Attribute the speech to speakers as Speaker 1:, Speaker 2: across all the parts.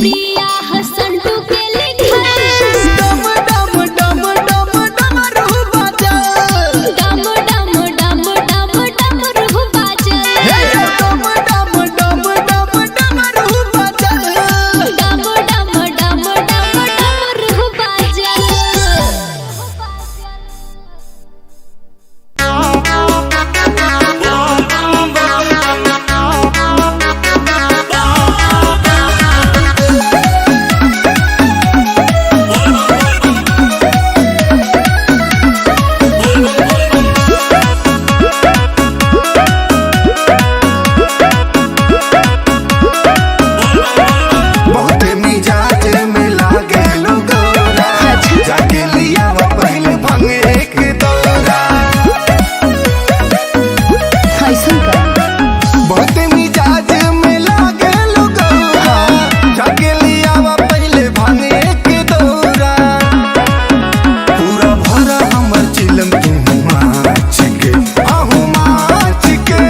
Speaker 1: प्रिया हसन two के लिखा
Speaker 2: डम डम डम डम डम रूह बाजा
Speaker 1: डम डम डम डम डम रूह बाजा
Speaker 2: डम डम डम डम डम रूह बाजा
Speaker 1: डम डम डम डम डम रूह बाजा
Speaker 2: बहुत मिजाज में लागे लोगोरा जाके लिया वो पहले भंग एक दौरा बहुत मिजाज में लागे लोगोरा जाके लिया वो पहले भंग एक दौरा पूरा भरा हमर चिलम तू माच के आहू माच के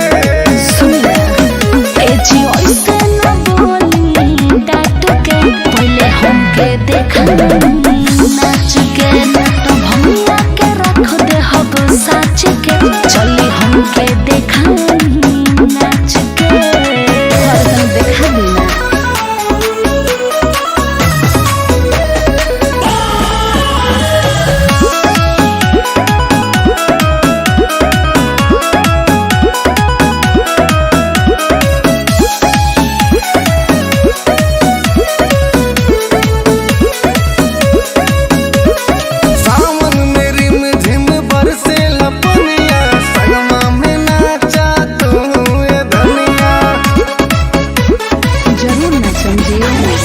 Speaker 1: नाच के नट भंगिया के रख दे हब साच के चली हमके देखा नाच के देखा देना
Speaker 2: सावन में रिम झिम बरसे लपनिया सनमा में नाचा तू ए धनिया
Speaker 1: जरूर ना समझिए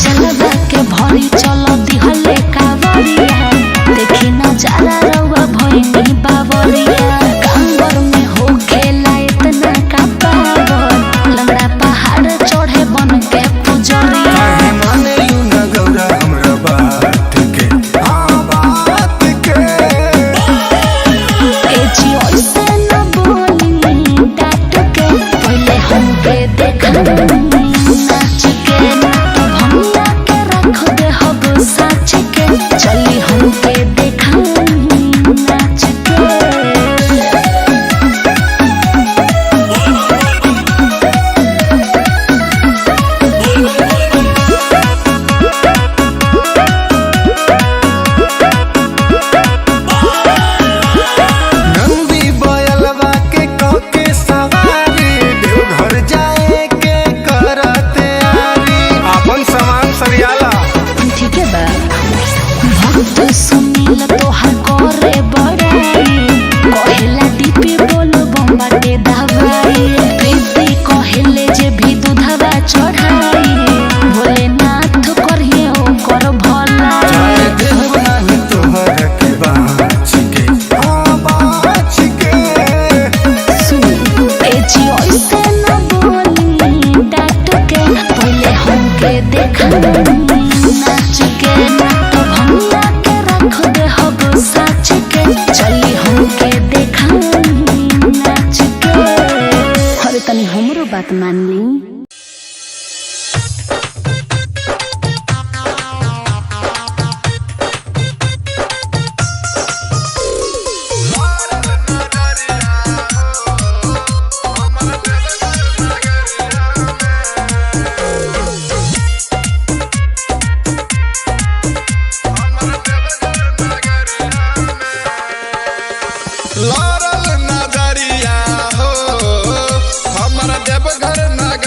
Speaker 1: जलवा के भरी चलो दिहले कावरिया देखी ना जाला रवा भइनी बावरिया कांवर में हो खेला इतना का पावर लंगड़ा पहाड़ चढ़े बन के पुजरिया
Speaker 2: काहे माने यू न गौरा हमरा बात के हाँ बात के
Speaker 1: एची ओइसे न बोली डाट के पहले हमके देखा नाच के नट भंगिया के रख दे हब साच के चली हमके देखा नाच के
Speaker 2: नंदी बयलवा के कके सवारी देवघर जाए के करते आरी अपन सामान सरियाला
Speaker 1: ठीक है बा भक्त सुनील तोहर करे बड़ाई कहेला दीपी बोलो बम्बा के दवाई प्रीति कहेले जे भी दूधवा चढ़ाई भोलेनाथ करिए ओकर भलाई
Speaker 2: चाहे देव नाही तोहर के बाच के हाँ बाच के
Speaker 1: एची ओइसे न बोली डाट के पहले हमके देखा नाच के नट भंगिया के रख दे हब साच के चली हमके देखा नाच के अरे तनी हमरो बात मान ली
Speaker 2: लारल नगरिया हो हमर देवघर नगर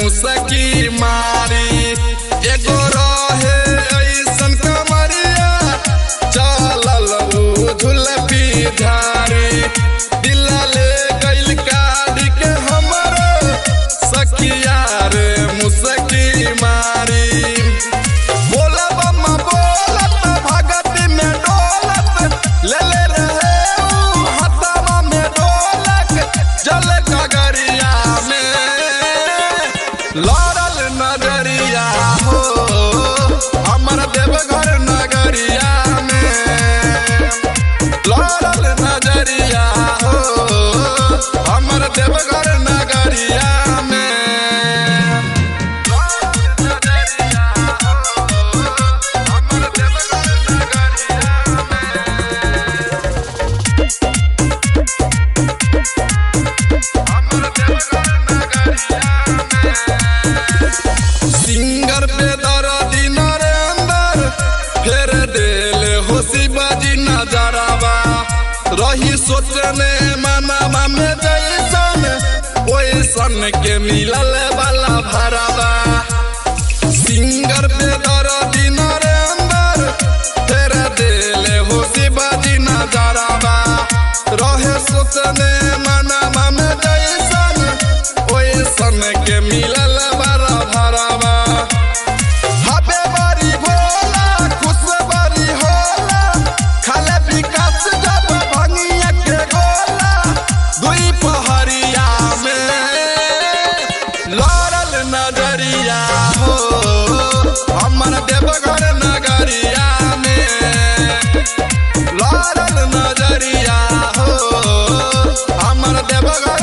Speaker 3: मुसकी मारी एगो रहे ऐसन कमरिया चलल झुलपी धारी दिल ले गइल काढ़ी के हमरो सखिया रे मुसकी मारी बोलब अम्मा बोलत भगती में डोलत ले रहे हथवा में ढोलक जल गगरिया में लड़ल नजरिया हो हमर देवघर नगरिया में लड़ल नजरिया हो हमर देवघर नगरिया में नजरिया हो हमर देवघर नगरिया सिंगर पे दर्दी नरेंद्र फेर देले हो शिवाजी नजरवा रही सोचने मनवा में जैसन ओइसन के मिलल वाला भरवा सिंगर पे दर्दी नरेंद्र फेर देले हो शिवाजी नजरवा रहे सोचने मनवा में जैसन ओइसन के मिलल वाला भरवा हबे बारी भोला खुश बारी होला खाले विकास जब भंगिया के गोला दुई पहरिया में लड़ल नजरिया हो हमर देवघर नगरिया में लड़ल नजरिया हो हमर देवघर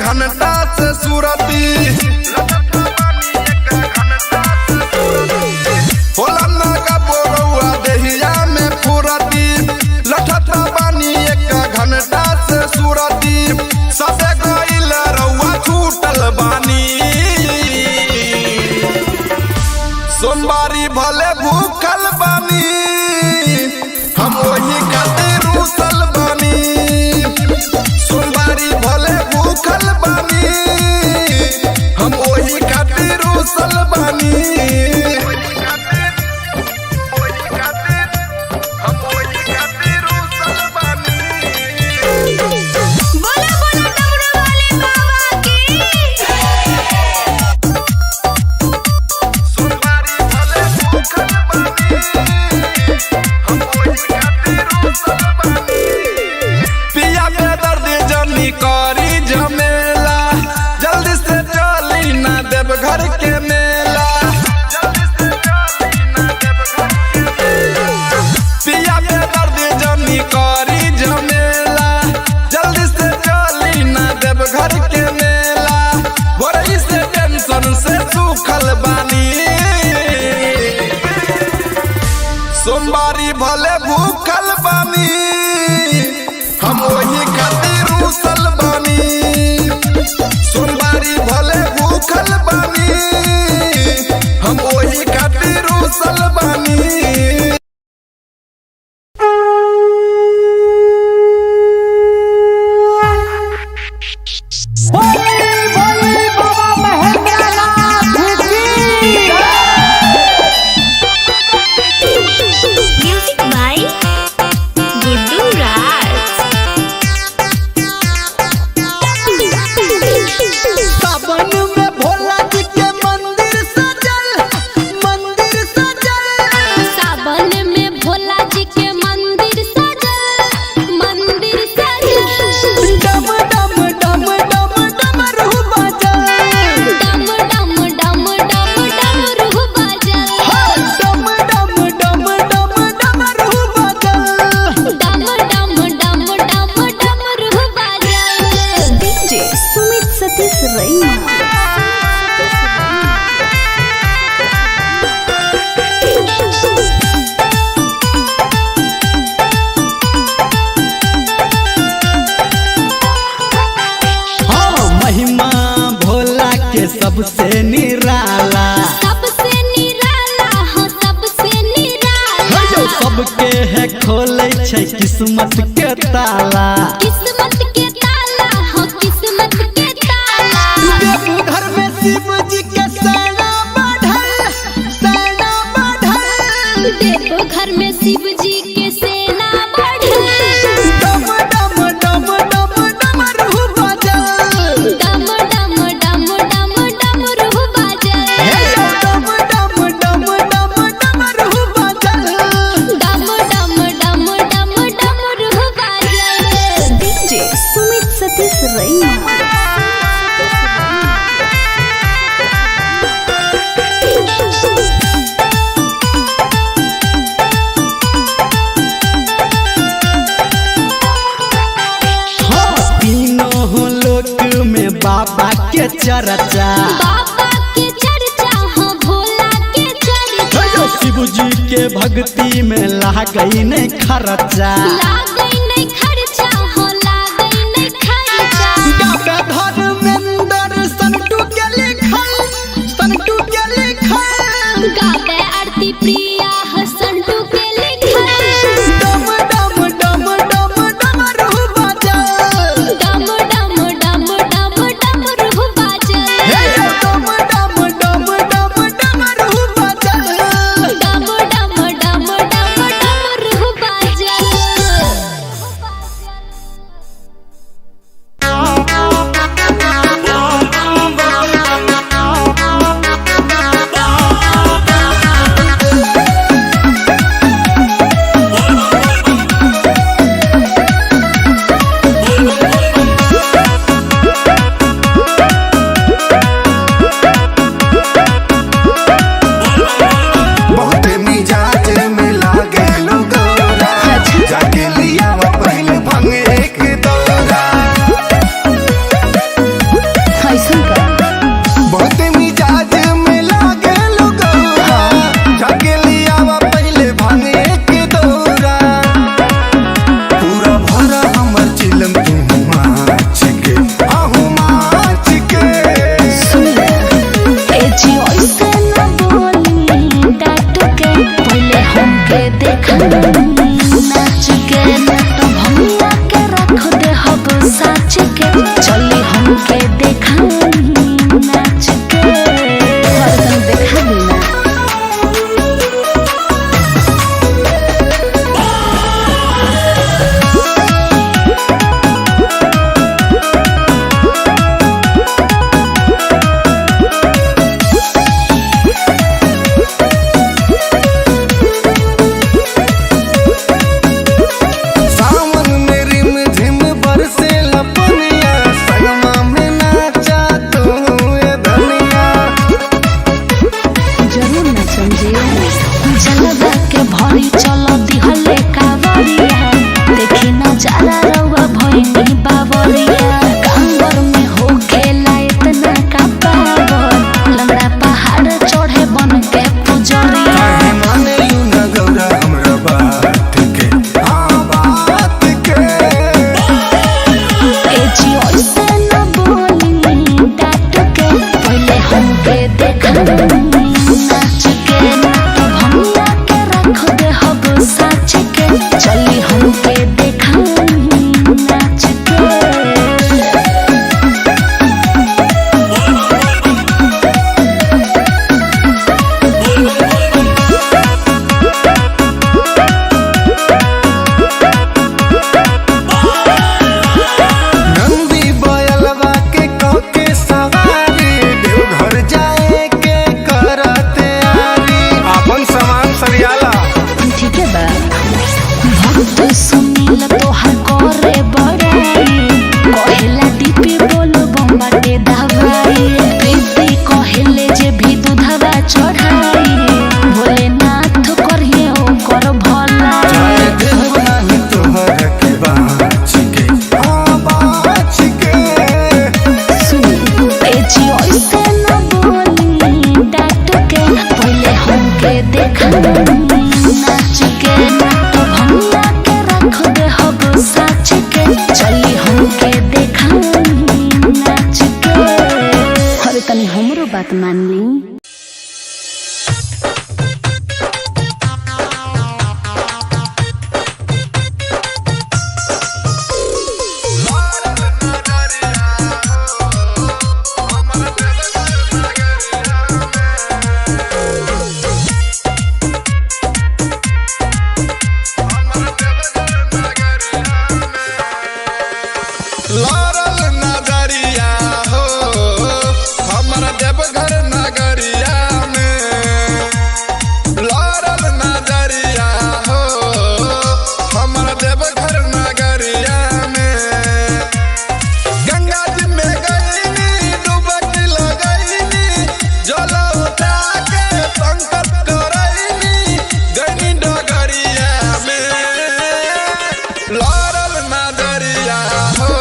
Speaker 3: घंटा से सूरती होला ना का बोरौआ देहिया में फुरती लठता बानी एक घंटा से सूरती सबे गइल रउआ छूटल बानी सोमवारी भले भूखल बानी हम वही खातिर रुसल बानी सोमवारी भले भूखल बानी हम वही खातिर रुसल बानी
Speaker 1: बोला बोला डमरू वाले बाबा की
Speaker 3: सोमवारी भले भूखल बानी हम वही खातिर रुसल बानी पिया के दर्द जनी करी झमेला जल्दी से चली ना देव घर के मेला पिया के दर्द जनी करी झमेला जल्दी से चली ना देव घर के मेला भोरई से टेंशन से सूखल बानी सोमवारी भले भूखल बानी हम वही खातिर रुसल बानी सोमवारी भले भूखल बानी हम वही खातिर रुसल बानी
Speaker 1: म्यूजिक बाय गुड्डू राज
Speaker 4: सावन में भोला जी के मंदिर सजल
Speaker 1: सावन में भोला जी के मंदिर सजल
Speaker 4: डम डम डम डम डमरू बजल
Speaker 1: डम डम डम डम डमरू बजल
Speaker 4: डम डम डम डम डमरू बजल
Speaker 1: डम डम डम डम डमरू बजल डीजे सुमित सतीश रैना
Speaker 4: हाँ महिमा भोला के सबसे निराला
Speaker 1: सबसे निराला हो सबसे निराला
Speaker 4: जो सबके है खोले छै किस्मत के ताला
Speaker 1: किस्मत के ताला हो किस्मत के ताला
Speaker 4: देवघर में शिव जी के सेना बढ़ल
Speaker 1: देखो घर में शिव जी के सेना बढ़ल
Speaker 4: डम डम डम डम डमरू बजल
Speaker 1: डम डम डम डम डमरू बजल
Speaker 4: डम डम डम डम डमरू बजल
Speaker 1: डम डम डम डम डमरू बजल डीजे सुमित सतीश रैना
Speaker 4: हाँ तीनों लोक में बाबा के चर्चा
Speaker 1: बाबा के चर्चा हो भोला के चर्चा
Speaker 4: शिव जी के भक्ति में लागई नहीं खर्चा
Speaker 1: लागई नहीं खर्चा हो लागई नहीं खर्चा
Speaker 4: गावे धर्मेंद्र संटू के लिखल
Speaker 1: गावे आरती प्रिया हो संटू के लिखल
Speaker 4: डम डम डम डम डमरू बजल
Speaker 1: डम डम डम डम डमरू बजल
Speaker 4: डम डम डम डम डमरू बजल
Speaker 1: डम डम डम डम डमरू बजल धरी चलो दिहले कावरिया देखी ना जाला रउआ भइनी बावरिया कांगर में हो खेला इतना का पावर लंगड़ा पहाड़ चढ़े बन के पुजरिया
Speaker 2: काहे माने यू न गौरा हमरा बात के हाँ बात के
Speaker 1: एजी ओइसे न बोली डाट के पहले हमके देखा नाच के तो भंगिया के रख दे हब साच के चली हमके देखा नाच के
Speaker 2: नंदी बयलवा के कके सवारी देवघर जाए के करते आरी अपन सामान सरियाला
Speaker 1: ठीक है बा भक्त सुनील तोहर करे बड़ाई कहेला दीपी बोलो बम्बाटे दवाई प्रीति कहेले जे भी दूधवा चढ़ाई भोलेनाथ करिए ओकर भलाई
Speaker 2: चाहे देव नाही तोहर के बाच के हाँ बाच के
Speaker 1: एजी ओइसे न बोली डाट के पहले हमके देखा नाच के तो भंगिया के रख दे हब साच के चली हमके देखा नाच के अरे तनी हमरो बात मान ली
Speaker 3: लारल नजरिया हो हमर देवघर नगरिया में लारल नजरिया हो हमर देवघर नगरिया में गंगा जी में गईनी डुबकी लगईनी जल उठा के संकट करईनी गईनी डगरिया में लारल नजरिया हो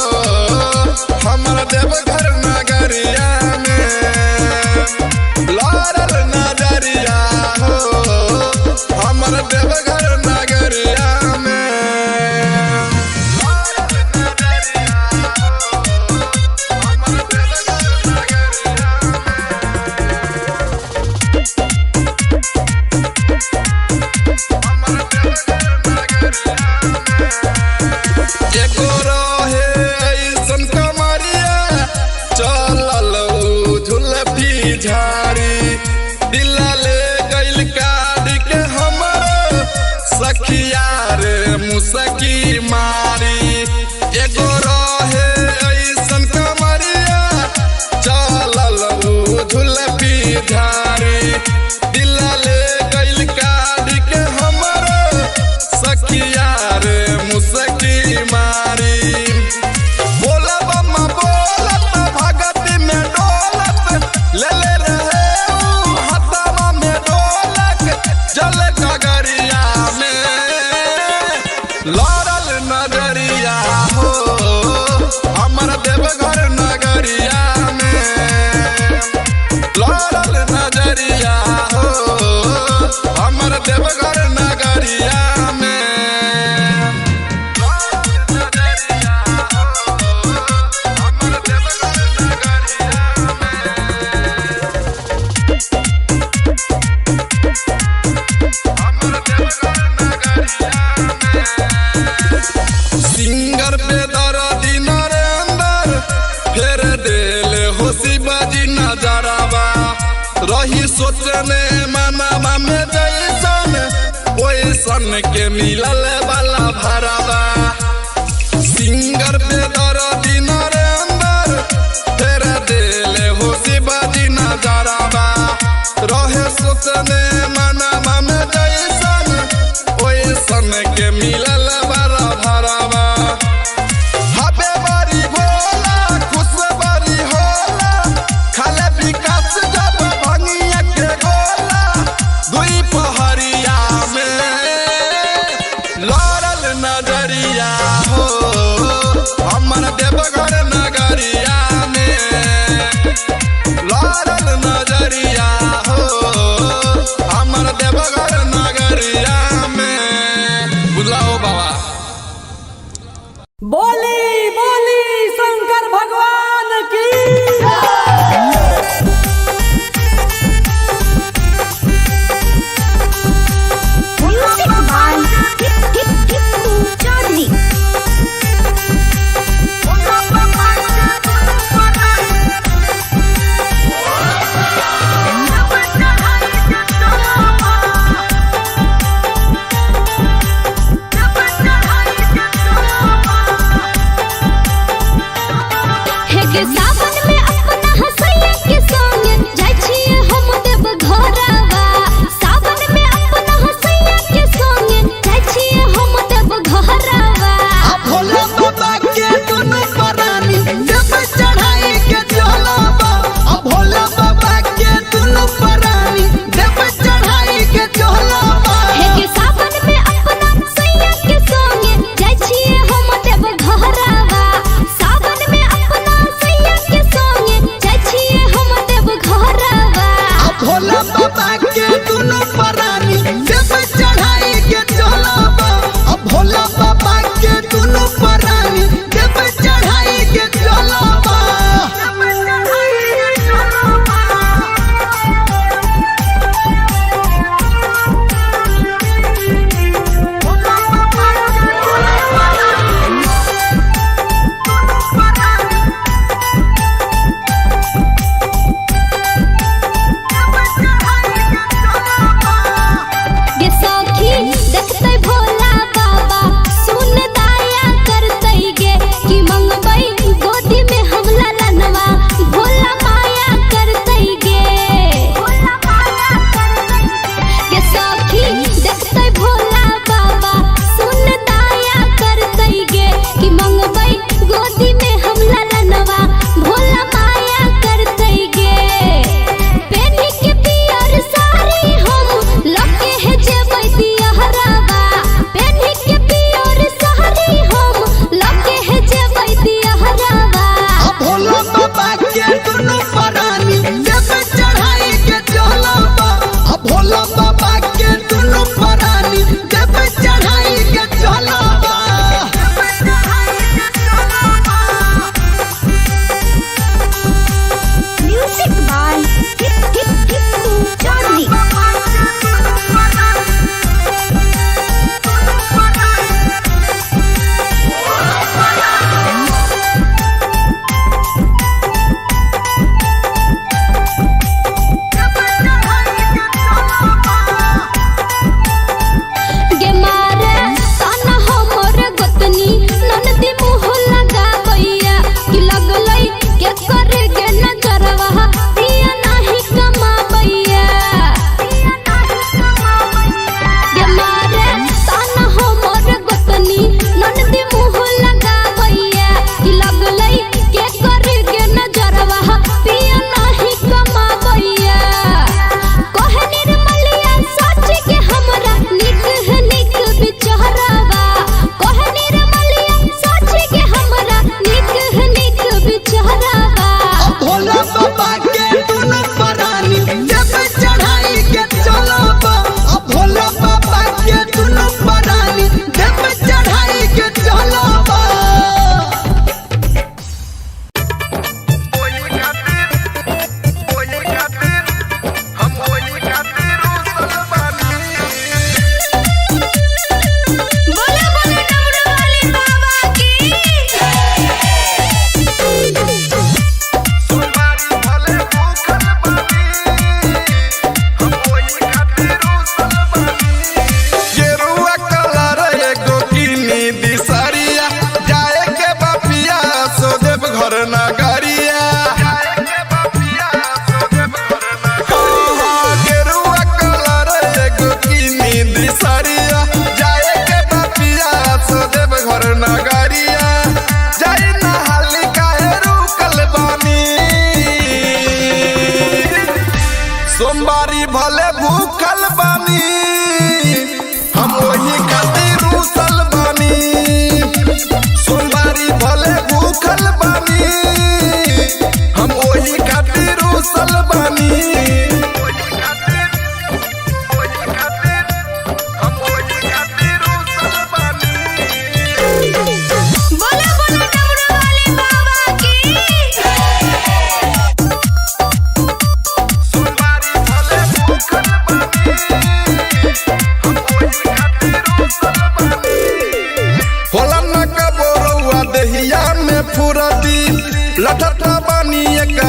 Speaker 3: हमर देवघर नगरिया में लारल नजरिया हो हमर देवघर नगरिया में लारल नजरिया हो हमर देवघर नगरिया हमर देवघर नगरिया एगो रहे ऐसन कमरिया चलल उ झुलफी झाड़ी दिला ले गइल काढ़ के हमर सखिया रे मुसकी मारी एगो रहे ऐसन कमरिया चलल उ झुलफी झाड़ी दिला ले गइल काढ़ के हमर सखिया रे मुसकी मारी बोला बम्मा बोलत भगत में डोलत ले ले रहे ऊ हथवा में ढोलक जल गगरिया में लारल नजरिया हो हमर देवघर नगरिया में लारल नजरिया हो हमर देवघर नगरिया में सिंगर पे दर्दी नरेंदर फेर देले हो शिवाजी नजरवा रही सोचने मनवा में जैसन ओइसन के मिलल वाला भरवा सिंगर पे दर्दी नरेंदर फेर देले हो शिवाजी नजरवा रहे सोचने मनवा में जैसन ओइसन के मिलल वाला भरवा हबे बड़ी भोला खुश बड़ी होला खाले विकास जब भंगिया के गोला दुई पहरिया में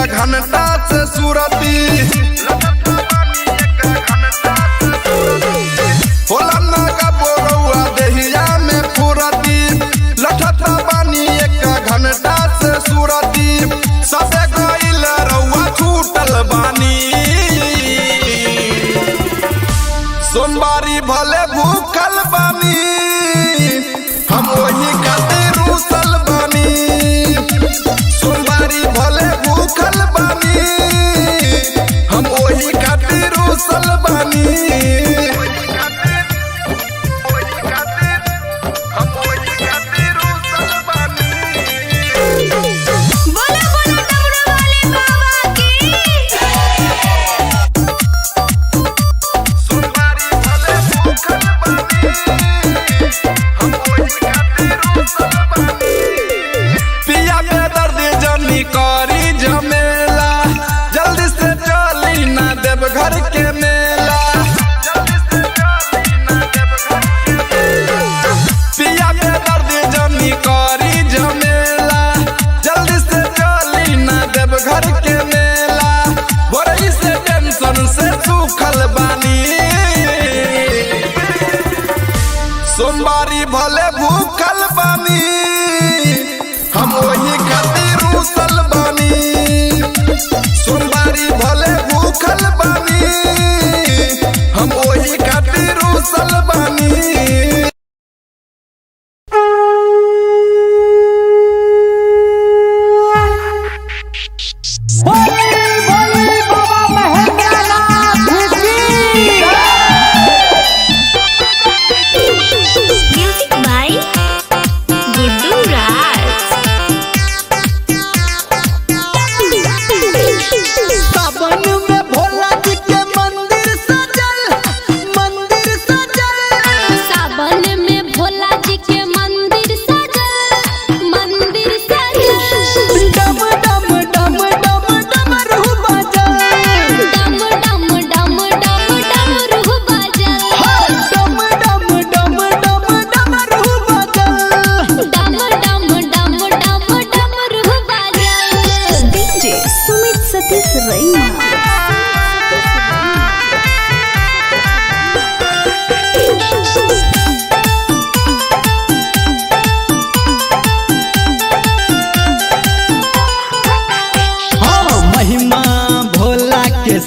Speaker 3: घंटा से सूरती होला नागा बोरौआ देहिया में फुरती लठता बानी एक घंटा से सूरती सबे गइल रउआ छूटल बानी सोमवारी भले भूखल बानी हम वही खातिर रूसल बानी सोमवारी भले भूखल बानी हम वही खातिर रूसल बानी करी झमेला जल्दी से चली ना देव घर के मेला पिया के दर्द जमी करी झमेला जल्दी से चली ना देव घर के मेला बड़ी से टेंशन से सूखल बानी सोमवारी भले भूखल बानी हम वही खातिर रूसल बानी सोमवारी भले भूखल बानी हम वही खातिर रूसल बानी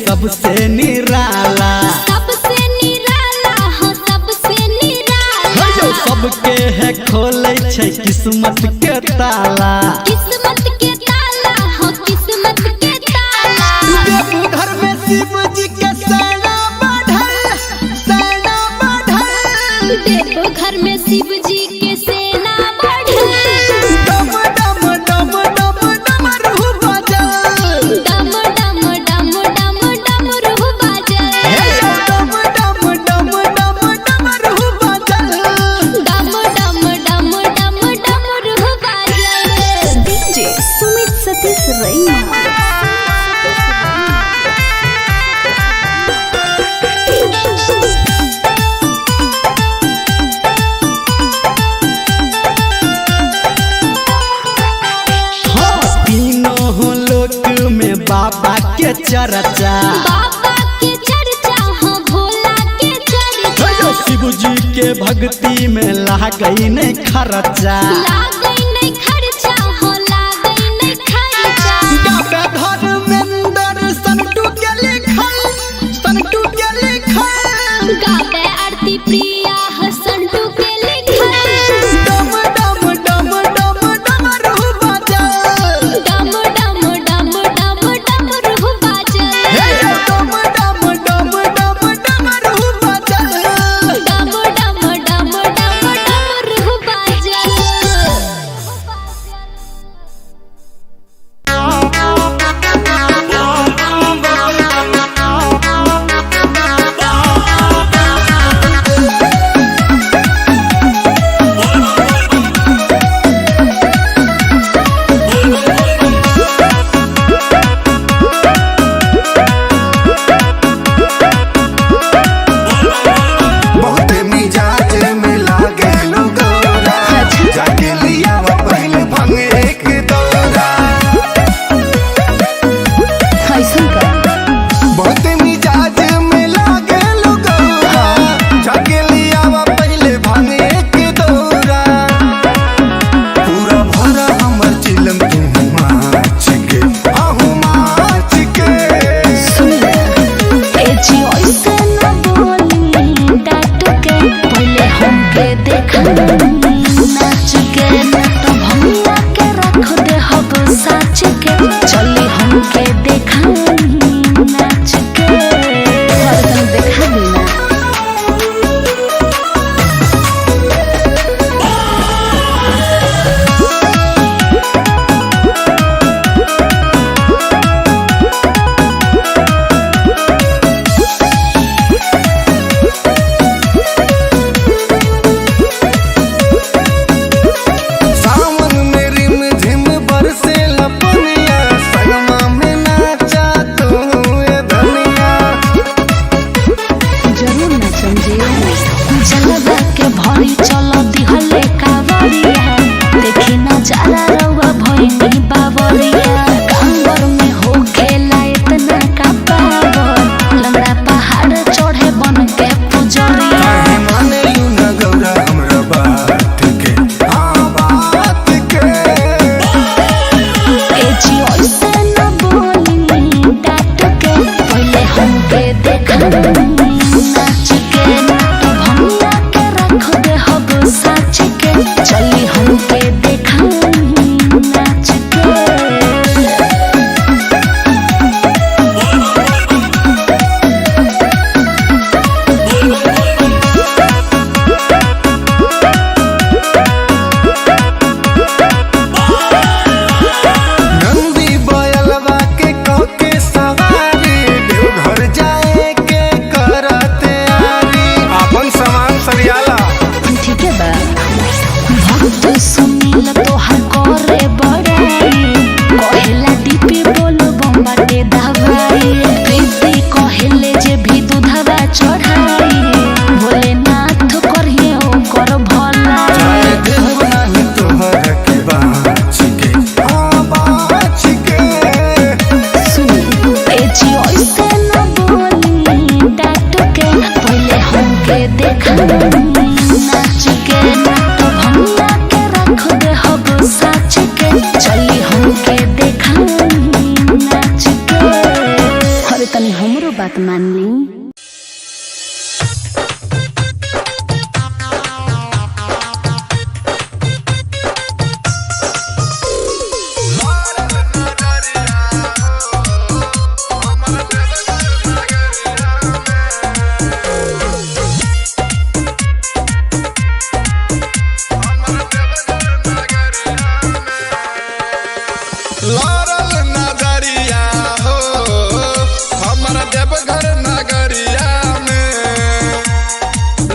Speaker 4: सबसे निराला
Speaker 1: हाँ सबसे निराला
Speaker 4: सबके है खोले छै किस्मत के ताला
Speaker 1: किस्मत के ताला हाँ किस्मत के ताला
Speaker 4: घर में शिव जी के सेना बढ़ल
Speaker 1: देखो घर में शिव जी के सेना बढ़ल
Speaker 4: डम डम डम डम डम रूह बजल
Speaker 1: डम डम डम डम डम रूह बजल
Speaker 4: डम डम डम डम डम रूह बजल
Speaker 1: डम डम डम डम डम रूह बजल
Speaker 5: डीजे सुमित सतीश रैना
Speaker 4: बाबा के चर्चा
Speaker 1: बाबा के चर्चा हाँ भोला के चर्चा
Speaker 4: शिव जी के भक्ति में लागई नहीं खर्चा
Speaker 1: लागई नहीं खर्चा हाँ लागई नहीं खर्चा
Speaker 4: धर्मेंद्र संटू के लिखल
Speaker 1: गावे आरती प्रिया संटू के लिखल
Speaker 4: डम डम डम डम डम रूह बजल
Speaker 1: डम डम डम डम डम रूह बजल
Speaker 4: डम डम डम डम डम रूह बजल
Speaker 1: डम डम डम डम डम रूह बजल नाच के तो भंगिया के रख दे हब साच के चली हमके देखा नाच के।
Speaker 5: अरे तनी हमरो बात मान ली।
Speaker 3: लारल नजरिया हो हमर देवघर नगरिया में,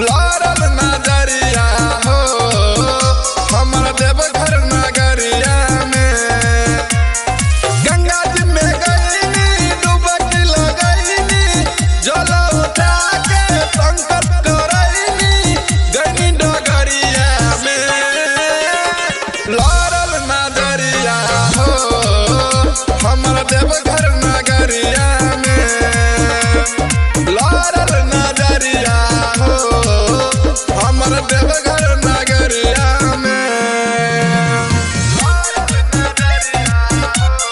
Speaker 3: लारल नजरिया हो हमर देवघर नगरिया में। गंगा जी में गईनी डुबकी लगईनी जल उठा के संकट करईनी गईनी डगरिया में। लारल नजरिया हो हमर देवघर नगरिया में, लारल नजरिया हो हमर देवघर नगरिया में। लारल नजरिया हो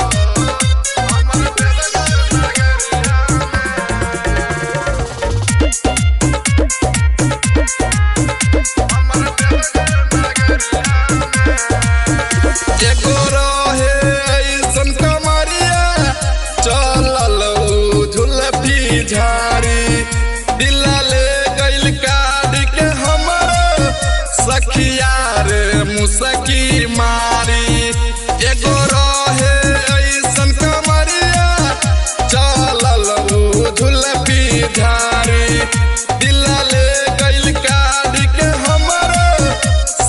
Speaker 3: हमर देवघर नगरिया हमर देवघर नगरिया। एगो रहे ऐसन कमरिया चलल झुलफी झाड़ी, दिला ले गइल काढ़ के हमर सखिया रे मुसकी मारी। एगो रहे ऐसन कमरिया चलल झुलफी झाड़ी, दिला ले गइल काढ़ के हमर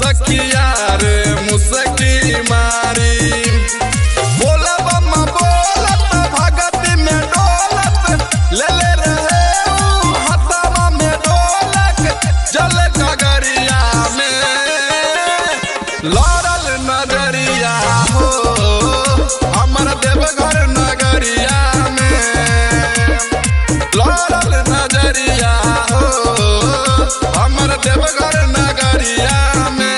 Speaker 3: सखिया रे मुसकी मारी। बोला बम्मा बोलत भगत में डोलत ले ले रहे हथवा में ढोलक जल गगरिया में। लारल नजरिया हो हमर देवघर नगरिया में, लारल नजरिया हो हमर देवघर नगरिया में।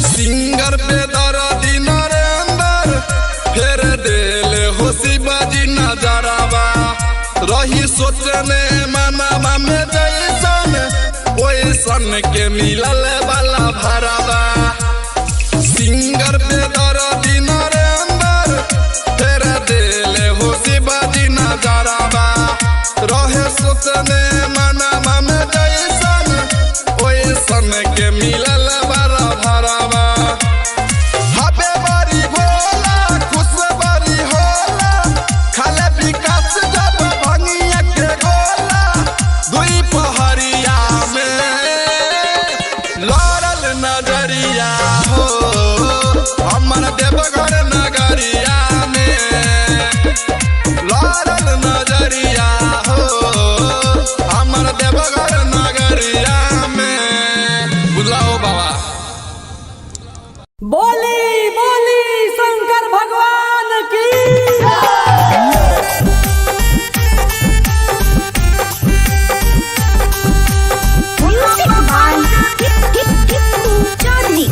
Speaker 3: सिंगर पे दर्दी नरेंदर फेर देले हो शिवाजी नजरवा, रही सोचने मनवा में जैसन ओइसन के मिलल वाला भरवा। सिंगर पे दर्दी नरेंदर फेर देले हो शिवाजी नजरवा, रहे सोचने मनवा में जैसन ओइसन के मिलल वाला भरवा। हबे बरी भोला खुश बरी होला खाले विकास जब भंगिया के गोला दुई पहरिया में। लारल नजरिया हो हमर देवघर नगरिया में, लारल नजरिया हो हमर देवघर नगरिया में। बुलाओ बाबा।
Speaker 6: बोली बोली शंकर भगवान की।
Speaker 5: Music by Chaudhary.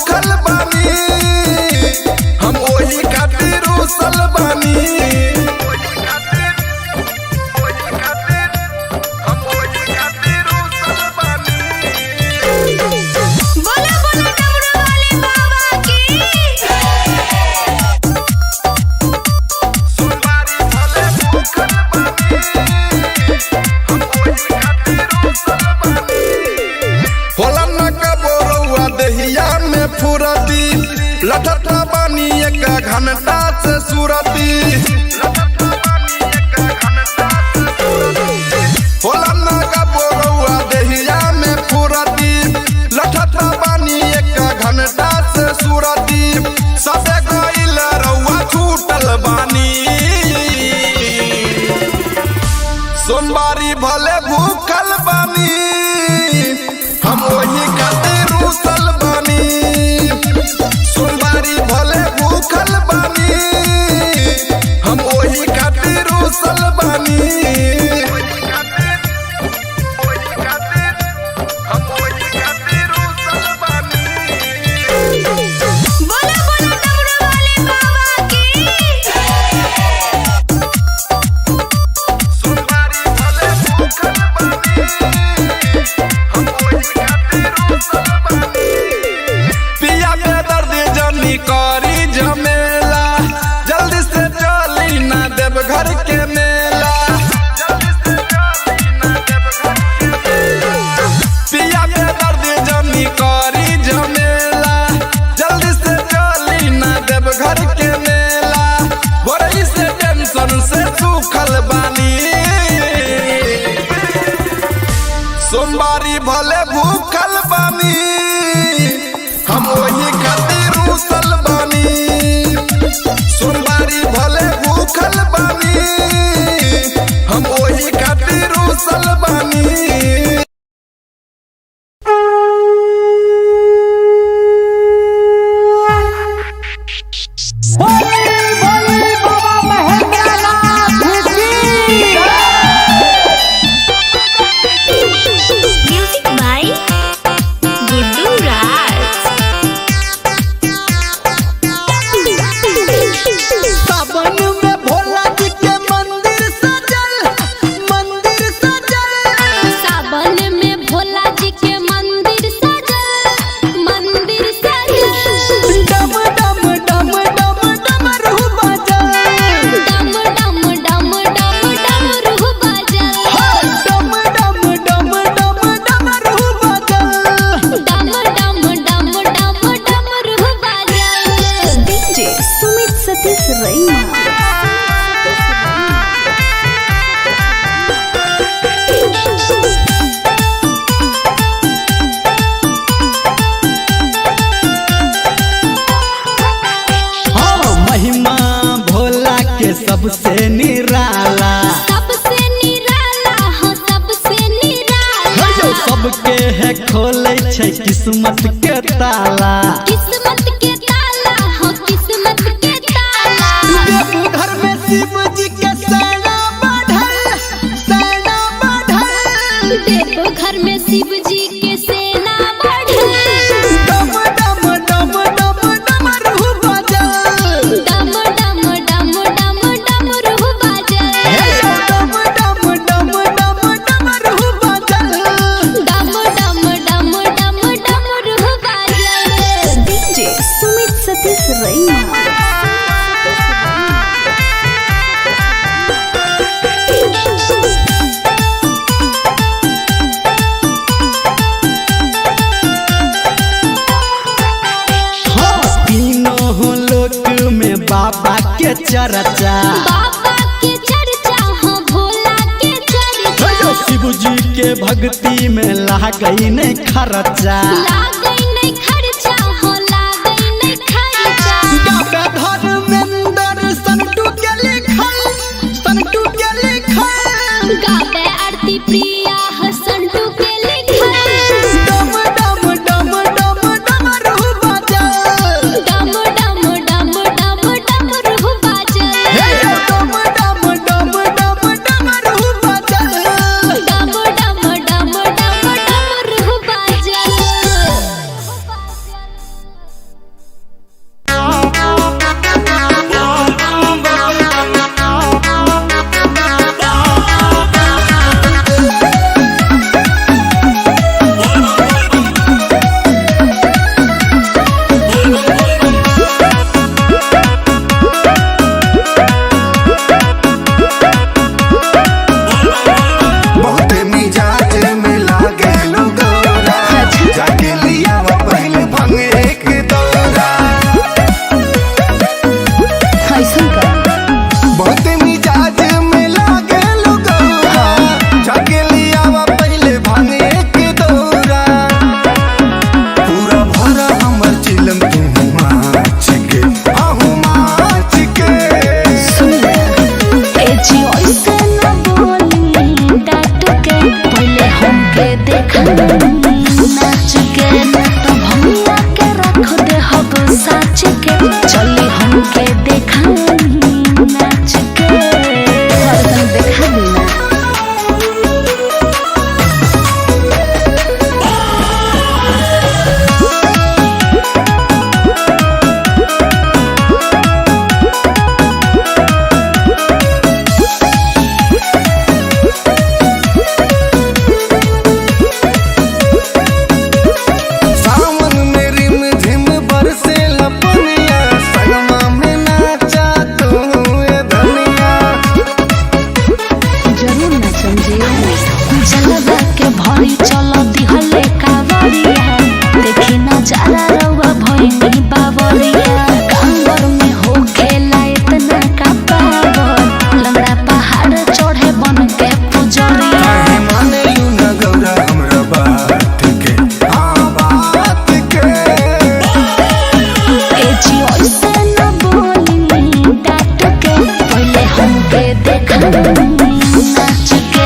Speaker 3: भूखल बानी हम ओही खातिर रुसल बानी हम ओही खातिर रुसल बानी
Speaker 1: बोला बोला डमरू वाले बाबा की
Speaker 3: सोमवारी भले भूखल बानी हम ओही खातिर रुसल बानी होला न कबो रउआ देहिया में फुरती लठता बानी एक घंटा से सुरती होला न कबो रउआ देहिया में फुरती लठता बानी एक घंटा से सुरती सबे गइल रउआ छूटल बानी सोमवारी भले भूखल बानी हम वही खातिर रुसल बानी सोमवारी भले भूखल बानी हम वही खातिर रुसल बानी हम वही खातिर रुसल बानी
Speaker 1: बोला बोला डमरू वाले बाबा की
Speaker 3: सोमवारी भले भूखल बानी हम वही खातिर रुसल बानी पिया के दर्द जनी करी झमेला जल्दी से चली ना देव घर के मेला पिया के दर्द जनी करी झमेला जल्दी से चली ना देव घर के मेला बड़ी से टेंशन से सूखल बानी सोमवारी भले भूखल बानी हम वही खातिर रुसल बानी सोमवारी भले भूखल बानी हम वही खातिर रुसल बानी
Speaker 1: म्यूजिक बाय गुड्डू राज
Speaker 4: सावन में भोला जी के मंदिर सजल
Speaker 1: सावन में भोला जी के मंदिर सजल
Speaker 4: डम डम डम डम डमरू बजल
Speaker 1: डम डम डम डम डमरू बजल
Speaker 4: डम डम डम डम डमरू बजल
Speaker 1: डम डम डम डम डमरू बजल
Speaker 5: डीजे सुमित सतीश रैना
Speaker 4: हाँ महिमा भोला के सबसे निराला
Speaker 1: सबसे निराला हो सबसे निराला
Speaker 4: जो सबके है खोले छै किस्मत के ताला
Speaker 1: किस्मत के ताला हो किस्मत के ताला
Speaker 4: देवघर में शिव जी के सेना बढ़ल
Speaker 1: देखो घर में शिव जी के सेना बढ़ल
Speaker 4: डम डम डम डम डमरू बजल
Speaker 1: डम डम डम डम डमरू बजल
Speaker 4: डम डम डम डम डमरू बजल
Speaker 1: डम डम डम डम डमरू बजल
Speaker 5: डीजे सुमित सतीश रैना
Speaker 4: हाँ तीनों लोक में बाबा के चर्चा
Speaker 1: बाबा के चर्चा हो भोला के चर्चा
Speaker 4: शिव जी के भक्ति में लागई नहीं खर्चा
Speaker 1: लागई नहीं खर्चा हो लागई नहीं खर्चा
Speaker 4: गावे धर्मेंद्र संटू के लिखल
Speaker 1: गावे आरती प्रिया हसंटू के लिखल
Speaker 4: डम डम डम डम डमरू बजल
Speaker 1: डम डम डम डम डमरू बजल
Speaker 4: डम डम डम डम डमरू बजल
Speaker 1: डम डम डम डम डमरू बजल
Speaker 5: संजीव
Speaker 1: जलवा के भरी चलो दिहले कावरिया देखी नजारा रउआ भइनी बावरिया कांवर में हो खेला इतना का पावर लंगड़ा पहाड़ चढ़े बन के पुजरिया
Speaker 2: काहे माने लू ना गौरा हमरा बात के बात के
Speaker 1: ए जी ऐसे न बोली डांट के पहले हमके देखा नाच के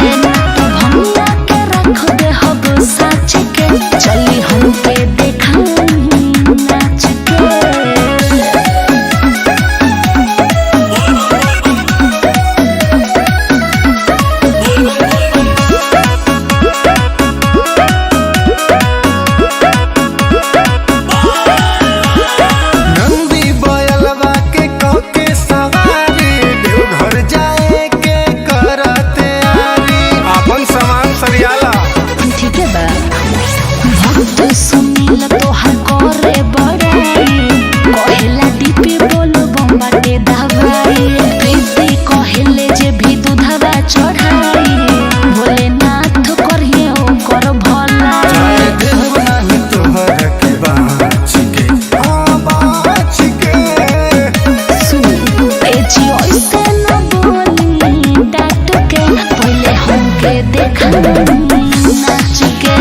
Speaker 1: तो भंगा के रख दे हब साच के चली हमके देखा नाच के
Speaker 2: नंदी बयलवा के कके सवारी देवघर जाए के करते आरी अपन सामान सरियाला
Speaker 5: ठीक है बा
Speaker 1: भक्त सुनील तोहर करे बड़ाई कहेला दीपी बोलो बम्बाटे दवाई प्रीति कहेले जे भी दूधवा चढ़ाई भोलेनाथ करिए ओकर भला
Speaker 2: चाहे देव नाही तोहर के बाच के
Speaker 1: सुन ए जी ऐसे न बोली डांट के पहले हमके देखा नाच के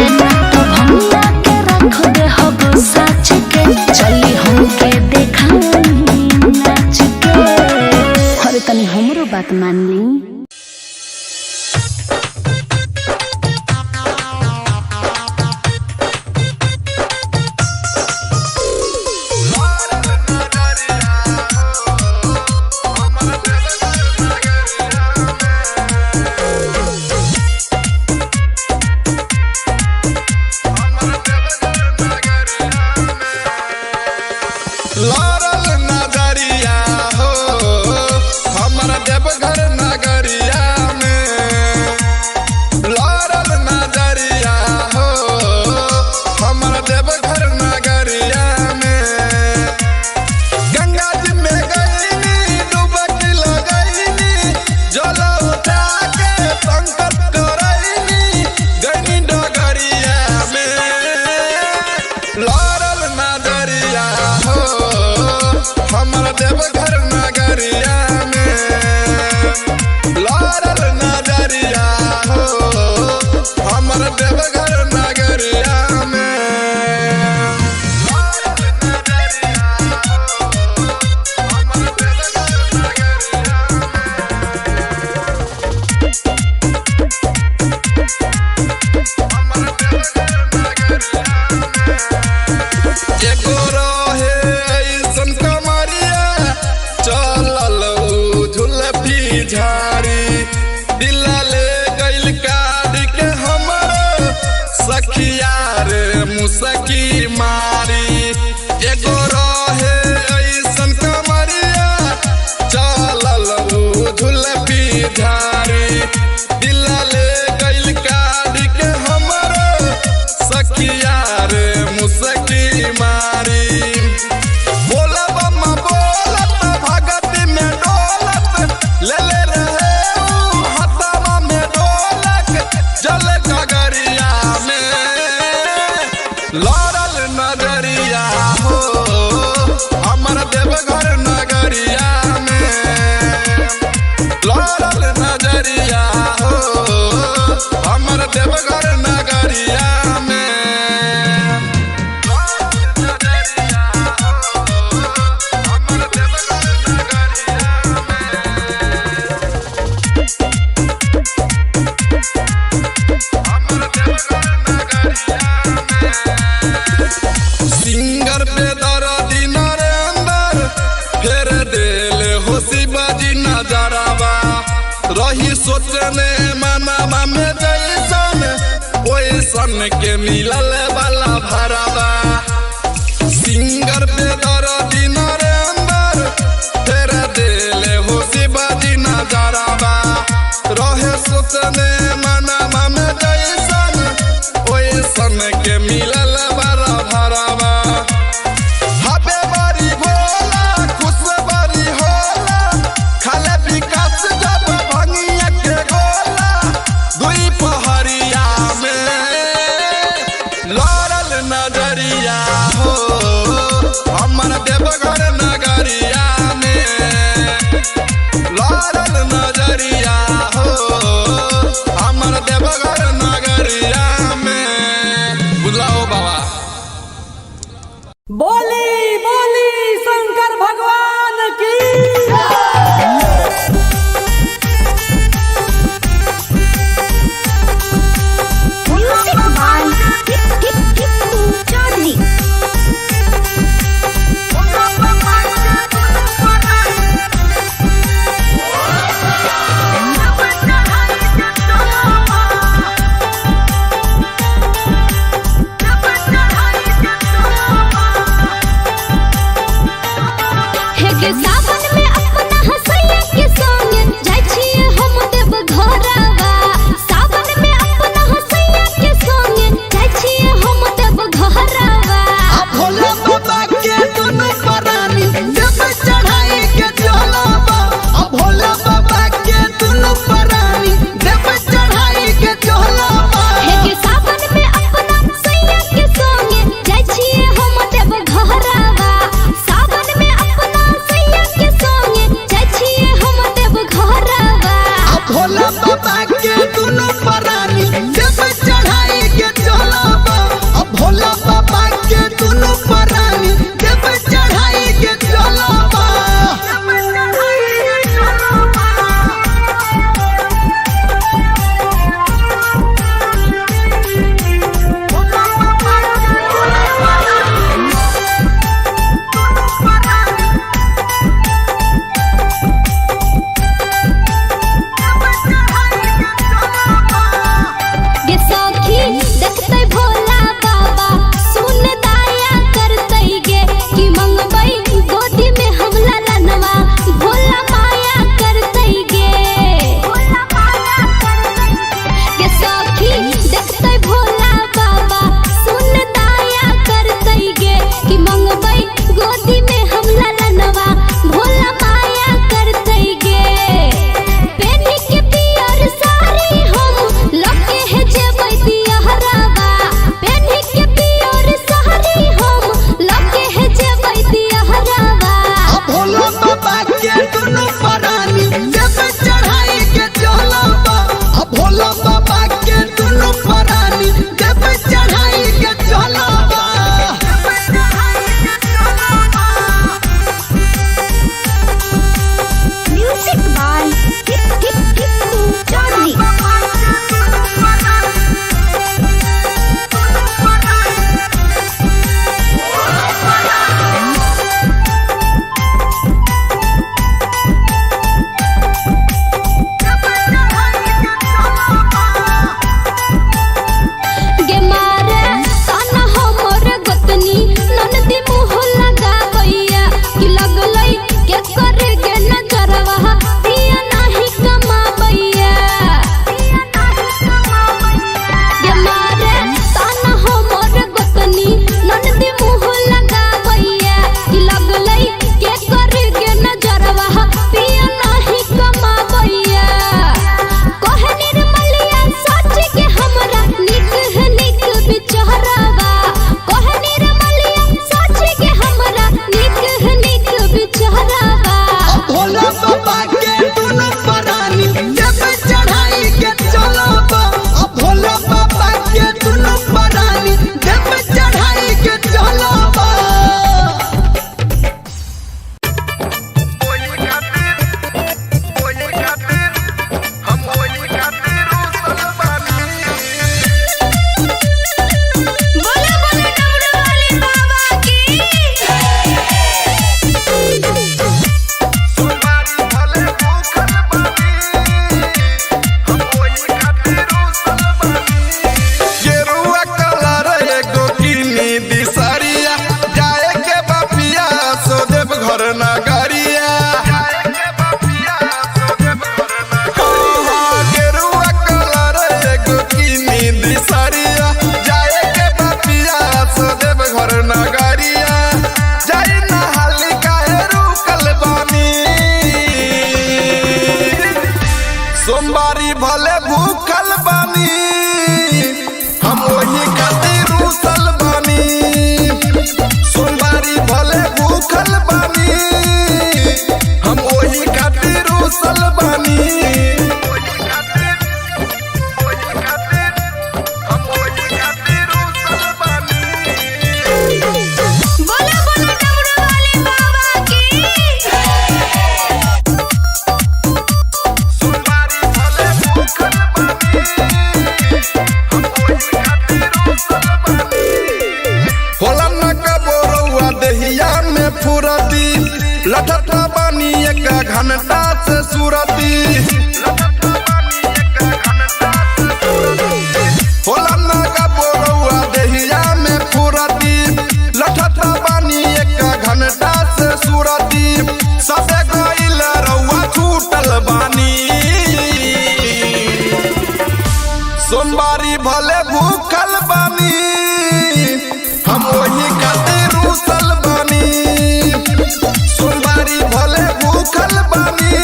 Speaker 1: तो भंगा के रख दे हब साच के चली हमके देखा नाच के
Speaker 5: अरे तनी हमरो बात मान ली
Speaker 3: लारल नजरिया हो हमरा देवघर नगरिया में लारल नजरिया हो हमरा देवघर नगरिया में गंगा जी में गईनी डुबकी लगईनी जल उठा के संकट करईनी गईनी डगरिया में लारल नजरिया हो हमर देवघर नगरिया में लारल नजरिया हो हमर देवघर नगरिया में लारल नजरिया हो हमर देवघर नगरिया हमर देवघर नगरिया एगो रहे ऐसन कमरिया चलल झुलफी झाड़ी दिला ले गइल काट के हमर सखिया रे मुसकी मारी एगो रहे ऐसन कमरिया चलल झुलफी झाड़ी दिला ले गइल काट के हमर सखिया रे मुसकी मारी बोला बम्मा बोलत भगत में डोलत ले ले रहे ऊ हथवा में ढोलक जल गगरिया में लारल नजरिया हो हमर देवघर नगरिया में लारल नजरिया हो हमर देवघर नगरिया में लारल नजरिया हो हमर देवघर नगरिया में हमर देवघर नगरिया में सिंगर पे दर्दी नरेंद्र फेर देले हो शिवाजी नजरवा रही सोचने मनवा में जैसन ओइसन के मिलल वाला भरवा सिंगर पे दर्दी नरेंद्र फेर देले हो शिवाजी नजरवा रहे सोचने मनवा में जैसन ओइसन के मिलल वाला भरवा हबे बड़ी भोला खुश बड़ी होला खाले विकास जब भंगिया के गोला दुई पहरिया में लड़ल नजरिया हो हमर देवघर नगरिया में लड़ल नजरिया हो हमर देवघर नगरिया में बुलाओ बाबा।
Speaker 6: बोली बोली शंकर भगवान की
Speaker 3: लटत बानी एक घंटा से सूरती होला ना का बोरौआ देहिया में फुरती लटत बानी एक घंटा से सूरती सबे गइल रउआ छूटल बानी सोमवारी भले भूखल बानी हम वही खातिर रूसल बानी सोमवारी भले भूखल बानी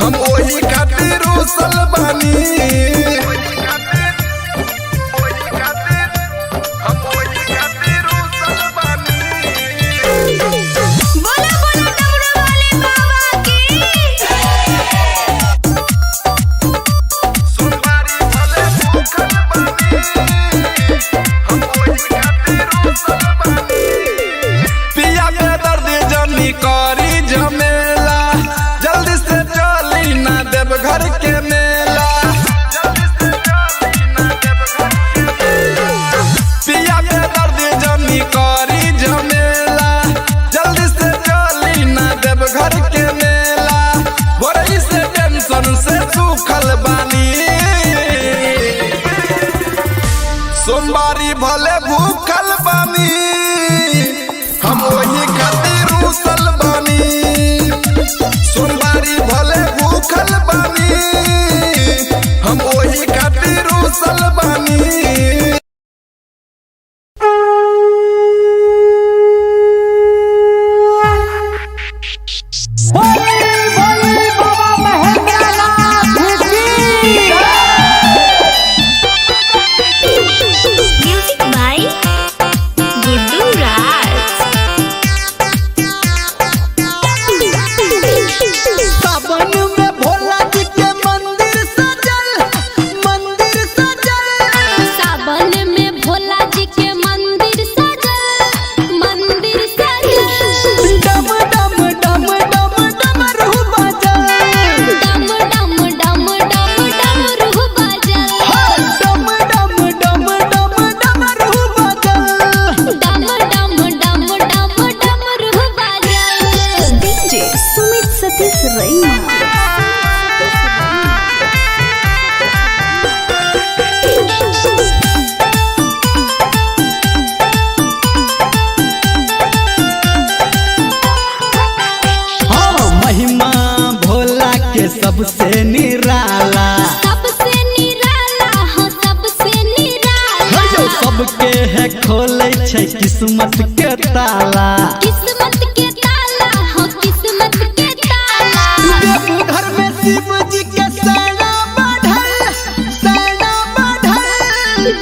Speaker 3: हम वही खातिर रूसल बानी
Speaker 1: बोला बोला डमरू वाले बाबा की
Speaker 3: सोमवारी भले भूखल बानी हम वही खातिर रूसल बानी पिया के दर्द जनी करी झमेला जल्दी से चली ना देव घर के मेला पिया के दर्द जनी करी झमेला जल्दी से चली ना देव घर के मेला बड़ी से टेंशन से सूखल बानी सोमवारी भले भूखल बानी हम वही खातिर रूसल बानी सोमवारी भले भूखल बानी हम वही खातिर रूसल बानी
Speaker 1: म्यूजिक बाय गुड्डू राज
Speaker 4: सावन में भोला जी के मंदिर सजल
Speaker 1: सावन में भोला जी के मंदिर सजल
Speaker 4: डम डम डम डम डमरू बजल
Speaker 1: डम डम डम डम डमरू बजल
Speaker 4: डम डम डम डम डमरू बजल
Speaker 1: डम डम डम डम डमरू बजल
Speaker 5: डीजे सुमित सतीश रैना
Speaker 4: हाँ महिमा भोला के सबसे निराला
Speaker 1: सबसे निराला हो सबसे निराला
Speaker 4: जो सबके है खोले छै किस्मत के ताला
Speaker 1: किस्मत के ताला हो किस्मत के ताला
Speaker 4: देवघर में शिव जी के सेना बढ़ल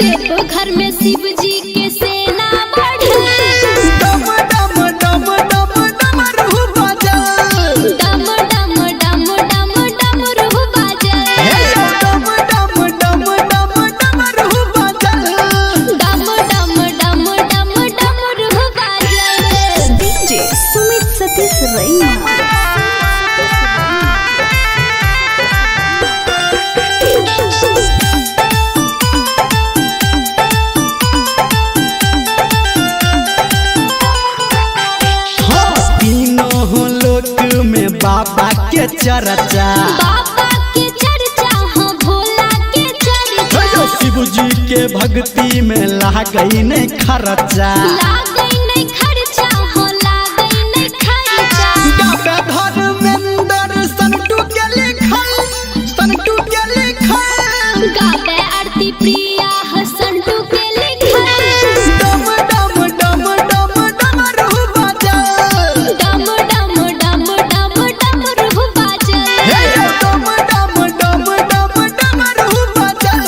Speaker 1: देखो घर में शिव जी के सेना बढ़ल
Speaker 4: डम डम डम डम डमरू बजल
Speaker 1: डम डम डम डम डमरू बजल
Speaker 4: डम डम डम डम डमरू बजल
Speaker 1: डम डम डम डम डमरू बजल
Speaker 5: डीजे सुमित सतीश रैना
Speaker 4: हाँ तीनों लोक में बाबा के चर्चा
Speaker 1: बाबा के चर्चा हो भोला के चर्चा
Speaker 4: शिव जी के भक्ति में लागई नहीं खर्चा
Speaker 1: लागई नहीं खर्चा हो लागई नहीं खर्चा
Speaker 4: गावे धर्मेंद्र संटू के लिखल
Speaker 1: गावे आरती प्रिया हसंटू के लिखल
Speaker 4: डम डम डम डम डमरू बजल
Speaker 1: डम डम डम डम डमरू बजल
Speaker 4: डम डम डम डम डमरू बजल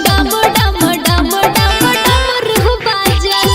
Speaker 1: डम डम डम डम डमरू बजल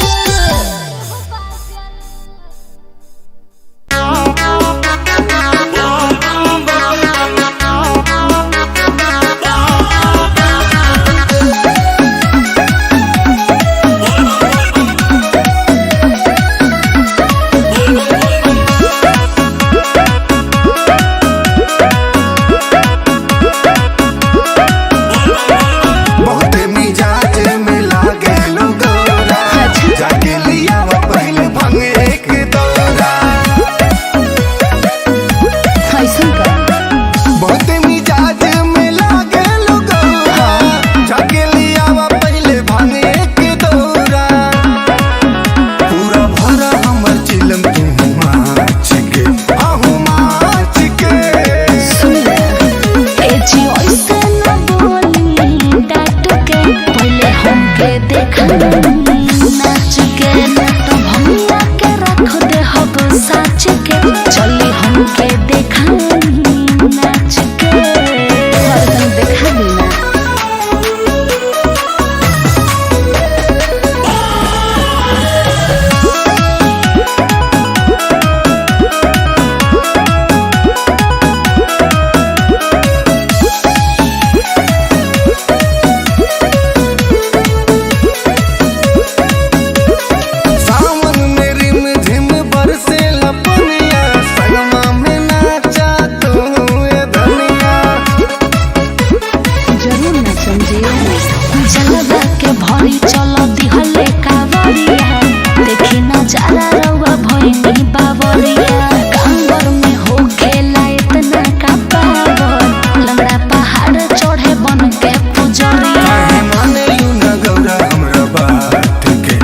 Speaker 1: हई चलो दिहले कावरिया देखी नजारा रउआ भइनी बावरिया कांवर में हो खेला इतना का पावर लंगड़ा पहाड़ चढ़े बन के पुजरिया
Speaker 2: माने लू न गौरा हमरा बात के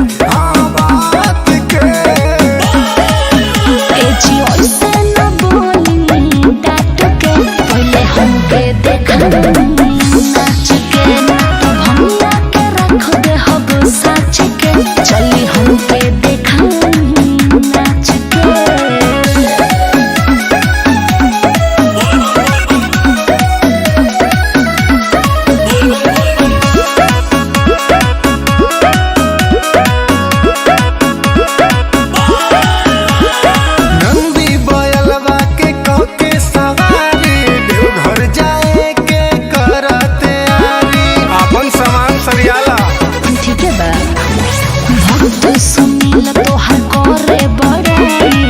Speaker 2: बात के
Speaker 1: ए जी ऐसे न बोली डाट के पहले हमके देखा नाच के तो भंगिया के रख दे हब साच के चली हमके देखा नाच के
Speaker 2: नंदी बयलवा के कके सवारी देवघर जाए के करते आरी अपन सामान सरियाला
Speaker 1: ठीक है बा भक्त सुनील तोहर करे बड़ाई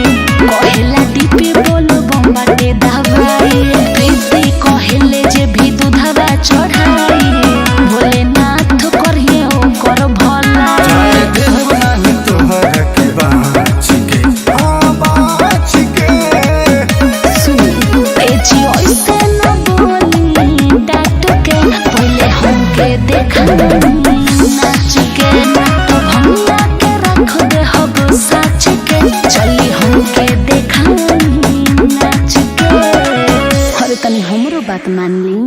Speaker 1: कहेला दीपी बोलो बम्बाटे दवाई प्रीति कहेले जे भी दूधवा चढ़ाई भोलेनाथ करिए ओकर भला
Speaker 2: चाहे देव नाही तोहर के बाच के बाच के
Speaker 1: सुन ए जी ऐसे न बोली डाट के पहले हमके देखा नाच के तो भंगिया के रख दे हब साच के चली हमके देखा नाच के अरे तनी हमरो बात मान ली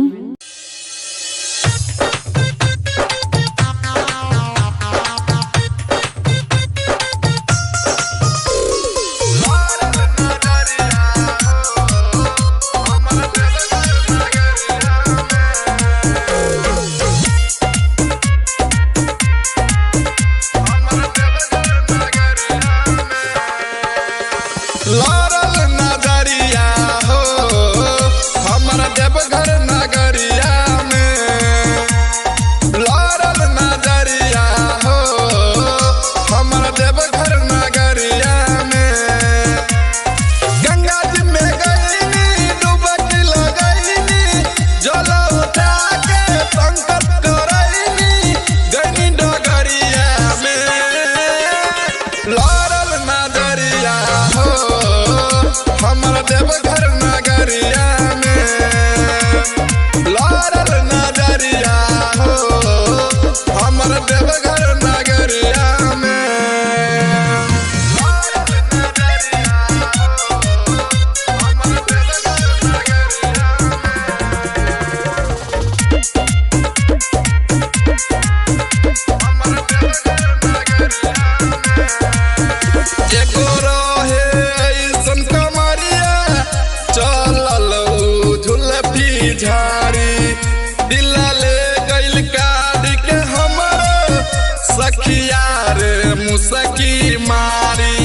Speaker 3: लड़ल नजरिया हो हमरा देवघर नगरिया में लड़ल नजरिया हो हमरा देवघर नगरिया में गंगा जी में गईनी डुबकी लगईनी जल उठा के संकट करईनी गईनी डगरिया में लड़ल नजरिया हो हमर देवघर नगरिया में लड़ल नजरिया हो हमर देवघर नगरिया में लड़ल नजरिया हो हमर देवघर नगरिया हमर देवघर नगरिया एगो रहे ऐसन कमरिया चलल झुलफी झाड़ी दिला ले गइल काढ़ी के हमर सखिया रे मुसकी मारी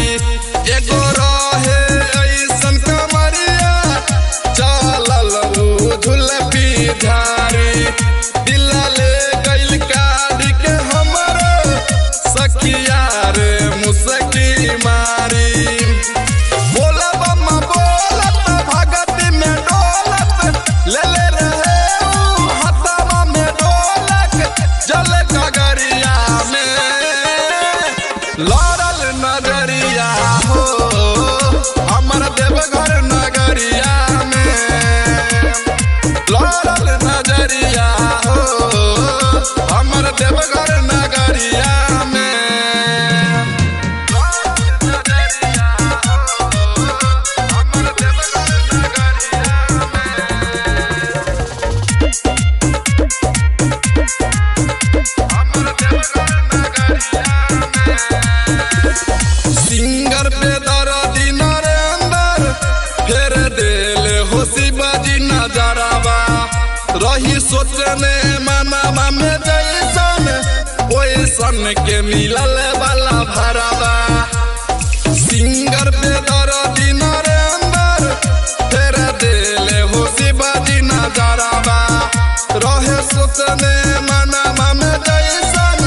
Speaker 3: एगो रहे ऐसन कमरिया चलल झुलफी झाड़ी दिला ले गइल काढ़ी के हमर सखिया रे मुसकी मारी बोला बम्मा बोलत भगत में डोलत ले ले रहे ऊ हथवा में ढोलक जल गगरिया में लड़ल नजरिया हो हमर देवघर नगरिया में लड़ल नजरिया हो हमर देवघर नगरिया में लड़ल नजरिया हो हमर देवघर नगरिया में हमर देवघर नगरिया में सिंगर पे दर्दी नरेंद्र फेर देले हो शिवाजी नजरवा रही सोचने मनवा में जैसन ओइसन के मिलल वाला भरवा सिंगर पे दर्दी नरेंद्र फेर देले हो शिवाजी नजरवा रहे सोचने मनवा में जैसन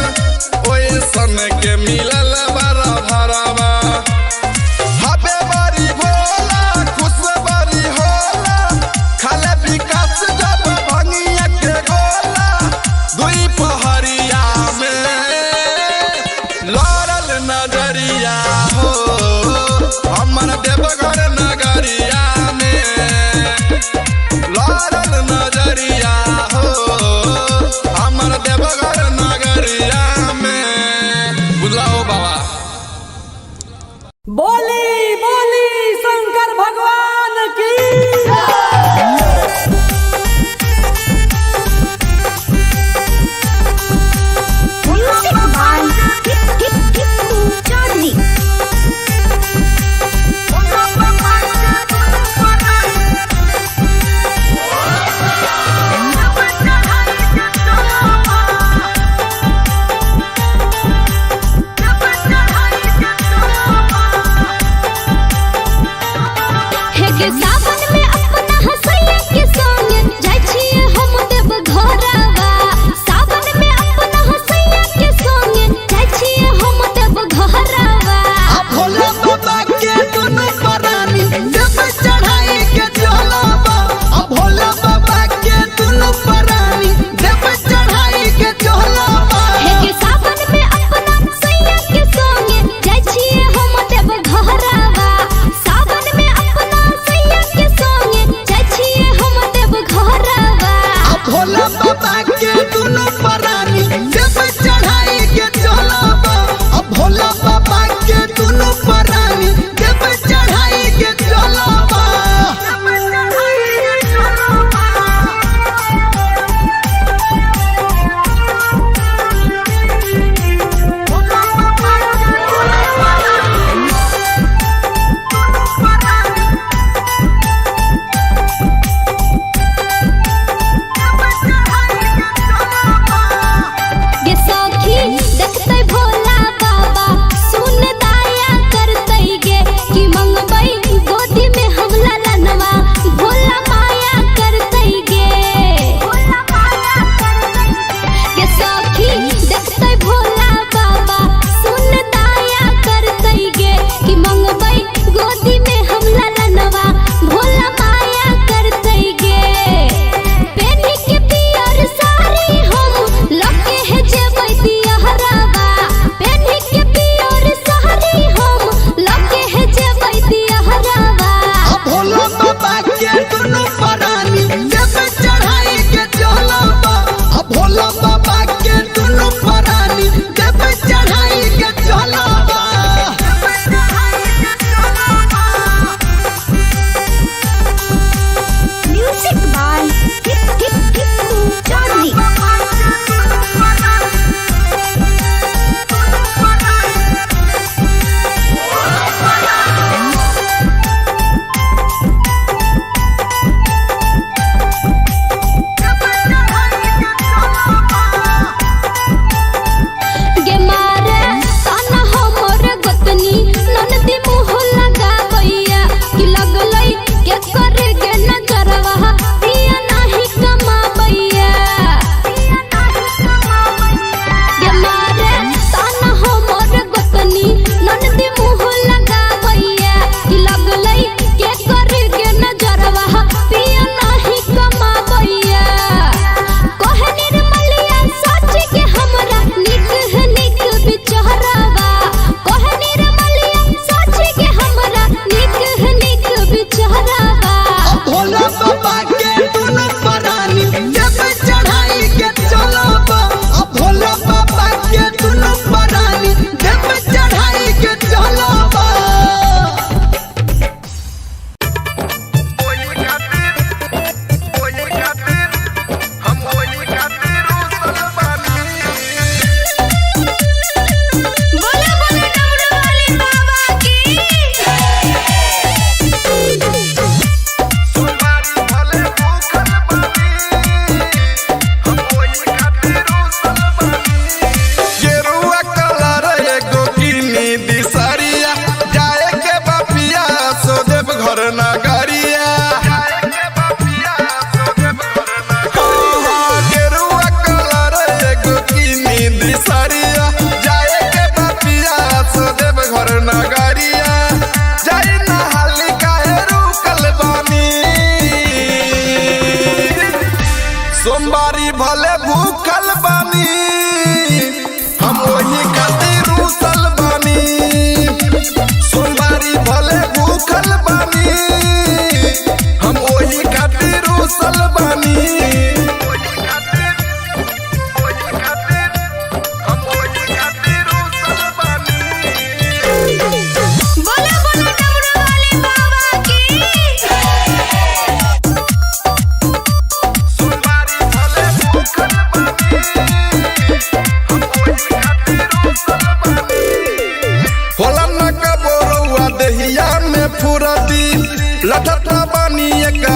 Speaker 3: ओइसन के मिलल वाला भरवा हबे बड़ी भोला खुश बड़ी होला खाले विकास जब भंगिया के गोला दुई पहरिया में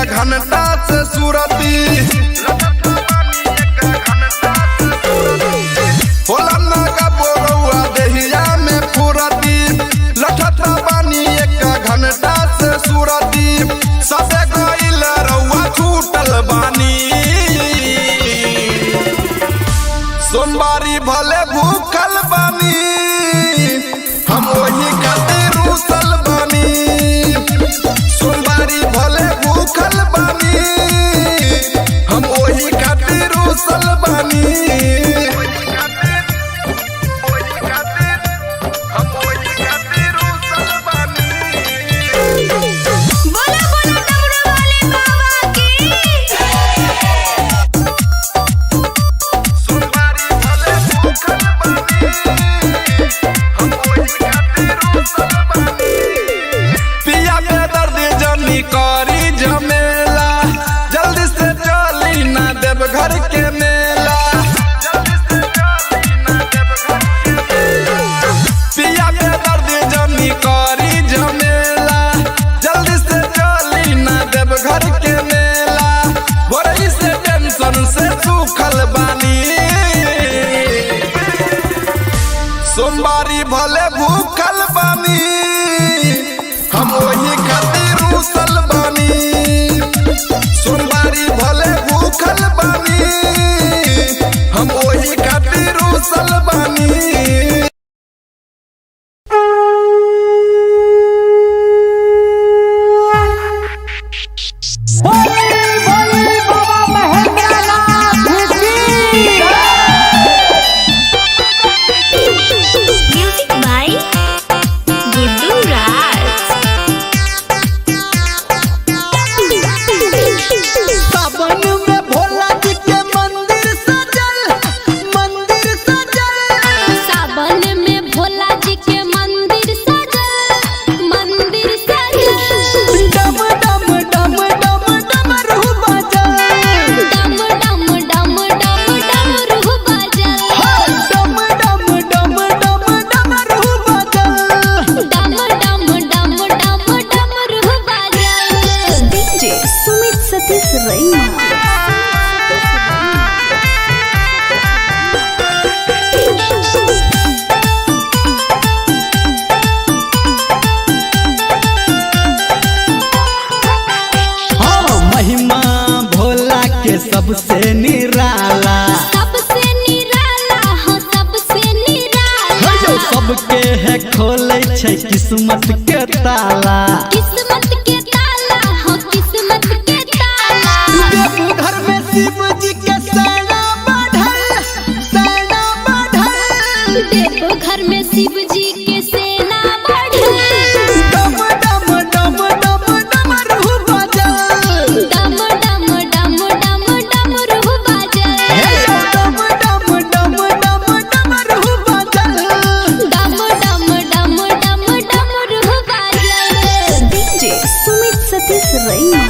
Speaker 3: घंटा से सूरती होला ना का बोरुआ देहिया में फुरती लठता बानी एक घंटा से सूरती सबे गइल रउआ छूटल बानी सोमवारी भले भूखल बानी हम वही खातिर रूसल बानी सोमवारी भले भूखल बानी हम वही खातिर रूसल बानी
Speaker 1: बोला बोला डमरू वाले बाबा की
Speaker 3: सोमवारी भले भूखल बानी हम वही खातिर रूसल बानी पिया के दर्द जनी करी झमेला जल्दी से चली ना देव घर के मेला पिया के दर्द जनी करी झमेला जल्दी से चली ना देव घर के मेला भोरई से टेंशन से सूखल बानी सोमवारी भले भूखल बानी हम वही खातिर रूसल बानी सोमवारी भले भूखल बानी हम वही खातिर रूसल बानी
Speaker 1: म्यूजिक बाय गुड्डू राज
Speaker 4: सावन में भोला जी के मंदिर सजल
Speaker 1: सावन में भोला जी के मंदिर सजल
Speaker 4: डम डम डम डम डमरू बजल
Speaker 1: डम डम डम डम डमरू बजल
Speaker 4: डम डम डम डम डमरू बजल
Speaker 1: डम डम डम डम डमरू बजल
Speaker 5: डीजे सुमित सतीश रैना
Speaker 4: हाँ महिमा भोला के सबसे निराला
Speaker 1: सबसे निराला हो सबसे निराला
Speaker 4: जो सबके है खोले छै किस्मत के ताला
Speaker 1: किस्मत के ताला हो किस्मत के ताला
Speaker 4: देवघर में शिव जी के सेना बढ़ल
Speaker 1: देवघर में शिव जी के सेना बढ़ल
Speaker 4: डम डम डम डम डमरू बजल
Speaker 1: डम डम डम डम डमरू बजल
Speaker 4: डम डम डम डम डमरू बजल
Speaker 1: डम डम डम डम डमरू बजल
Speaker 5: डीजे सुमित सतीश रैना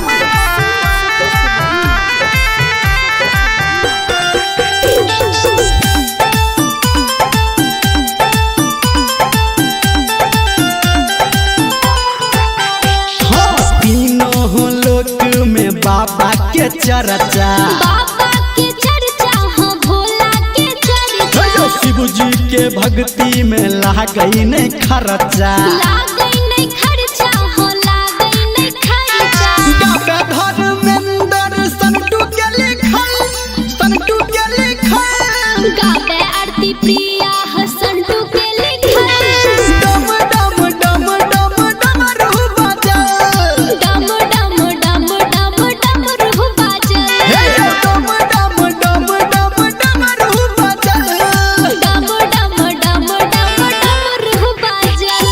Speaker 4: हाँ तीनों लोक में बाबा के चर्चा
Speaker 1: बाबा के चर्चा हो भोला के चर्चा
Speaker 4: शिव जी के भक्ति में लागई नहीं खर्चा
Speaker 1: लागई नहीं खर्चा हो लागई नहीं खर्चा
Speaker 4: गागा धर्मेंद्र संटू के लिखल
Speaker 1: गावे आरती प्रिया हसंटू के लिखल
Speaker 4: डम डम डम डम डमरू बजल
Speaker 1: डम डम डम डम डमरू बजल
Speaker 4: डम डम डम डम डमरू बजल
Speaker 1: डम डम डम डम डमरू बजल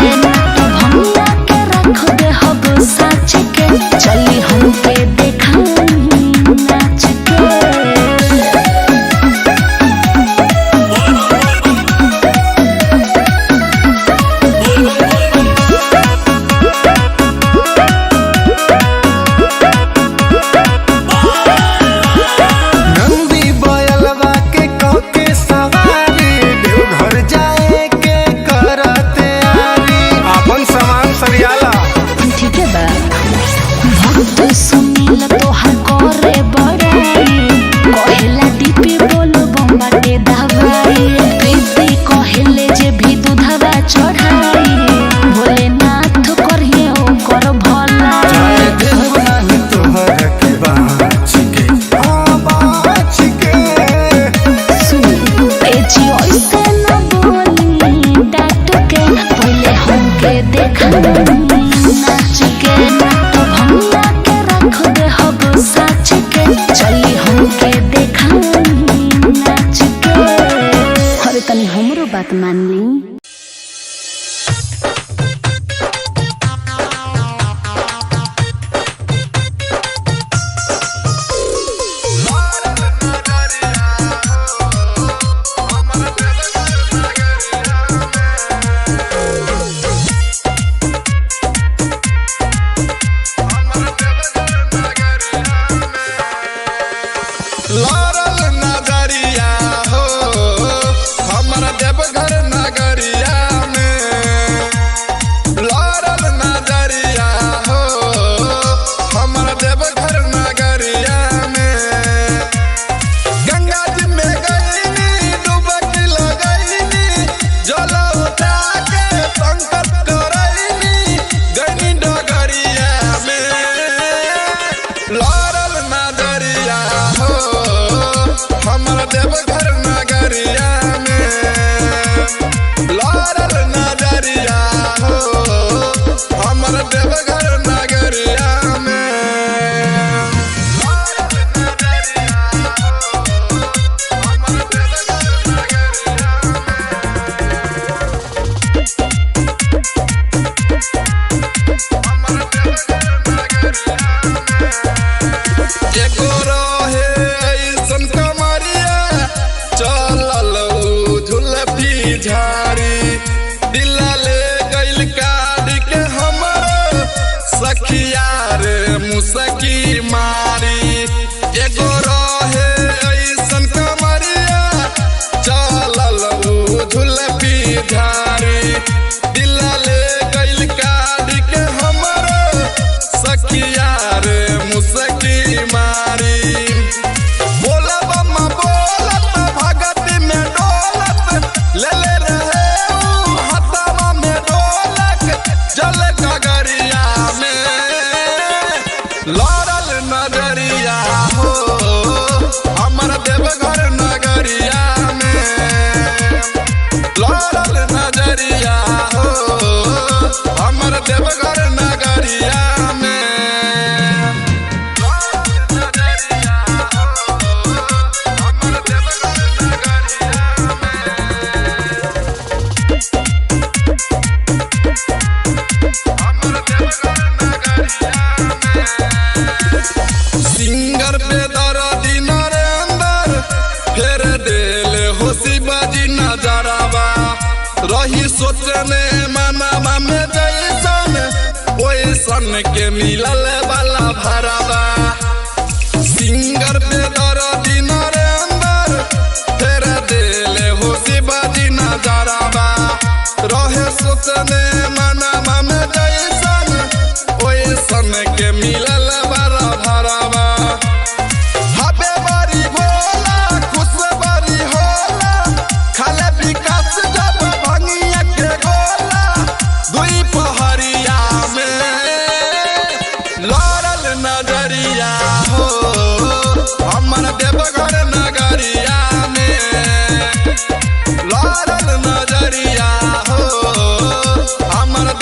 Speaker 1: के तो भंगिया के रख दे हब साच के चली हमके देखाई नाच के
Speaker 2: नंदी बयलवा के कके सवारी देवघर जाए के करते आरी अपन सामान सरियाला
Speaker 1: ठीक है बा भक्त सुनील तोहर करे बड़ाई कहेला दीपी बोलो बम्बाटे दवाई प्रीति कहेले जे भी दूधवा चढ़ाई भोलेनाथ करिए ओकर भला
Speaker 2: चाहे देव नाही तोहर के बाँच के बाँच के
Speaker 1: सुन ए जी ऐसे न बोली डांट के पहले हमके देखाई नाच के तो भंगिया के रख दे हब साच के चली हमके देखाई नाच के अरे तनी हमरो बात मान ली
Speaker 3: लारल नजरिया हो हमर देवघर नगरिया में लारल नजरिया हो हमर देवघर नगरिया में गंगा जी में गईनी डुबकी लगईनी जल उठा के संकट करईनी गईनी डगरिया में लारल नजरिया हो हमर देवघर नगरिया में लारल नजरिया हो हमर देवघर नगरिया में लारल नजरिया हो हमर देवघर नगरिया हमर देवघर नगरिया एगो रहे ऐसन कमरिया चलल झुलफी झाड़ी दिला ले गइल काढ़ के हमर सखिया रे मुसकी मारी एगो रहे ऐसन कमरिया चलल झुलफी झाड़ी दिला ले गइल काढ़ के हमर सखिया रे मुसकी मारी बोला बम्मा बोलत भगत में डोलत ले ले रहे ऊ हथवा में ढोलक जल गगरिया में लारल नजरिया हो हमर देवघर नगरिया में लारल नजरिया हो हमर देवघर नगरिया में सिंगर पे दर्दी नरेंदर फेर देले होशी बाजी नजरवा रही सोचने मनवा में जैसन ओइसन के मिलल वाला भरवा सिंगर पे दर्दी नरेंदर फेर देले होशी बाजी नजरवा रहे सोचने मनवा में जैसन ओइसन के मिलल वाला भरवा हबे बारी भोला खुश बारी होला खाले विकास जब भंगिया के गोला दुई पहरिया में लारल नजरिया हो हमर देवघर नगरिया में लारल नजरिया हो हमर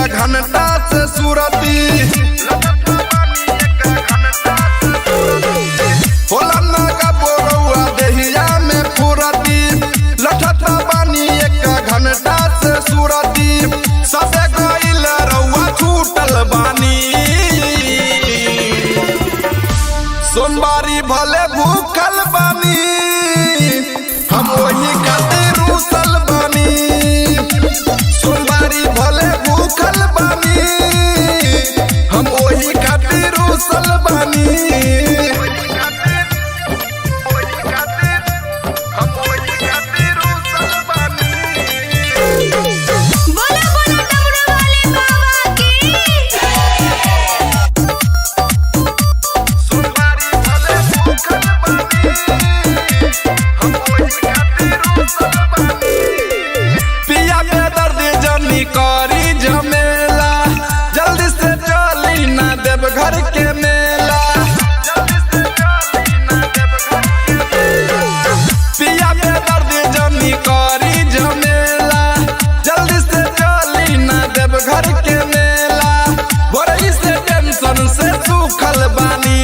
Speaker 3: घंटा से सूरती होला नागा बोरौआ देहिया में फुरती लठता बानी एक घंटा से सूरती सबे गइल रउआ छूटल बानी सोमवारी भले भूखल बानी हम वही खातिर रूसल बानी सोमवारी भले भूखल बानी हम वही खातिर रूसल बानी करी झमेला जल्दी से चली ना देव घर के मेला पिया के दर्द जमी करी झमेला जल्दी से चली ना देव घर के मेला बड़ी से टेंशन से सूखल बानी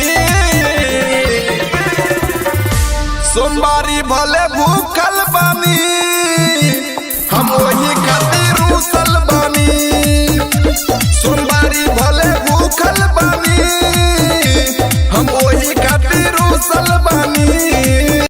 Speaker 3: सोमवारी भले भूखल बानी हम वही खातिर रूसल बानी सोमवारी भले भूखल बानी हम वही खातिर रूसल बानी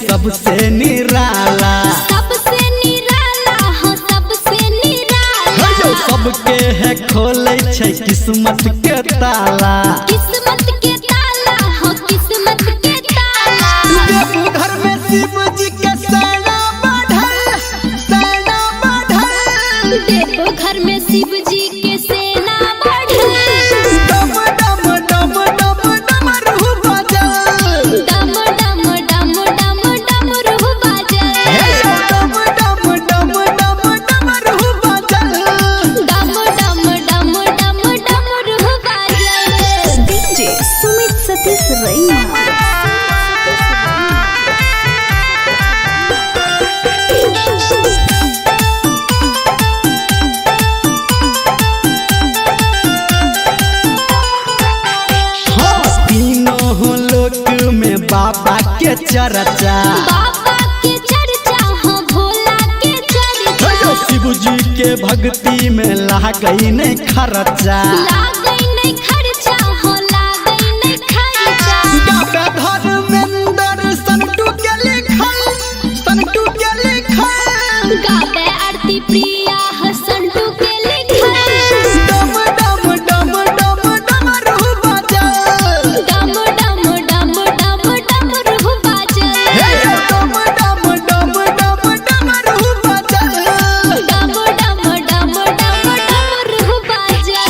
Speaker 4: सबसे निराला
Speaker 1: हाँ सबसे निराला
Speaker 4: सबके है खोले छै किस्मत के ताला
Speaker 1: किस्मत के ताला हाँ किस्मत के ताला
Speaker 4: घर में शिव जी के सेना बढ़ल
Speaker 1: देखो घर में शिव जी के सेना बढ़ल
Speaker 4: डम डम डम डम डमरू बजल
Speaker 1: डम डम डम डम डमरू बजल
Speaker 4: डम डम डम डम डमरू बजल
Speaker 1: डम डम डम डम डमरू बजल
Speaker 5: डीजे सुमित सतीश रैना।
Speaker 4: बाबा के चर्चा
Speaker 1: बाबा के चर्चा हाँ भोला के चर्चा
Speaker 4: शिव जी के भक्ति में लागई नहीं खर्चा
Speaker 1: लागई नहीं खर्चा हाँ लागई नहीं खर्चा
Speaker 4: धर्मेंद्र संतू के लिखल
Speaker 1: गावे आरती प्रिया संतू के लिखल
Speaker 4: डम डम डम डम डमरू बजल
Speaker 1: डम डम डम डम डमरू बजल
Speaker 4: डम डम डम डम डमरू बजल
Speaker 1: डम डम डम डम डमरू बजल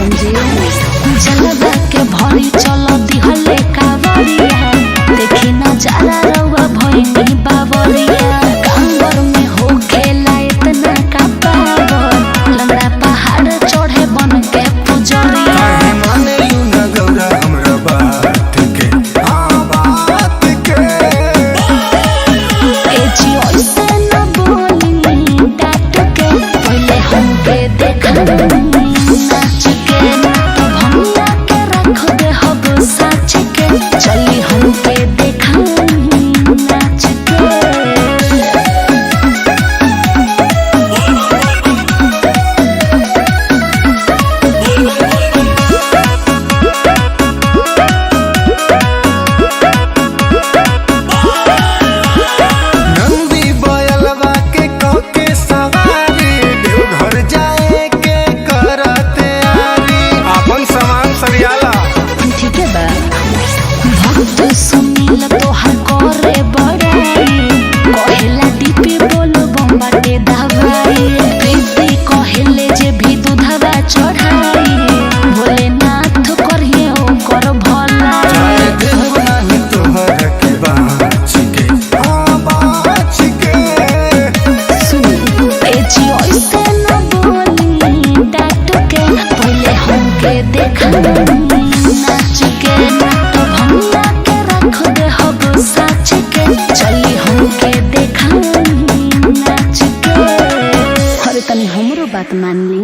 Speaker 1: समझे जलवा के भरी चलो दिहले कावरिया देखी ना जाला रउआ भइनी बावरिया कांवर में हो खेला इतना का पावर लंगड़ा पहाड़ चढ़े बन के पुजरिया
Speaker 2: काहे माने यू न गौरा हमरा बात के बात के
Speaker 1: ए जी ओइसे न बोली डाट के पहले हमके देखा नाच के तो भंगा के रख दे हब साच के चली हमके देखा नाच के
Speaker 2: नंदी बयलवा के कके सवारी देवघर जाए के करते आरी अपन सामान सरियाला
Speaker 1: ठीक है बा भक्त सुनील तोहर करे बड़ाई कहेला दीपी बोलो बम्बाटे दवाई प्रीति कहेले जे भी दूधवा चढ़ाई भोलेनाथ करिए ओकर भला
Speaker 2: चाहे देव नाही तोहर के बाच के
Speaker 1: सुनी ए जी ओइसे न बोली डाट के पहले हमके देखा नाच के तो भंगा के रख दे हब साच के चली हमके देखा नाच के अरे तनी हमरो बात मान ली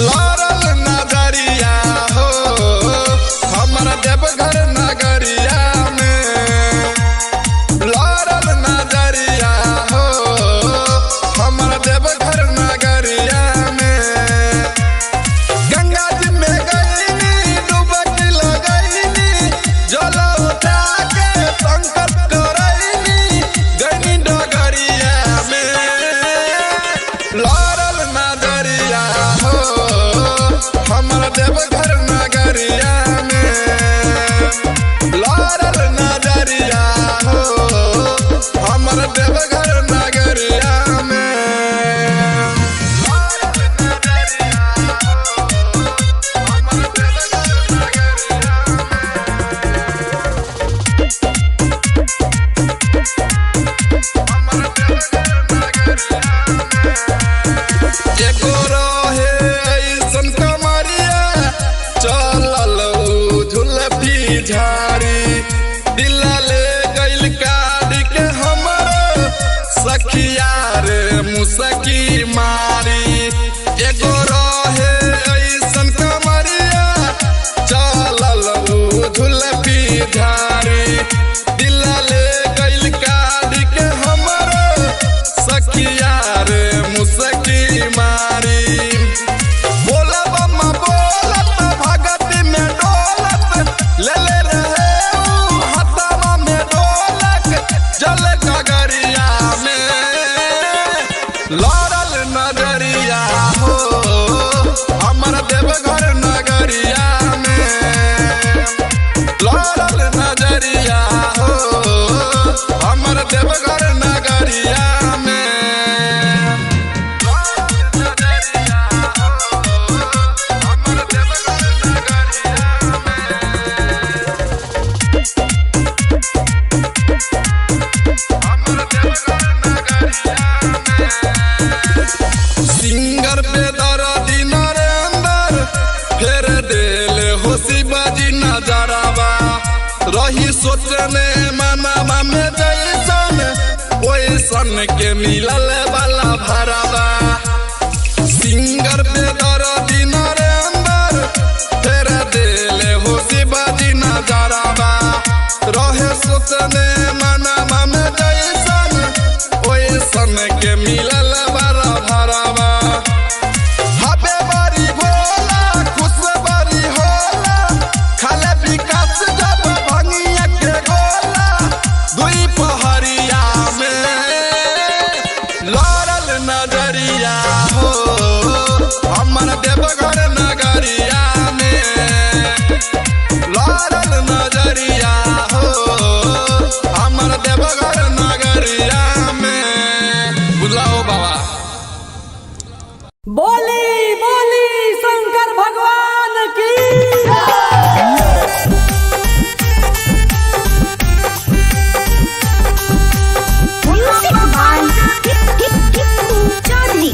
Speaker 3: लारल नजरिया हो हमर देवघर नगरिया में लारल नजरिया हो हमर देवघर नगरिया में गंगा जी में गईनी डुबकी लगईनी जल उठा के संकट करईनी गईनी डगरिया में लारल नजरिया हो हमर देवघर नगरिया में लारल नजरिया हो हमर देवघर नगरिया में लारल नजरिया हो हमर देवघर नगरिया हमर देवघर नगरिया एगो रहे ऐसन कमरिया चलल झुलफी झाड़ी दिला ले गइल काढ़ी के हमर सखिया रे मुसकी मारी एगो रहे ऐसन कमरिया चलल झुलफी झाड़ी दिला ले गइल काढ़ी के हमर सखिया रे मुसकी मारी बोला बम्मा बोलत भगत में डोलत ले ले रहे ऊ हथवा में ढोलक जल गगरिया में लारल नजरिया हो हमर देवघर नगरिया में लारल नजरिया हो हमर देवघर नगरिया में सिंगर पे दर्दी नरेंदर फेर देले हो शिवाजी नजरवा रही सोचने मनवा में जैसन ओइसन के मिलल वाला भरवा सिंगर पे दर्दी नरेंदर फेर देले हो शिवाजी नजरवा रहे सोचने मनवा में जैसन ओइसन के मिलल वाला भरवा हबे बारी भोला खुश बारी होला खाले विकास जब भंगिया के गोला देवघर नगरिया में लाल नजरिया हो हमर देवघर नगरिया में बुलाओ बाबा।
Speaker 6: बोली बोली शंकर भगवान की
Speaker 5: म्यूजिक बाय टिप्पू चौधरी।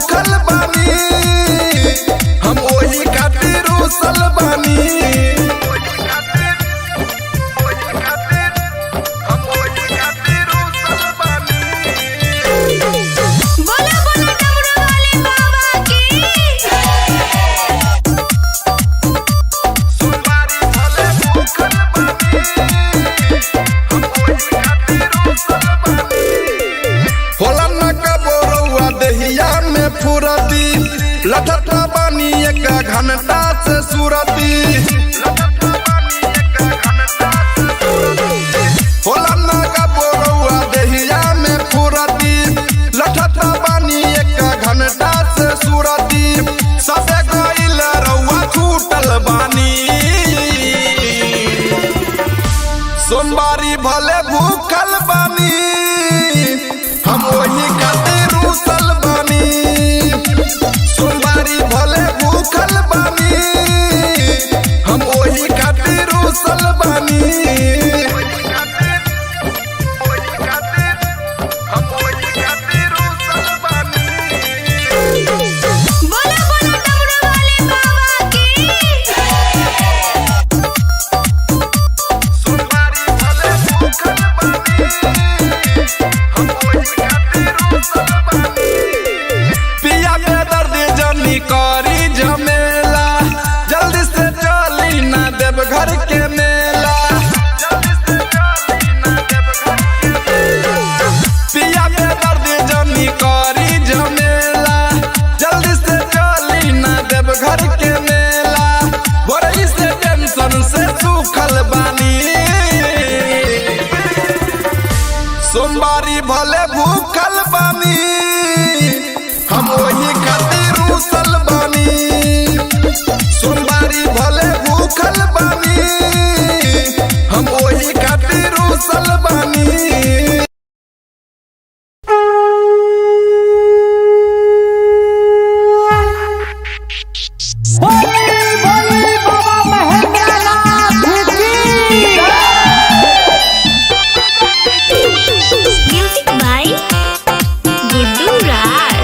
Speaker 3: भूखल बानी हम ओही खातिर रुसल बानी हम ओही खातिर रुसल बानी
Speaker 5: बोलो बोलो डमरू वाले बाबा की
Speaker 3: सोमवारी भले भूखल बानी हम ओही खातिर रुसल बानी होला न कबो रउआ देहिया में फुरती लठता बानी एक घंटा से सुरती होला न कबो रउआ देहिया में फुरती लठता बानी एक घंटा से सुरती सबे गइल रउआ छूटल बानी सोमवारी भले भूखल बानी हम वही खातिर रुसल बानी सोमवारी भले भूखल बानी हम वही खातिर रुसल बानी हम वही खातिर रुसल बानी
Speaker 5: बोलो बोलो डमरू वाले बाबा की
Speaker 3: सोमवारी भले भूखल बानी हम वही खातिर रुसल बानी पिया के दर्द जनी करी झमेला जल्दी से चली ना देव घर के मेला पिया के दर्द जनी करी झमेला जल्दी से चली ना देव घर के मेला बड़ी से टेंशन से सूखल बानी सोमवारी भले भूखल बानी हम वही खातिर रुसल बानी सोमवारी भले भूखल बानी हम वही खातिर रुसल बानी
Speaker 6: बोली बोली बाबा महेंद्रनाथ की
Speaker 5: म्यूजिक बाय गुड्डू राज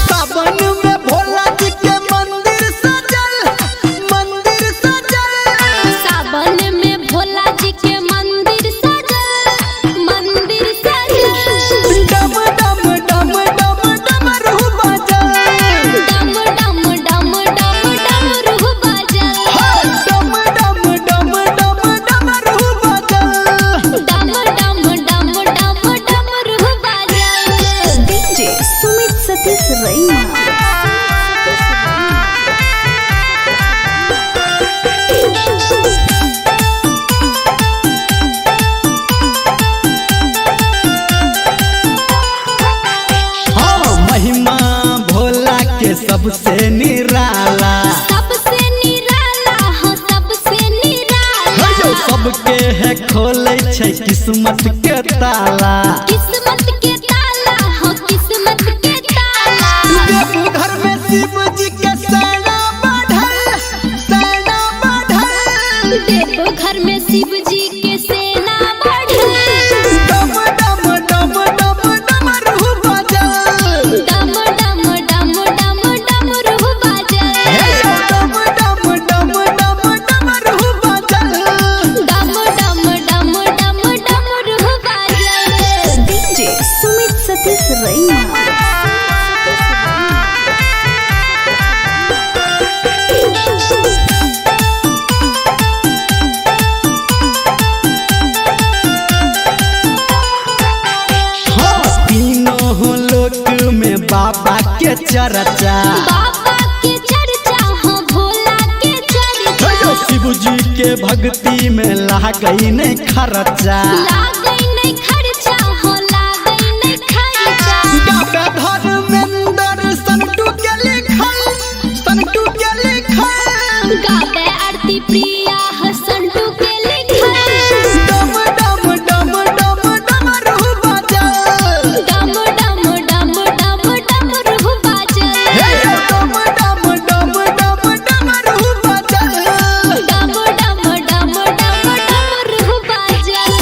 Speaker 4: सावन में भोला जी के मंदिर सजल
Speaker 1: सावन में भोला जी के मंदिर सजल
Speaker 4: डम डम डम डम डमरू बजल
Speaker 1: डम डम डम डम डमरू बजल
Speaker 4: डम डम डम डम डमरू बजल
Speaker 1: डम डम डम डम डमरू बजल
Speaker 5: डीजे सुमित सतीश रैना
Speaker 4: हाँ महिमा भोला के सबसे निराला
Speaker 1: सबसे निराला हो सबसे निराला
Speaker 4: जो सबके है खोले छै किस्मत के ताला
Speaker 1: किस्मत के ताला हो किस्मत के ताला
Speaker 4: देवघर में शिव जी के सेना बढ़ल
Speaker 1: देखो घर में शिव जी के सेना बढ़ल
Speaker 4: डम डम डम डम डमरू बजल
Speaker 1: डम डम डम डम डमरू बजल
Speaker 4: डम डम डम डम डमरू बजल
Speaker 1: डम डम डम डम डमरू बजल
Speaker 5: डीजे सुमित सतीश रैना
Speaker 4: हाँ तीनों लोक में बाबा के चर्चा
Speaker 1: बाबा के चर्चा हो भोला के चर्चा
Speaker 4: शिव जी के भक्ति में लागई नहीं खर्चा
Speaker 1: लागई नहीं खर्चा हो लागई नहीं खर्चा
Speaker 4: गावे धर्मेंद्र संतू के लिखल
Speaker 1: गावे आरती प्रिया हो संतू के लिखल
Speaker 4: डम डम डम डम डमरू बजल
Speaker 1: डम डम डम डम डमरू बजल
Speaker 4: डम डम डम डम डमरू बजल
Speaker 1: डम डम डम डम डमरू बजल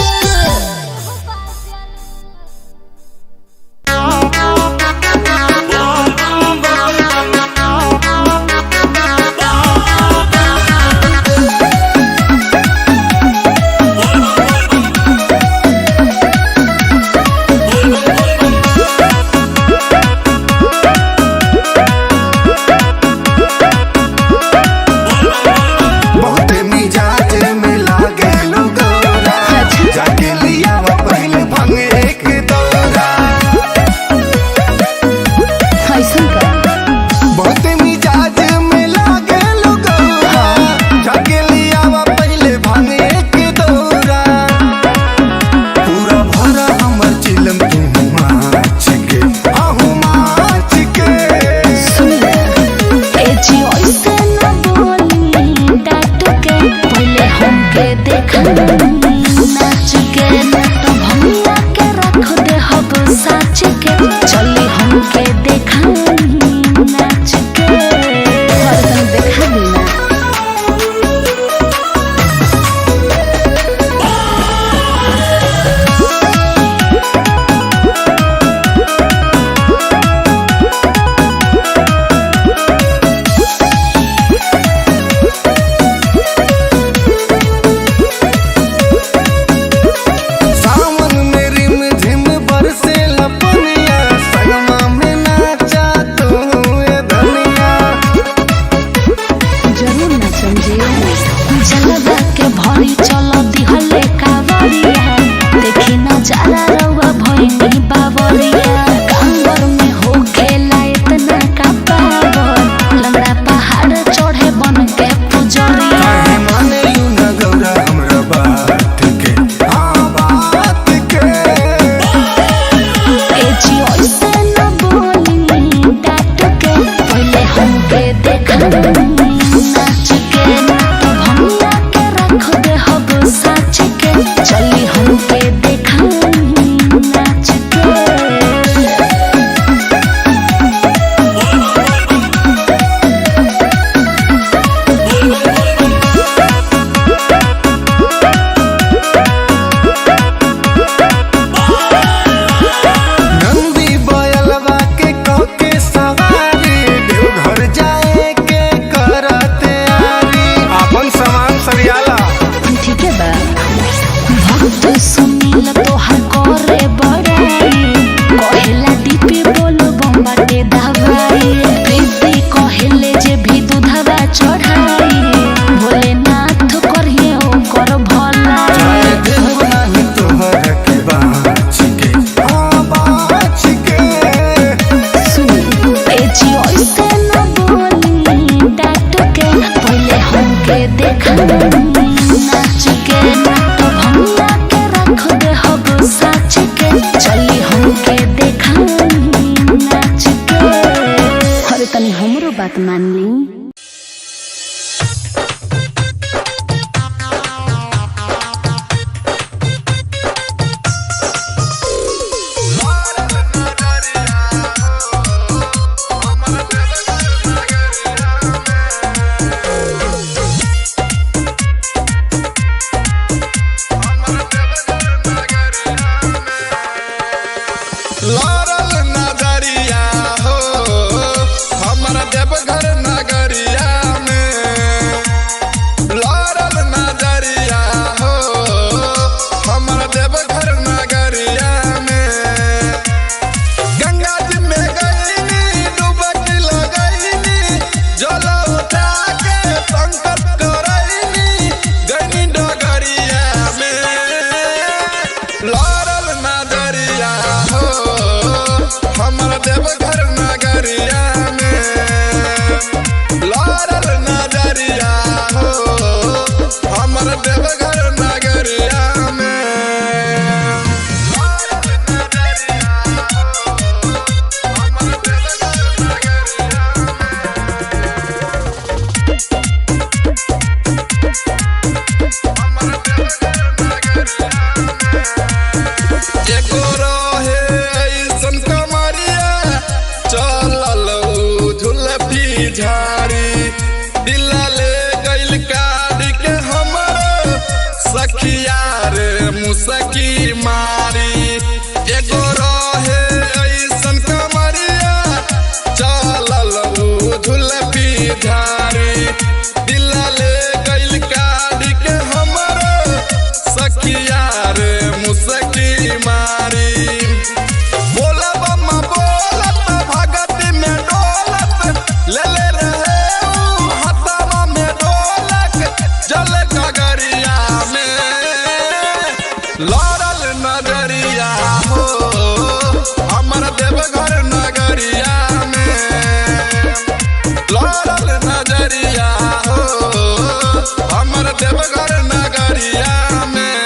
Speaker 5: समझे।
Speaker 1: जलवा के भरी चल दिहले कावरिया देखी नजारा रउआ भइनी बावरिया कांवर में हो खेला इतना का पावर लंगड़ा पहाड़ चढ़े बन के पुजरिया
Speaker 2: काहे माने यू न गौरा हमरा बात के हाँ बात के
Speaker 1: ए जी ऐसे न बोली डांट के पहले हमके देखा नाच के तो भंगिया के रख दे हब साच के चली हमके देखा नाच के
Speaker 2: नंदी बयलवा के कके सवारी देवघर जाए के करते आरी अपन सामान सरियाला
Speaker 1: ठीक है बा भक्त सुनील तोहर करे बड़ाई कहेला दीपी बोलो बम्बाटे दवाई प्रीति कहेले जे भी दूधवा चढ़ाई भोलेनाथ करिए ओकर भला
Speaker 2: चाहे देव नाही तोहर के बाच के हाँ बाच के
Speaker 1: सुनी ए जी ऐसे न बोली डांट के पहले हमके देखा नाच के तो भंगिया के रख दे हब साच के चली हमके देखा नाच के
Speaker 5: अरे तनी हमरो बात मान ली।
Speaker 3: लारल नजरिया हो हमर देवघर नगरिया में लारल नजरिया हो हमर देवघर नगरिया में गंगा जी में गईनी डुबकी लगईनी जल उठा के संकट करईनी गईनी डगरिया में लारल नजरिया हो हमर देवघर नगरिया में लारल नजरिया हो हमर देवघर नगरिया में लारल नजरिया हो हमर देवघर नगरिया हमर देवघर नगरिया एगो रहे ऐसन कमरिया चलल झुलफी झाड़ी दिला ले गइल काढ़ी के हमर सखिया रे मुसकी मारी एगो रहे ऐसन कमरिया चलल झुलफी झाड़ी दिला ले गइल काढ़ी के हमर सखिया रे मुसकी मारी बोला बम्मा बोलत भगती में डोलत ले ले रहे ऊ हथवा में ढोलक जल गगरिया में लारल नजरिया हो हमर देवघर नगरिया में लारल नजरिया हो हमर देवघर नगरिया में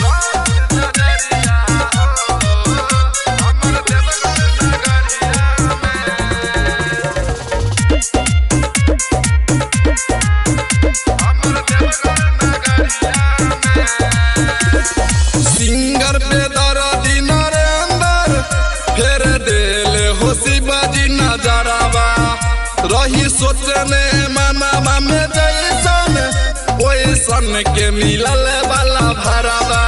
Speaker 3: लारल नजरिया हो हमर देवघर नगरिया में हमर देवघर नगरिया में सिंगर पे दर्दी नरेंदर फेर देल हो शिवाजी नजरवा रही सोचने मनवा में जैसन ओइसन के मिलल वाला भरवा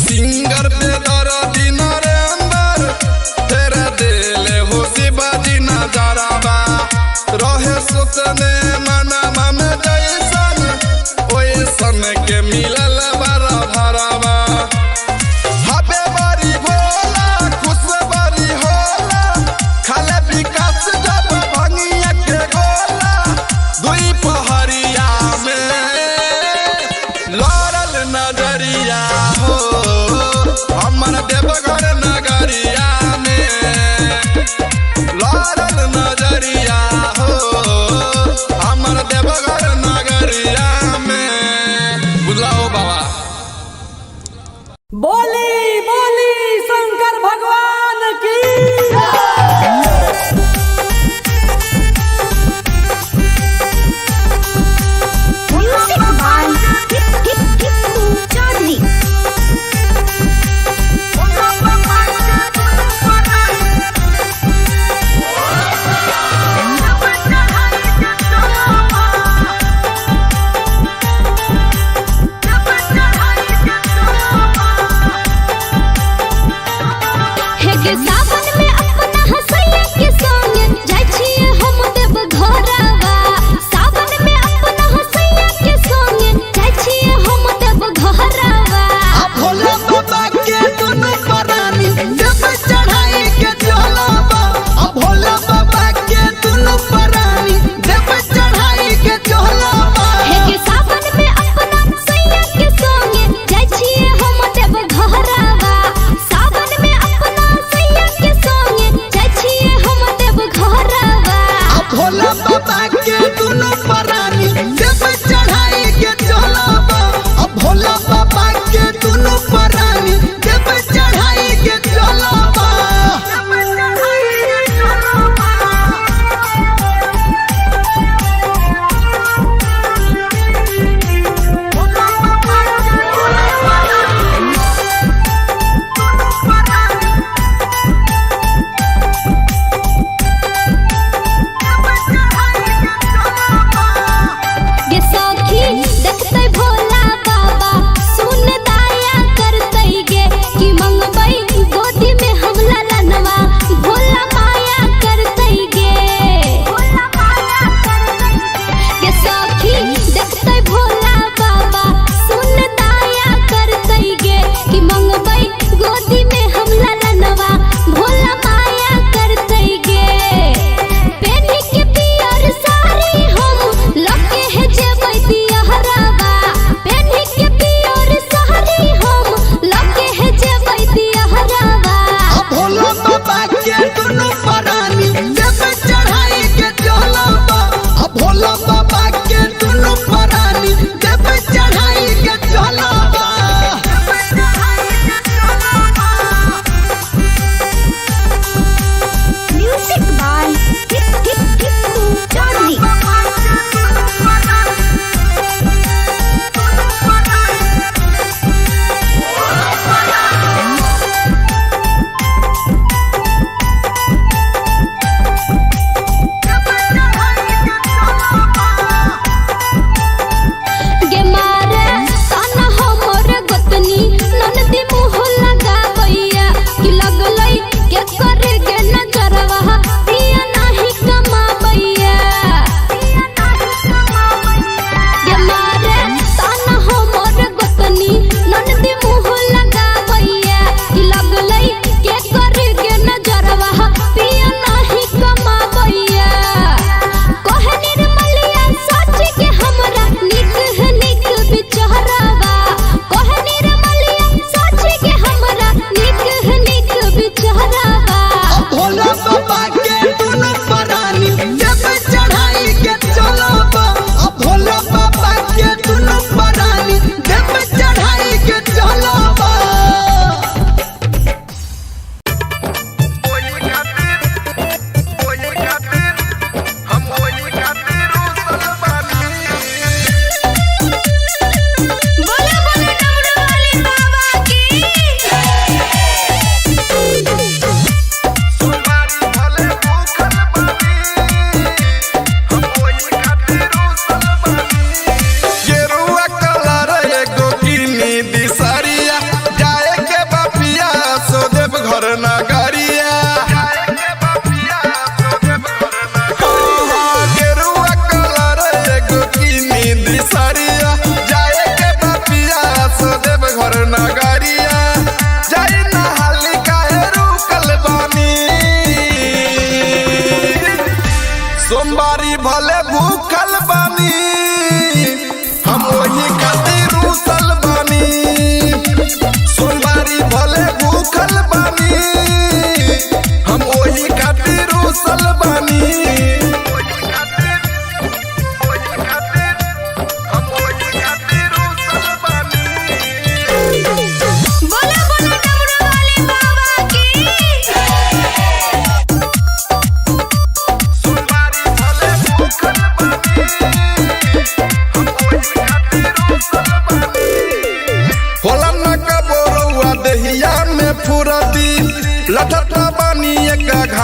Speaker 3: सिंगर पे दर्दी नरेंदर फेर देल हो शिवाजी नजरवा रहे सोचने मनवा में जैसन ओइसन के मिलल वाला भरवा हबे बारी भोला खुश बारी होला खाले विकास जब भंगिया के गोला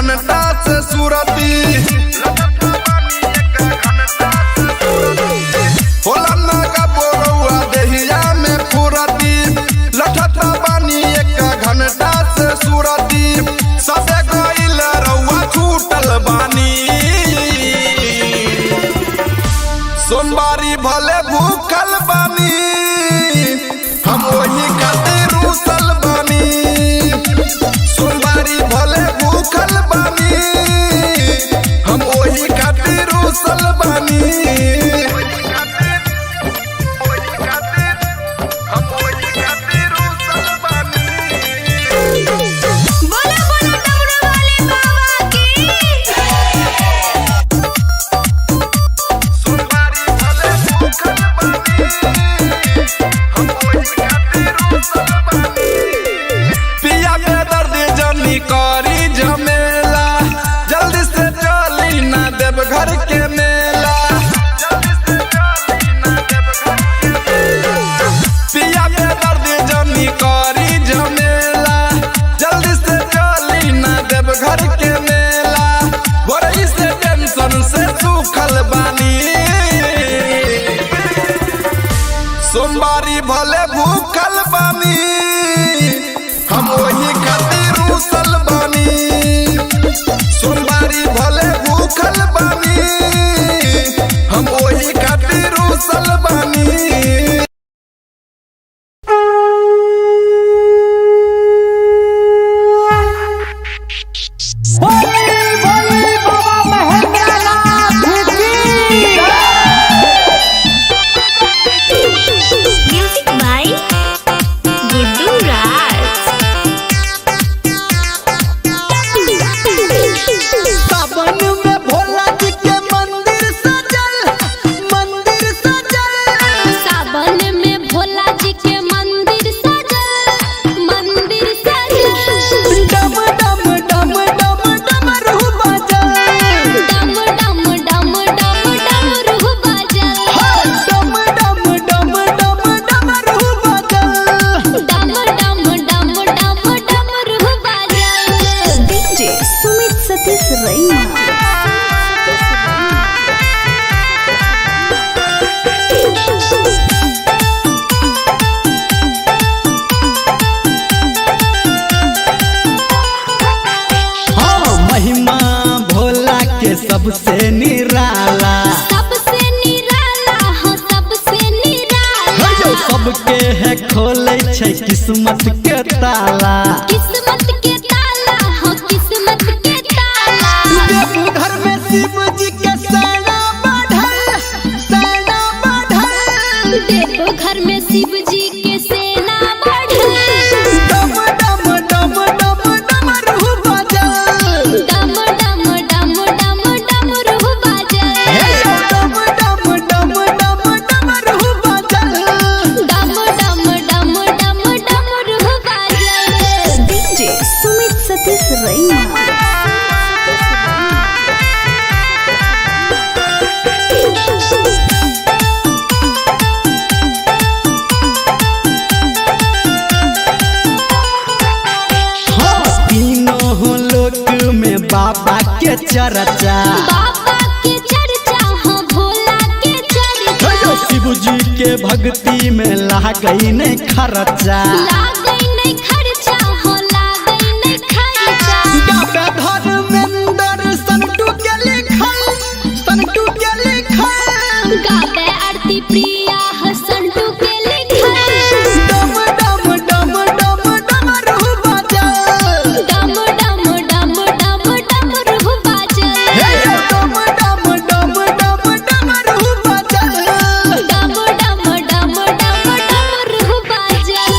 Speaker 3: घंटा से सूरती होला नागा बोरौआ देहिया में फुरती लठता बानी एक घंटा से सूरती सबे गइल रउआ छूटल बानी सोमवारी भले भूखल बानी हम वही खातिर रूसल बानी सोमवारी भले भूखल बानी हम वही खातिर रूसल बानी करी झमेला जल्दी से चली ना देव घर के मेला पिया के दर्द जनी करी झमेला जल्दी से चली ना देव घर के मेला गोरई से टेंशन से सूखल बानी सोमवारी भले भूखल बानी हम वही खातिर रूसल बानी सोमवारी भले भूखल बानी हम वही खातिर रूसल बानी
Speaker 4: सबसे निराला
Speaker 1: हाँ सबसे निराला
Speaker 4: सबके है खोले छै किस्मत के ताला
Speaker 1: किस्मत के ताला हाँ किस्मत के ताला
Speaker 4: घर में शिव जी के सेना बढ़ल
Speaker 1: देखो घर में शिव जी के सेना बढ़ल
Speaker 4: डम डम डम डम डमरू बजल
Speaker 1: डम डम डम डम डमरू बजल
Speaker 4: डम डम डम डम डमरू बजल
Speaker 1: डम डम डम डम डमरू बजल
Speaker 5: डीजे सुमित सतीश रैना
Speaker 4: बाबा के चर्चा
Speaker 1: बाबा के चर्चा हाँ भोला के चर्चा
Speaker 4: शिव जी के भक्ति में लागई नहीं खर्चा
Speaker 1: लागई नहीं खर्चा हाँ लागई नहीं खर्चा
Speaker 4: धर्मेंद्र संतू के लिखल
Speaker 1: गावे आरती प्रिया हाँ संतू के लिखल
Speaker 4: डम डम डम डम डमरू बजल
Speaker 1: डम डम डम डम डमरू बजल
Speaker 4: डम डम डम डम डमरू बजल
Speaker 1: डम डम डम डम डमरू बजल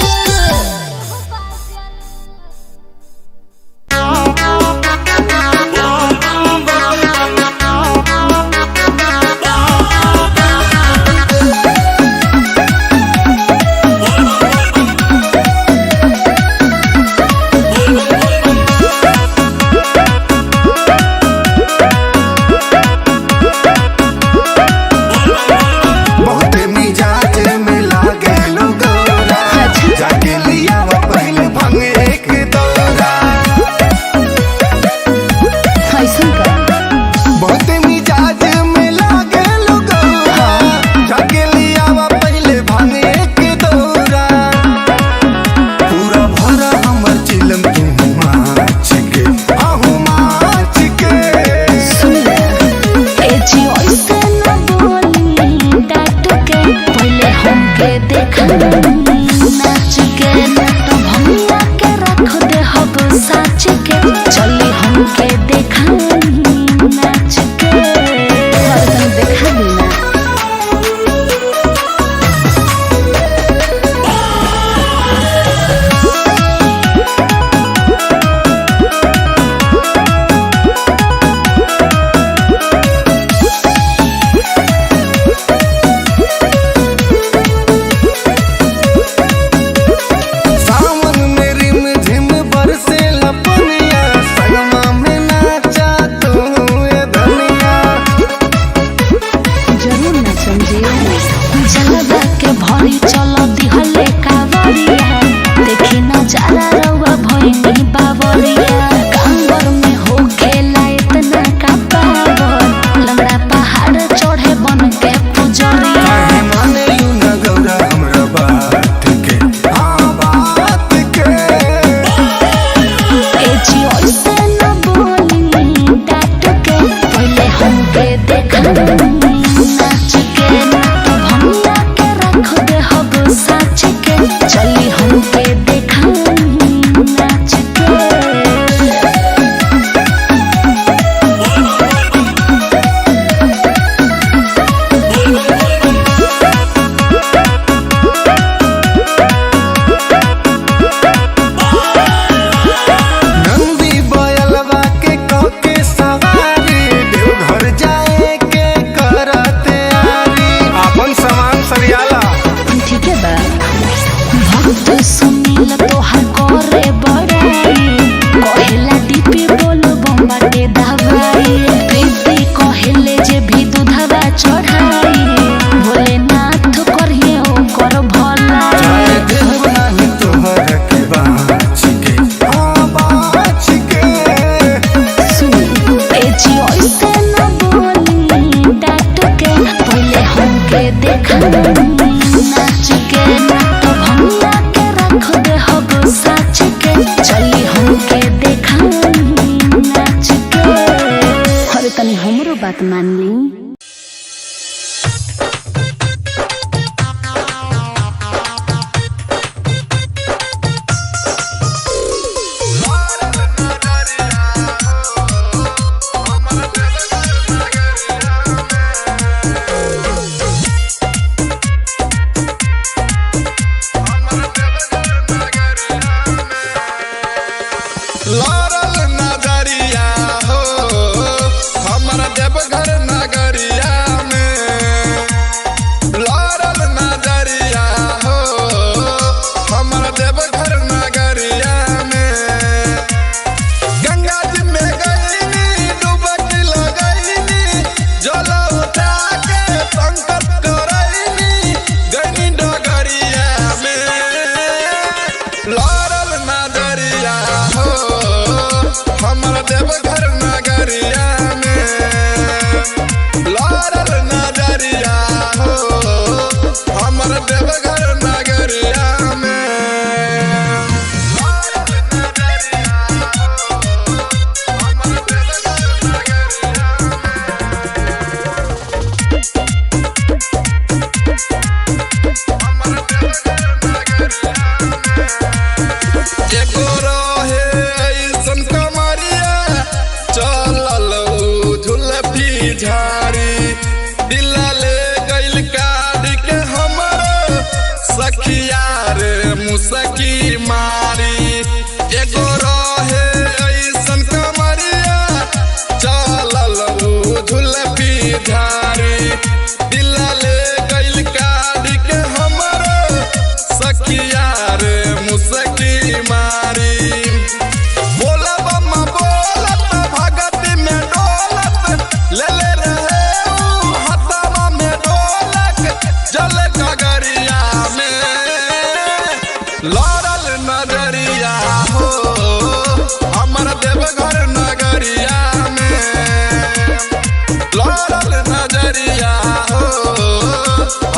Speaker 1: जलवा के भरी चलो दिहले कावरिया देखी नजारा रउआ भइनी बावरिया कांवर में हो खेला इतना का पावर लंगड़ा पहाड़ चढ़े बन के पुजरिया
Speaker 2: माने यू न गौरा हमरा बात के बात के
Speaker 1: ए जी ओइसे न बोली डाट के पहले हमके देखा नाच के तो भंगिया के रख दे हब साच के चली हमके देखा नाच के
Speaker 2: नंदी बयलवा के कके सवारी देवघर जाए के करते आरी अपन सामान सरियाला
Speaker 1: ठीक है बा भक्त सुनील तोहार करे बड़ाई कहेला दीपी बोलो बम्बाटे दवाई प्रीति कहेले जे भी दूधवा चढ़ाई भोलेनाथ करिए ओकर भला
Speaker 2: चाहे देव नाही तोहर के बाच के
Speaker 1: सुनी ए जी ओइसे न बोली डाट के पहले हमके देखा नाच के तो भंगिया के रख दे हब साच के चली हमके देखा नाच के अरे तनी हमरो बात मान ली
Speaker 3: लारल नजरिया हो हमर देवघर नगरिया में लारल नजरिया हो हमर देवघर नगरिया में गंगा जी में गईनी डुबकी लगईनी जल उठा के संकट करईनी गईनी डगरिया में लारल नजरिया हो हमर देवघर नगरिया में लारल नजरिया हो हमर देवघर नगरिया में लारल नजरिया हो हमर देवघर नगरिया हमर देवघर नगरिया एगो रहे ऐसन कमरिया चलल झुलफी झाड़ी दिला ले गइल काढ़ के हमर सखिया रे मुसकी मारी एगो रहे ऐसन कमरिया चलल झुलफी झाड़ी दिला ले गइल काढ़ के हमर सखिया रे मुसकी मारी बोला बम्मा बोलत भगत में डोलत ले ले रहे ऊ हथवा में ढोलक जल गगरिया में लारल नजरिया हो हमर देवघर नगरिया में लारल नजरिया हो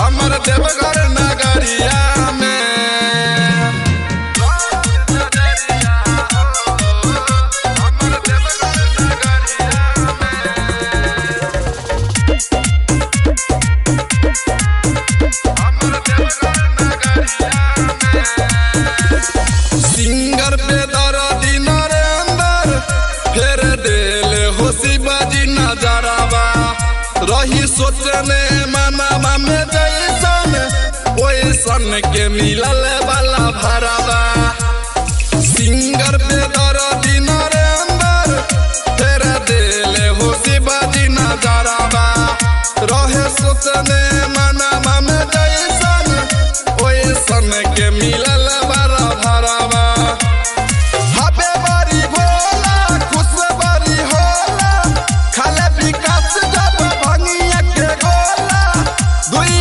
Speaker 3: हमर देवघर नगरिया में सिंगर पे दर्दी नरेंद्र फेर देल हो शिवाजी नजरवा रही सोचने मनवा में जैसन ओइसन के मिलल वाला भरवा सिंगर पे दर्दी नरेंद्र फेर देल हो शिवाजी नजरवा रहे सोचने मनवा में जैसन ओइसन के मिलल वाला भरवा हबे बारी भोला खुश बारी होला खाले विकास जब भंगिया के गोला दुई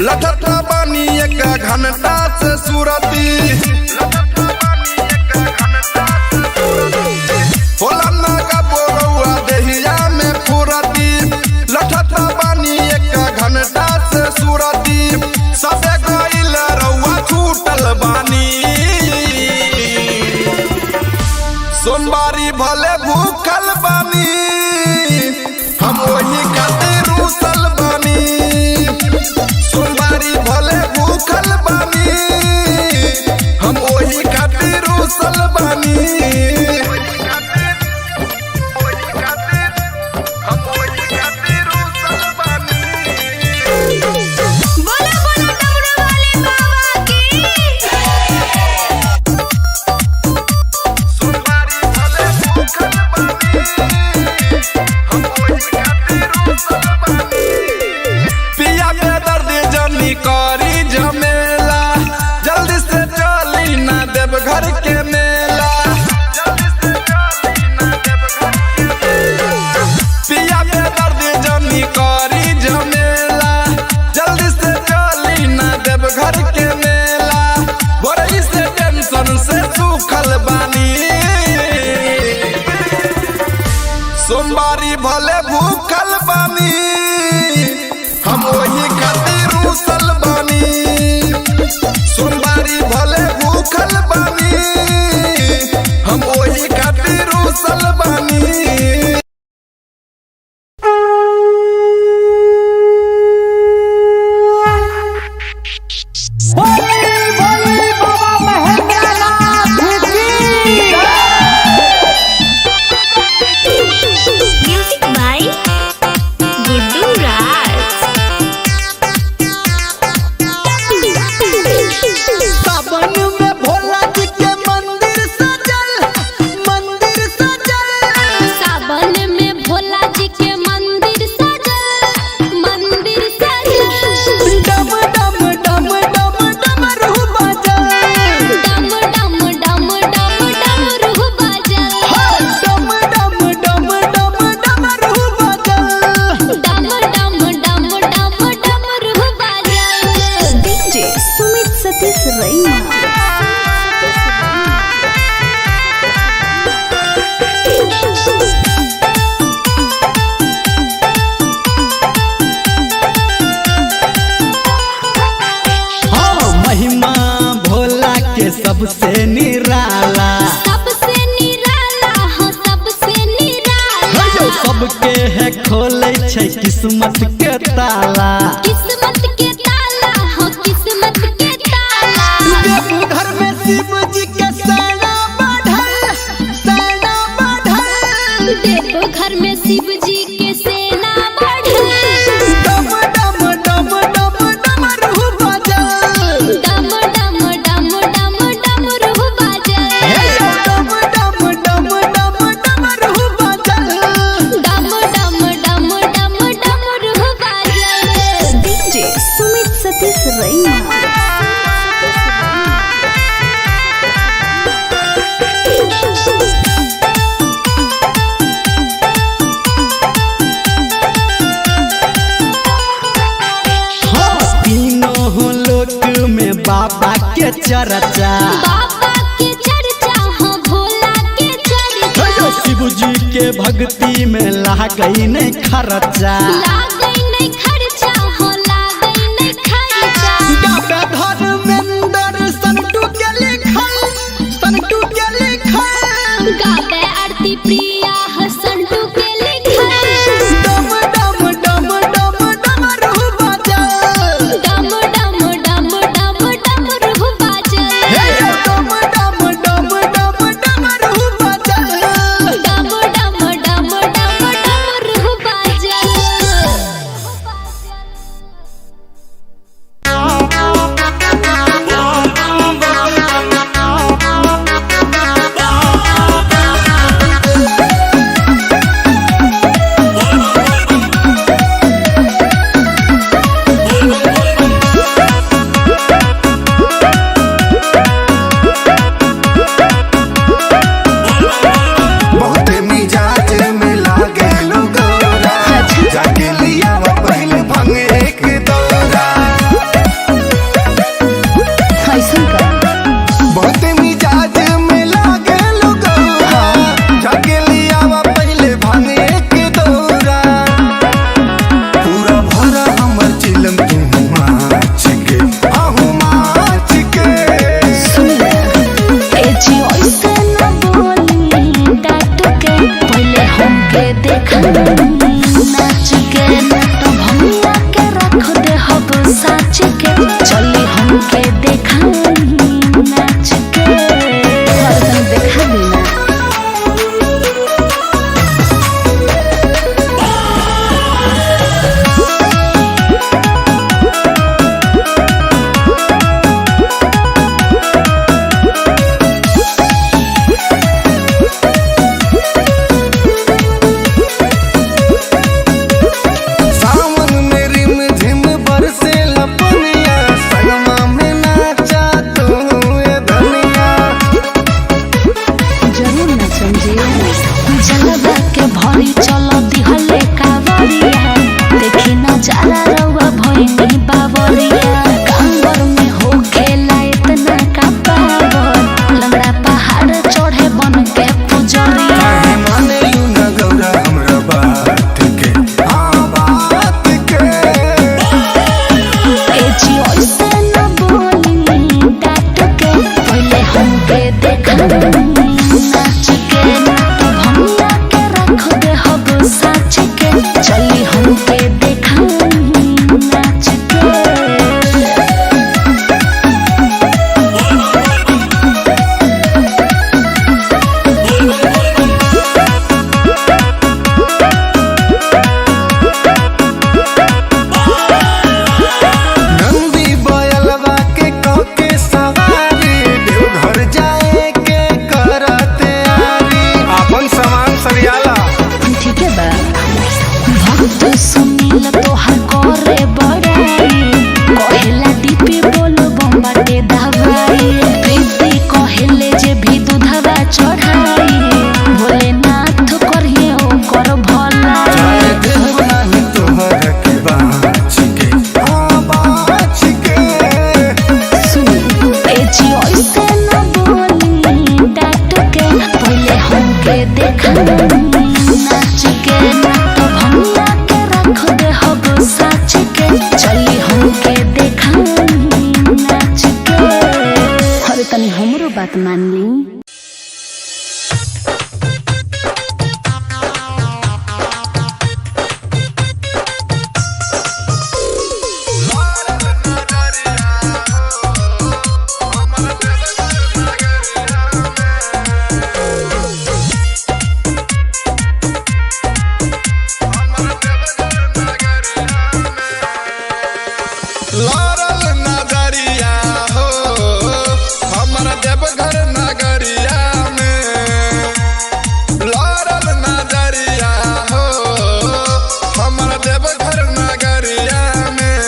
Speaker 3: लटत बानी एक घंटा से सूरती होला ना का बोरौआ देहिया में फुरती लटत बानी एक घंटा से सूरती सबे गइल रउआ छूटल बानी सोमवारी भले भूखल बानी हम वही खातिर रूसल बानी सोमवारी भले भूखल बानी हम वही खातिर रूसल बानी
Speaker 1: बोला बोला डमरू वाले बाबा की
Speaker 3: सोमवारी भले भूखल बानी हम वही खातिर रूसल बानी पिया के दर्द जनी करी झमेला जल्दी से चली ना देव घर के मेला पिया के दर्द जनी करी झमेला जल्दी से चली ना देव घर के मेला बड़ी से टेंशन से सूखल बानी सोमवारी भले भूखल बानी हम वही खातिर रूसल बानी सोमवारी भले भूखल बानी हम वही खातिर रूसल बानी
Speaker 1: म्यूजिक बाय गुड्डू राज
Speaker 4: सावन में भोला जी के मंदिर सजल
Speaker 1: सावन में भोला जी के मंदिर सजल
Speaker 4: डम डम डम डम डमरू बजल
Speaker 1: डम डम डम डम डमरू बजल
Speaker 4: डम डम डम डम डमरू बजल
Speaker 1: डम डम डम डम डमरू बजल
Speaker 5: डीजे सुमित सतीश रैना
Speaker 4: हाँ महिमा भोला के सबसे निराला
Speaker 1: सबसे निराला हो सबसे निराला
Speaker 4: जो सबके है खोले छै किस्मत के ताला
Speaker 1: किस्मत के ताला हो किस्मत के ताला
Speaker 4: देवघर में शिव जी के सेना बढ़ल
Speaker 1: देखो घर में शिव जी के सेना बढ़ल
Speaker 4: डम डम डम डम डमरू बजल
Speaker 1: डम डम डम डम डमरू बजल
Speaker 4: डम डम डम डम डमरू बजल
Speaker 1: डम डम डम डम डमरू बजल
Speaker 5: डीजे सुमित सतीश रैना
Speaker 4: हाँ तीनों लोक में बाबा के चर्चा
Speaker 1: बाबा के चर्चा हो भोला के चर्चा
Speaker 4: शिव जी के भक्ति में लागई नहीं खर्चा
Speaker 1: लागई नहीं खर्चा हो लागई नहीं खर्चा
Speaker 4: गावे धर्मेंद्र संटू के लिखल
Speaker 1: गावे आरती प्रिया हसंटू के लिखल
Speaker 4: डम डम डम डम डमरू बजल
Speaker 1: डम डम डम डम डमरू बजल
Speaker 4: डम डम डम डम डमरू बजल
Speaker 1: डम डम डम डम डमरू बजल
Speaker 5: संजीव
Speaker 1: जलवा के भरी चलो दिहले कावरिया देखी नजारा रउआ भइनी बावरिया कांवर में हो खेला इतना का पावर लंगड़ा पहाड़ चढ़े बन के पुजरिया
Speaker 2: काहे माने लू ना गौरा हमरा बात के बात के
Speaker 1: ए जी ऐसे न बोली डांट के पहले हमके देखा नाच के तो भंगिया के रख दे हब साच के चली हमके देखा नाच के
Speaker 2: नंदी बयलवा के कके सवारी देवघर जाए के करते आरी अपन सामान सरियाला
Speaker 5: ठीक है बा
Speaker 1: भक्त सुनील तोहर करे बड़ाई कहेला दीपी बोलो बम्बाटे दवाई प्रीति कहेले जे भी दूधवा चढ़ाई भोलेनाथ करिए ओकर भलाई
Speaker 2: चाहे देव नाही तोहर के बाँच के
Speaker 1: सुनी ए जी ऐसे न बोली डांट के पहले हमके देखा नाच के तो भंगिया के रख दे हब साच के चली हमके देखा नाच के
Speaker 5: अरे तनी हमरो बात मान ली
Speaker 3: लारल नजरिया हो हमर देवघर नगरिया में लारल नजरिया हो हमर देवघर नगरिया में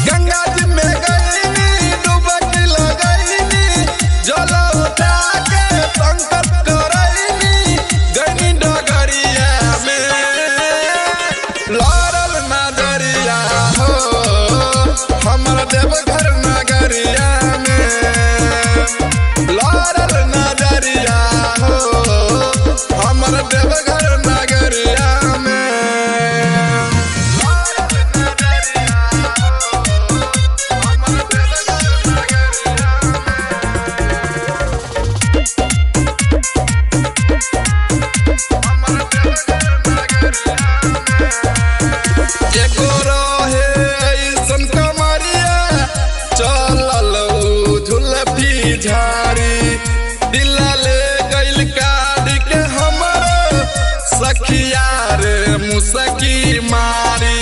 Speaker 3: गंगा जी में गईनी डुबकी लगईनी जल उठा के संकट करईनी गईनी डगरिया में लारल नजरिया हो हमर देवघर नगरिया में लारल नजरिया हो हमर देवघर नगरिया में लारल नजरिया हो हमर देवघर नगरिया हमर देवघर नगरिया एगो रहे ऐसन कमरिया चलल झुलफी झाड़ी दिला ले गइल काढ़ के हमर सखिया रे मुसकी मारी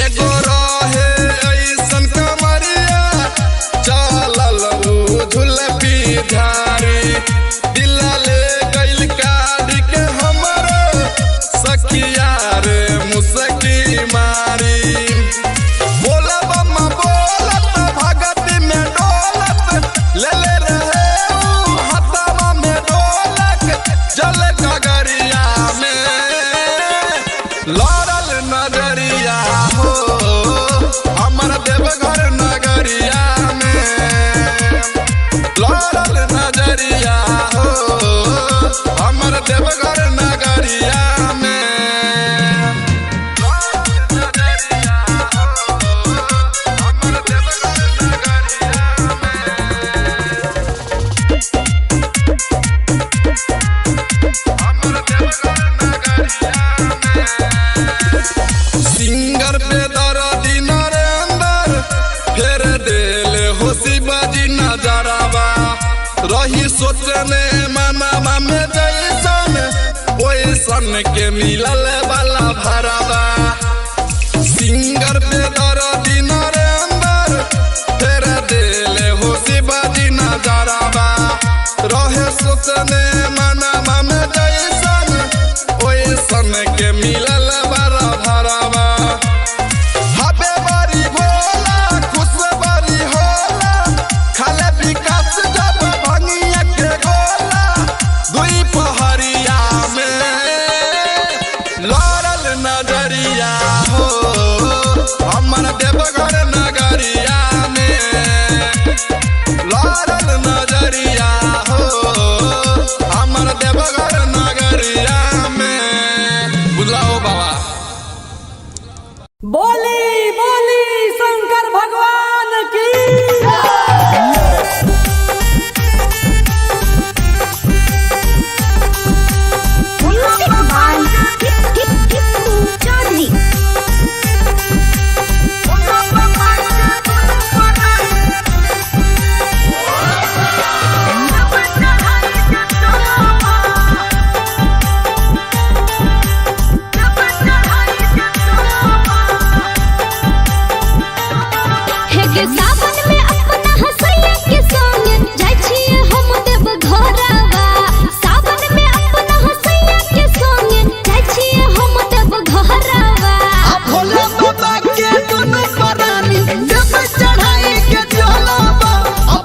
Speaker 3: एगो रहे ऐसन कमरिया चलल झुलफी झाड़ी दिला ले गइल काढ़ के हमर सखिया रे मुसकी मारी बोला बम्मा बोलत भगत में डोलत ले ले रहे ऊ हथवा में ढोलक जल गगरिया में लारल नजरिया हो हमर देवघर नगरिया में लारल नजरिया हो हमर देवघर नगरिया में सिंगर पे दर्दी नरेंदर फेर देले हो शिवाजी नजरावा रही सोचने मनवा में जैसन ओइसन के मिलल वाला भरावा सिंगर पे दर्दी नरेंदर फेर देले हो शिवाजी नजरावा रहे सोचने मनवा में जैसन ओइसन के मिलल वाला भरावा हबे बारी भोला खुश बारी होला खाले विकास जब भंगिया के गोला देवघर नगरिया में लारल नजरिया हो हमर देवघर नगरिया में बुलाओ बाबा।
Speaker 6: बोली बोली शंकर भगवान की
Speaker 1: सावन में अपना हसैया के संग जाय छिए हम देव घरवा। सावन में अपना हसैया के संग जाय छिए हम देव घरवा।
Speaker 4: भोले बाबा के दुनु परानी देव चढ़ाई के चलबा।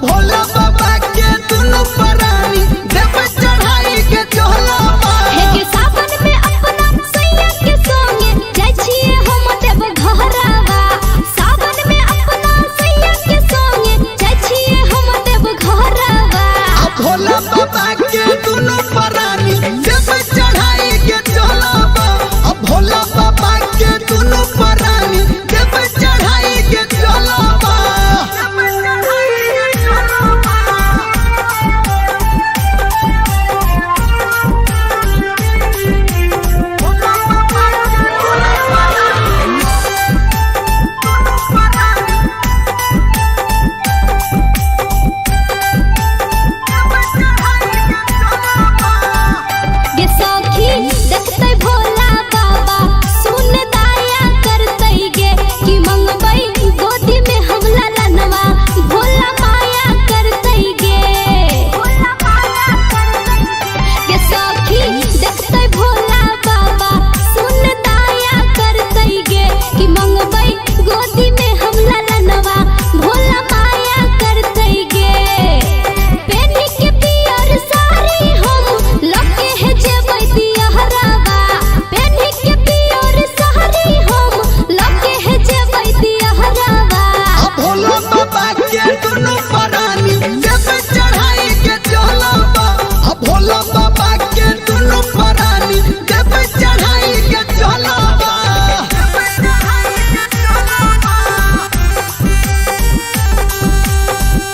Speaker 4: भोले बाबा के दुनु परानी देव चढ़ाई के चलबा।
Speaker 1: हे के सावन में अपना हसैया के संग जाय छिए हम देव घरवा। सावन में अपना हसैया के संग जाय छिए हम देव घरवा।
Speaker 4: भोले बाबा के दुनु परानी देव चढ़ाई के चलबा। भोले बाबा के दुनु परानी देव चढ़ाई के चलबा।
Speaker 1: गे सखी देखते भोला बाबा सुन दया करते गे कि मंगबई गोदी में हम ललनवा भोला माया करते गे। गे सखी देखते भोला बाबा सुन दया करते गे कि मंगबई गोदी में हम ललनवा भोला माया करते गे। पेनी के पियर साड़ी हम लगे है जेबै दियहरावा। पेनी के पियर साड़ी हम लगे है जेबै दियहरावा।
Speaker 4: भोला बाबा के दुनु परानी देव चढ़ाई के चलबा। भोला बाबा के दुनु परानी देव चढ़ाई के चलबा।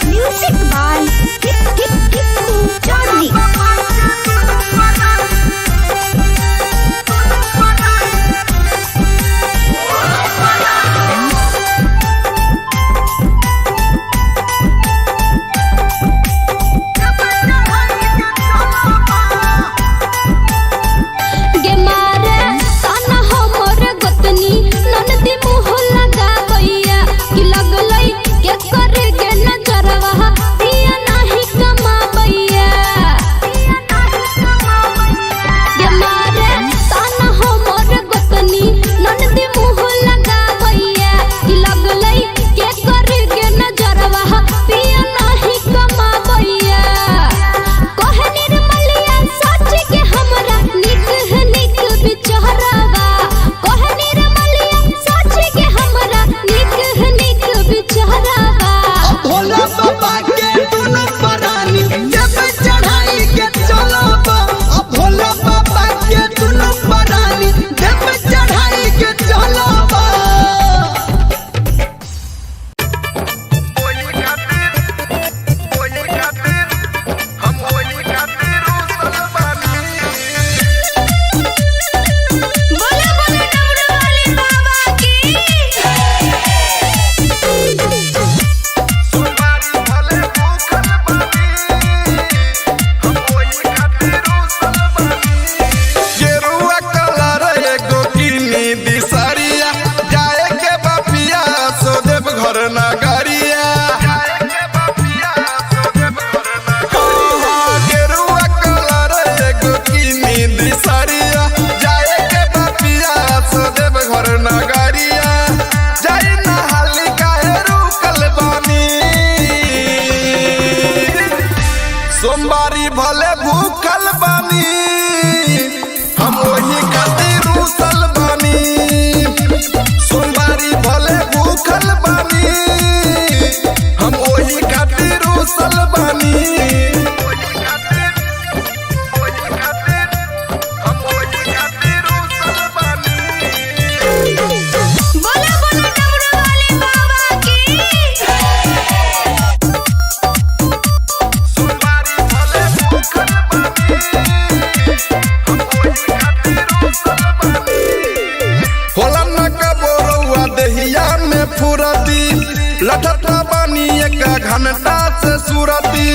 Speaker 1: Music by Chaudhary.
Speaker 3: लठत बानी एक घंटा से सुरती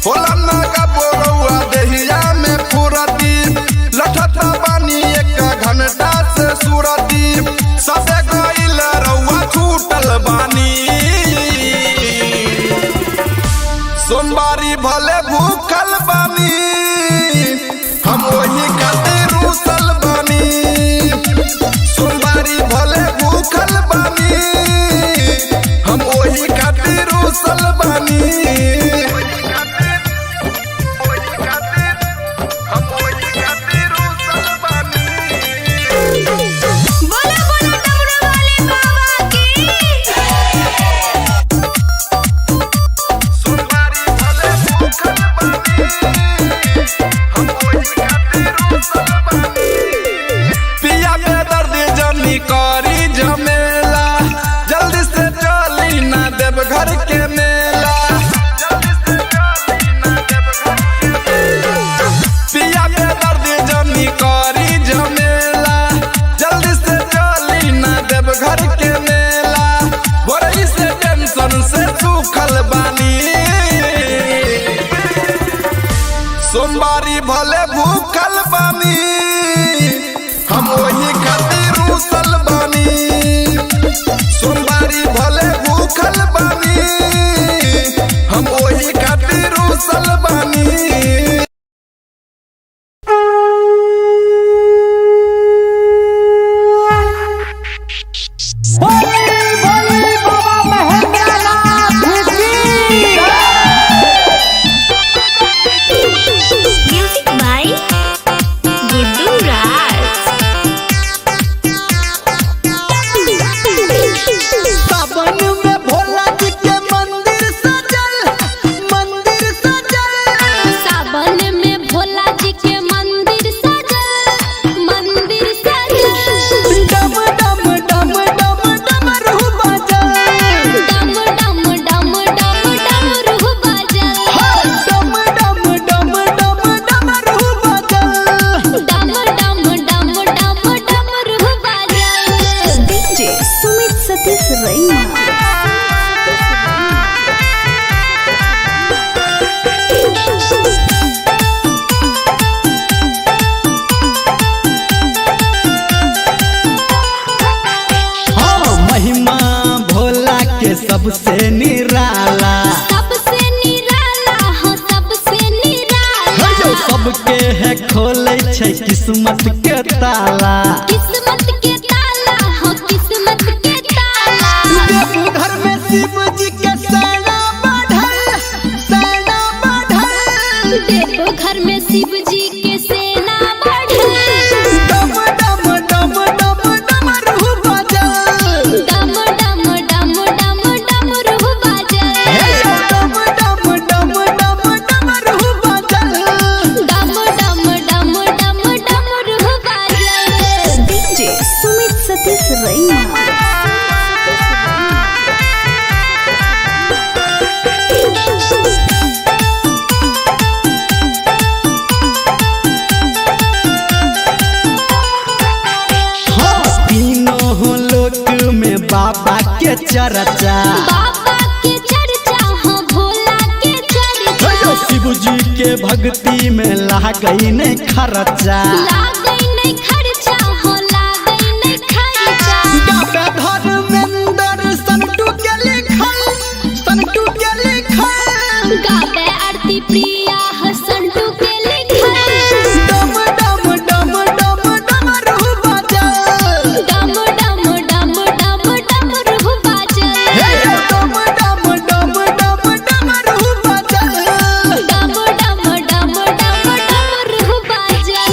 Speaker 3: होला नागा बोरौआ देहिया में फुरती लठत बानी एक घंटा से सुरती सबे गइल रउआ छूटल बानी सोमवारी भले भूखल बानी हम वही खातिर रुसल बानी सोमवारी भले भूखल बानी हम वही खातिर रुसल बानी करी झमेला जल्दी से चली ना देव घर के मेला पिया के दर्द जनी करी झमेला जल्दी से चली ना देव घर के मेला बोरई से टेंशन से सूखल बानी सोमवारी भले भूखल बानी हम वही खातिर रुसल बानी सोमवारी भले भूखल बानी हम वही खातिर रुसल बानी
Speaker 4: सबसे निराला
Speaker 1: हो सबसे निराला
Speaker 4: सबके है खोले छै किस्मत के ताला
Speaker 1: किस्मत के ताला हो किस्मत के ताला
Speaker 4: घर में शिव जी के सेना बढ़ल
Speaker 1: देखो घर में शिव जी के सेना बढ़ल
Speaker 4: डम डम डम डम डमरू बजल
Speaker 1: डम डम डम डम डमरू बजल
Speaker 4: डम डम डम डम डमरू बजल
Speaker 1: डम डम डम डम डमरू बजल
Speaker 5: डीजे सुमित सतीश रैना
Speaker 4: बाबा के चर्चा
Speaker 1: बाबा के चर्चा हो भोला के चर्चा
Speaker 4: शिव जी के भक्ति में लागई नहीं खर्चा
Speaker 1: लागई नहीं खर्चा हो लागई नहीं खर्चा
Speaker 4: धर्मेंद्र संतू के लिखल
Speaker 1: गावे आरती प्रिया हो संतू के लिखल
Speaker 4: डम डम डम डम डमरू बजल
Speaker 1: डम डम डम डम डमरू बजल
Speaker 4: डम डम डम डम डमरू बजल
Speaker 1: डम डम डम डम डमरू बजल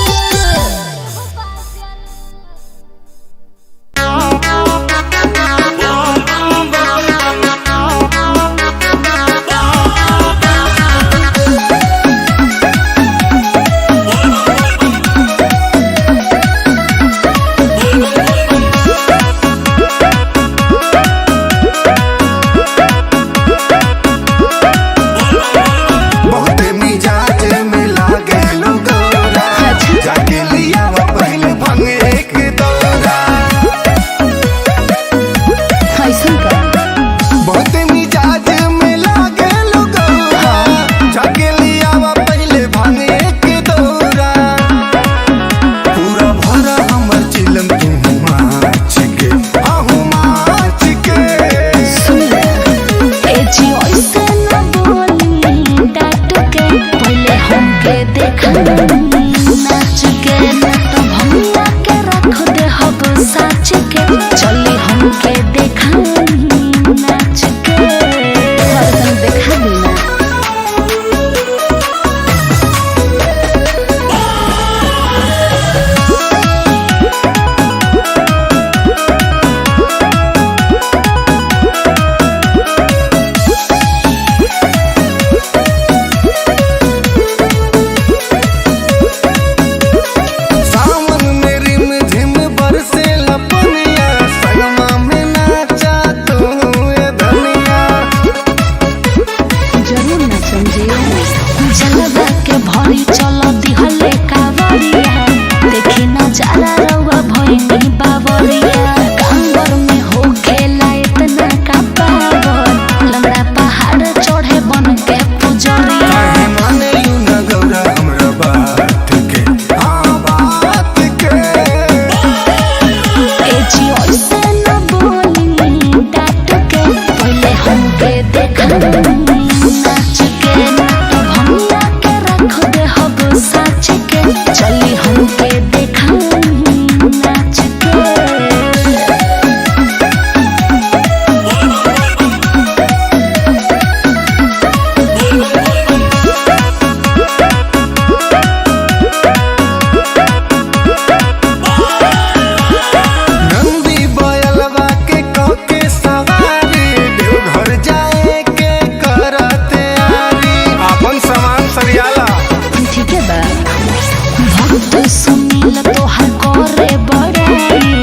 Speaker 1: हरी चलो दिहले कावरिया देखी नजारा रउआ भइनी बावरिया कांवर में हो खेला इतना का पावन लंगड़ा पहाड़ चढ़े बन के पुजरिया
Speaker 2: माने लू न गौरा हमरा बात के बात के
Speaker 1: ए जी ऐसे न बोली डांट के पहले हमके देखा नाच के तो भंगिया के रख दे हब साच के चली हमके देखा नाच के
Speaker 2: नंदी बयलवा के कके सवारी देवघर जाए के करते आरी अपन सामान सरियाला
Speaker 1: ठीक है बा भक्त सुनील तोहर करे बड़ाई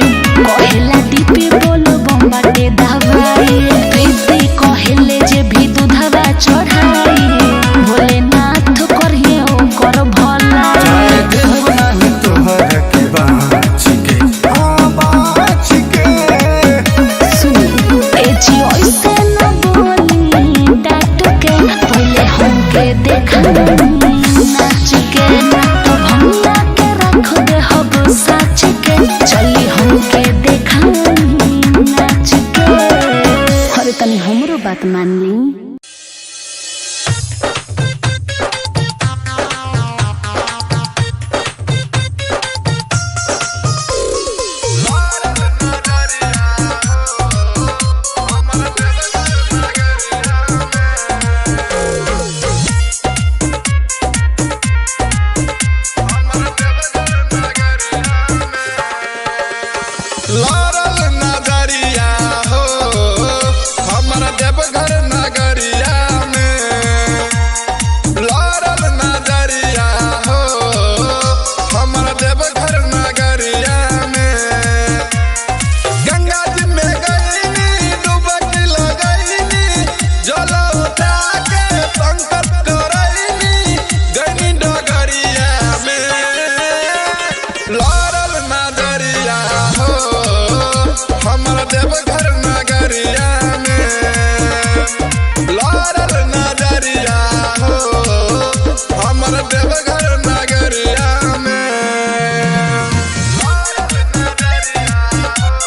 Speaker 1: कहेला दीपी बोलो बम्बाटे दवाई प्रीति कहेले जे भी दूधवा चढ़ाई भोलेनाथ करिए ओकर भला
Speaker 2: चाहे देव नाही तोहर के बाच के
Speaker 1: सुनी ए जी ऐसे न बोली डांट के पहले हमके देखा नाच के तो भंगिया के रख दे हब साच के चली हमके देखा नाच के अरे तनी हमरो बात मान ली
Speaker 3: लारल नजरिया हो हमर देवघर नगरिया में लारल नजरिया हो हमर देवघर नगरिया में गंगा जी में गईनी डुबकी लगईनी जल उठा के संकट करईनी गईनी डगरिया में लारल नजरिया हो हमर देवघर नगरिया में लारल नजरिया हो हमर देवघर नगरिया में लारल नजरिया हो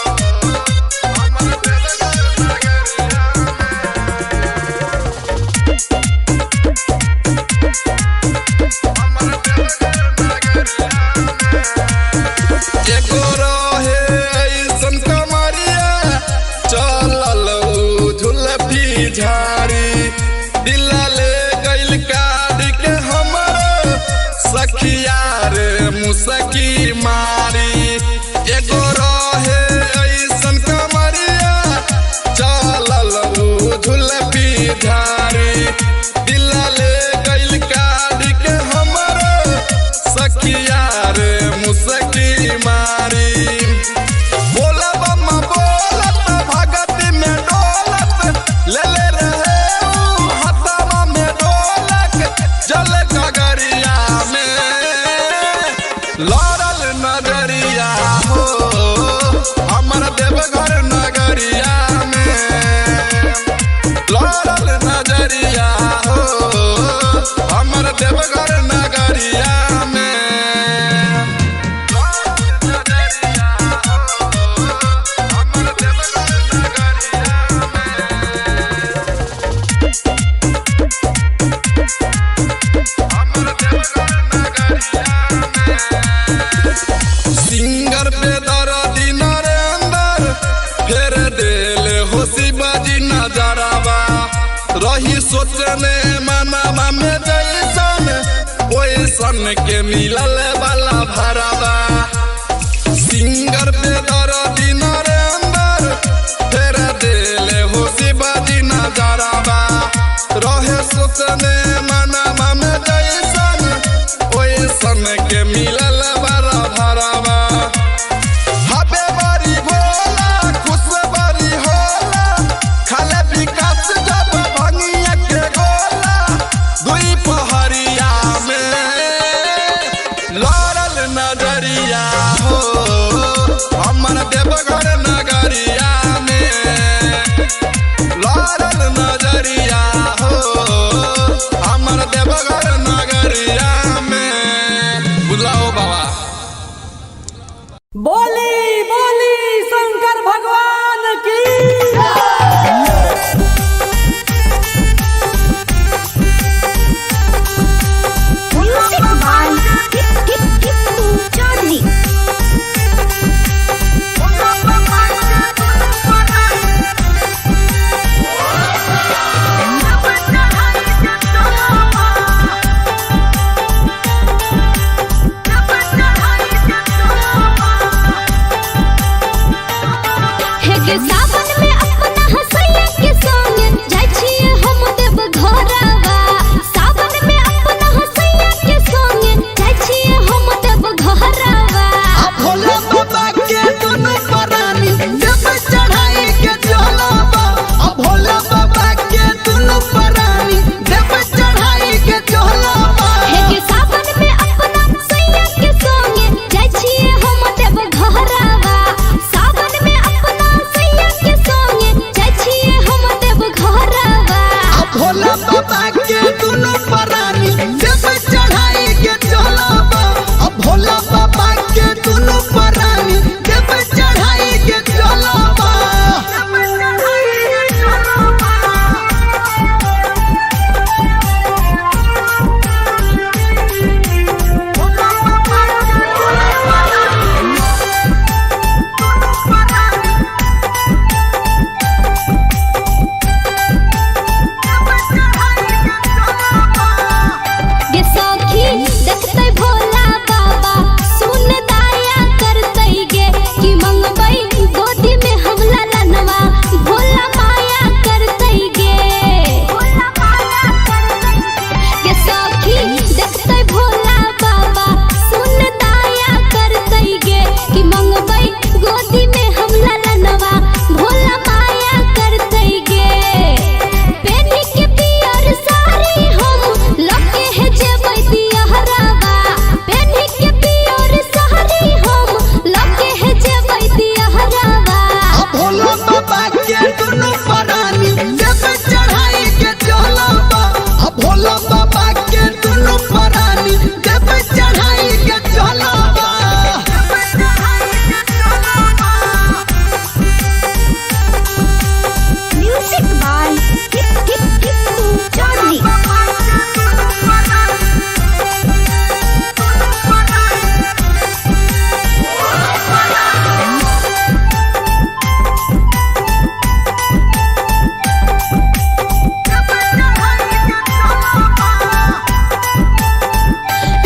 Speaker 3: हमर देवघर नगरिया हमर देवघर नगरिया एगो रहे ऐसन कमरिया चलल झुलफी झाड़ी दिला ले गइल काढ़ के हमर सखिया रे मुसकी मारी एगो रहे ऐसन कमरिया चलल झुलफी झाड़ी दिला ले गइल काढ़ के हमर सखिया रे मुसकी मारी बोला बम्मा बोलत भगत में डोलत ले ले रहे ऊ हथवा में ढोलक जल गगरिया में लारल नजरिया हो हमर देवघर नगरिया में लारल नजरिया हो हमर देवघर नगरिया में सिंगर पे दर्दी नरेंदर फेर देले हो शिवाजी नजरावा रही सोचने मनवा में जैसन ओइसन के मिलल वाला भरावा सिंगर पे दर्दी नरेंदर फेर देले हो शिवाजी नजरावा रहे सोचने मनवा में जैसन ओइसन के मिलल वाला भरावा हबे बारी भोला खुश बारी होला खाले विकास जब भंगिया के गोला दुई पहरिया में
Speaker 4: परानी देव चढ़ाई के चलबा अब भोला बाबा के दुनु परानी देव चढ़ाई के चलबा
Speaker 1: गे सखी देखते भोला बाबा सुन दया करते गे कि मंगबई गोदी में हम ललनवा भोला माया करते गे गे सखी देखते भोला बाबा सुन दया करते गे कि मंगबई गोदी में हम ललनवा भोला माया करते गे पेनी के पियर साड़ी हम लगे है जेबै दियहरावा पेनी के पियर साड़ी हम लगे है जेबै दियहरावा
Speaker 4: अब भोला बाबा के दुनु परानी देव चढ़ाई के चलबा अब भोला बाबा के दुनु परानी देव चढ़ाई के चलबा
Speaker 5: म्यूजिक बाय चार्ली।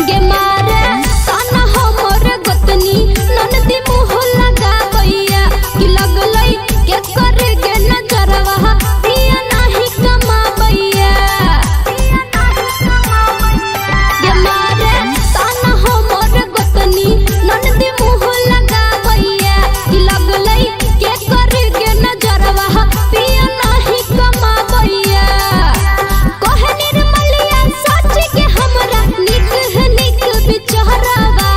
Speaker 1: गे मारे ताना हमर गोतनी ननदी मुँह लगाबैया कि लगलै के कर गे नजरवा पिया नाही कमाबैया गे मारे ताना हमर गोतनी ननदी मुँह लगाबैया कि लगलै के कर गे नजरवा पिया नाही कमाबैया कहे निर्मलिया सच के हमरा निक है निक बिचहरावा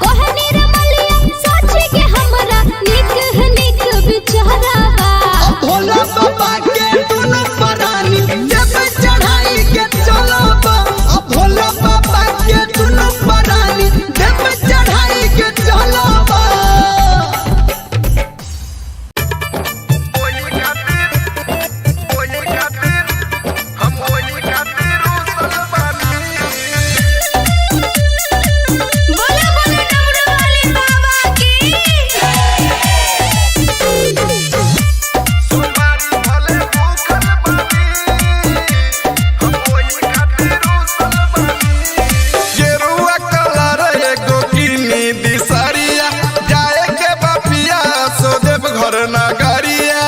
Speaker 1: कहे निर्मलिया सच के हमरा निक है निक बिचहरावा
Speaker 4: अब भोला बाबा के दुनु परानी देव चढ़ाई के चलबा अब भोला बाबा के दुनु परानी देव चढ़ाई के चलबा
Speaker 1: बोले बोले डमरू वाले बाबा की
Speaker 3: गेरुआ कलर एगो किनी दिसरिया जाए के बापिया सो देव घर नगरिया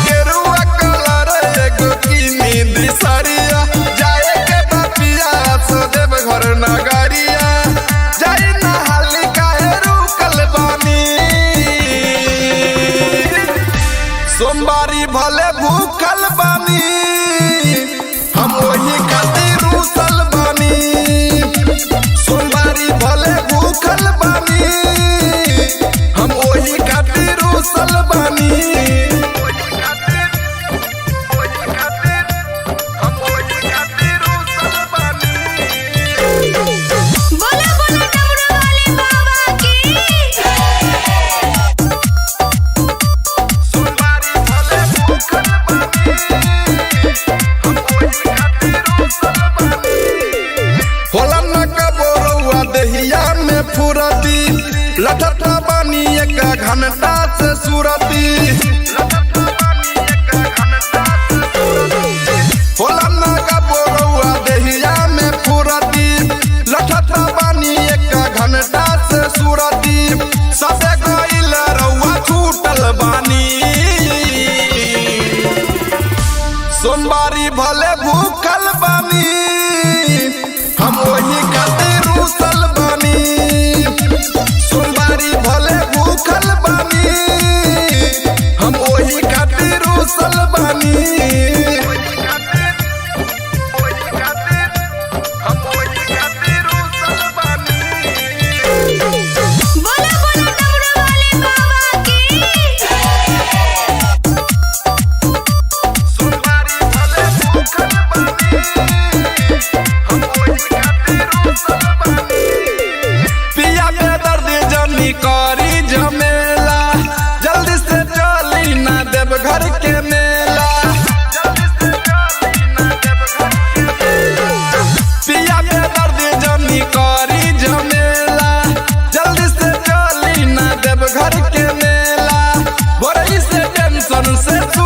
Speaker 3: गेरुआ कलर एगो किनी दिसरिया जाए के बापिया सो देव घर नगरिया जाई नहाली काहे रुकल बानी सोमवारी भले भूखल बानी हम वही खातिर रुसल बानी सोमवारी भले भूखल बानी हम वही खातिर रुसल बानी
Speaker 1: बोले बोले डमरू वाले बाबा की
Speaker 3: सोमवारी भले भूखल बानी होला न कबोरुआ देहिया में फुरती लठठा बानी एक घंटा से सुरती होला न कबोरुआ देहिया में फुरती लठठा बानी एक घंटा से सुरती सबे गइल रउआ छूटल बानी सोमवारी भले भूखल बानी हम वही खातिर रुसल बानी सोमवारी भले भूखल बानी हम वही खातिर रुसल बानी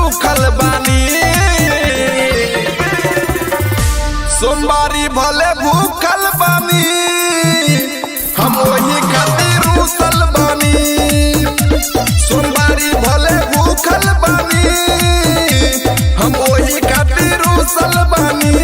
Speaker 3: भूखल बानी सोमवारी भले भूखल बानी हम वही खातिर रूसल बानी सोमवारी भले भूखल बानी हम वही खातिर रूसल बानी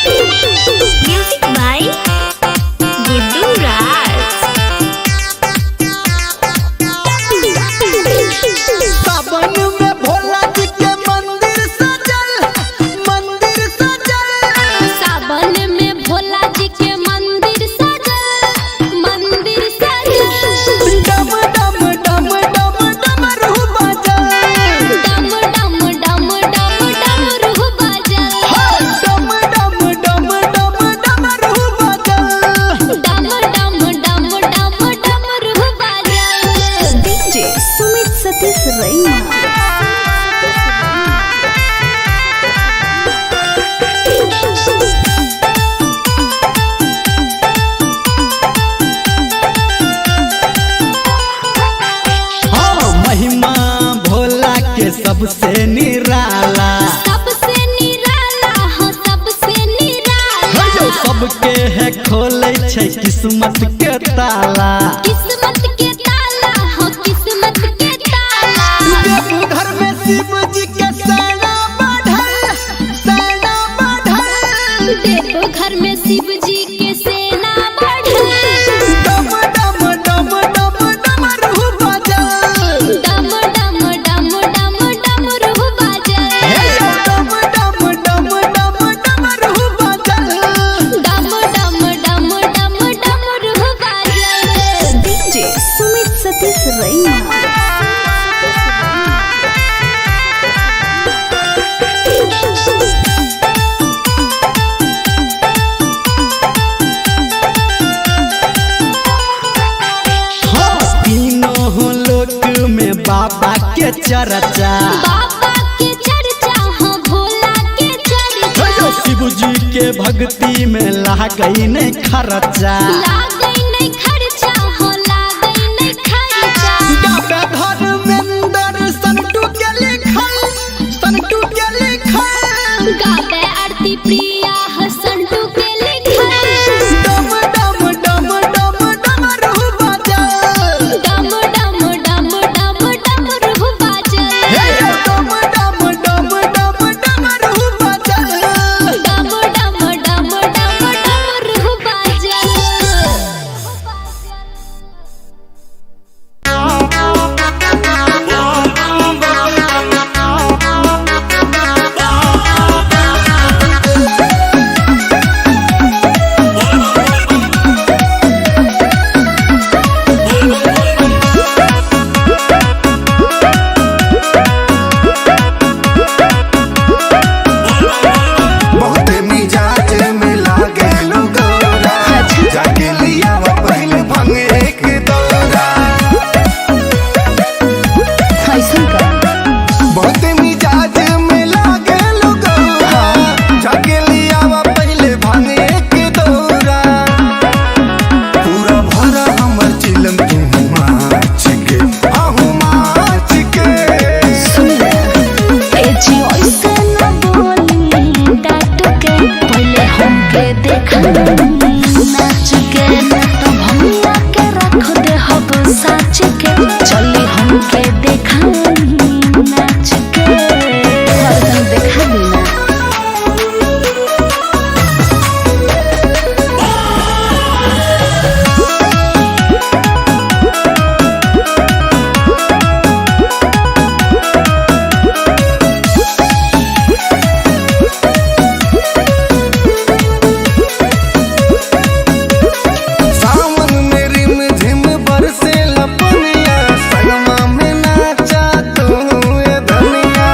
Speaker 1: Music by Giddu Raj.
Speaker 4: सावन में भोला जी के मंदिर सजल
Speaker 1: सावन में भोला जी के मंदिर सजल
Speaker 4: डम डम डम डम डमरू बजल
Speaker 1: डम डम डम डम डमरू बजल
Speaker 4: डम डम डम डम डमरू बजल
Speaker 1: डम डम डम डम डमरू बजल
Speaker 5: डीजे सुमित सतीश रैमा।
Speaker 4: हाँ महिमा भोला के सबसे निराला
Speaker 1: सबसे निराला हो सबसे निराला
Speaker 4: जो सबके है खोले छै किस्मत के ताला
Speaker 1: किस्मत के ताला हो किस्मत के ताला
Speaker 4: घर में शिव जी के सेना बढ़ल
Speaker 1: देखो घर में शिव जी के सेना बढ़ल
Speaker 4: डम डम डम डम डमरू बजल
Speaker 1: डम डम डम डम डमरू बजल
Speaker 4: डम डम डम डम डमरू बजल
Speaker 1: डम डम डम डम डमरू बजल
Speaker 5: डीजे सुमित सतीश रैमा।
Speaker 4: हाँ तीनों लोक में बाबा के चर्चा
Speaker 1: बाबा के चर्चा हो भोला के चर्चा
Speaker 4: शिव जी के भक्ति में लागई नहीं खर्चा
Speaker 1: लागई नहीं खर्चा हो लागई नहीं खर्चा
Speaker 4: धर्मेंद्र संतू के लिखल
Speaker 1: गावे आरती प्रिया हसंटू के लिखल
Speaker 4: डम डम डम डम डमरू बजल
Speaker 1: डम डम डम डम डमरू बजल
Speaker 4: डम डम डम डम डमरू बजल
Speaker 1: डम डम डम डम डमरू बजल
Speaker 2: बहुत मिजाज में लागे गौरा जाके लिया वो पहले भंग एक दौरा बहुत मिजाज में लागे गौरा जाके लिया वो पहले भंग एक दौरा पूरा भरा हमर चिलम तू माच के आहू माच के
Speaker 1: देखा नाच के तो भैया के रख दे हब साच के चली हमके देखा नाच के हरदम देखा बिना
Speaker 2: सावन में रिम झिम बरसे लपनिया संगमा में नाचा तू ये धनिया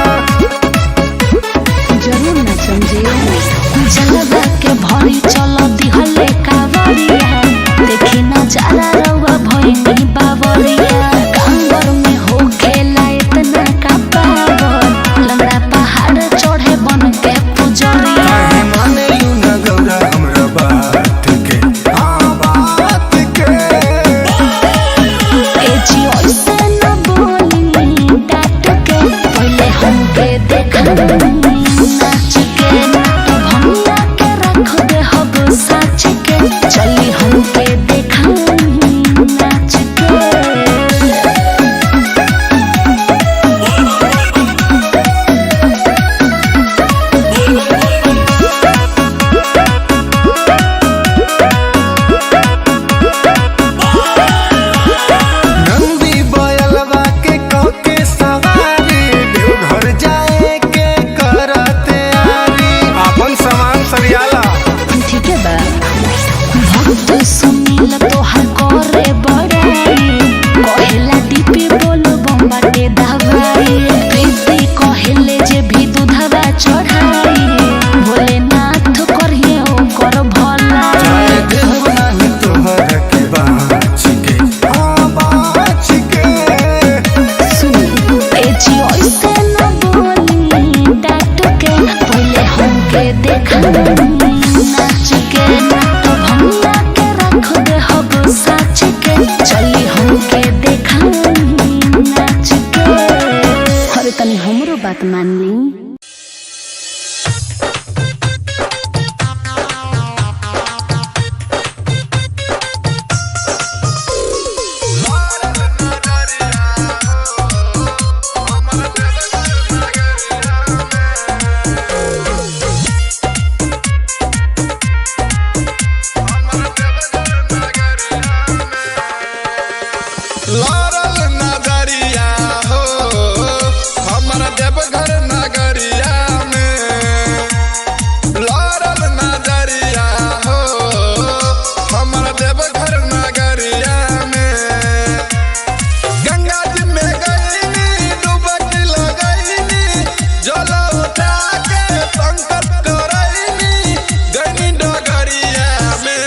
Speaker 5: जरूर न समझिए।
Speaker 1: जलवा के भरी चल दिहले कावरिया देखी नजारा रउआ भइनी बावरिया कांवर में हो खेला इतना का पावर लंगड़ा पहाड़ नाच के तो भंगिया के रख दे हब साच के चली हमके देखा नाच के।
Speaker 5: अरे तनी हमरो बात मान ली।
Speaker 3: लारल नजरिया हो हमर देवघर नगरिया में। लारल नजरिया हो हमर देवघर नगरिया में। गंगा जी में गईनी डुबकी लगईनी जल उठा के संकट करईनी गईनी डगरिया में।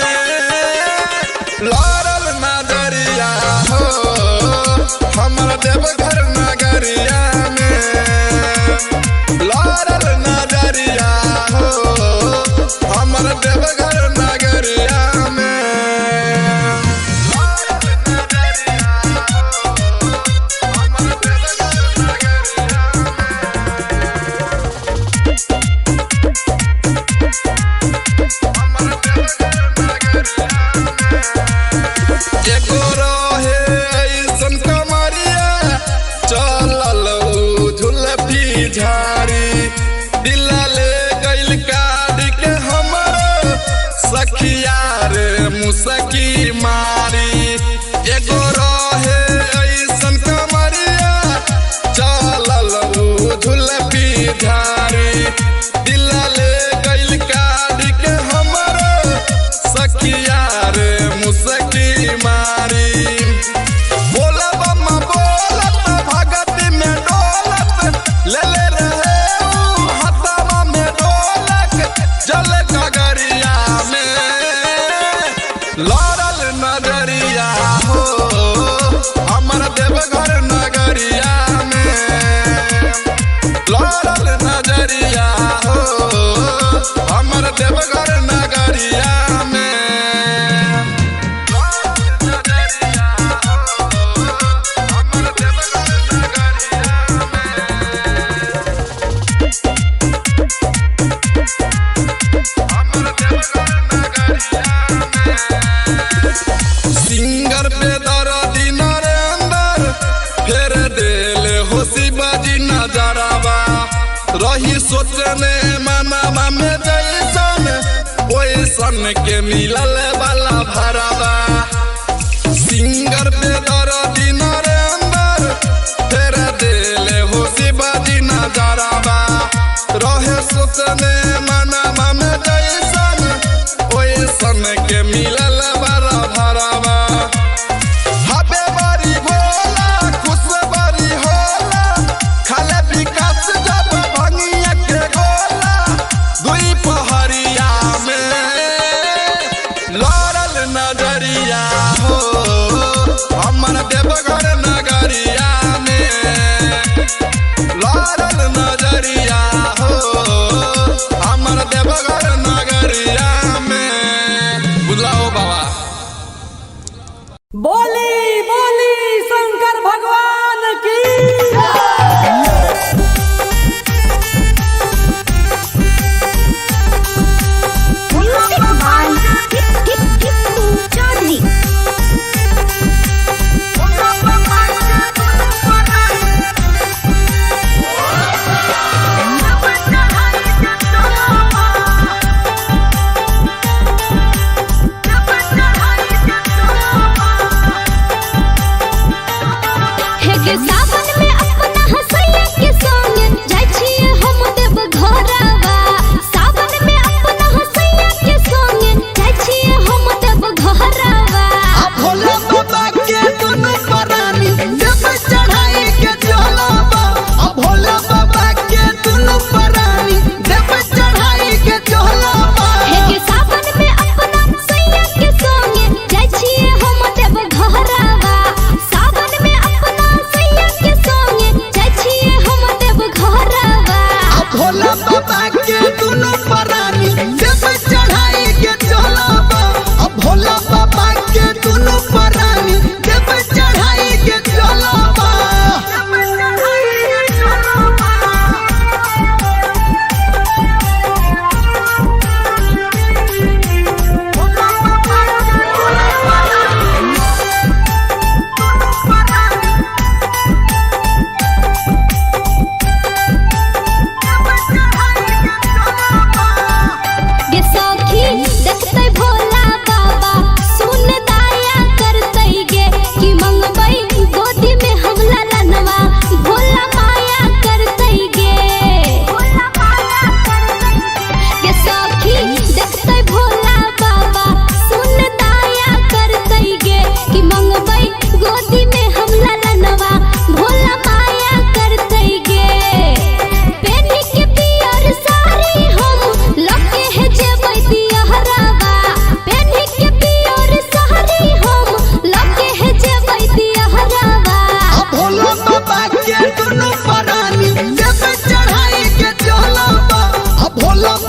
Speaker 3: लारल नजरिया हो हमर देवघर नगरिया में। लारल नजरिया हो हमर देवघर नगरिया में। लारल नजरिया हो हमर देवघर नगरिया एगो रहे ऐसन कमरिया चलल झुलफी झाड़ी दिला ले गइल काढ़ी के हमर सखिया रे मुसकी मारी। एगो रहे ऐसन कमरिया चलल झुलफी झाड़ी दिला ले गइल काढ़ी के हमर सखिया रे मुसकी मारी। बोला बम्मा बोलत भगती में डोलत ले ले रहे ऊ हथवा में ढोलक जल गगरिया में। लारल नजरिया हो हमर देवघर नगरिया में। लारल नजरिया हो हमर देवघर नगरिया में। सिंगर पे दर्दी नरेंदर फेर देले होशी बाजी नजरवा रही सोचने मनवा में जैसन ओइसन के मिलल वाला भरवा। सिंगर पे दर्दी नरेंदर फेर देले होशी बाजी नजरवा रहे सोचने मनवा में जैसन ओइसन के मिलल वाला भरवा। हबे बारी भोला खुश बारी होला खाले विकास जब भंगिया के गोला दुई पहरिया में। लारल नजरिया हो हमर देवघर नगरिया में। लारल नजरिया हो हमर देवघर नगरिया में। बुलाओ बाबा।
Speaker 6: बोली बोली शंकर भगवान की।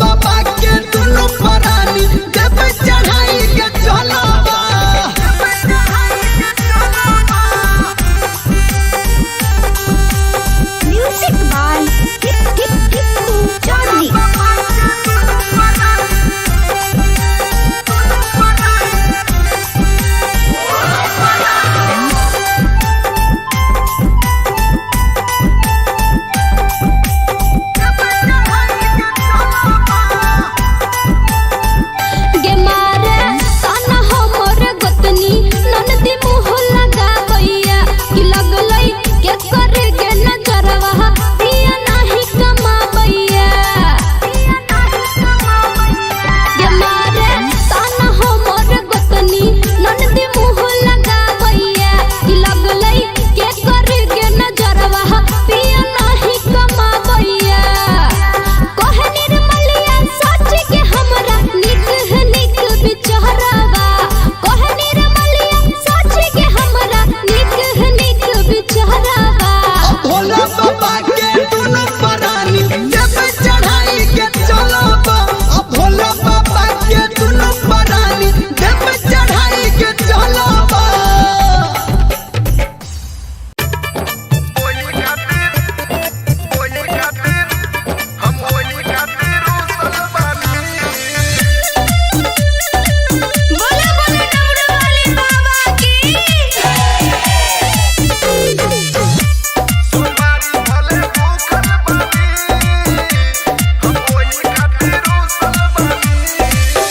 Speaker 4: बाबा के दुनु परानी देव चढ़ाई के चलबा।
Speaker 1: Music by Chaudhary. गे मारे ताना हमर गतनी ननदी मुँह लगा गइया कि लगलई के करे गे नजरवा पिया नाही कमाबैया। गे मारे ताना हमर गतनी ननदी मुँह लगा गइया कि लगलई के करे गे नजरवा पिया नाही कमाबैया। कहे निर्मलिया सच के हमरा निक निक बिचारवा। कहे निर्मलिया सच के हमरा निक निक बिचारवा।
Speaker 4: भोला बाबा के दुनु परानी देव चढ़ाई के चलबा। भोला बाबा के दुनु परानी देव चढ़ाई के चलबा।
Speaker 1: बोले बोले डमरू वाले बाबा की।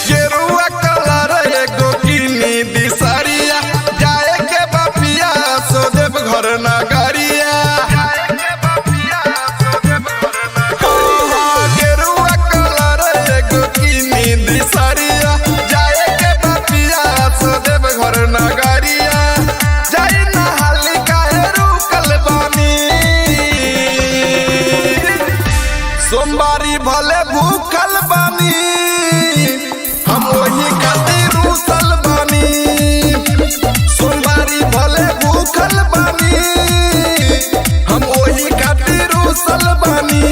Speaker 3: गेरुआ कलर एगो किनी दिसरिया जाए के बापिया सो देव घर नगरिया। गेरुआ कलर एगो किनी दिसरिया जाए के बापिया सो देव घर नगरिया। जाई नहाली काहे रुकल बानी सोमवारी भले भूखल बानी हम वही खातिर रुसल बानी। सोमवारी भले भूखल बानी हम वही खातिर रुसल बानी।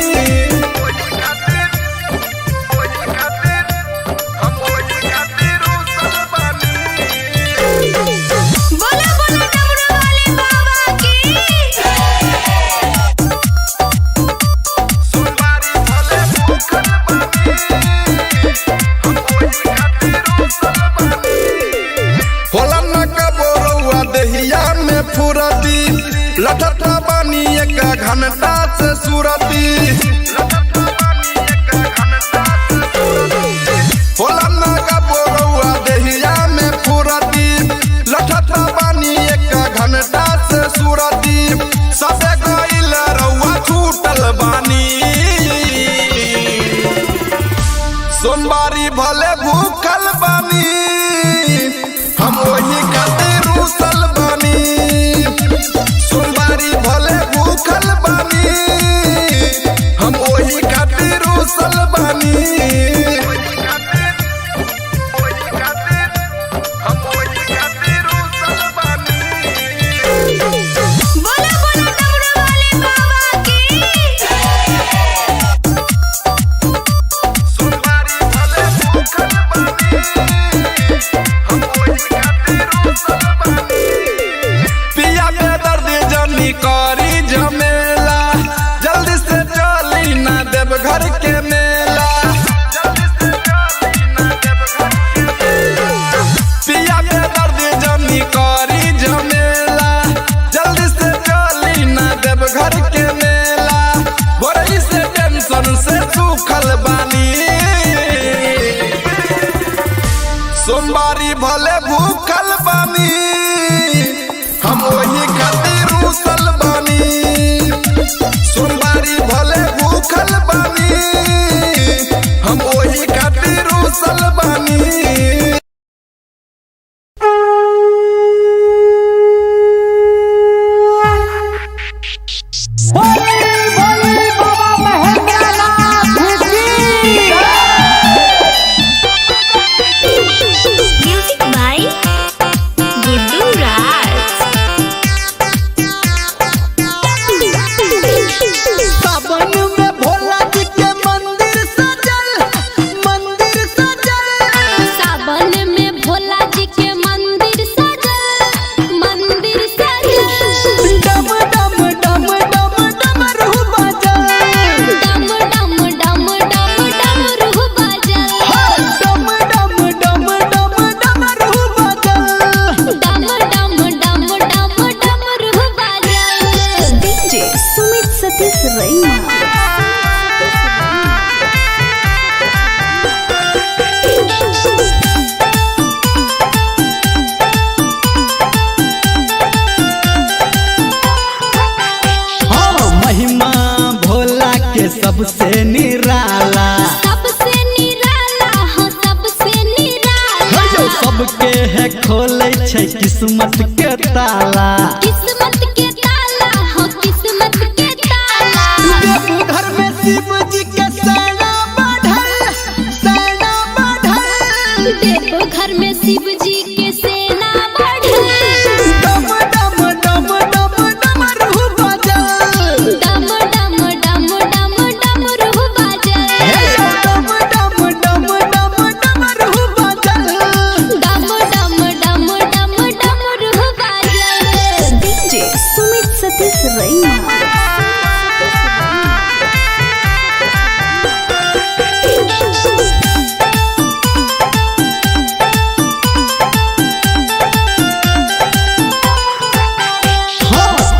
Speaker 1: बोले बोले डमरू वाले बाबा की।
Speaker 3: होला न कबोरुआ देहिया में फुरती लठता बानी एक घंटा से सुरती। होला न कबोरुआ देहिया में फुरती लठता बानी एक घंटा से सुरती। सबे गइल रउआ छूटल बानी सोमवारी भले भूखल बानी हम वही खातिर रुसल बानी। सोमवारी भले भूखल बानी हम वही खातिर रुसल बानी।
Speaker 1: बोले बोले डमरू वाले बाबा की।
Speaker 3: पिया के दर्द जनी करी झमेला जल्दी से चली ना देव घर के मेला। पिया के दर्द जनी करी झमेला जल्दी से चली ना देव घर के मेला। बड़ी से टेंशन से सूखल बानी सोमवारी भले भूखल बानी हम वही खातिर रुसल बानी। सोमवारी भले भूखल बानी हम वही खातिर रुसल बानी।
Speaker 1: म्यूजिक बाय गुड्डू राज।
Speaker 4: सावन में भोला जी के मन छै किस्मत के ताला।
Speaker 1: किस्मत के ताला हो किस्मत के ताला।
Speaker 4: घर में शिव जी के सेना बढ़ल, सेना बढ़ल।
Speaker 1: देखो घर में शिव जी के सेना बढ़ल।
Speaker 4: डम डम डम डम डमरू बजल।
Speaker 1: डम डम डम डम डमरू बजल।
Speaker 4: डम डम डम डम डमरू बजल।
Speaker 1: डम डम डम डम डमरू बजल।
Speaker 5: डीजे सुमित सतीश रैना।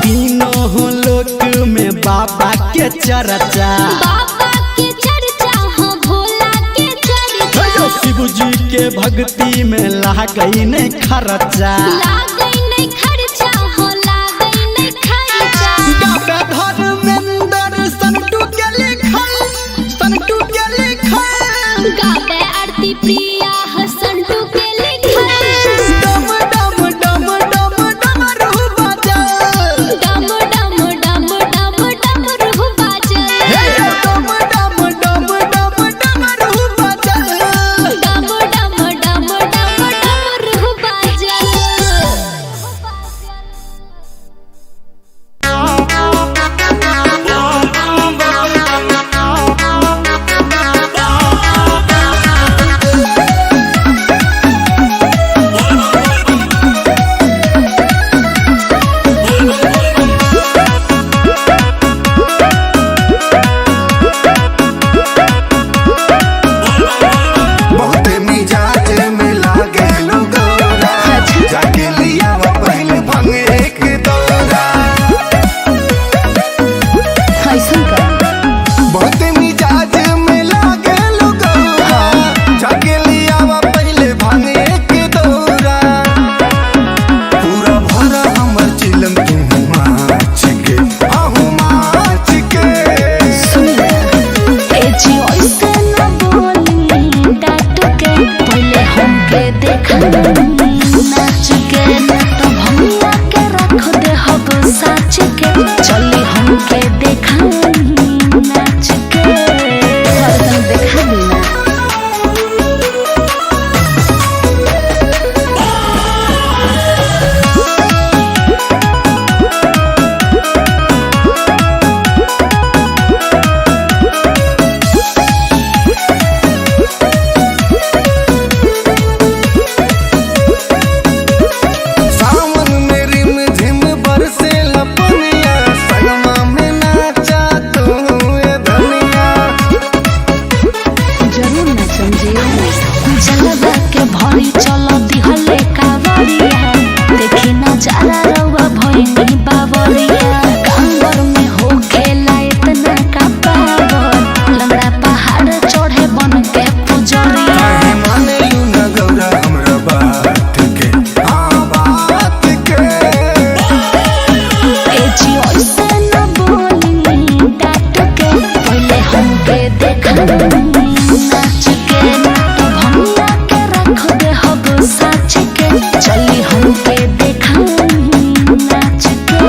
Speaker 4: तीनों लोक में बाबा के चर्चा।
Speaker 1: बाबा के चर्चा हो भोला के चर्चा।
Speaker 4: शिव जी के भक्ति में लागई नहीं खर्चा।
Speaker 1: लागई नहीं खर्चा हो लागई नहीं खर्चा।
Speaker 4: गावे धर्मेंद्र संतू के लिखल, संतू के लिखल।
Speaker 1: गावे आरती प्रिया हो संतू के लिखल।
Speaker 4: डम डम डम डम डमरू बजल।
Speaker 1: डम डम डम डम डमरू बजल।
Speaker 4: डम डम डम डम डमरू बजल।
Speaker 1: डम डम डम डम डमरू बजल।
Speaker 2: बहुत मिजाज में लागे गौरा जाके लिया पहले भंग एक दौरा।
Speaker 5: ऐसन का
Speaker 2: बहुत मिजाज में लागे गौरा जाके लिया पहले भंग एक दौरा। पूरा भरा हमर चिलम तू माच के आहू माच के।
Speaker 1: ए जी ऐसे न बोली डांट के पहले हमके देखा नाच के तो भैया के रख दे हब साच के चली हमके देखा नाच के
Speaker 5: हरदम देखा बिना
Speaker 2: सावन में रिम झिम बरसे लपनिया सनमा में नाचा तू ये धनिया।
Speaker 5: जरूर न समझिए।
Speaker 1: जलवा के भरी चलो दिहले कावरिया देखी नजारा रउआ भइनी बावरिया। कांवर में हो खेला इतना का पावर लंगड़ा पहाड़ चढ़े बन के पुजरिया।
Speaker 2: काहे माने यू न गौरा हमरा बात के हाँ बात के।
Speaker 1: ए जी ऐसे न बोली डांट के पहले हमके देखा नाच के तो भैया के रख दे हब साच के चली हमके देखा नाच के।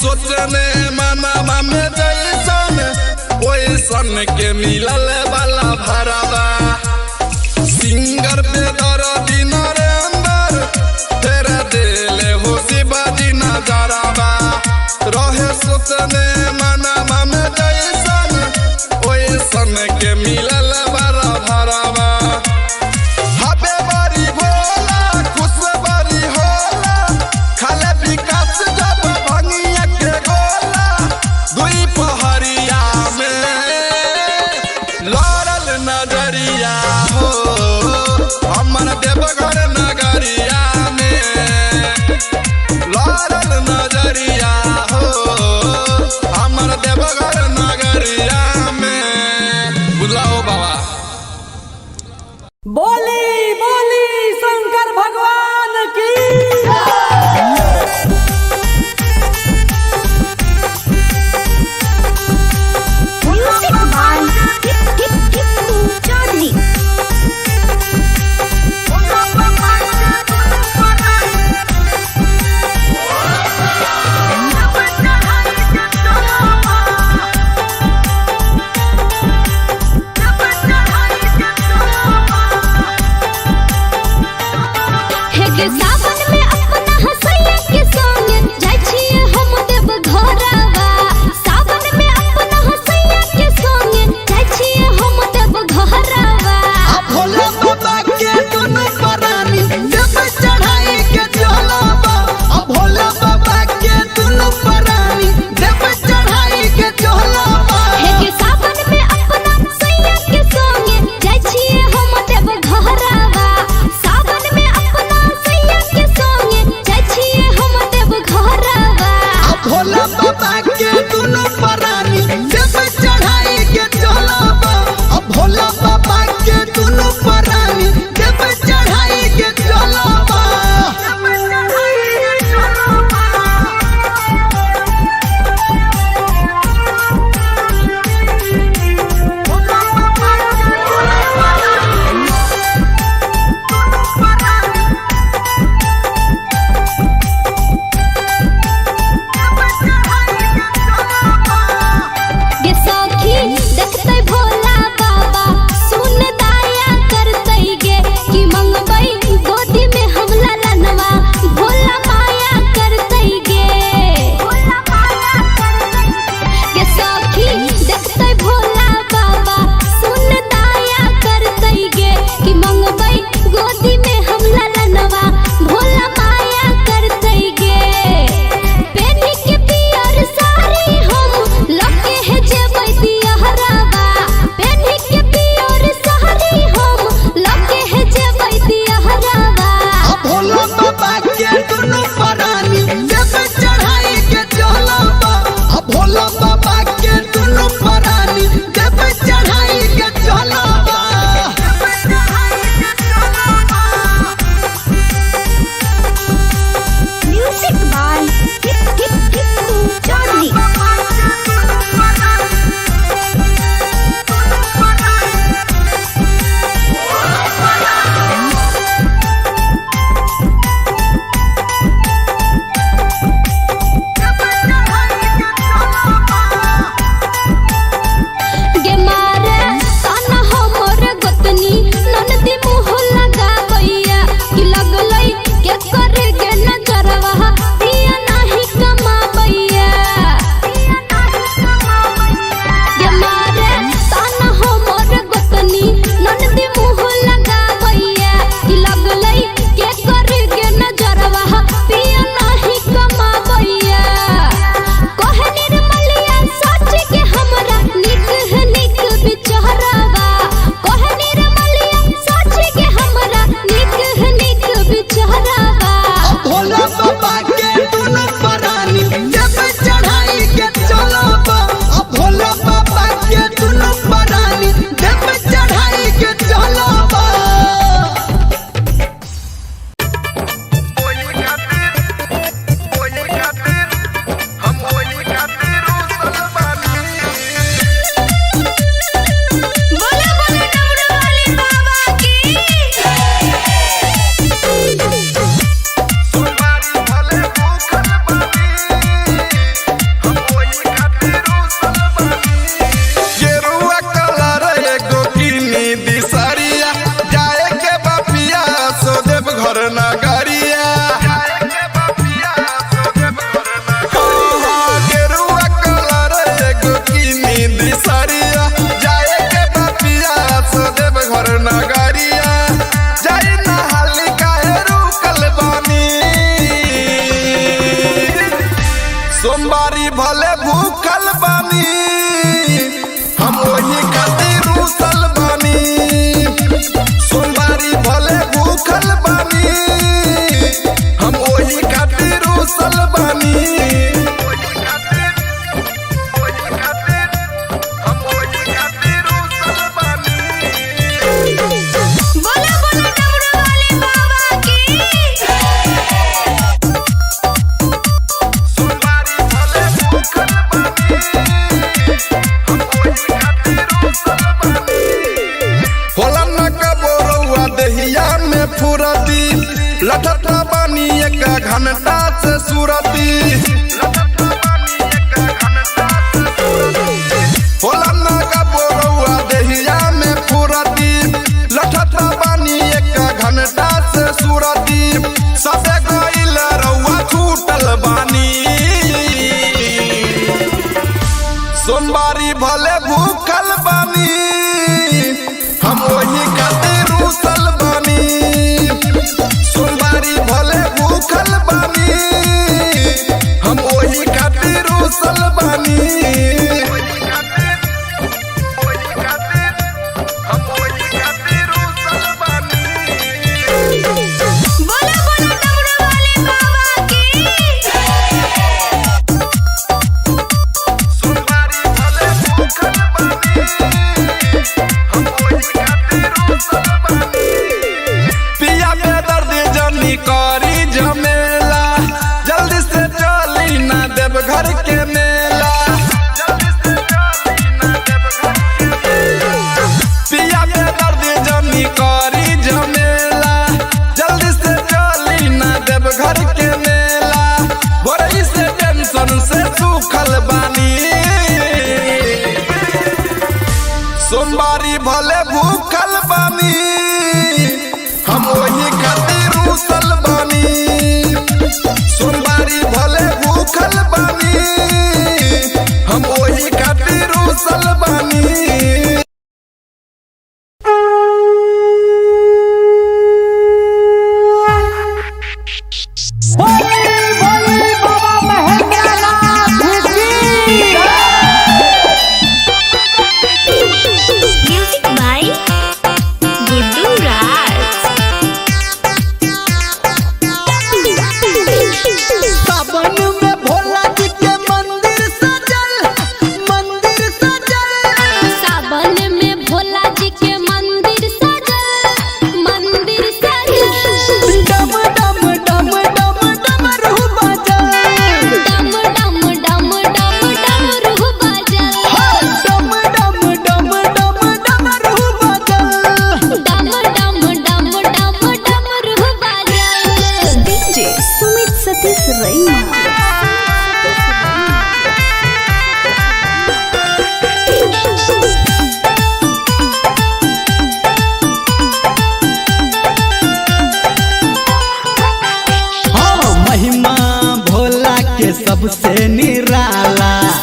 Speaker 3: सोचने मनवा में जैसन ओइसन के मिलल वाला भरावा सिंगर पे दर्दी नरेंद्र तेरे दिले हो शिवाजी नजरावा रहे सोचने मनवा में जैसन ओइसन के मिलल वाला भरावा हबे बारी भोला खुश बारी होला खाले विकास जब भंगिया के गोला दुई पहरिया में लड़ल नजरिया हो हमर देवघर नगरिया में लड़ल नजरिया हो हमर देवघर नगरिया में बुलाओ बाबा
Speaker 6: बोली बोली शंकर भगवान की
Speaker 1: Music by Tipu Charlie. के सावन में अपना हसैया के संग जाय छिए हम देव घरवा सावन में अपना हसैया के संग जाय छिए हम देव घरवा
Speaker 4: भोला बाबा के दुनु परानी देव चढ़ाई के चलबा भोला बाबा के दुनु परानी देव चढ़ाई के चलबा
Speaker 1: के सावन में अपना हसैया के संग जाय छिए हम देव घरवा सावन में अपना हसैया के संग जाय छिए हम देव घरवा
Speaker 4: भोला बाबा के दुनु परानी देव चढ़ाई के चलबा भोला बाबा के दुनु परानी देव चढ़ाई के चलबा
Speaker 1: गे सखी देखते भोला बाबा सुन दाया करते गे कि मंगबई गोदी में हम ललनवा भोला माया करते गे गे सखी देखते भोला बाबा सुन दाया करते गे कि मंगबई गोदी में हम ललनवा भोला माया करते गे पेनी के पियर साड़ी हम लगे है जेबै दियहरावा पेनी के पियर साड़ी हम लगे है जेबै दियहरावा
Speaker 4: भोला बाबा के दुनु परानी देव चढ़ाई के चलबा भोला बाबा के दुनु परानी देव चढ़ाई के चलबा
Speaker 1: म्यूजिक बाय टिप चार्ली
Speaker 3: घंटा से सूरती होला नागा बोरौआ देहिया में फुरती लठता बानी एक घंटा से सूरती सबे गइल रउआ छूटल बानी सोमवारी भले भूखल बानी हम वही खातिर रूसल बानी सोमवारी भले भूखल बानी हम वही खातिर रूसल बानी करी झमेला जल्दी से चली ना देव घर के मेला पिया के दर्द जनी करी झमेला जल्दी से चली ना देव घर के मेला बड़ी से टेंशन से सूखल बानी सोमवारी भले भूखल बानी हम वही खातिर रूसल बानी सोमवारी भले भूखल बानी हम वही खातिर रूसल बानी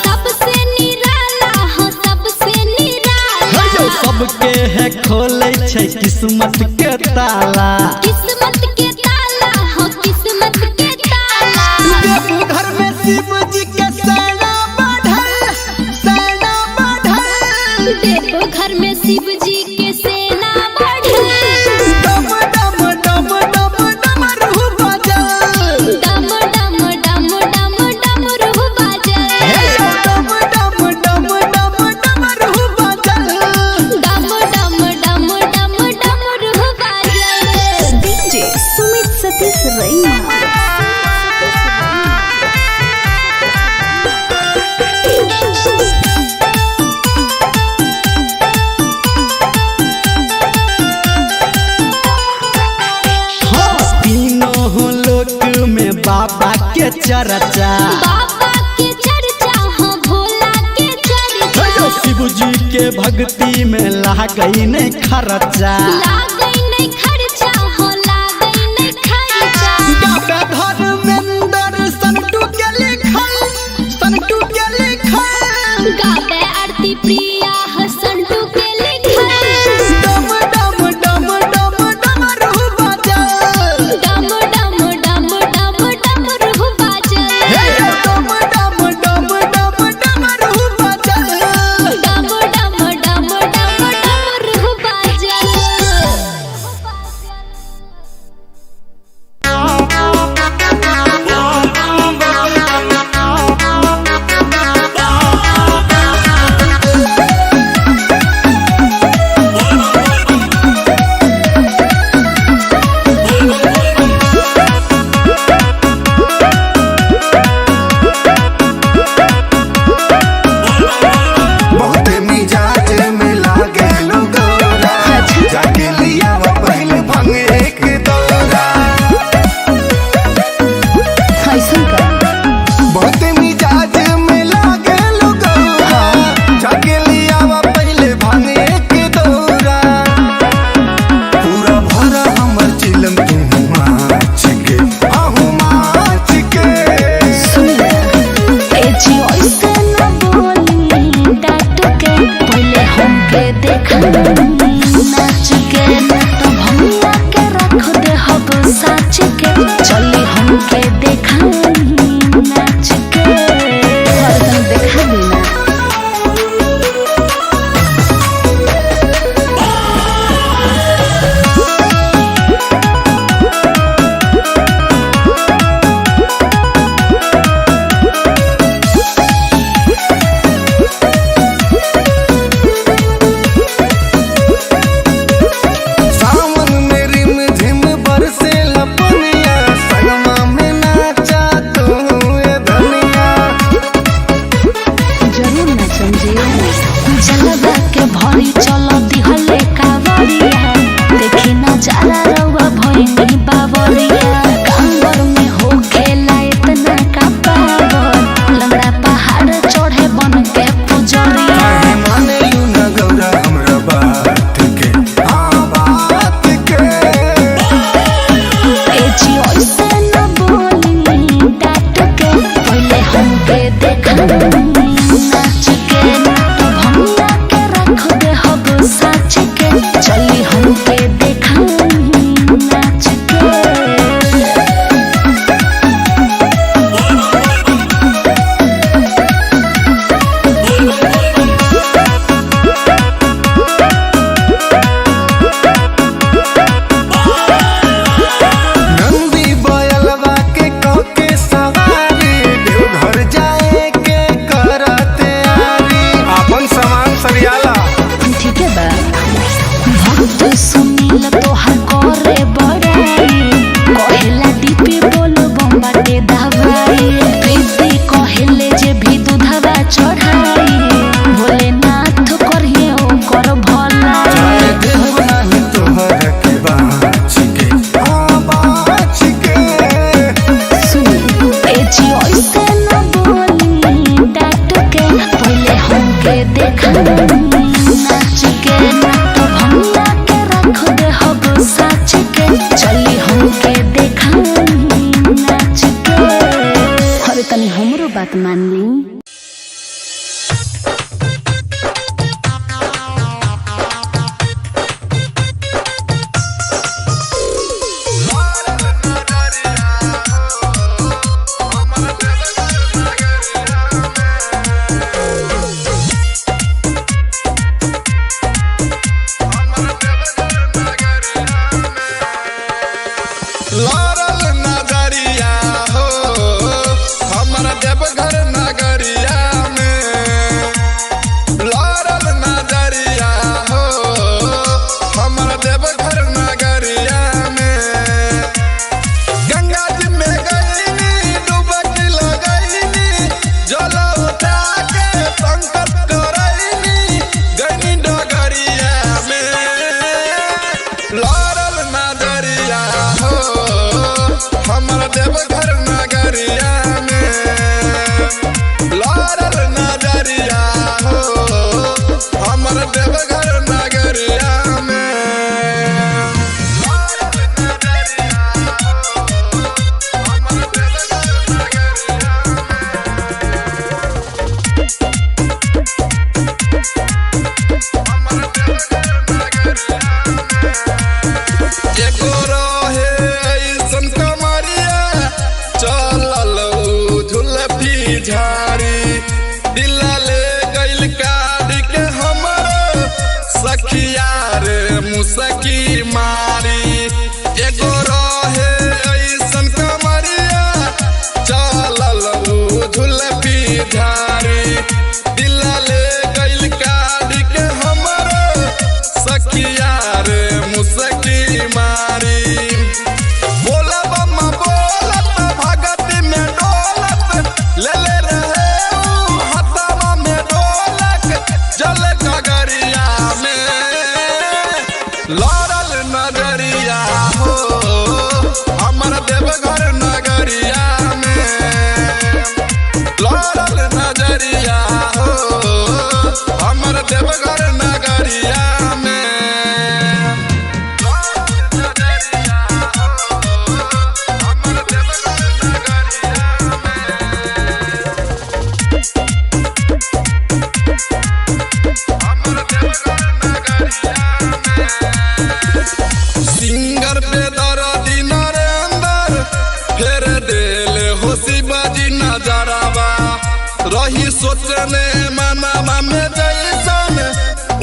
Speaker 4: सबसे निराला
Speaker 1: हो सबसे निराला
Speaker 4: सबके है खोले छै किस्मत के ताला
Speaker 1: किस्मत के ताला हो किस्मत के ताला
Speaker 4: घर में शिव जी के सेना बढ़ल
Speaker 1: देखो घर में शिव जी के सेना बढ़ल
Speaker 4: डम डम डम डम डमरू बजल
Speaker 1: डम डम डम डम डमरू बजल
Speaker 4: डम डम डम डम डमरू बजल
Speaker 1: डम डम डम डम डमरू बजल
Speaker 5: डीजे सुमित सतीश रैना
Speaker 4: बाबा के चर्चा
Speaker 1: बाबा के चर्चा हो भोला के चर्चा
Speaker 4: शिव जी के भक्ति में लागई नहीं खर्चा
Speaker 1: लागई नहीं खर्चा हो लागई नहीं खर्चा
Speaker 4: धर्मेंद्र संतू के लिखल
Speaker 1: गावे आरती प्रिया हो संतू के लिखल
Speaker 4: डम डम डम डम डमरू बजल
Speaker 1: डम डम डम डम डमरू बजल
Speaker 4: डम डम डम डम डमरू बजल
Speaker 1: डम डम डम डम डमरू बजल जलवा के भरी चलो दिहले कावरिया देखी नजारा रउआ भइनी बावरिया कांवर में हो खेला इतना का पावर लंगड़ा पहाड़ चढ़े बन के पुजरिया
Speaker 2: माने यू न गौरा हमरा बात के बात के
Speaker 1: ए जी ओइसे न बोली डाट के पहले हमके देखा नाच के तो भंगिया के रख दे हब साच के चली हमके देखा नाच के
Speaker 2: नंदी बयलवा के कके सवारी देवघर जाए के करते आरी अपन सामान सरियाला
Speaker 1: ठीक है बा भक्त सुनील तोहर करे बड़ाई कहेला दीपी बोल बम्बाटे दवाई प्रीति कहेले जे भी दूधवा चढ़ाई भोलेनाथ करिए ओकर भला
Speaker 2: देव नाही तोहर के बाच के
Speaker 1: सुनी ए जी ओइसे न बोली डाट के पहले हमके देखा नाच के तो भंगिया के रख दे हब साच के चली हमके देखा नाच के अरे तनी हमरो बात मान ली
Speaker 3: लारल नजरिया हो हमर देवघर नगरिया में लारल नजरिया हो हमर देवघर नगरिया में गंगा जी में गईनी डुबकी लगईनी जल उठा के संकट करईनी गईनी डगरिया में लारल नजरिया हो हमर देवघर नगरिया में लारल नजरिया हो हमर देवघर नगरिया में लारल नजरिया हो हमर देवघर नगरिया एगो रहे ऐसन कमरिया चलल झुलफी झाड़ी दिला ले गइल काढ़ी के हमर सखिया रे मुसकी मारी एगो रहे ऐसन कमरिया चलल झुलफी झाड़ी दिला ले गइल काढ़ी के हमर सखिया रे मुसकी मारी बोला बम्मा बोलत भगती में डोलत ले ले रहे ऊ हथवा में ढोलक जल गगरिया में लारल नजरिया हो हमर देवघर नगरिया में लारल नजरिया हो हमर देवघर नगरिया में सिंगर पे दर्दी नरेंदर फेर देल होशी बाजी नजरावा रही सोचने मनावा में जैसन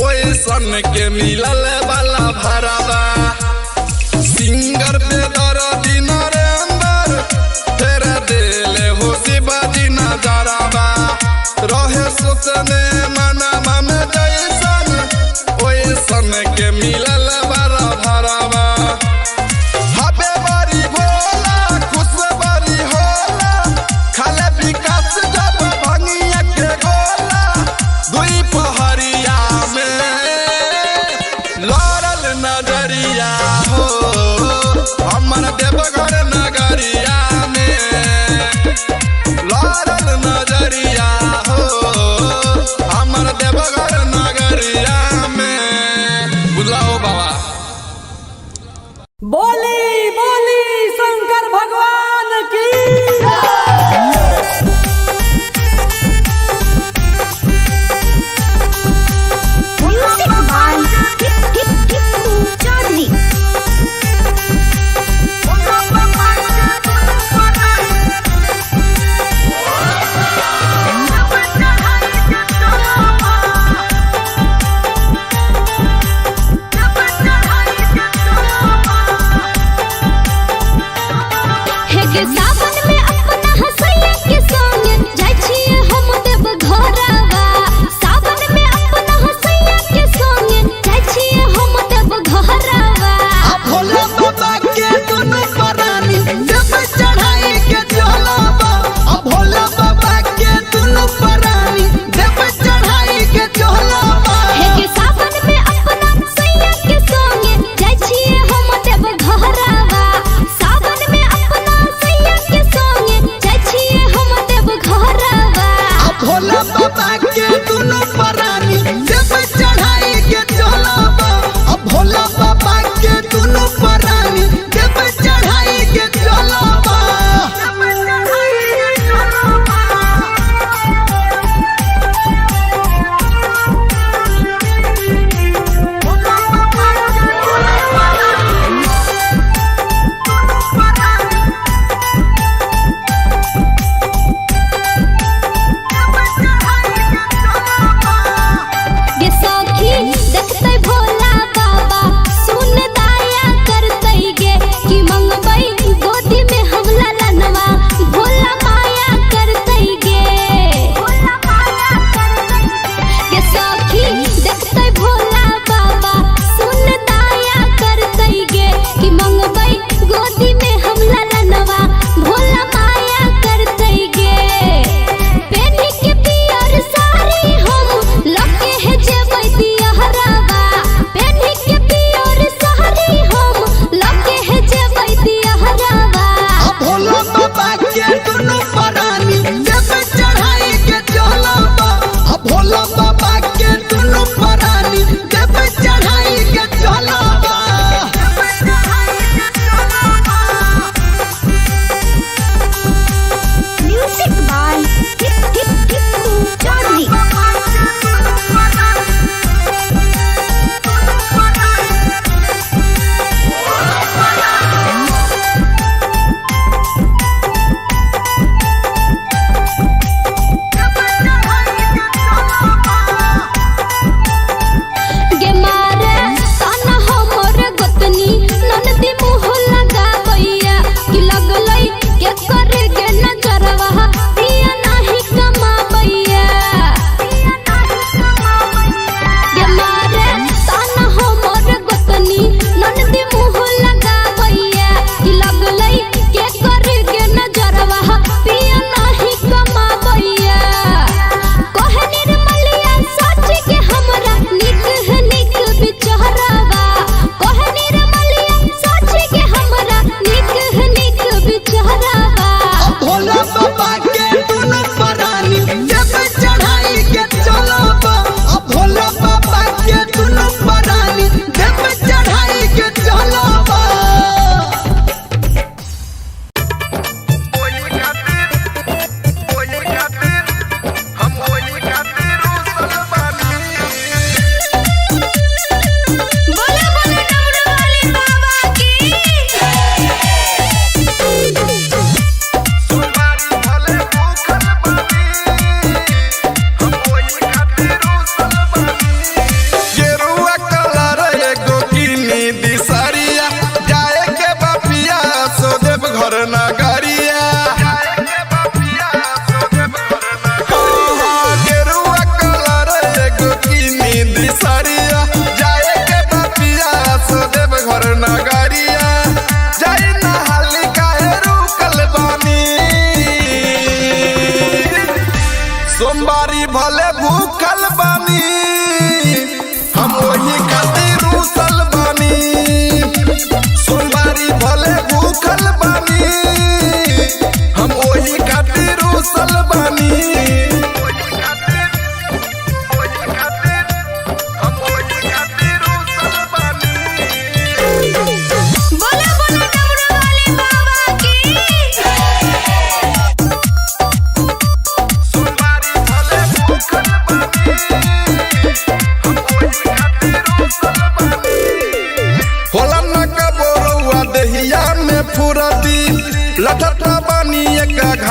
Speaker 3: ओइसन के मिलल वाला भरावा सिंगर पे दर्दी नरेंदर फेर देल होशी बाजी नजरावा रहे सोचने मनावा में जैसन ओइसन के मिलल वाला भरावा हबे बारी भोला खुश बारी होला खाले विकास जब भंगिया के गोला दुई पहरिया देवघर नगरिया में लाल नजरिया हो हमर देवघर नगरिया में बुलाओ बाबा।
Speaker 6: बोली बोली शंकर भगवान की
Speaker 5: म्यूजिक बाय टिप्पू चौधरी।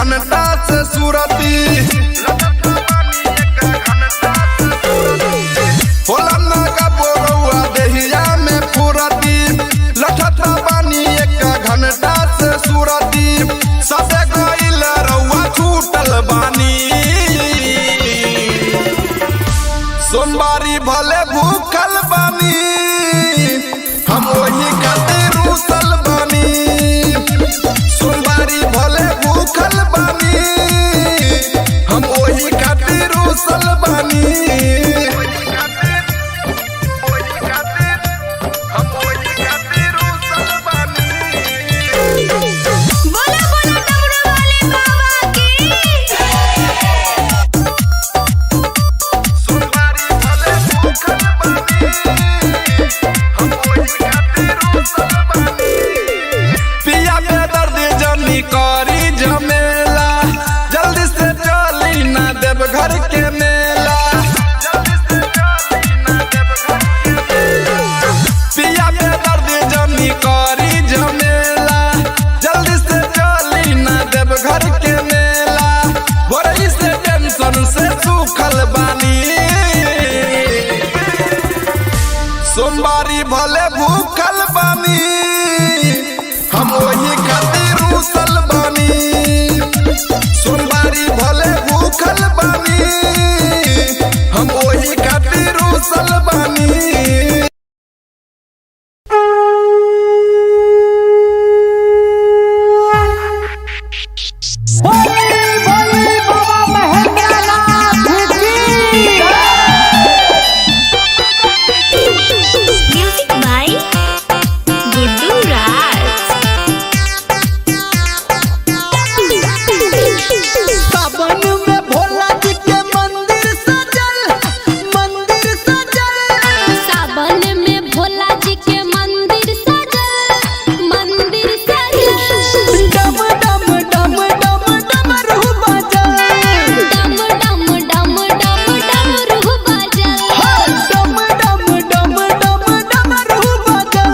Speaker 3: घंटा से सूरती होला ना का बोरौआ देहिया में फुरती लठता बानी एक घंटा से सूरती सबे गइल रउआ छूटल बानी सोमवारी भले भूखल बानी हम वही खातिर रूसल बानी सोमवारी भले भूखल बानी हम वही खातिर रूसल बानी
Speaker 5: बोला बोला डमरू वाले बाबा की
Speaker 3: सोमवारी भले भूखल बानी हम वही खातिर रूसल बानी पिया में दर्द जनी करी झमेला जल्दी से चली ना देव घर के मेला पिया में दर्द जनी करी झमेला जल्दी से चली ना देव घर के मेला बोरई से टेंशन से सूखल बानी सोमवारी भले भूखल बानी हम वही खातिर रूसल बानी सोमवारी भले भूखल बानी हम वही खातिर रूसल बानी
Speaker 6: बोली बोली बाबा महेंद्रनाथ की
Speaker 5: म्यूजिक बाय गुड्डू राज
Speaker 4: सावन में भोला जी के मंदिर सजल
Speaker 1: सावन में भोला जी के मंदिर सजल
Speaker 4: डम डम डम डम डमरू बजल
Speaker 1: डम डम डम डम डमरू बजल
Speaker 4: डम डम डम डम डमरू बजल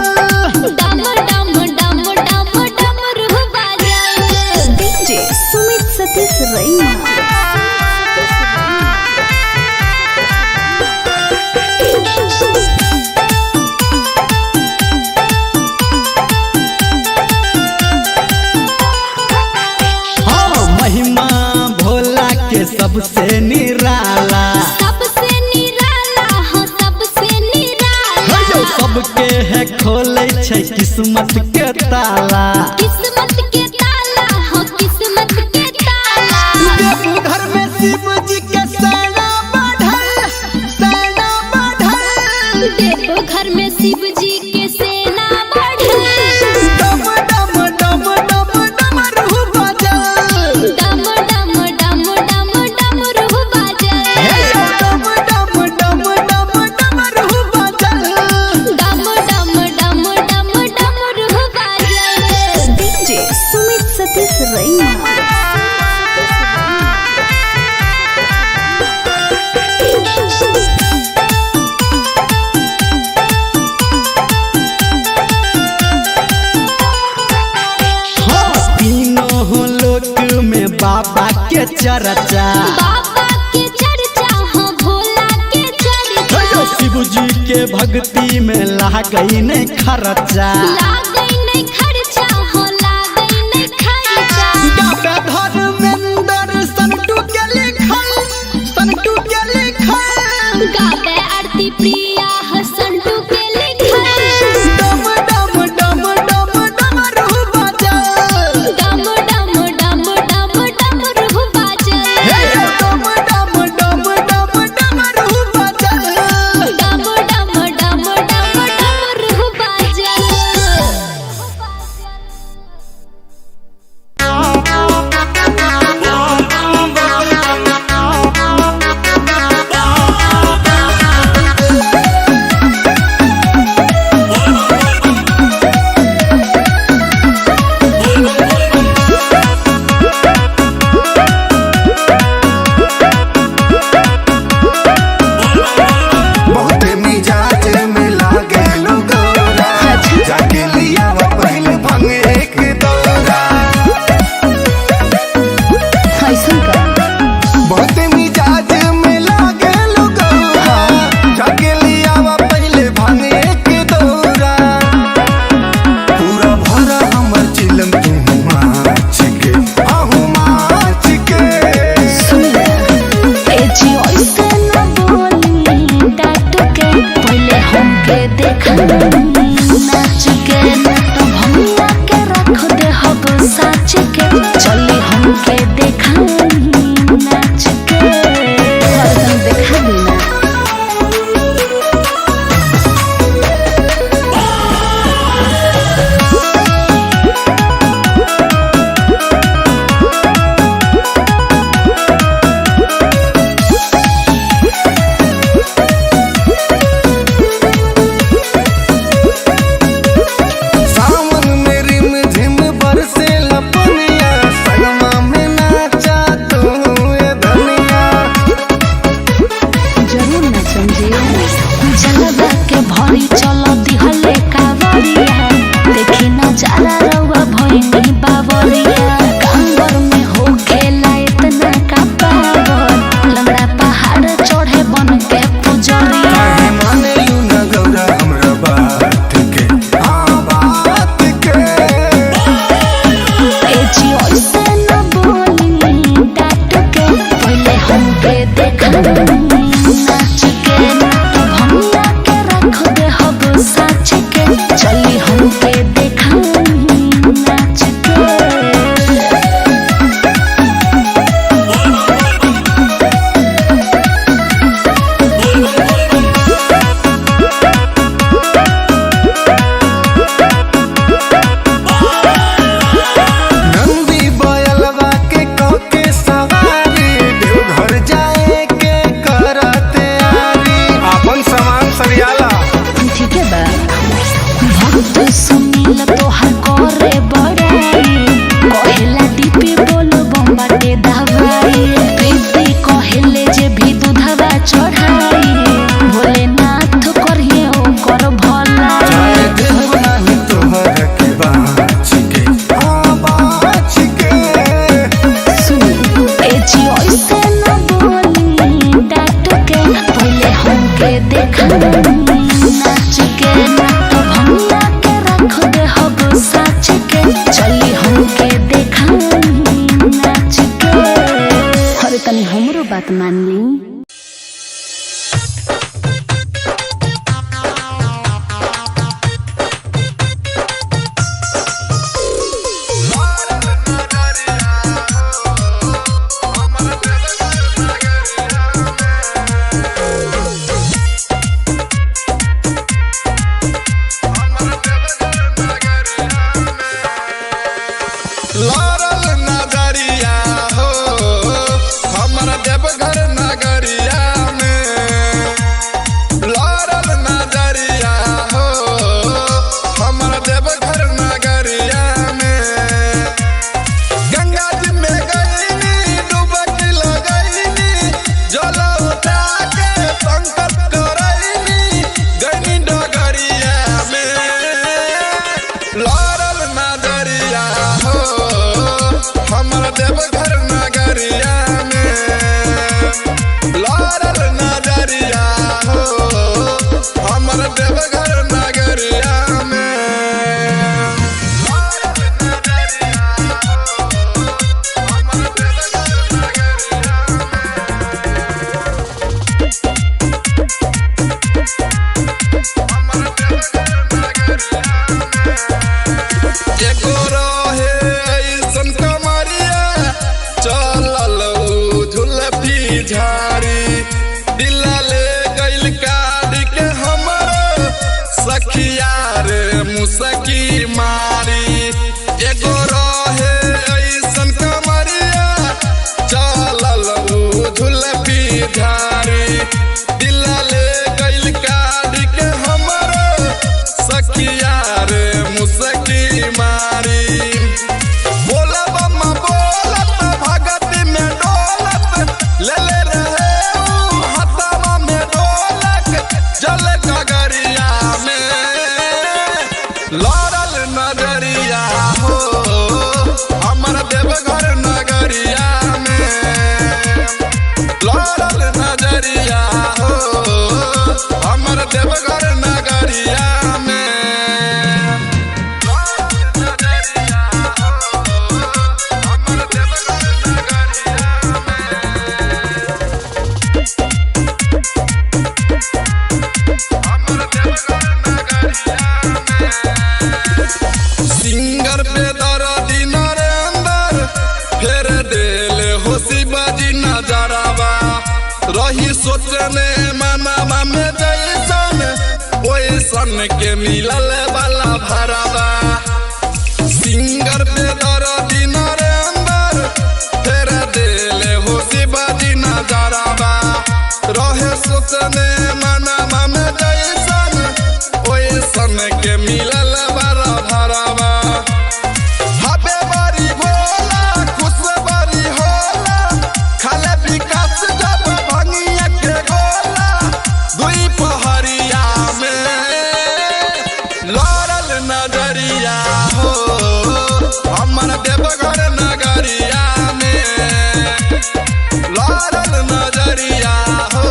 Speaker 1: डम डम डम डम डमरू बजल डीजे सुमित सतीश रैना
Speaker 4: हाँ महिमा भोला के सबसे निराला
Speaker 1: सबसे निराला हो सबसे निराला
Speaker 4: जो सबके है खोले छै किस्मत के ताला
Speaker 1: किस्मत के ताला हो किस्मत के ताला
Speaker 4: घर में शिव जी के सेना बढ़ल
Speaker 1: देव घर में शिव जी के सेना बढ़ल
Speaker 4: डम डम डम डम डमरू बजल
Speaker 1: डम डम डम डम डमरू बजल
Speaker 4: डम डम डम डम डमरू बजल
Speaker 1: डम डम डम डम डमरू बजल डीजे सुमित सतीश रैना
Speaker 4: हाँ तीनों लोक में बाबा के चर्चा
Speaker 1: बाबा के चर्चा हो भोला के चर्चा
Speaker 4: शिव जी के भक्ति में लागई नहीं खर्चा
Speaker 1: लागई नहीं खर्चा हो लागई नहीं खर्चा
Speaker 4: धर्मेंद्र संटू के लिखल
Speaker 1: गावे आरती प्रिया हसंटू के लिखल
Speaker 4: डम डम डम डम डमरू बजल
Speaker 1: डम डम डम डम डमरू बजल
Speaker 4: डम डम डम डम डमरू बजल
Speaker 1: डम डम डम डम डमरू बजल देखा नाच के तो भैया के रख दे हब साच के चली हमके देखा नाच के। अरे तनी हमरो बात मान ली।
Speaker 3: लारल नजरिया हो हमर देवघर नगरिया में। लारल नजरिया हो हमर देवघर नगरिया में। गंगा जी में गईनी डुबकी लगईनी जल उठा के संकट करईनी गईनी डगरिया में। लारल नजरिया हो हमर देवघर नगरिया में। लारल नजरिया हो हमर देवघर नगरिया में। लारल नजरिया हो हमर देवघर नगरिया एगो रहे ऐसन कमरिया चलल झुलफी झाड़ी दिल ले गइल काढ़ के हमर सखिया रे मुसकी मारी। एगो रहे ऐसन कमरिया चलल झुलफी झाड़ी दिल ले गइल काढ़ के हमर सखिया रे मुसकी मारी। बोला बम्मा बोलत भगती में डोलत ले ले रहे ऊ हथवा में ढोलक जल गगरिया में। लारल नजरिया हो हमर देवघर नगरिया में। लारल नजरिया हो हमर देवघर नगरिया में। सिंगर पे दर्दी नरेंदर फेर देले होशी बाजी नजरवा रही सोचने मनवा में जैसन ओइसन के मिलल वाला भरवा। सिंगर पे दर्दी नरेंदर फेर देले होशी बाजी नजरवा रहे सोचने मनवा में जैसन ओइसन के मिलल वाला भरवा। हबे बड़ी भोला खुश बड़ी होला खाले विकास जब भंगिया के गोला दुई पहरिया में। लारल नजरिया हो हमर देवघर नगरिया में। लारल नजरिया हो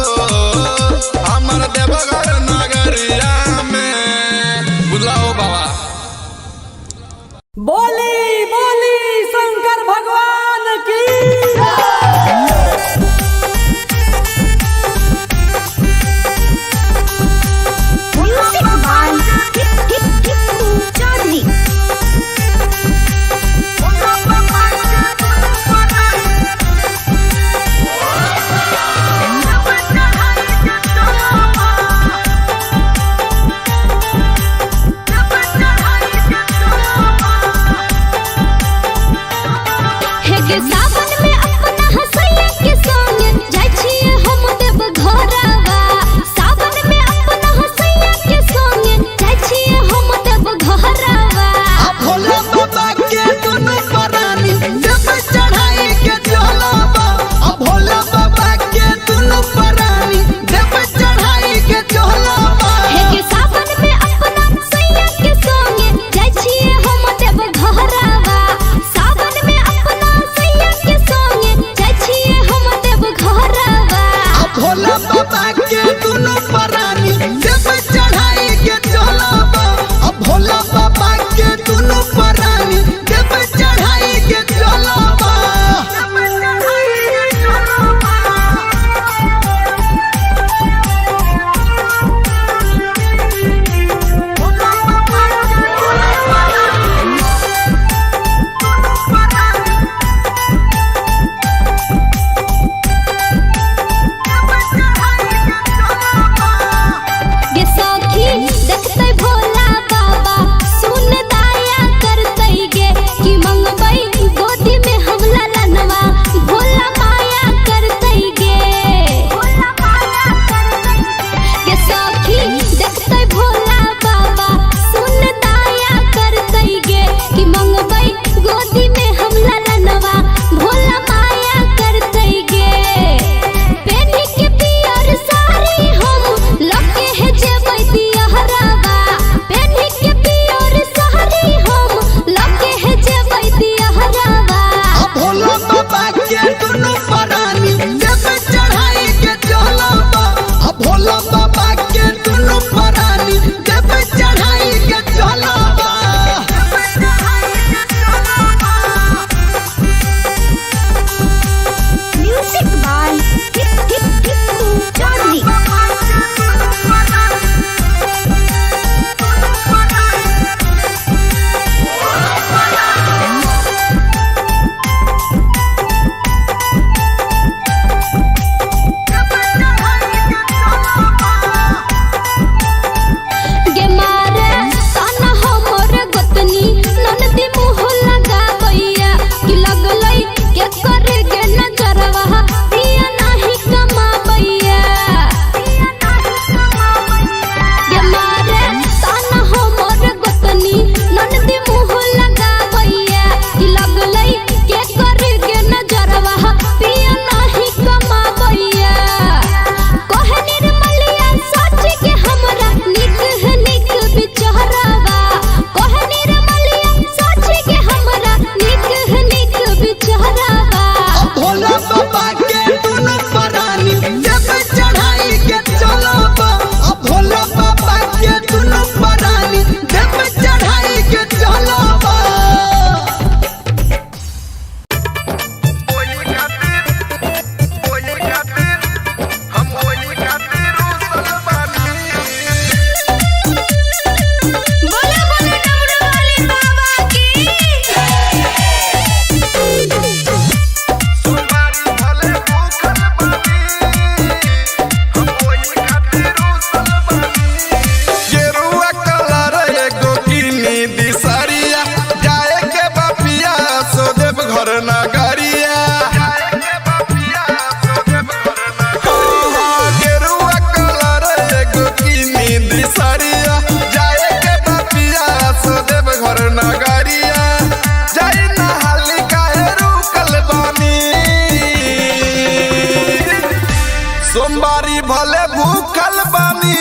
Speaker 3: भूखल बानी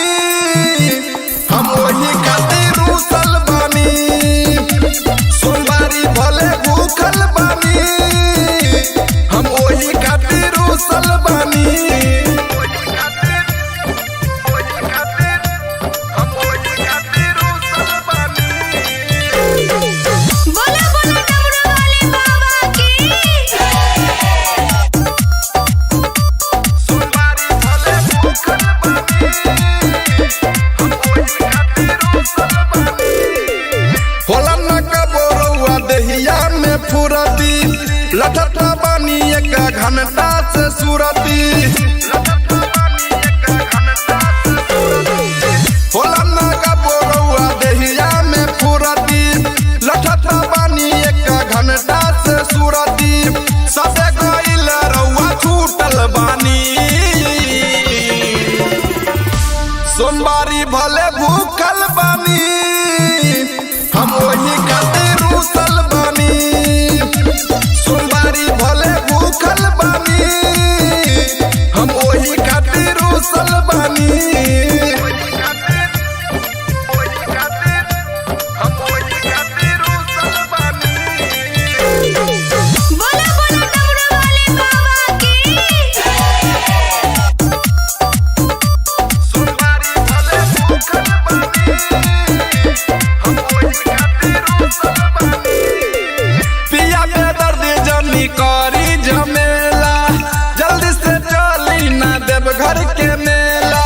Speaker 3: हम वही खातिर रूसल बानी सोमवारी भले भूखल बानी हम वही खातिर रूसल बानी
Speaker 5: बोला बोला डमरू वाले बाबा की
Speaker 3: होला न कबोरुआ दहिया में फुरती लठता बानी एक घंटा से सुरती होला न कबोरुआ दहिया में फुरती लठता बानी एक घंटा से सुरती सबे गइल रउआ छूटल बानी सोमवारी भले भूखल बानी हम वही खातिर रूसल बानी सोमवारी भले भूखल बानी हम वही खातिर रूसल बानी
Speaker 5: बोला बोला डमरू वाले बाबा की
Speaker 3: पिया के दर्द जनी करी झमेला जल्दी से चली ना देव घर के मेला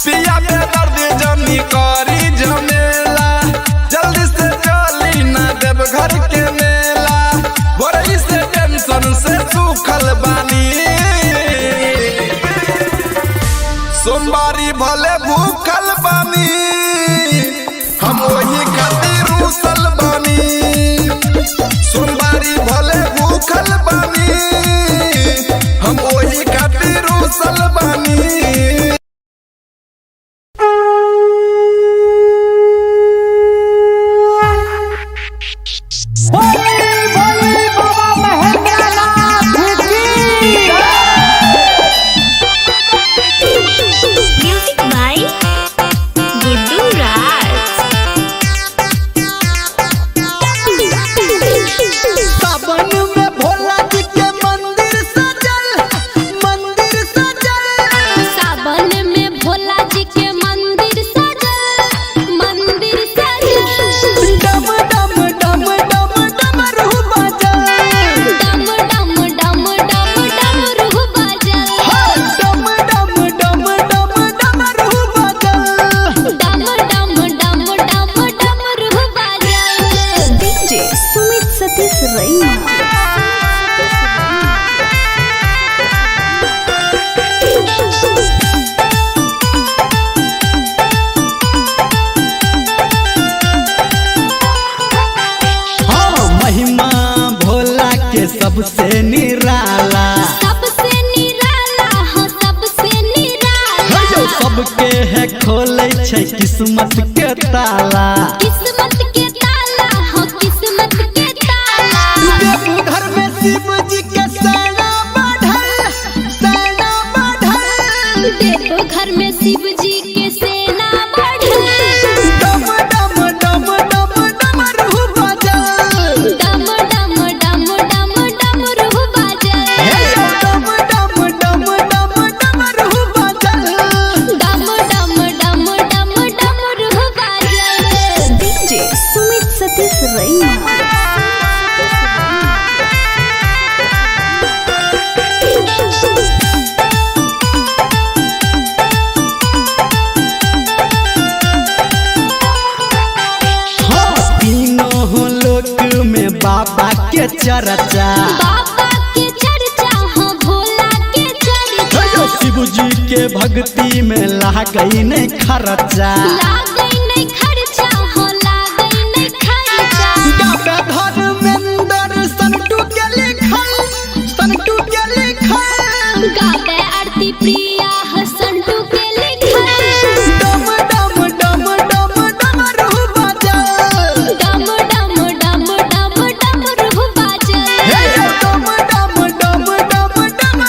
Speaker 3: पिया के दर्द जनी करी झमेला जल्दी से चली ना देव घर के मेला बोरई से टेंशन से सूखल बानी सोमवारी भले भूखल बानी हम वही खातिर रूसल बानी सोमवारी भले भूखल बानी हम वही खातिर रूसल बानी
Speaker 6: बोली बोली बाबा महेंद्रनाथ की
Speaker 5: म्यूजिक बाय गुड्डू राज
Speaker 4: सावन में भोला जी के मंदिर सजल
Speaker 1: सावन में भोला जी के मंदिर सजल
Speaker 4: डम डम डम डम डमरू बजल
Speaker 1: डम डम डम डम डमरू बजल
Speaker 4: डम डम डम डम डमरू बजल
Speaker 1: डम डम डम डम डमरू बजल डीजे सुमित सतीश रैना
Speaker 4: हाँ महिमा भोला के सबसे निराला
Speaker 1: सबसे निराला हो सबसे निराला
Speaker 4: जो सबके है खोले छै किस्मत के ताला
Speaker 1: किस्मत के ताला हो किस्मत के ताला
Speaker 4: देवघर में शिव जी के सेना बढ़ल
Speaker 1: देवघर में शिव जी के सेना बढ़ल
Speaker 4: डम डम डम डम डमरू बजल
Speaker 1: डम डम डम डम डमरू बजल
Speaker 4: डम डम डम डम डमरू बजल
Speaker 1: डम डम डम डम डमरू बजल डीजे सुमित सतीश रैना
Speaker 4: हाँ तीनों लोक में बाबा के चर्चा
Speaker 1: बाबा के चर्चा हो भोला के चर्चा
Speaker 4: शिव जी के भक्ति में लागई नहीं खर्चा
Speaker 1: लागई नहीं खर्चा हो लागई नहीं खर्चा
Speaker 4: गावे धर्मेंद्र संटू के लिखल
Speaker 1: गावे आरती प्रिया हसंटू के लिखल
Speaker 4: डम डम डम डम डमरू बजल
Speaker 1: डम डम डम डम डमरू बजल
Speaker 4: डम डम डम डम डम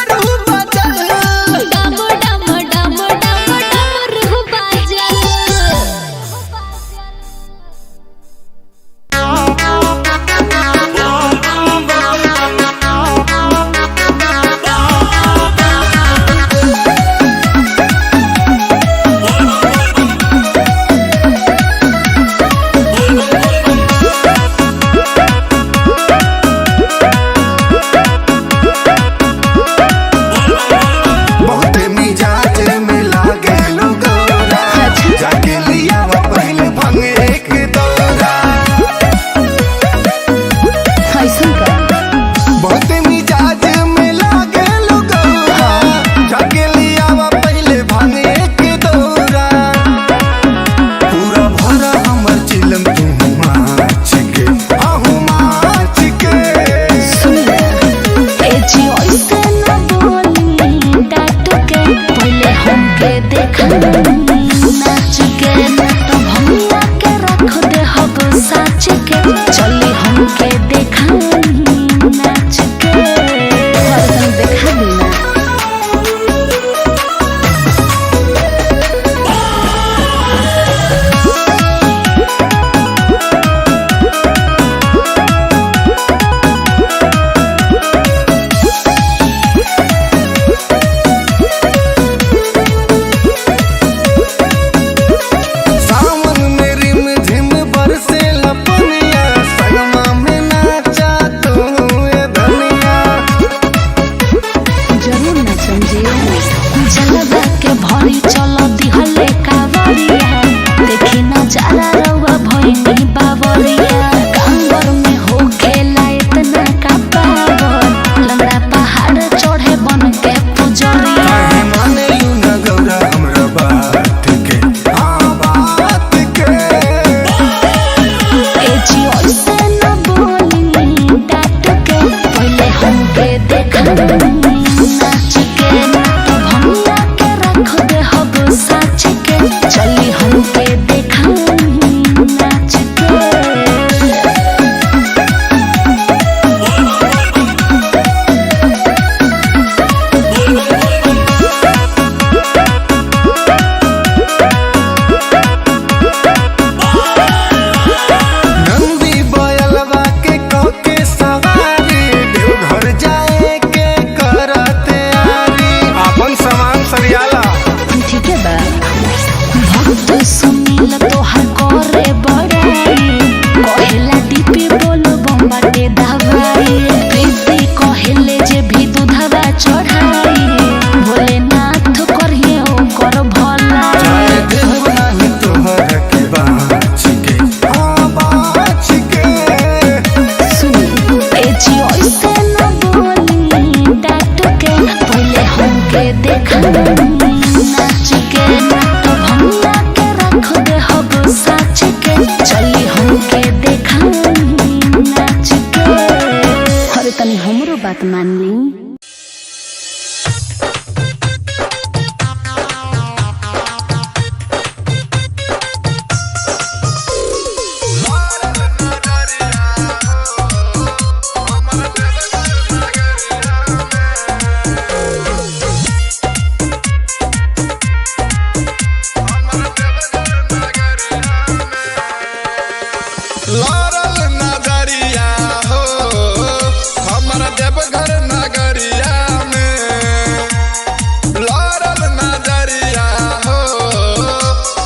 Speaker 1: समझे जलवा के भरी चलो दिहले कावरिया देखी न जाला रउआ भइनी बावरिया कांवर में हो खेला इतना का पावर लंगड़ा पहाड़ चढ़े बन के पुजरिया
Speaker 2: काहे माने यू न गौरा हमरा बात के बात के
Speaker 1: ए जी ऐसे न बोली डांट के पहले हमके देखा नाच के तो भंगा के रख दे हब साच के चली हमके देखा नाच के
Speaker 2: नंदी बयलवा के कके सवारी देवघर जाए के करते आरी अपन सामान सरियाला
Speaker 1: ठीक है बा भक्त सुनील तोहर करे बड़ाई कहेला दीपी बोलो बम्बाटे दवाई प्रीति कहेले जे भी दूधवा चढ़ाई भोलेनाथ करिए ओकर भला
Speaker 2: चाहे देव नाही तोहर के बाच के बाच के
Speaker 1: सुनी ए जी ऐसे न बोली डांट के पहले हमके देखा नाच के तो भंगा के रख दे हब साच के चली हमके देखा नाच के अरे तनी हमरो बात मान ली
Speaker 3: लारल नजरिया हो हमर देवघर नगरिया में लारल नजरिया हो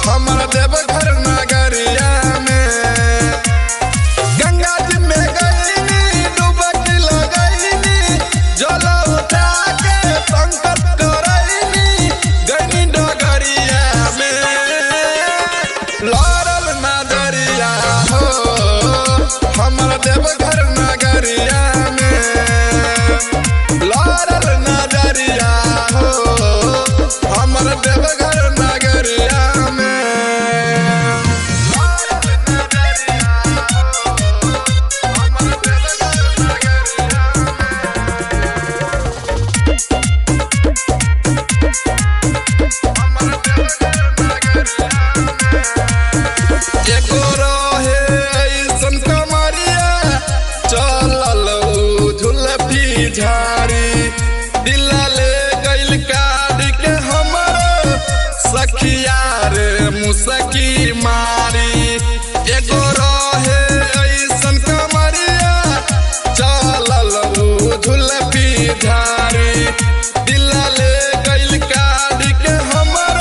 Speaker 3: हमर देवघर नगरिया में गंगा जी में गईनी डुबकी लगईनी जल उठा के संकट करईनी गईनी डगरिया में लारल नजरिया हो हमर देवघर नगरिया में लारल नजरिया हो हमर देवघर नगरिया में लारल नजरिया हो हमर देवघर नगरिया एगो रहे ऐसन कमरिया चलल झुलफी झाड़ी दिल ले गइल काढ़ के हमर सखिया रे मुसकी मारी एगो रहे ऐसन कमरिया चलल झुलफी झाड़ी दिल ले गइल काढ़ के हमर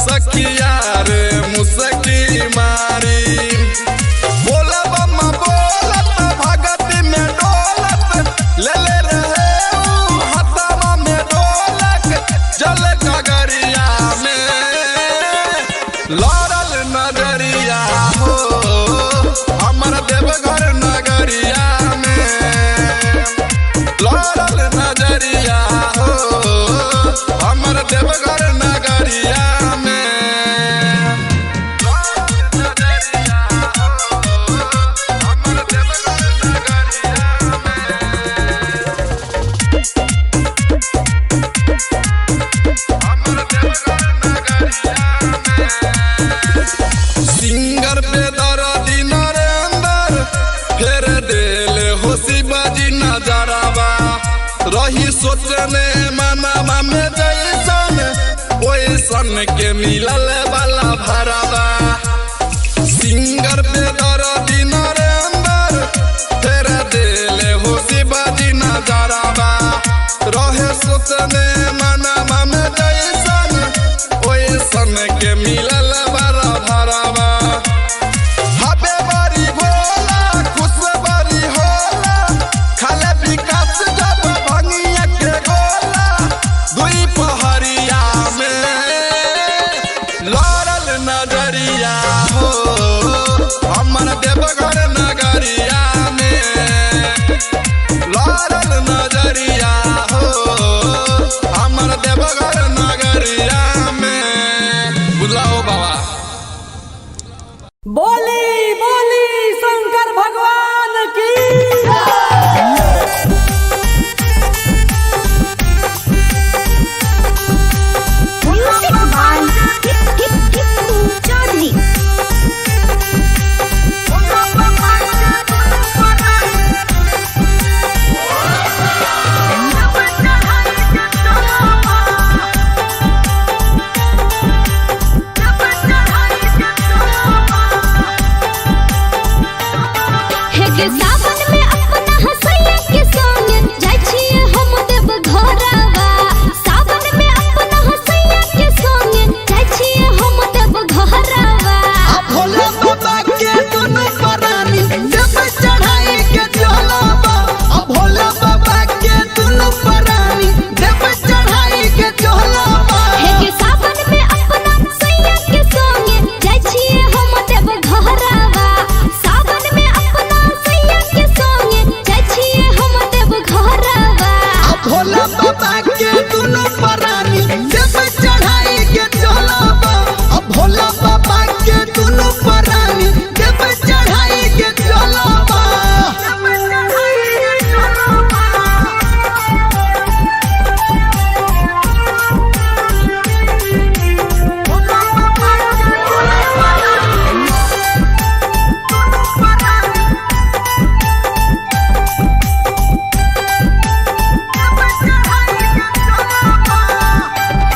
Speaker 3: सखिया रे मुसकी मारी बोला बम्मा बोलत भगती में डोलत ले ले रहे ऊ हथवा में ढोलक जल गगरिया में लारल नजरिया हो हमर देवघर नगरिया में लारल नजरिया हो हमर देवघर नगरिया में लारल नजरिया हो हमर देवघर नगरिया में हमर देवघर नगरिया में सिंगर पे दर्दी नरेंदर फेर देल होशी बाजी नजरवा रही सोचने मनवा में जैसन ओइसन के मिलल वाला भरवा सिंगर पे दर्दी नरेंदर फेर देल होशी बाजी नजरवा रहे सोचने मनवा में जैसन ओइसन के मिलल वाला भरवा हबे बड़ी भोला खुश बड़ी होला खाले विकास जब भंगिया के गोला देवघर नगरिया में लाल नजरिया हो हमर देवघर नगरिया में बुलाओ बाबा।
Speaker 6: बोली बोली शंकर भगवान की
Speaker 5: म्यूजिक बाय टिप्पू चौधरी।
Speaker 1: हेगे सावन में अपना हसैया के संग जाय छिए हम देव घरवा। सावन में अपना हसैया के संग जाय छिए हम देव घरवा।
Speaker 4: भोला बाबा के दुनु परानी जब चढ़ाई के चलबा। भोला बाबा के दुनु परानी जब चढ़ाई के चलबा।
Speaker 1: हेगे सावन में अपना हसैया के संग जाय छिए हम देव घरवा। सावन में अपना हसैया के संग जाय छिए हम देव घरवा।
Speaker 4: भोला बाबा के दुनु परानी जब चढ़ाई के चलबा। भोला बाबा के दुनु परानी जब चढ़ाई के चलबा।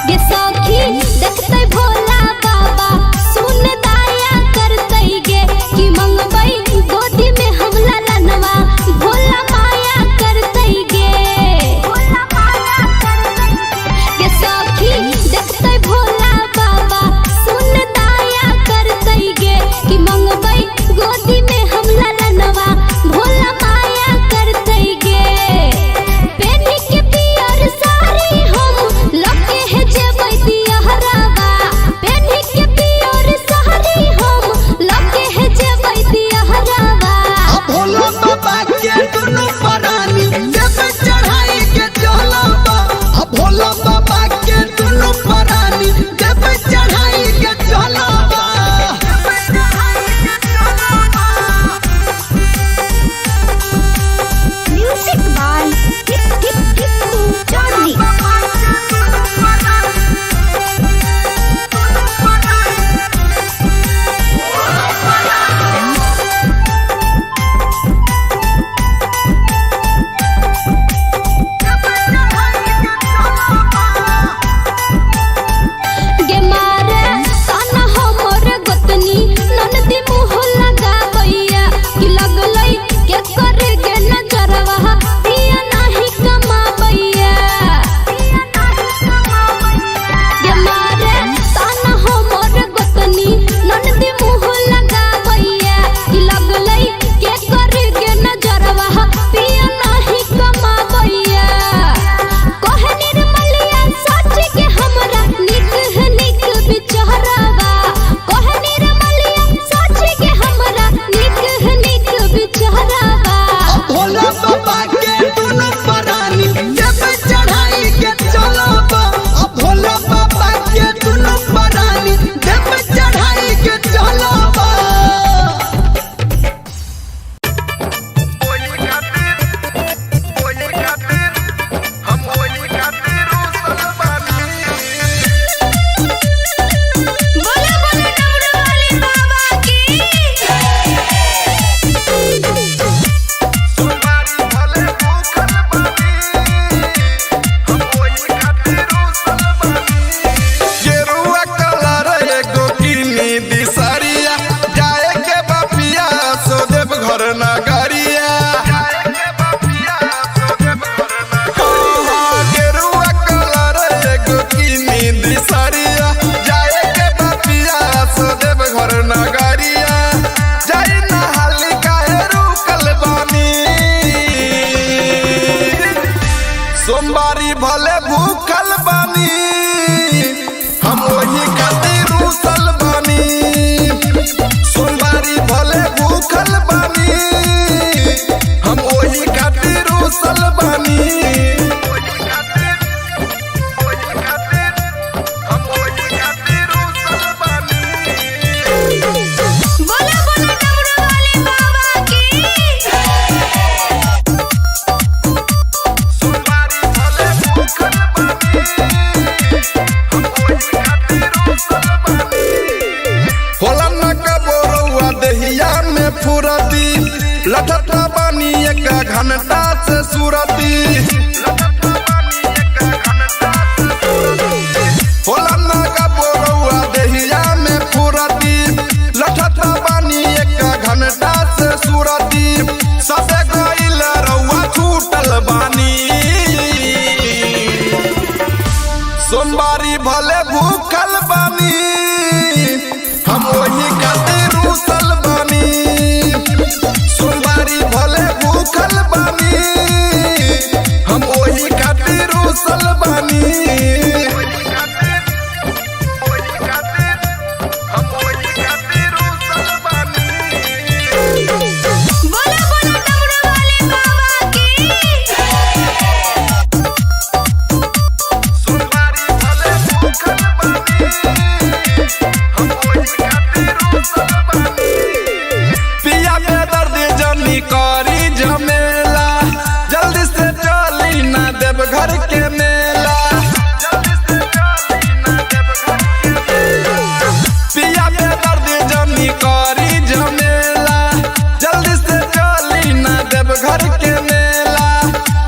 Speaker 1: गे सखी देखतै भोला बाबा सुन दया करतै गे कि मंगबै गोदी में हम ललनवा भोला माया करतै गे। गे सखी देखतै भोला बाबा सुन दया करतै गे कि मंगबै गोदी में हम ललनवा भोला माया करतै गे। पेनी के पियर साड़ी हम लगे है जेबै दियहरावा। पेनी के पियर साड़ी हम लगे है जेबै दियहरावा।
Speaker 4: भोला बाबा के दुनु परानी जब चढ़ाई के चलबा। भोला बाबा के दुनु परानी जब चढ़ाई के चलबा।
Speaker 5: Music by Tippu Chaudhary.
Speaker 1: गे मारे ताना हमर गोतनी ननदी मुँह लगाबैया कि लगलै के करे गे नजरवा पिया नाही कमाबैया। गे मारे ताना हमर गोतनी ननदी मुँह लगाबैया कि लगलै के करे गे नजरवा पिया नाही कमाबैया। कहे निर्मलिया सच के हमरा निक है निक बिचारवा। कहे निर्मलिया सच के हमरा निक है निक बिचारवा।
Speaker 4: भोला बाबा के दुनु परानी जब चढ़ाई के चलबा। भोला बाबा के दुनु परानी जब चढ़ाई के चलबा।
Speaker 5: बोलो बोलो डमरू वाले बाबा की।
Speaker 3: गेरुआ कलर एगो किनी दिसरिया जाए के बापिया सो देव घर नगरिया। गेरुआ कलर एगो किनी दिसरिया जाए के बापिया सो देव घर नगरिया। जाई नहाली काहे रुकल बानी सोमवारी भले भूखल बानी हम वही खातिर रुसल बानी। सोमवारी भले भूखल घंटा से सूरती होला ना का बोरौआ देहिया में फुरती लठता बानी एक घंटा से सूरती सबे गइल रउआ छूटल बानी सोमवारी भले भूखल बानी हम वही खातिर रूसल बानी सोमवारी भले भूखल बानी हम वही खातिर रूसल बानी
Speaker 5: बोला बोला डमरू वाले बाबा की
Speaker 3: सोमवारी भले भूखल बानी हम वही खातिर रूसल बानी पिया में दर्द जनी करी झमेला जल्दी से चली ना देव घर के मेला पिया में दर्द जनी करी झमेला जल्दी से चली ना देव घर के मेला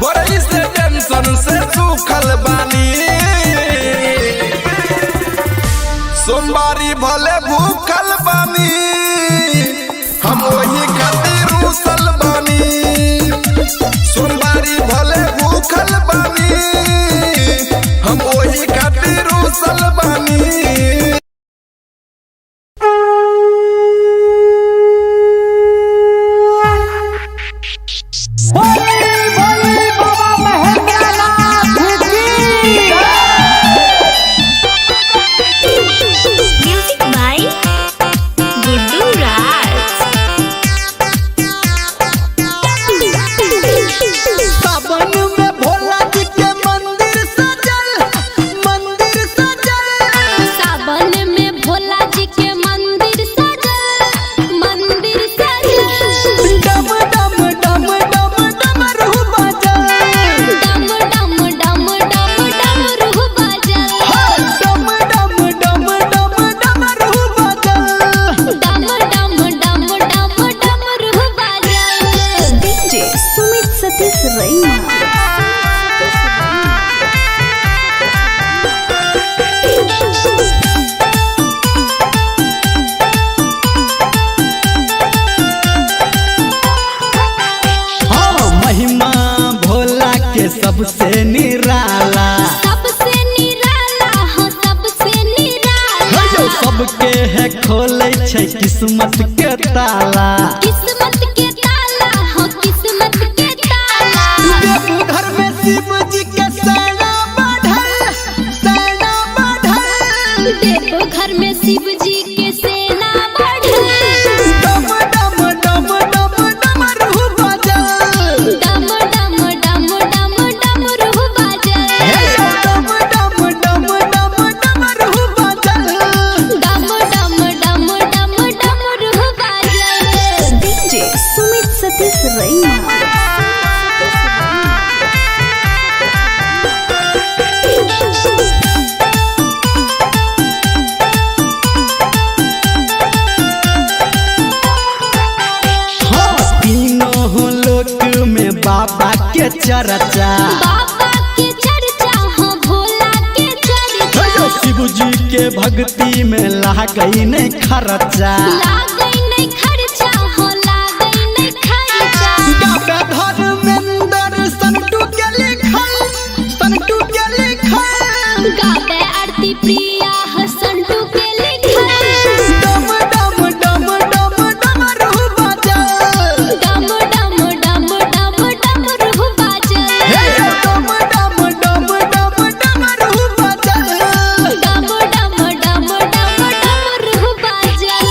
Speaker 3: बड़ी से टेंशन से सूखल बानी सोमवारी भले भूखल बानी हम वही खातिर रूसल बानी सोमवारी भले भूखल बानी हम वही खातिर रूसल बानी
Speaker 6: बोली बोली बाबा महेंद्रनाथ की
Speaker 5: म्यूजिक बाय गुड्डू राज
Speaker 4: सावन में भोला जी के मंदिर सजल
Speaker 1: सावन में भोला जी के मंदिर सजल
Speaker 4: डम डम डम डम डमरू बजल
Speaker 1: डम डम डम डम डमरू बजल
Speaker 4: डम डम डम डम डमरू बजल
Speaker 1: डम डम डम डम डमरू बजल डीजे सुमित सतीश रैना
Speaker 4: हाँ महिमा भोला के सबसे निराला
Speaker 1: सबसे निराला हो सबसे निराला
Speaker 4: जो सबके है खोले छै किस्मत के ताला
Speaker 1: किस्मत के ताला हो किस्मत के ताला
Speaker 4: घर में शिव जी के सेना बढ़ल
Speaker 1: देव घर में शिव जी के सेना बढ़ल
Speaker 4: डम डम डम डम डमरू बजल
Speaker 1: डम डम डम डम डमरू बजल
Speaker 4: डम डम डम डम डमरू बजल
Speaker 1: डम डम डम डम डमरू बजल डीजे सुमित सतीश रैना
Speaker 4: हाँ तीनों लोक में बाबा के चर्चा
Speaker 1: बाबा के चर्चा हो भोला के चर्चा
Speaker 4: शिव जी के भक्ति में लागई नहीं खर्चा
Speaker 1: लागई नहीं खर्चा हो लागई नहीं खर्चा
Speaker 4: धर्मेंद्र संटू के लिखल
Speaker 1: गावे आरती प्रिया हसंटू के लिखल
Speaker 4: डम डम डम डम डमरू बजल
Speaker 1: डम डम डम डम डमरू बजल
Speaker 4: डम डम डम डम डमरू बजल
Speaker 1: डम डम डम डम डमरू बजल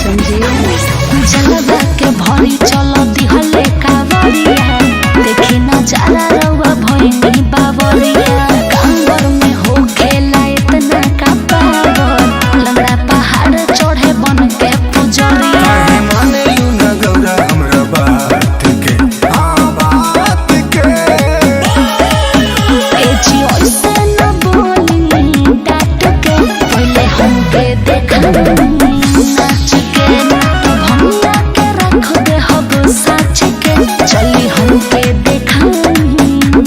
Speaker 1: समझे जलवा के भरी चलो दिहले कावरिया देखी ना जाला रउआ भइनी बावरिया कांवर में हो खेला इतना का पावर लंगड़ा पहाड़ चढ़े बन के पुजरिया
Speaker 2: काहे माने लू ना गौरा हमरा बात के बात के
Speaker 1: ए जी ओइसे न बोली डाट के पहले हमके देखा नाच के तो भंगा के रख दे हब साच के चली हमके देखा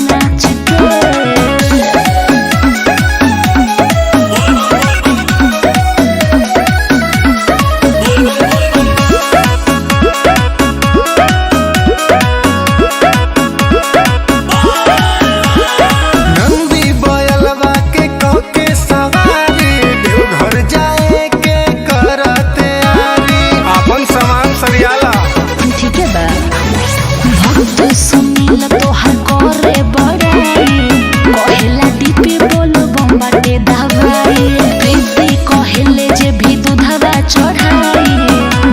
Speaker 1: नाच के
Speaker 2: नंदी बयलवा के कके सवारी देवघर जाए के करते आरी अपन सामान सरियाला
Speaker 1: ठीक है बा भक्त सुनील तोहर करे बड़ाई कहेला दीपी बोलो बम्बाटे दवाई प्रीति कहेले जे भी दूधवा चढ़ाई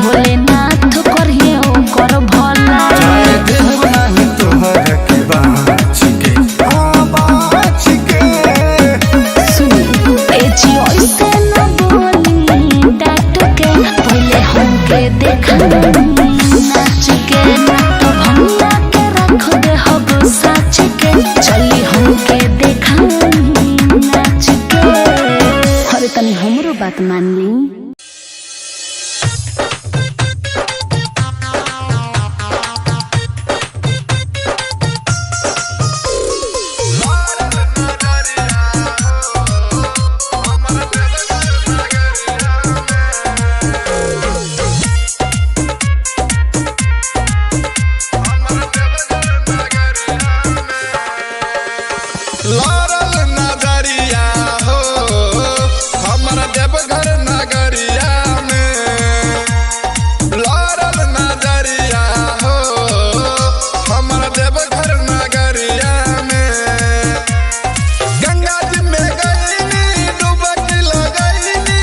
Speaker 1: भोलेनाथ करिए ओकर भला
Speaker 2: जाए देव नाही तोहर के बाच के
Speaker 1: सुनी ए जी ओइसे न बोली डाट के पहले हमके देखा नाच के तो भंगा के रख दे हब साच के चली हमके देखा नाच के अरे तनी हमरो बात मान ली
Speaker 3: लारल नजरिया हो हमर देवघर नगरिया में लारल नजरिया हो हमर देवघर नगरिया में गंगा जी में गईनी डुबकी लगईनी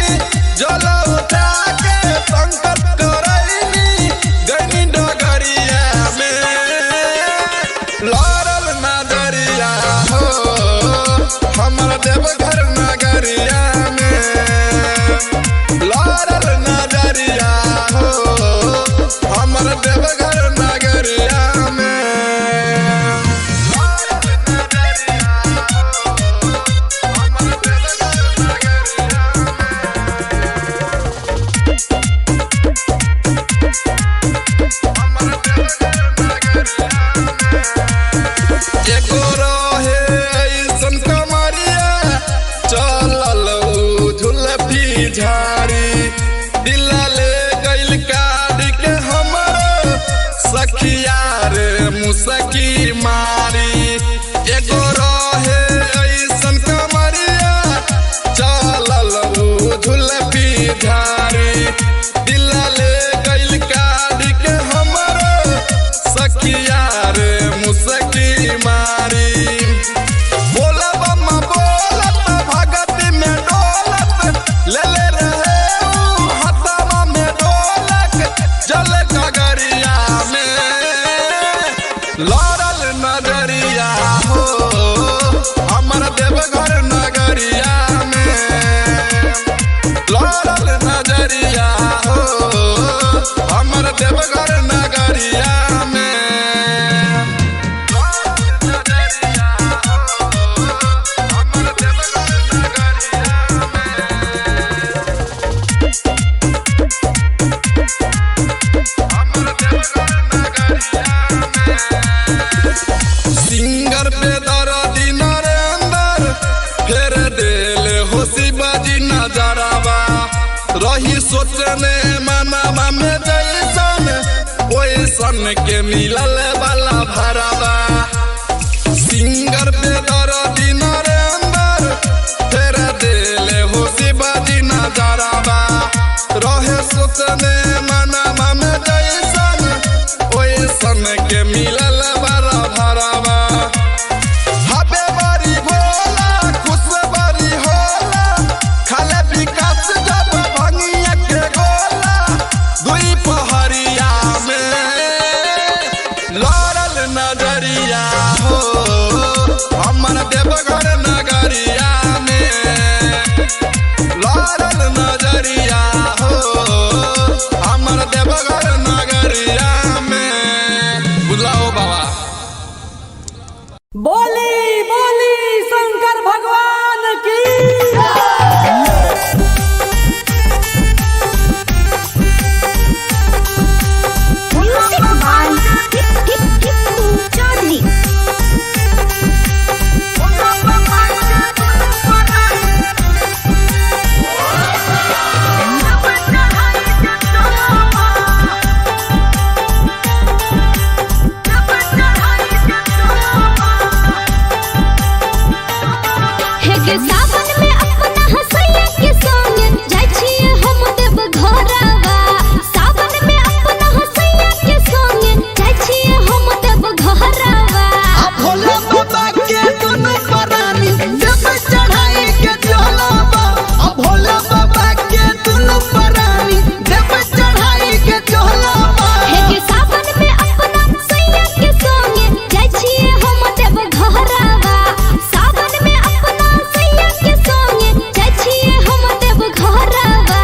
Speaker 3: जल उठा के संकट करईनी गईनी डगरिया में लारल नजरिया हो हमर देवघर नगरिया में लारल नजरिया हो हमर देवघर नगरिया में लारल नजरिया हो हमर देवघर नगरिया एगो रहे ऐसन कमरिया चलल झुलफी झाड़ी दिल ले गइल काढ़ के हमर सखिया रे मुसकी मारी एगो रहे ऐसन कमरिया चलल झुलफी झाड़ी दिल ले गइल काढ़ के हमर सखिया रे मुसकी मारी बोला बम्मा बोलत भगती में डोलत ले ले रहे ऊ हथवा में ढोलक जल गगरिया में लारल नजरिया हो हमर देवघर नगरिया में लारल नजरिया हो हमर देवघर नगरिया में सिंगर पे दर्दी नरेंदर फेर देल होशी बाजी नजरावा रही सोचने मनवा में जैसन ओइसन के मिलल वाला भरावा सिंगर पे दर्दी नरेंदर फेर देल होशी बाजी नजरावा रहे सोचने मनवा में जैसन ओइसन के मिलल वाला भरावा हबे बारी भोला खुश बारी होला खाले विकास जब भंगिया के गोला देवघर नगरिया में लाल नजरिया हो हमर देवघर नगरिया में बुलाओ बाबा।
Speaker 6: बोली बोली शंकर भगवान की
Speaker 5: म्यूजिक बाय टिप्पू चौधरी।
Speaker 1: हे गे सावन में अपना हसैया के संग जाय छिए हम देव घरवा। सावन में अपना हसैया के संग जाय छिए हम देव घरवा।
Speaker 4: भोला बाबा के दुनु परानी जब चढ़ाई के चलबा। भोला बाबा के दुनु परानी जब चढ़ाई के चलबा।
Speaker 1: हे गे सावन में अपना हसैया के संग जाय छिए हम देव घरवा। सावन में अपना हसैया के संग जाय छिए हम देव घरवा।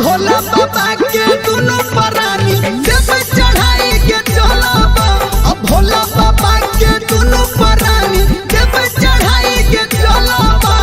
Speaker 4: भोला बाबा के दुनु परानी जब चढ़ाई के चलबा। भोला बाबा के दुनु परानी जब चढ़ाई के चलबा।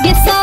Speaker 1: गे सौ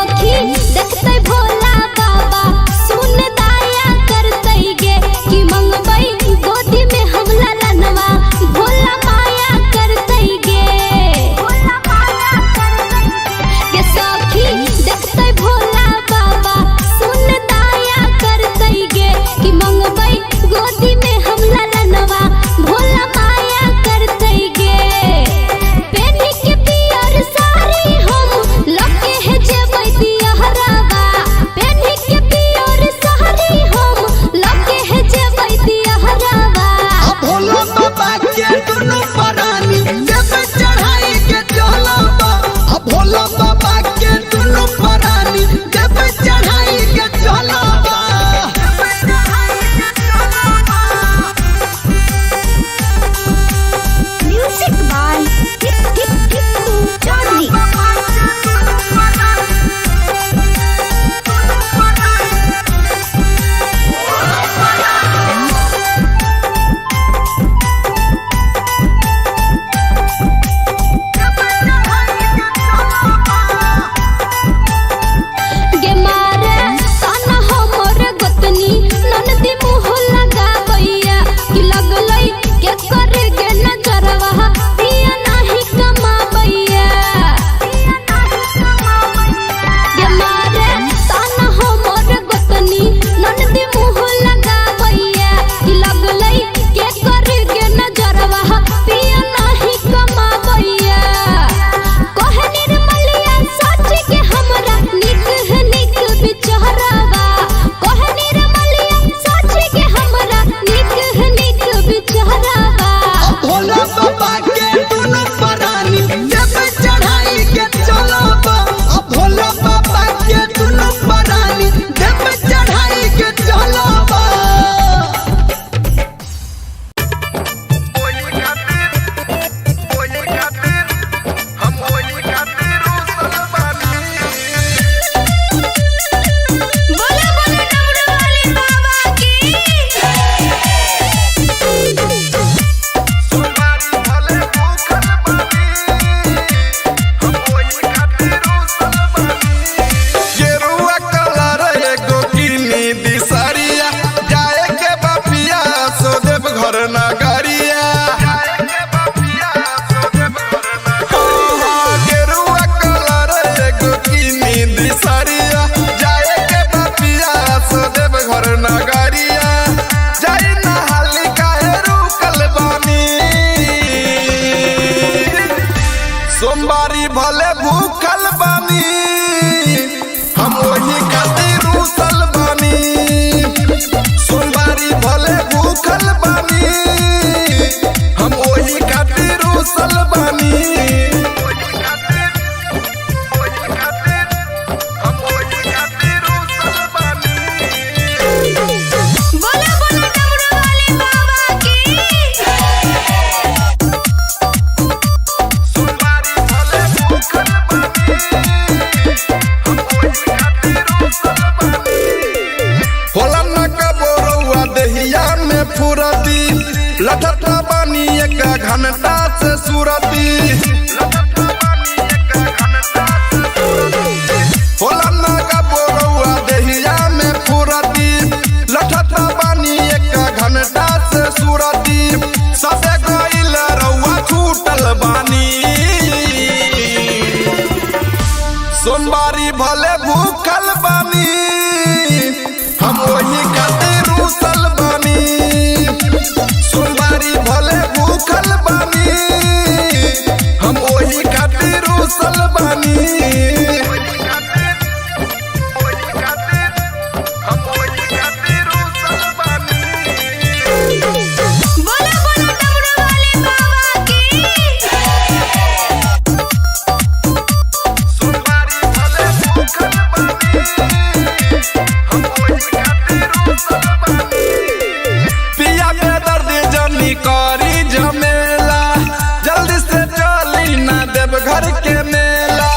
Speaker 3: घंटा से सूरती होला ना का बोरौआ देहिया में फुरती लठता बानी एक घंटा से सूरती सबे गइल रउआ छूटल बानी सोमवारी भले भूखल बानी हम वही खातिर रूसल बानी सोमवारी भले भूखल बानी हम वही खातिर रूसल बानी
Speaker 5: बोला बोला डमरू वाले बाबा की
Speaker 3: सोमवारी भले भूखल बानी हम वही खातिर रूसल बानी पिया के दर्द जनी करी झमेला जल्दी से चली ना देव घर के मेला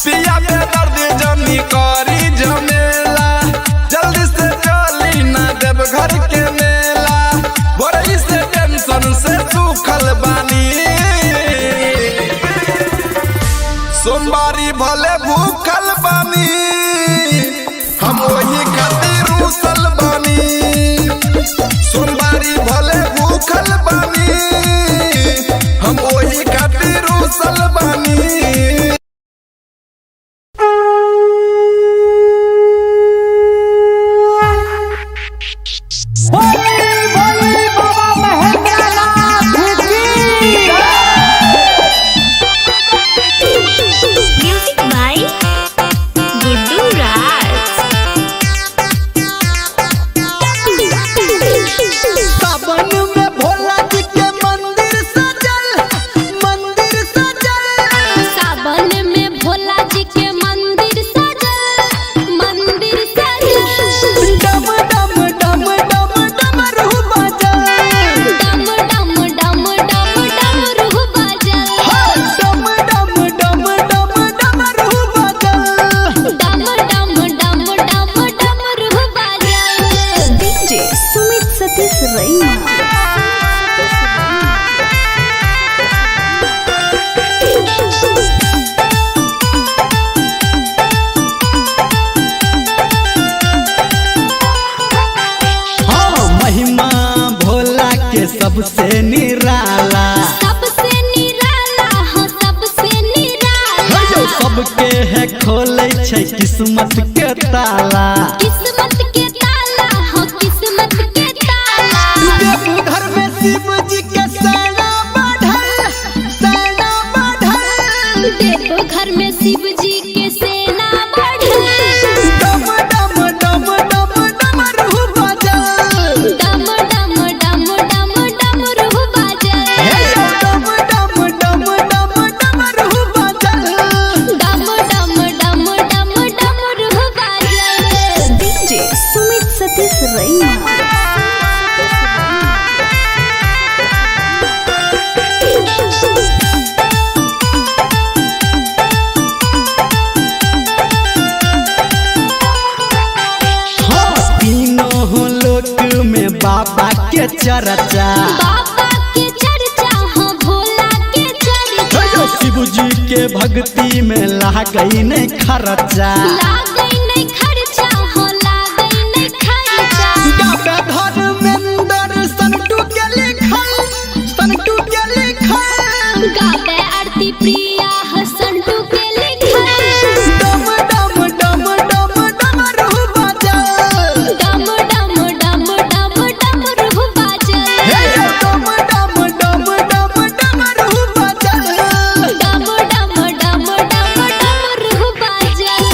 Speaker 3: पिया के दर्द जनी करी झमेला जल्दी से चली ना देव घर के मेला बड़ी से टेंशन से सूखल बानी सोमवारी भले भूखल बानी हम वही खातिर रूसल बानी सोमवारी भले भूखल बानी हम वही खातिर रूसल बानी
Speaker 6: बोली बोली बाबा महेंद्रनाथ की
Speaker 5: म्यूजिक बाय गुड्डू राज
Speaker 4: सावन में भोला जी के मंदिर सजल
Speaker 1: सावन में भोला जी के मंदिर सजल
Speaker 4: डम डम डम डम डमरू बजल
Speaker 1: डम डम डम डम डमरू बजल
Speaker 4: डम डम डम डम डमरू बजल
Speaker 1: डम डम डम डम डमरू बजल डीजे सुमित सतीश रैना
Speaker 4: हाँ महिमा भोला के सबसे निराला
Speaker 1: सबसे निराला हो सबसे निराला
Speaker 4: सबके है खोले छै किस्मत के ताला
Speaker 1: किस्मत के ताला हो किस्मत के ताला
Speaker 4: देवघर में शिव जी के सेना बढ़ल
Speaker 1: देवघर में शिव जी के सेना बढ़ल
Speaker 4: डम डम डम डम डमरू बजल
Speaker 1: डम डम डम डम डमरू बजल
Speaker 4: डम डम डम डम डमरू बजल
Speaker 1: डम डम डम डम डमरू बजल डीजे सुमित सतीश रैना
Speaker 4: हाँ तीनों लोक में बाबा के चर्चा
Speaker 1: बाबा के चर्चा हो भोला के चर्चा
Speaker 4: शिव जी के भक्ति में लागई नहीं खर्चा
Speaker 1: लागई नहीं खर्चा हो लागई नहीं खर्चा
Speaker 4: धर्मेंद्र संतू के लिखल
Speaker 1: गावे आरती प्रिया हसंटू के लिखल
Speaker 4: डम डम डम डम डमरू बजल
Speaker 1: डम डम डम डम डमरू बजल
Speaker 4: डम डम डम डम डमरू बजल
Speaker 1: डम डम डम डम डमरू बजल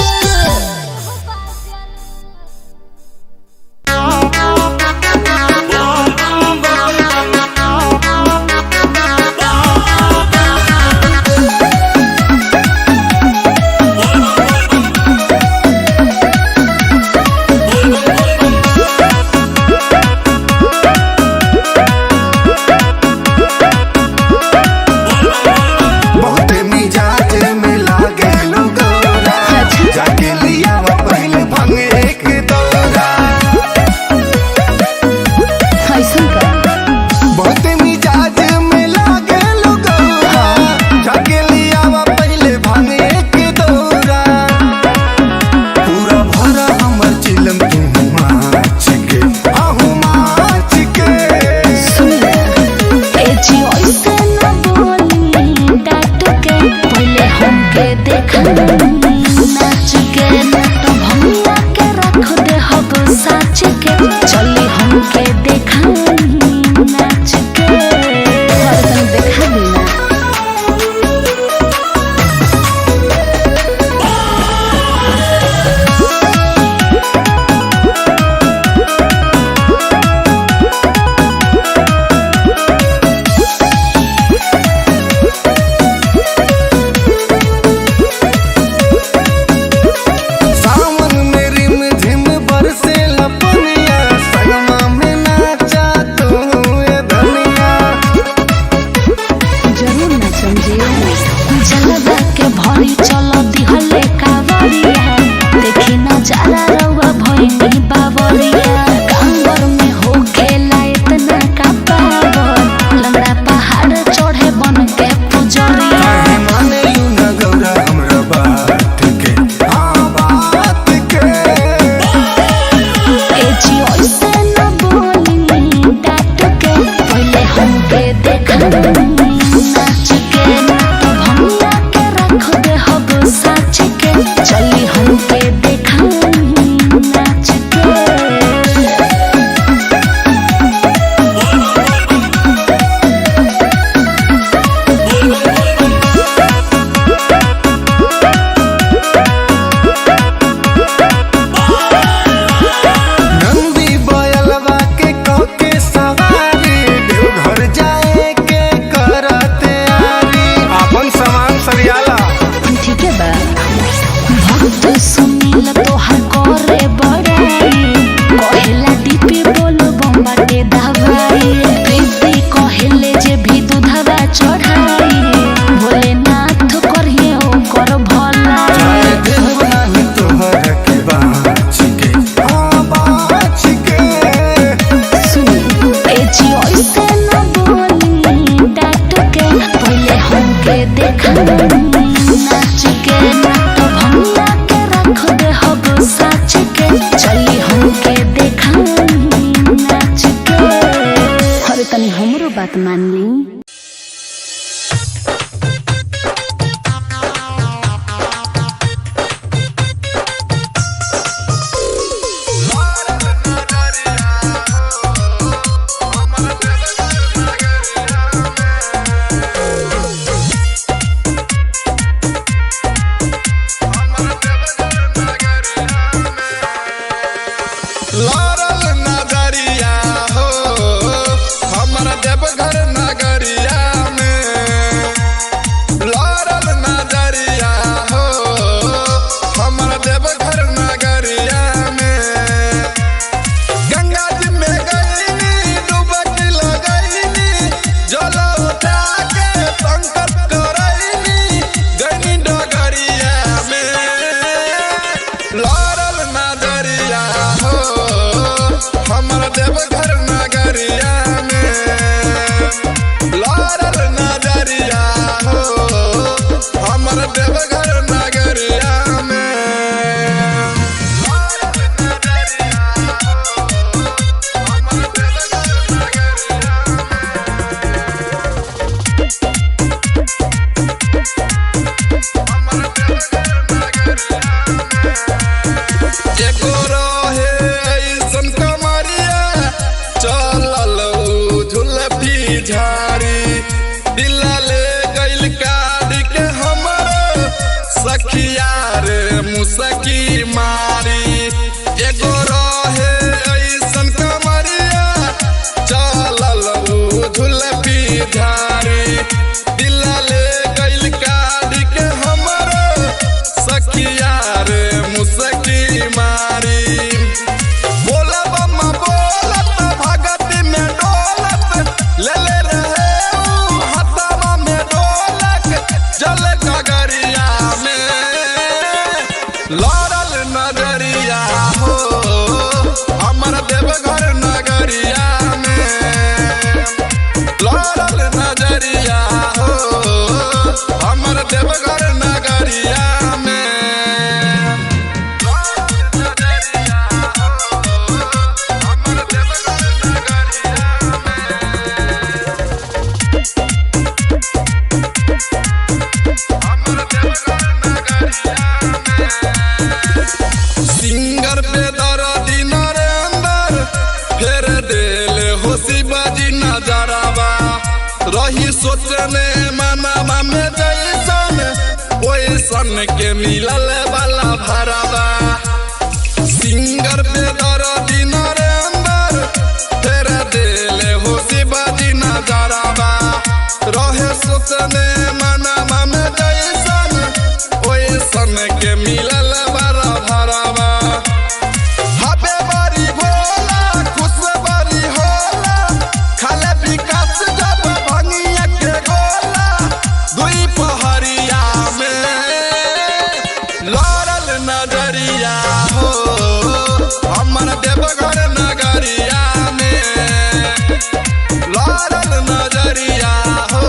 Speaker 3: सखिया रे मुसकी मारी एगो रहे ऐसन कमरिया चलल झुलपी धारी दिल ले गइल काढ़ी के हमरो सखिया रे मुसकी मारी बोला बम्मा बोलत भगती में डोलत ले ले रहे हथवा में ढोलक जल गगरिया में लड़ल नजरिया हो हमर देवघर नगरिया में लड़ल नजरिया हो हमर देवघर नगरिया में लड़ल नजरिया हो हमर देवघर नगरिया सिंगर पे दर्दी नरेंदर फेर दिल होशी बाजी नजरवा रही सोचने मनवा में जैसन ओइसन के मिलल वाला भरवा सिंगर पे दर्दी नरेंदर फेर दिल होशी बाजी नजरवा रहे सोचने मनवा में जैसन ओइसन के मिलल वाला भरवा हबे बड़ी भोला खुश बड़ी होला खाले विकास जब भंगिया के गोला दुई पहरिया में लड़ल नजरिया हो हमर देवघर नगरिया में लड़ल नजरिया हो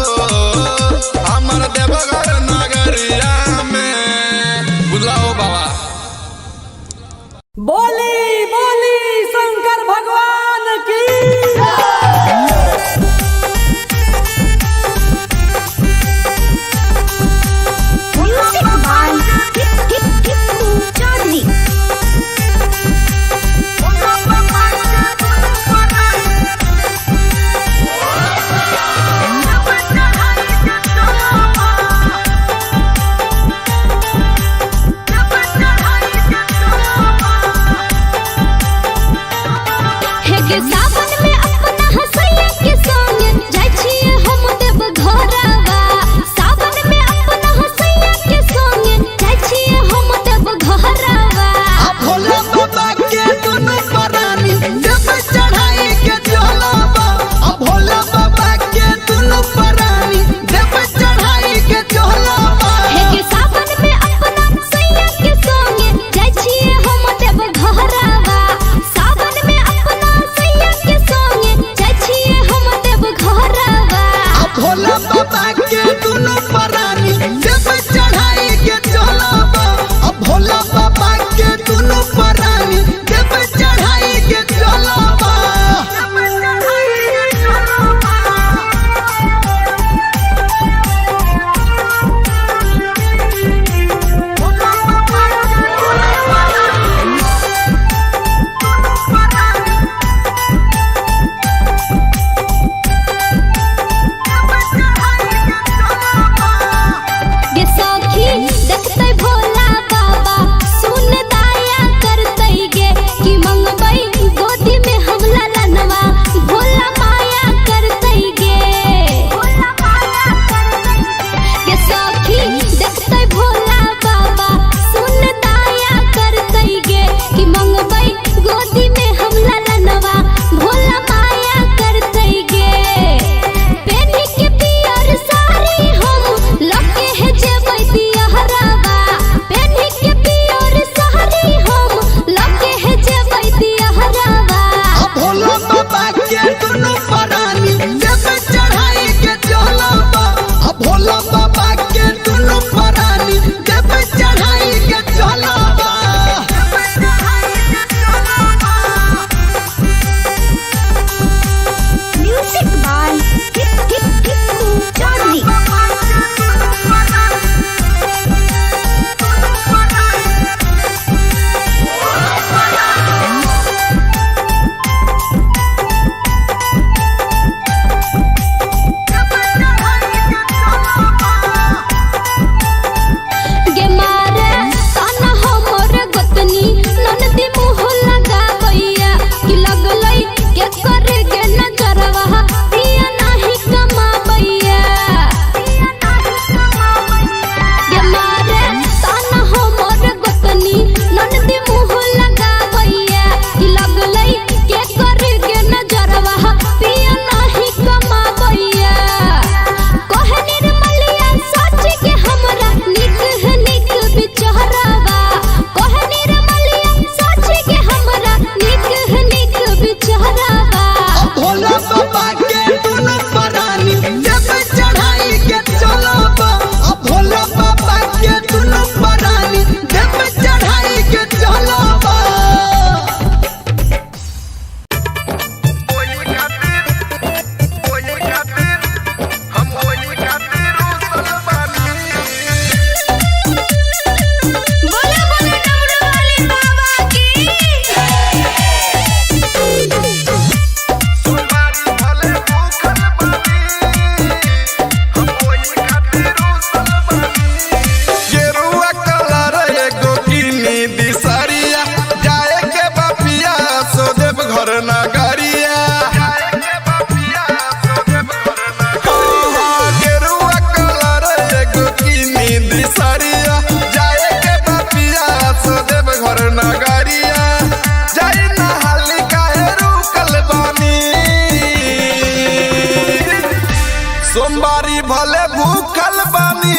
Speaker 3: भूखल बानी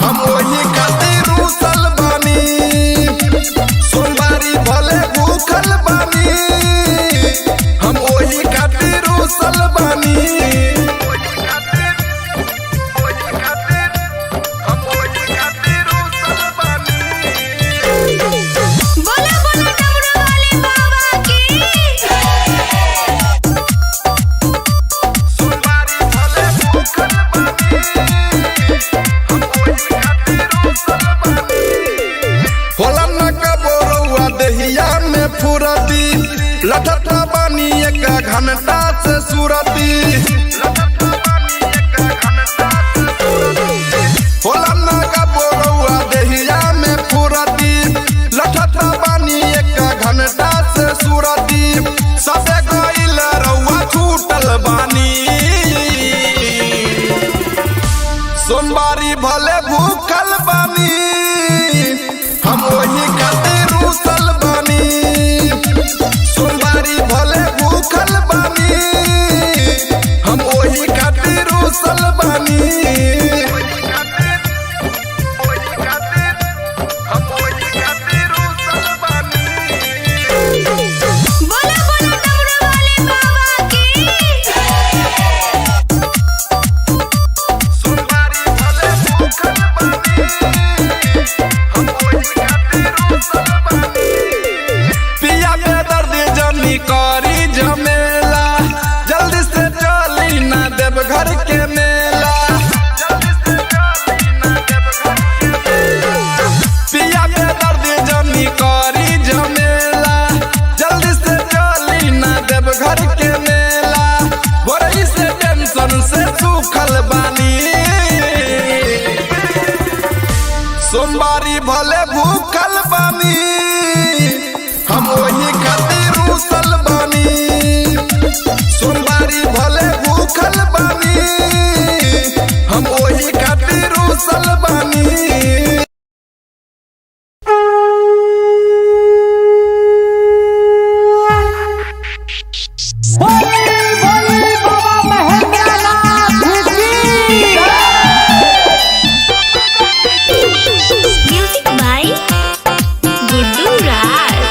Speaker 3: हम वही खातिर रूसल बानी सोमवारी भले भूखल बानी हम वही खातिर रूसल बानी
Speaker 5: बोला बोला डमरू वाले बाबा की
Speaker 3: होला न कबोरुआ दहिया में फुरती लठठा बानी एक घंटा से सुरती होला न कबोरुआ दहिया में फुरती लठठा बानी एक घंटा से सुरती सबे गइल रउआ छूटल बानी सोमवारी भले भूखल बानी हम वही खातिर रूसल बानी सोमवारी भले भूखल बानी हम वही खातिर रूसल बानी
Speaker 5: बोला बोला डमरू वाले बाबा की
Speaker 3: पिया में दर्द जमी करी जमेला जल्दी से चली ना देव घर के मेला पिया में दर्द जमी करी जमेला जल्दी से चली ना देव घर के मेला बोरई से टेंशन से सूखल बानी सोमवारी भले भूखल बानी हम वही खातिर रूसल बानी सोमवारी भले भूखल बानी हम वही खातिर रूसल बानी
Speaker 6: बोली बाबा महेंद्रनाथ की
Speaker 5: म्यूजिक बाय गुड्डू राज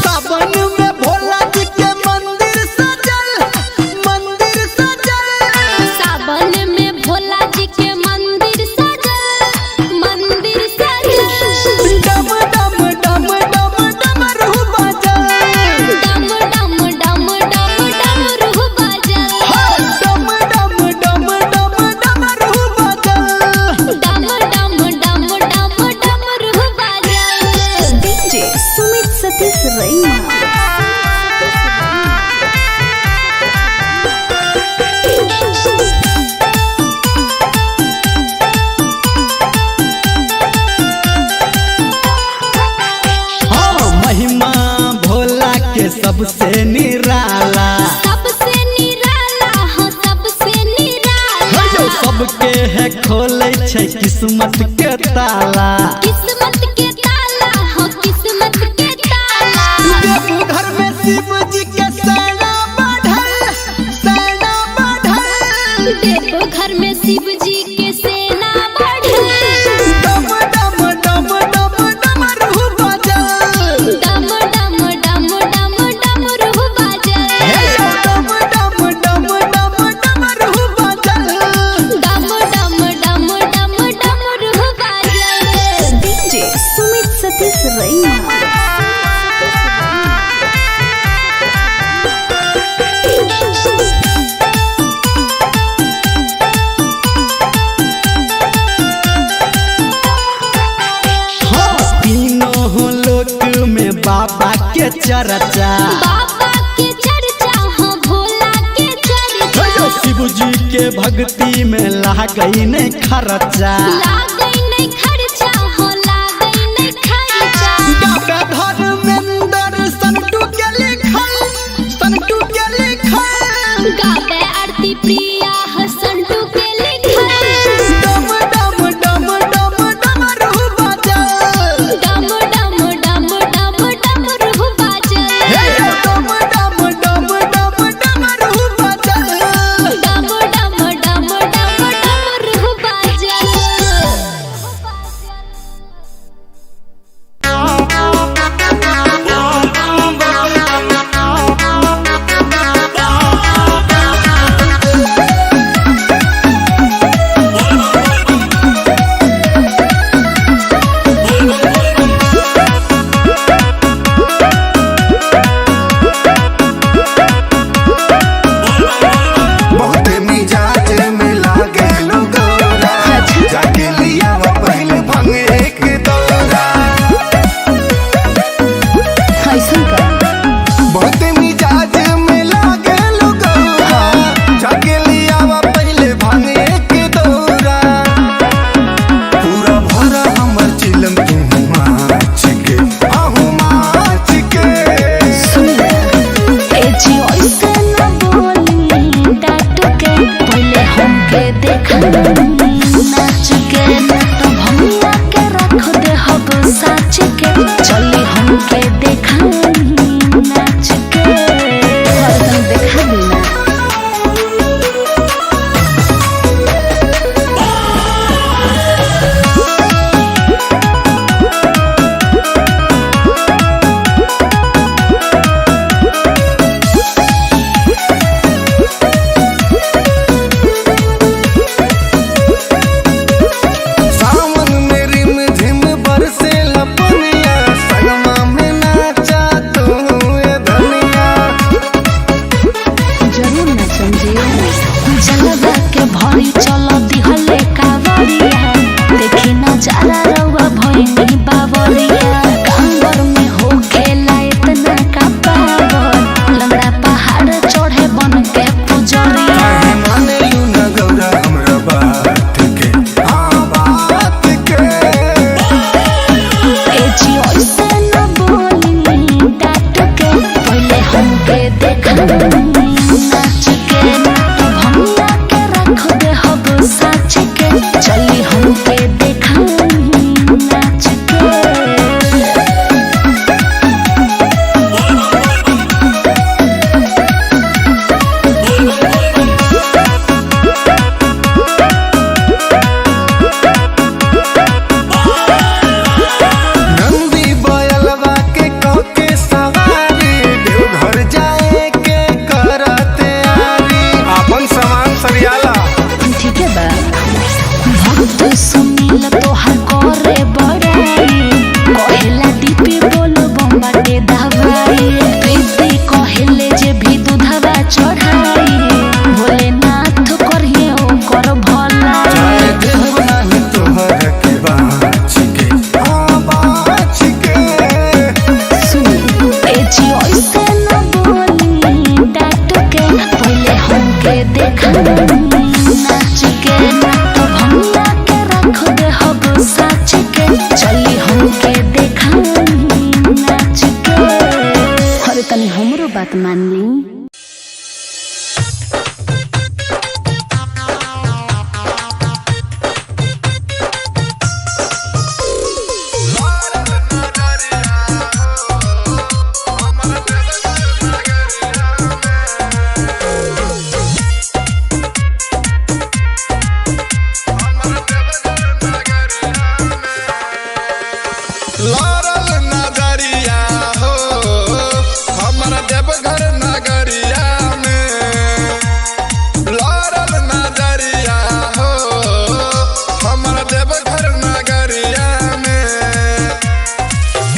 Speaker 4: सावन में भोला जी के मंदिर सजल
Speaker 1: सावन में भोला जी के मंदिर सजल
Speaker 4: डम डम डम डम डमरू बजल
Speaker 1: डम डम डम डम डमरू बजल
Speaker 4: डम डम डम डम डमरू बजल
Speaker 1: डम डम डम डम डमरू बजल डीजे सुमित सतीश रैना
Speaker 4: हाँ महिमा भोला के सबसे निराला
Speaker 1: सबसे निराला हो सबसे निराला
Speaker 4: जो सबके है खोले छै किस्मत के ताला
Speaker 1: किस्मत के ताला हो किस्मत के ताला
Speaker 4: देवघर में शिव जी के सेना बढ़ल
Speaker 1: देवघर में शिव जी के सेना बढ़ल
Speaker 4: डम डम डम डम डमरू बजल
Speaker 1: डम डम डम डम डमरू बजल
Speaker 4: डम डम डम डम डमरू बजल
Speaker 1: डम डम डम डम डमरू बजल डीजे सुमित सतीश रैना
Speaker 4: हाँ तीनों लोक में बाबा के चर्चा
Speaker 1: बाबा के चर्चा हो भोला के चर्चा
Speaker 4: जो शिव जी के भक्ति में लागई नहीं खर्चा
Speaker 1: लागई नहीं खर्चा हो लागई नहीं खर्चा
Speaker 4: गागा धर्मेंद्र संतू के लिखल
Speaker 1: गावे आरती प्रिया हसंटू के लिखल
Speaker 4: डम डम डम डम डमरू बजल
Speaker 1: डम डम डम डम डमरू बजल
Speaker 4: डम डम डम डम
Speaker 1: नाच के तो भैया के रख दे हब साच के चली हमके देखा नाच के तुम देखा दी ना
Speaker 2: सावन में रिम झिम बरसे लपनिया संगमा में नाचा तू ये धनिया
Speaker 1: जरूर ना समझिए जलवा के भरी चलो दिहले कावरिया देखी नजारा रउआ भइनी बावरिया कांवर में हो खेला इतना का पावर लंगड़ा पहाड़ चढ़े बन के पुजरिया
Speaker 2: काहे माने लू न गौरा हमरा बात के हाँ बात के
Speaker 1: ए जी ओइसे न बोली डाट के पहले हमके देखा नाच के तो भैया के रख दे हब साच के चली हमके देखा नाच के
Speaker 2: नंदी बयलवा के कके सवारी देवघर जाए के करते आरी अपन सामान सरियाला
Speaker 1: ठीक है बा भक्त सुनील तोहार करे बड़ाई कहेला दीपी बोलो बम्बाटे दवाई प्रीति कहेले जे भी दूधवा चढ़ाई भोलेनाथ करिए ओकर भला
Speaker 2: चाहे देव नाही तोहर के बाच के हाँ बाच के
Speaker 1: ए जी ओइसे न बोली डाट के पहले हमके देखा नाच के तो भैया के रख दे हब साच के चली हमके देखा नाच के अरे तनी हमरो बात मान ली
Speaker 3: लारल नजरिया हो हमर देवघर नगरिया में लारल नजरिया हो हमर देवघर नगरिया में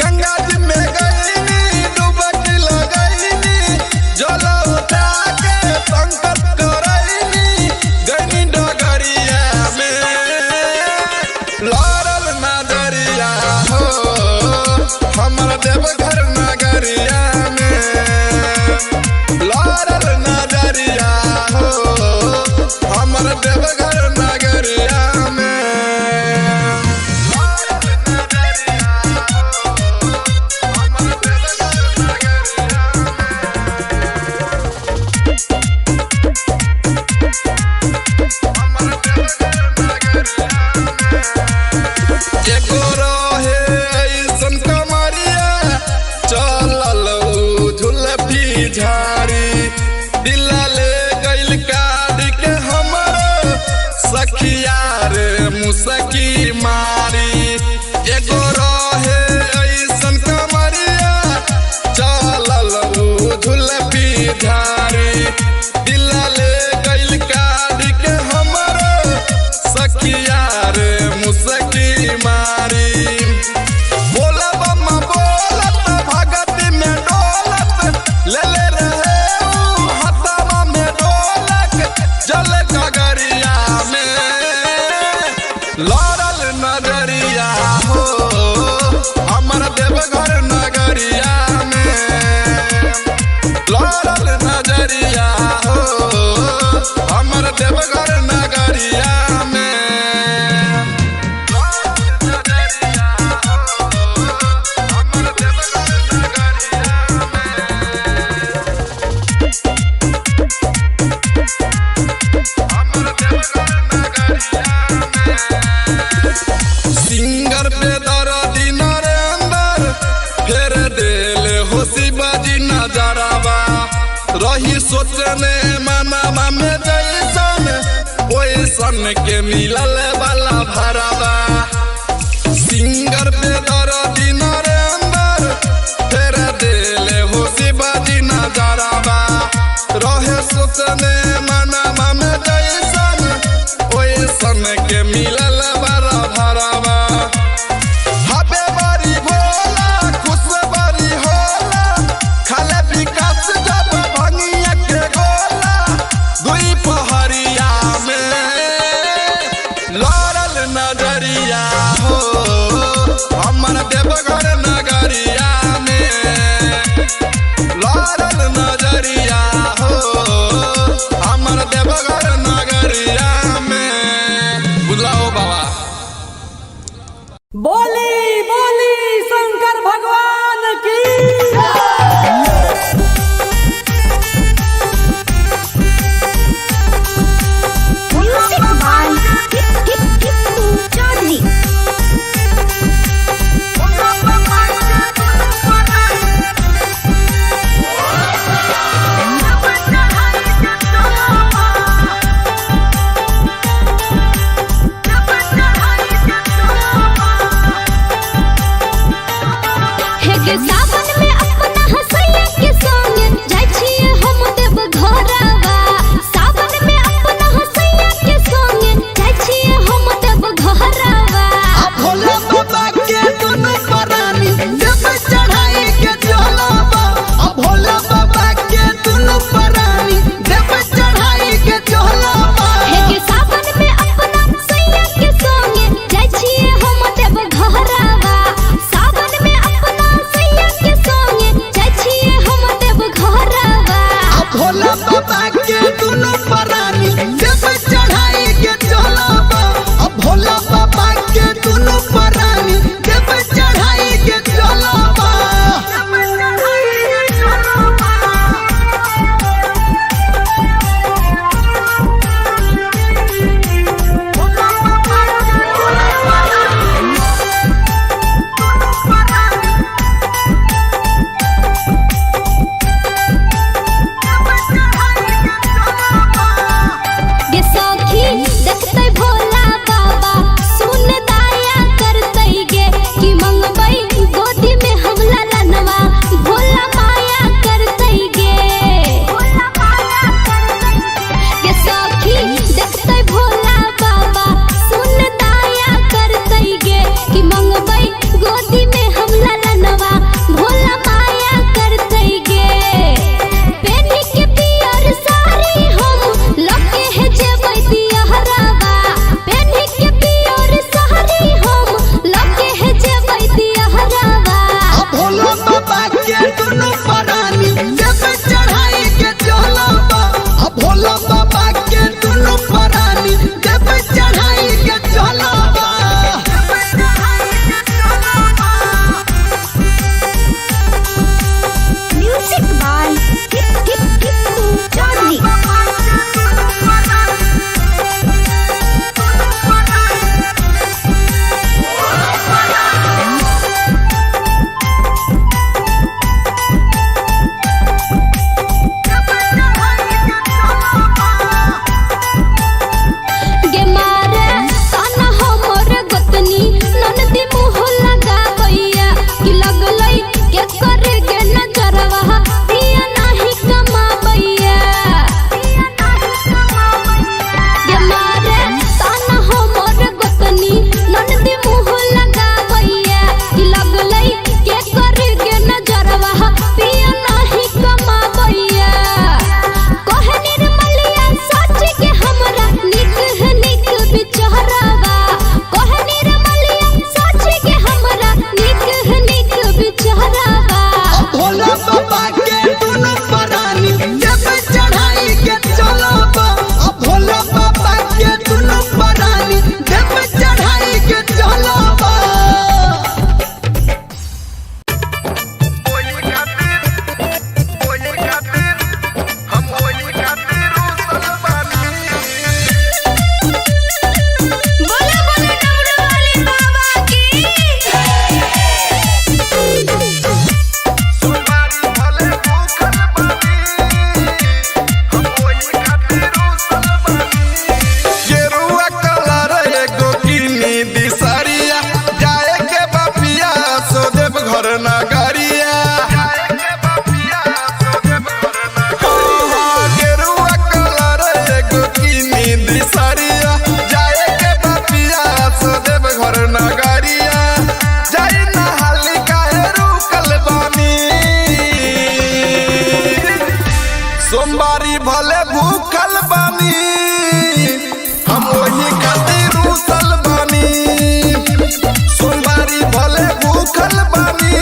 Speaker 3: गंगा जी में गईनी डुबकी लगईनी जल उठा के संकट करईनी गईनी डगरिया में लारल नजरिया हो हमर देवघर नगरिया में लारल नजरिया हो हमर देवघर नगरिया में लारल नजरिया हो हमर देवघर नगरिया एगो रहे ऐसन कमरिया चलल झुलफी झाड़ी दिला ले गइल काढ़ी के हमर सखिया रे मुसकी मारी एगो रहे ऐसन कमरिया चलल झुलफी झाड़ी दिला ले गइल काढ़ी के हमर सखिया रे मुसकी मारी बोला बम्मा बोलत भगती में डोलत ले ले रहे ऊ हथवा में ढोलक जल गगरिया में लारल नजरिया हो हमर देवघर नगरिया में लारल नजरिया हो हमर देवघर नगरिया में रही सोचने मनवा में जैसन ओइसन के मिलल वाला भरवा सिंगर पे दर्दी नरेंद्र फेर देले हो शिवाजी नजरवा रहे सोचने मनवा में जैसन ओइसन के मिलल वाला भरवा हबे बड़ी भोला खुश बड़ी होला खाले विकास जब भंगिया के गोला दुई पहरिया में लड़ल नजरिया हो हमर देवघर नगरिया में लड़ल नजरिया हो भले भूखल बानी हम वही खातिर रूसल बानी सोमवारी भले भूखल बानी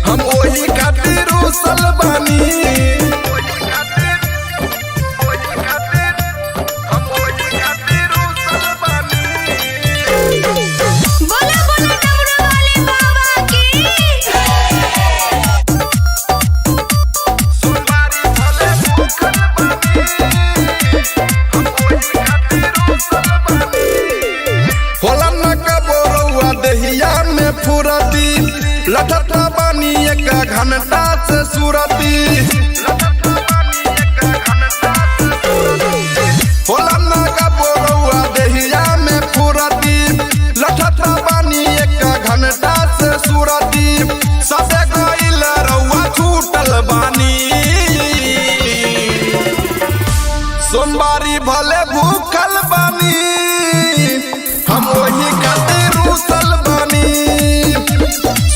Speaker 3: हम वही खातिर रूसल बानी
Speaker 5: बोला बोला डमरू वाले बाबा की
Speaker 3: होला न कबोरुआ दहिया में फुरती लठठा बानी एक घंटा से सुरती होला न कबोरुआ दहिया में फुरती लठठा बानी एक घंटा से सुरती सबे गइल रउआ छूटल बानी सोमवारी भले भूखल बानी हम वही खातिर रूसल बानी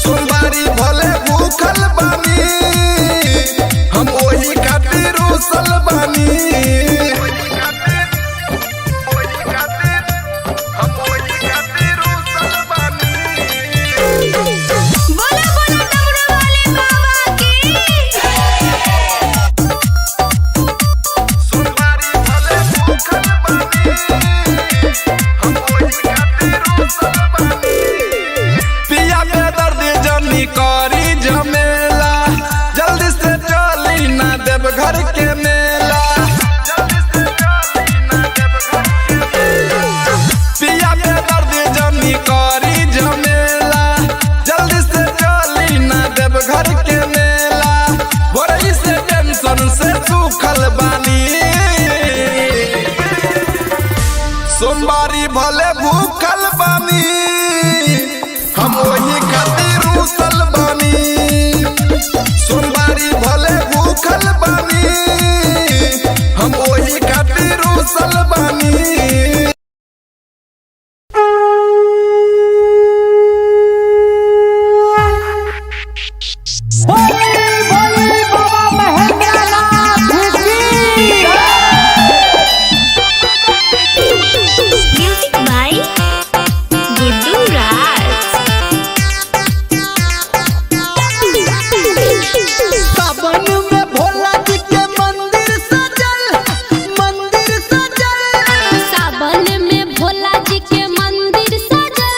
Speaker 3: सोमवारी भले भूखल बानी हम वही खातिर रूसल बानी
Speaker 5: बोला बोला डमरू वाले बाबा की
Speaker 3: पिया में दर्द जमी करी जमेला जल्दी से चली ना देव घर के मेला पिया में दर्द जमी करी जमेला जल्दी से चली ना देव घर के मेला बोरई से टेंशन से सूखल बानी सोमवारी भले भूखल बानी हम वही खातिर रूसल बानी सोमवारी भले भूखल बानी हम वही खातिर रूसल बानी
Speaker 6: भोले बाबा महेंद्रनाथ की
Speaker 5: म्यूजिक बाय गुड्डू राज
Speaker 4: सावन में भोला जी के मंदिर सजल
Speaker 1: सावन में भोला जी के मंदिर सजल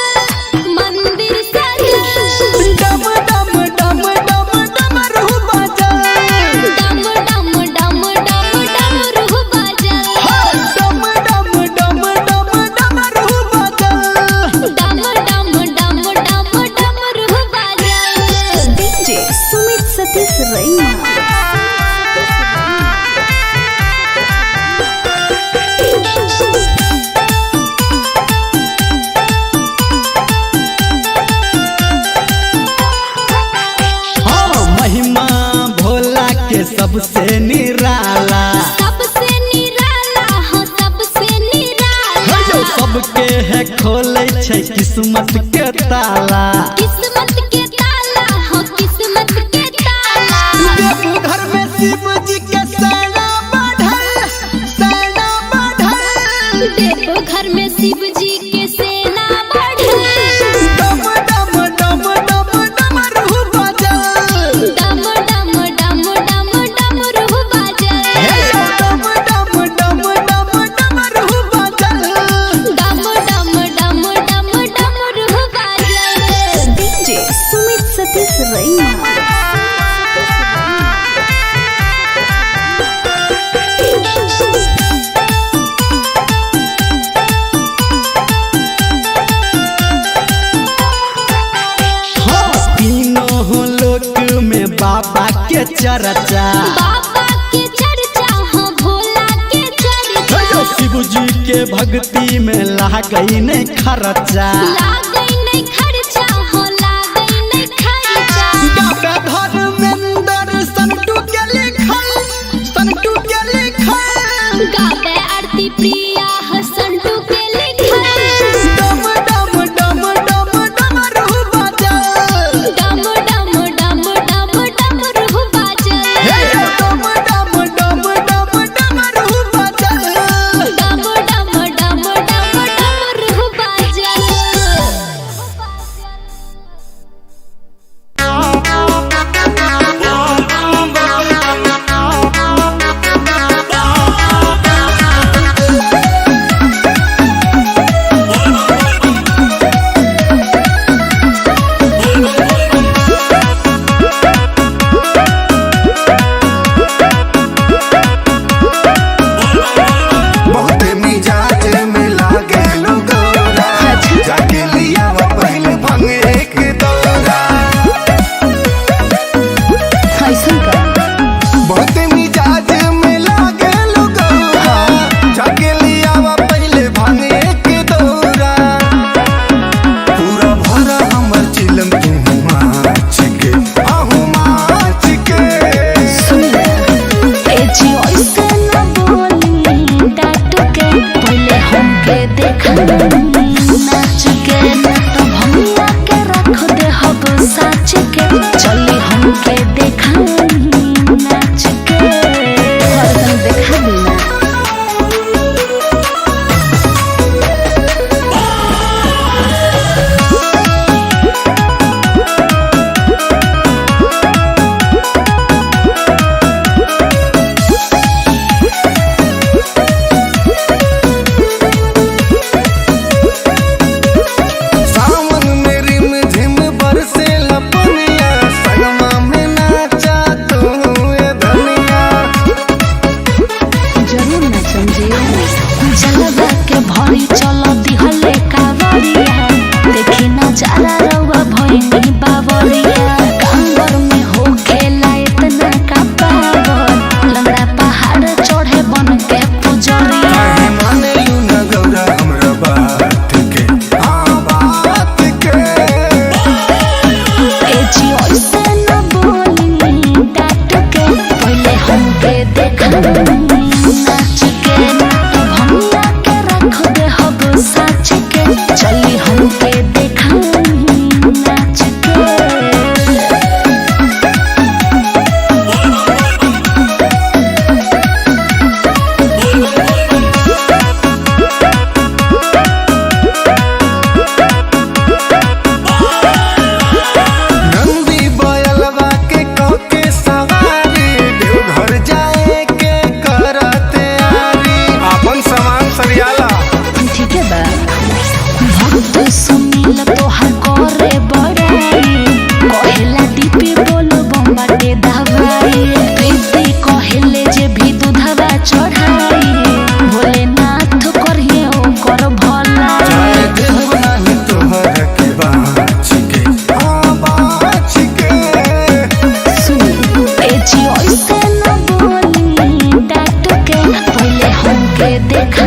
Speaker 4: डम डम डम डम डमरू बजल
Speaker 1: डम डम डम डम डमरू बजल
Speaker 4: डम डम डम डम डमरू बजल
Speaker 1: डम डम डम डम डमरू बजल डीजे सुमित सतीश रैना
Speaker 4: हाँ महिमा भोला के सबसे निराला
Speaker 1: सबसे निराला हो सबसे निराला
Speaker 4: जो सबके है खोले छै किस्मत के ताला
Speaker 1: किस्मत के ताला हो किस्मत के ताला
Speaker 4: देवघर में शिव जी के सेना बढ़ल
Speaker 1: देवघर में शिव जी के सेना बढ़ल
Speaker 4: डम डम डम डम डमरू बजल
Speaker 1: डम डम डम डम डमरू बजल
Speaker 4: डम डम डम डम डमरू बजल
Speaker 1: डम डम डम डम डमरू बजल डीजे सुमित सतीश रैना
Speaker 4: हाँ तीनों लोक में बाबा के चर्चा
Speaker 1: बाबा के चर्चा हो भोला के चर्चा
Speaker 4: जो शिव जी के भक्ति में लागई नहीं खर्चा
Speaker 1: लागई नहीं खर्चा हो लागई नहीं खर्चा
Speaker 4: गावे धर्मेंद्र संतू के लिखल
Speaker 1: गावे आरती प्रिया हसंटू के लिखल
Speaker 4: डम डम डम डम डमरू बजल
Speaker 1: डम डम डम डम डमरू बजल
Speaker 4: डम डम डम डम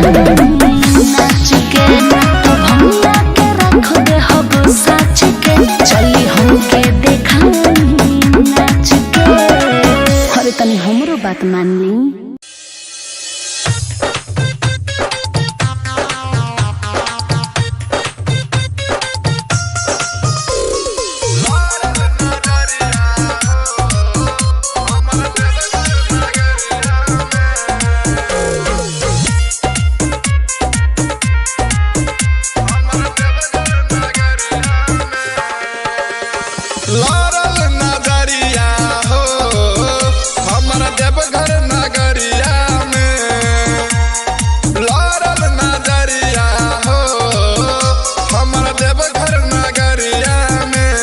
Speaker 1: नाच के तो भैया के रख दे हब साच के चली हमके देखाई नाच के अरे तनी हमरो बात मान ली
Speaker 3: लारल नजरिया हो हमर देवघर नगरिया में लारल नजरिया हो हमर देवघर नगरिया में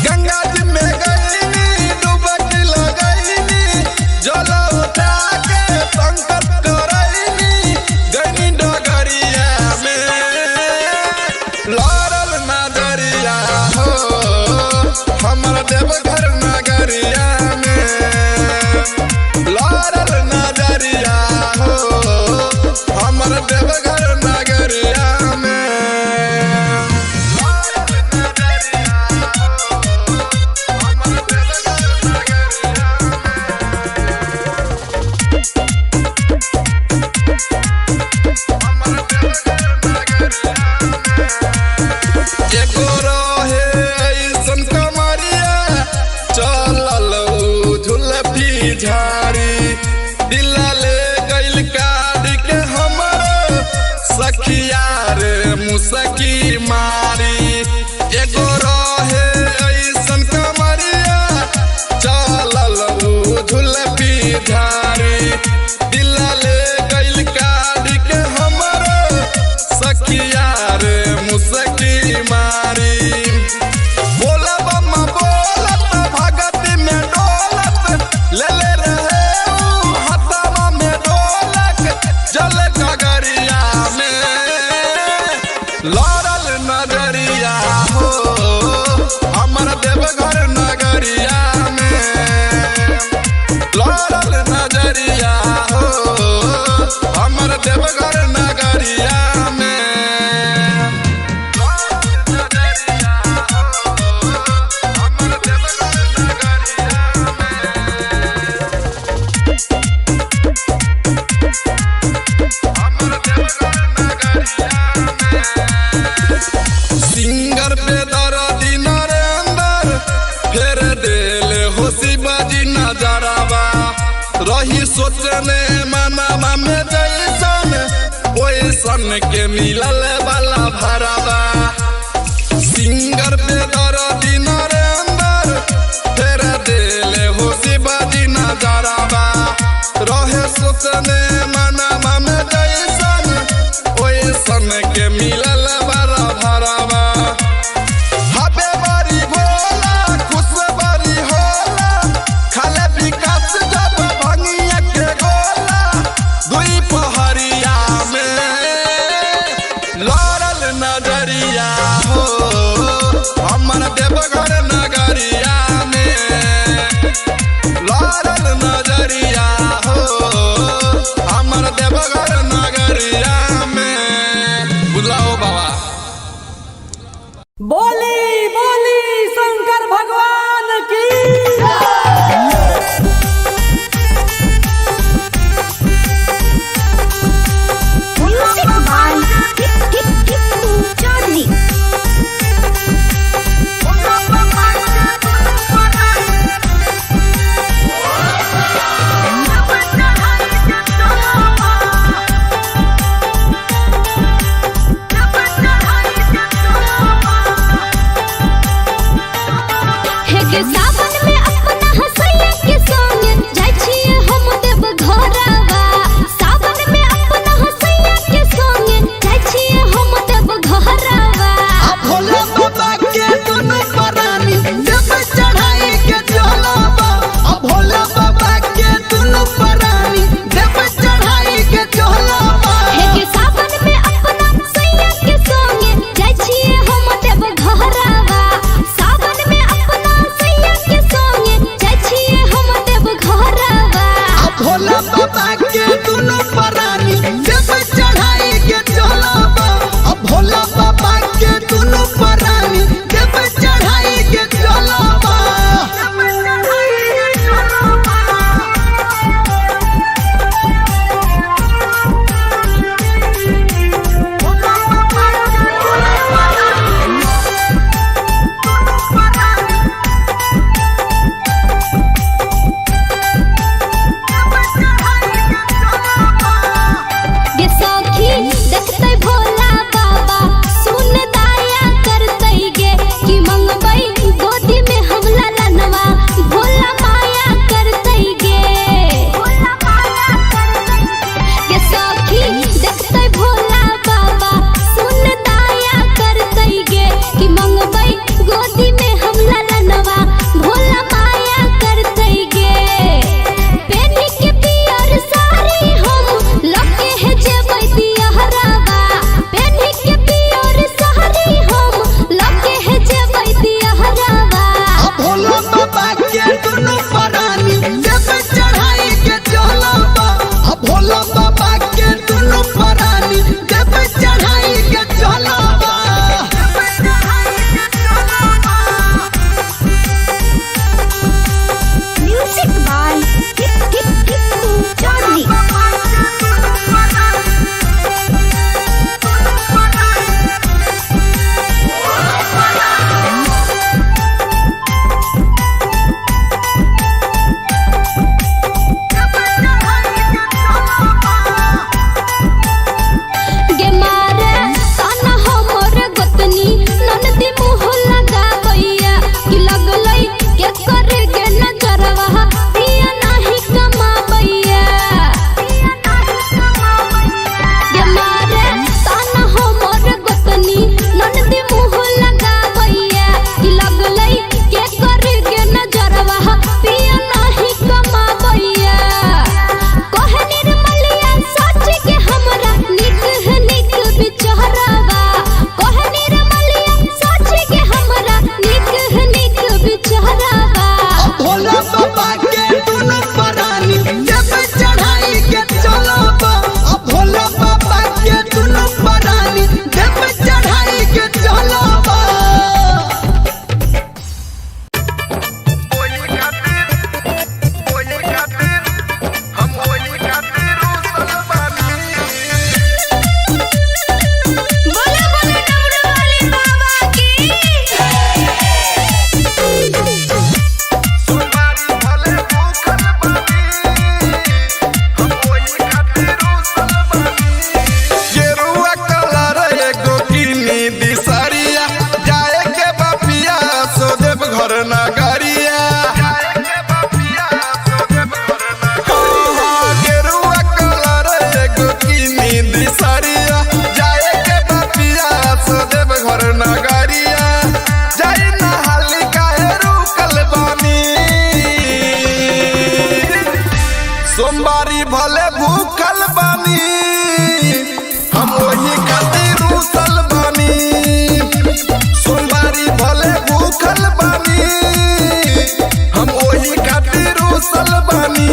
Speaker 3: गंगा जी में गईनी डुबकी लगईनी जल उठा के संकट करईनी गईनी डगरिया में लारल नजरिया हो हमर देवघर नगरिया में लारल नजरिया हो हमर देवघर नगरिया में लारल नजरिया हो हमर देवघर नगरिया हमर देवघर नगरिया एगो रहे ऐसन कमरिया चलल झुलफी झाड़ी दिल ले गइल काढ़ के हमर सखिया रे मुसकी मारी एगो रहे ऐसन कमरिया चलल झुलफी झाड़ी दिल ले गइल काढ़ के हमर सखिया रे मुसकी मारी बोला बम्मा बोलत भगती में डोलत ले ले रहे ऊ हथवा में ढोलक जल गगरिया में लारल नजरिया हो हमर देवघर नगरिया में लारल नजरिया हो हमर देवघर नगरिया में सिंगर पे दर्दी नरेंदर फेर देले होशी बाजी नजरावा रही सोचने मनवा में जैसन ओइसन के मिलल वाला भरावा सिंगर पे दर्दी नरेंदर फेर देले होशी बाजी नजरावा रहे सोचने मनवा में जैसन ओइसन के मिलल वाला भरावा हबे बारी भोला खुश बारी होला खाले विकास जब भंगिया के गोला दुई पहरिया में लारल नजरिया हो हमर देवघर नगरिया में लारल नजरिया हो हमर देवघर
Speaker 4: के दुनु परानी देव चढ़ाई के चलबा अब भोला बाबा के दुनु परानी देव चढ़ाई के चलबा
Speaker 1: गे सखी देखतै भोला बाबा सुन दया करतै गे कि मंगबै गोदी में हमला लनवा भोला माया करतै गे गे सखी देखतै भोला बाबा सुन दया करतै गे कि मंगबै गोदी में हमला लनवा भोला माया करतै गे पेनी के पियर साड़ी हम लगे है जेबै दियहरावा पेनी के पियर साड़ी हम लगे है जेबै दियहरावा
Speaker 4: अब भोला बाबा के दुनु परानी देव चढ़ाई के चलबा अब भोला बाबा के दुनु परानी देव चढ़ाई के चलबा
Speaker 1: म्यूजिक बाय चार्ली गे मारे ताना हमर गोतनी ननदी मुँह लगाबैया कि लगलै के करे गे नजरवा पिया नाही कमाबैया गे मारे ताना हमर गोतनी ननदी मुँह लगाबैया कि लगलै के करे गे नजरवा पिया नाही कमाबैया कहे निर्मलिया सच के हमरा निक है निक बिचहरावा कहे निर्मलिया सच के हमरा निक है निक बिचहरावा
Speaker 4: अब भोला बाबा के दुनु परानी देव चढ़ाई के चलबा अब भोला बाबा के दुनु परानी देव चढ़ाई के चलबा
Speaker 5: बोला बोला डमरू वाले बाबा की
Speaker 3: गेरुआ कलर एगो किनी दिसरिया जाए के बापिया सो देव घर नगरिया गेरुआ कलर एगो किनी दिसरिया जाए के बापिया सो देव घर नगरिया जाई नहाली काहे रुकल बानी सोमवारी भले भूखल बानी हम वही खातिर रुसल बानी सोमवारी भले भूखल बानी हम वही खातिर रुसल बानी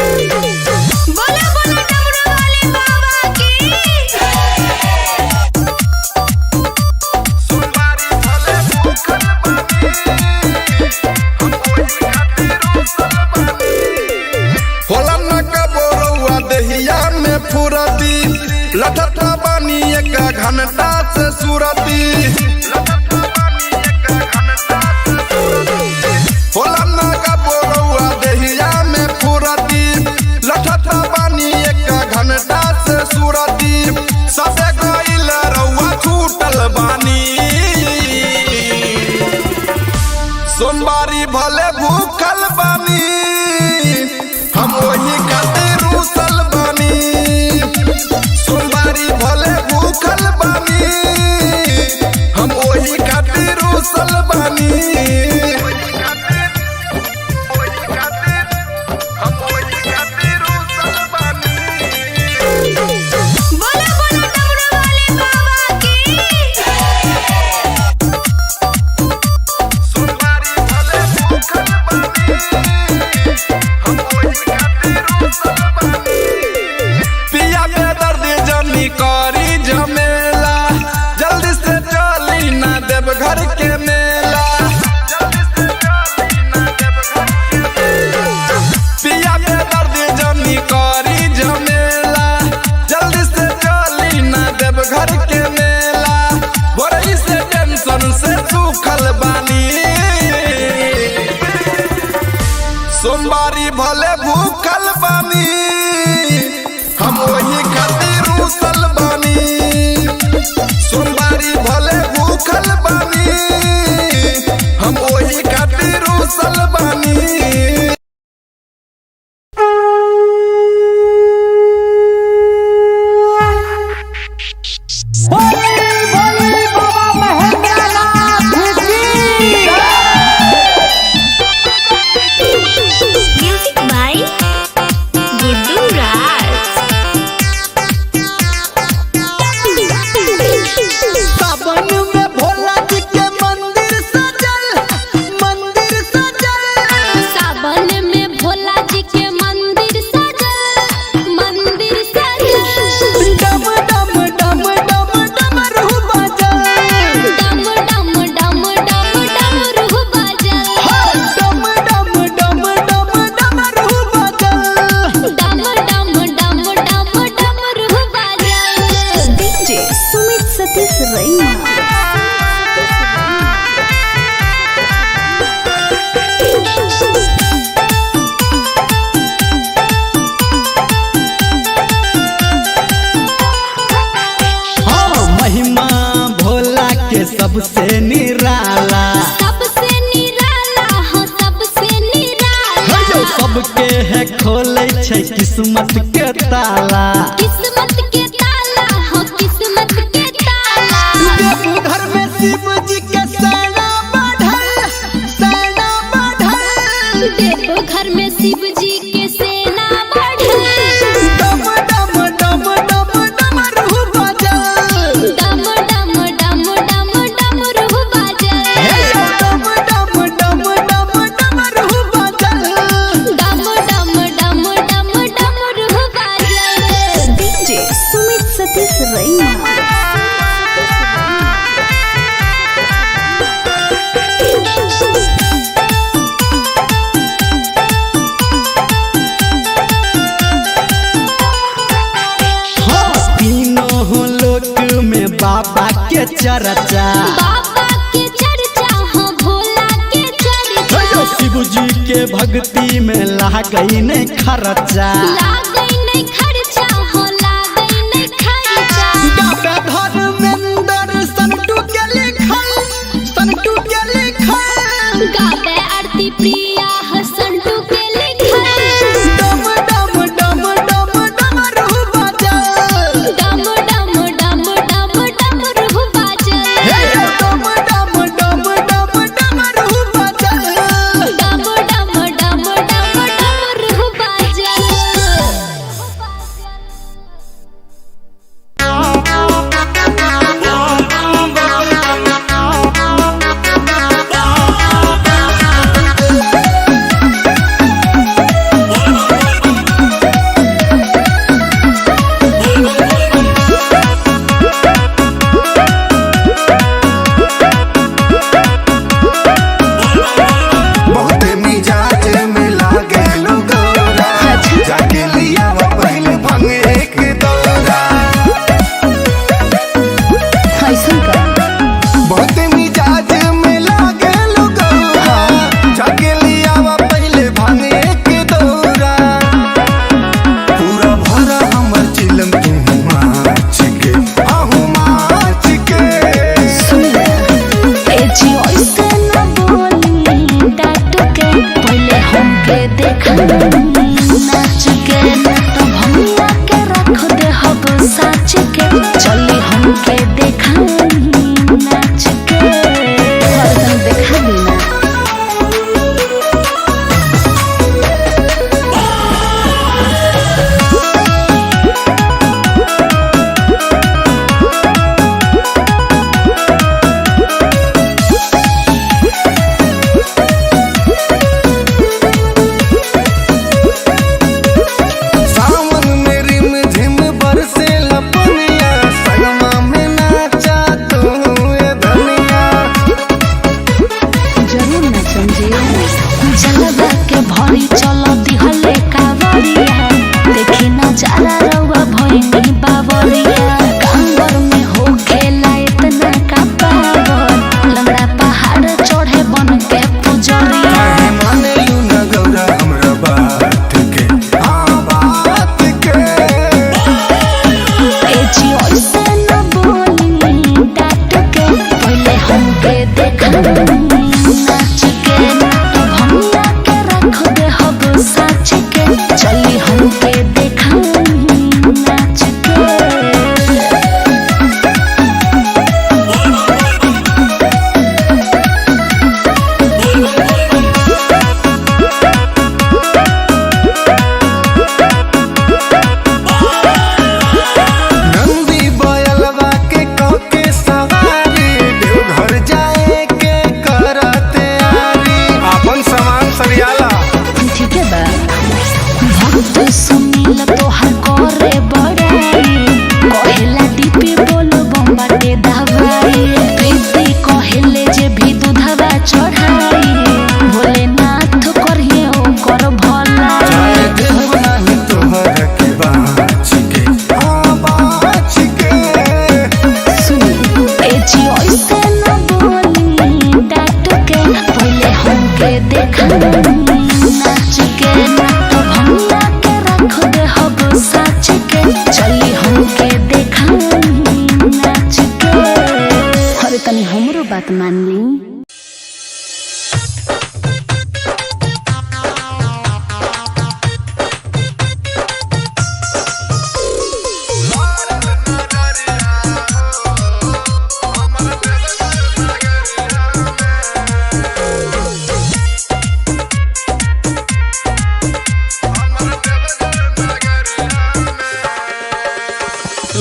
Speaker 5: बोला बोला डमरू वाले बाबा की
Speaker 3: सोमवारी भले भूखल बानी होला न कबोरुआ देहिया में फुरती लठठा बानी एक घंटा से सुरती होला न कबोरुआ देहिया में फुरती लठठा बानी एक घंटा से सुरती सबे गइल रउआ छूटल बानी सोमवारी भले भूखल बानी हम वही खातिर रुसल बानी सोमवारी भले भूखल बानी हम वही खातिर रुसल बानी
Speaker 5: बोला बोला डमरू वाले बाबा की
Speaker 3: भूखल बानी सोमवारी भले भूखल बानी हम वही खातिर रुसल बानी सोमवारी भले भूखल बानी हम वही खातिर रुसल बानी
Speaker 5: Music by Guddu Raj.
Speaker 4: सावन में भोला जी के मंदिर सजल
Speaker 1: सावन में भोला जी के मंदिर सजल
Speaker 4: डम डम डम डम डमरू बजल
Speaker 1: डम डम डम डम डमरू बजल
Speaker 4: डम डम डम डम डमरू बजल
Speaker 1: डम डम डम डम डमरू बजल डीजे सुमित सतीश रैना
Speaker 4: हाँ महिमा भोला के सबसे निराला
Speaker 1: सबसे निराला हो सबसे निराला
Speaker 4: जो सबके है खोले छै किस्मत के ताला
Speaker 1: किस्मत के ताला हो किस्मत के ताला
Speaker 4: घर में शिव जी के सेना बढ़ल
Speaker 1: देव घर में शिव जी के सेना बढ़ल
Speaker 4: डम डम डम डम डमरू बजल
Speaker 1: डम डम डम डम डमरू बजल
Speaker 4: डम डम डम डम डमरू बजल
Speaker 1: डम डम डम डम डमरू बजल डीजे सुमित सतीश रैना
Speaker 4: हाँ तीनों लोक में बाबा के चर्चा
Speaker 1: बाबा के चर्चा हो भोला के चर्चा
Speaker 4: शिव जी के भक्ति में लागई नहीं खर्चा
Speaker 1: लागई नहीं खर्चा हो लागई नहीं खर्चा
Speaker 4: धर्मेंद्र संटू के लिखल
Speaker 1: गावे आरती प्रिया हसंटू के लिखल
Speaker 4: डम डम डम डम डमरू बजल
Speaker 1: डम डम डम डम डमरू बजल
Speaker 4: डम डम डम डम डमरू बजल
Speaker 1: डम डम डम डम डमरू बजल
Speaker 2: बहुते मिजाज में लागे गौरा जाके लिया वो पहले भंग एक दौरा बहुते मिजाज में लागे गौरा जाके लिया वो पहले भंग एक दौरा पूरा भरा हमर चिलम तू माच के आहू माच के
Speaker 1: देखा नाच के तो भैया के रख दे हब साच के चली हमके देखा नाच के देखा बिना पहाड़ नाच के तो भंगिया के रख दे हब साच के चली हमके देखाई नाच के
Speaker 2: नंदी बयलवा के कह के सवारी देवघर जाए के करते आरी अपन सामान सरियाला
Speaker 1: ठीक है बा भक्त सुनील तोहर करे बड़ाई कहेला दीपी बोलो बम्बाटे दवाई प्रीति कहेले जे भी दूधवा चढ़ाई भोलेनाथ करिए ओकर भला
Speaker 2: देव नाही तोहर के बाच के बाच के
Speaker 1: सुनी ए जी ऐसे न बोली डाट के पहले हमके देखाई नाच के तो भंगिया के रख दे हब साच के चली हमके देखाई नाच के अरे तनी हमरो बात मान ली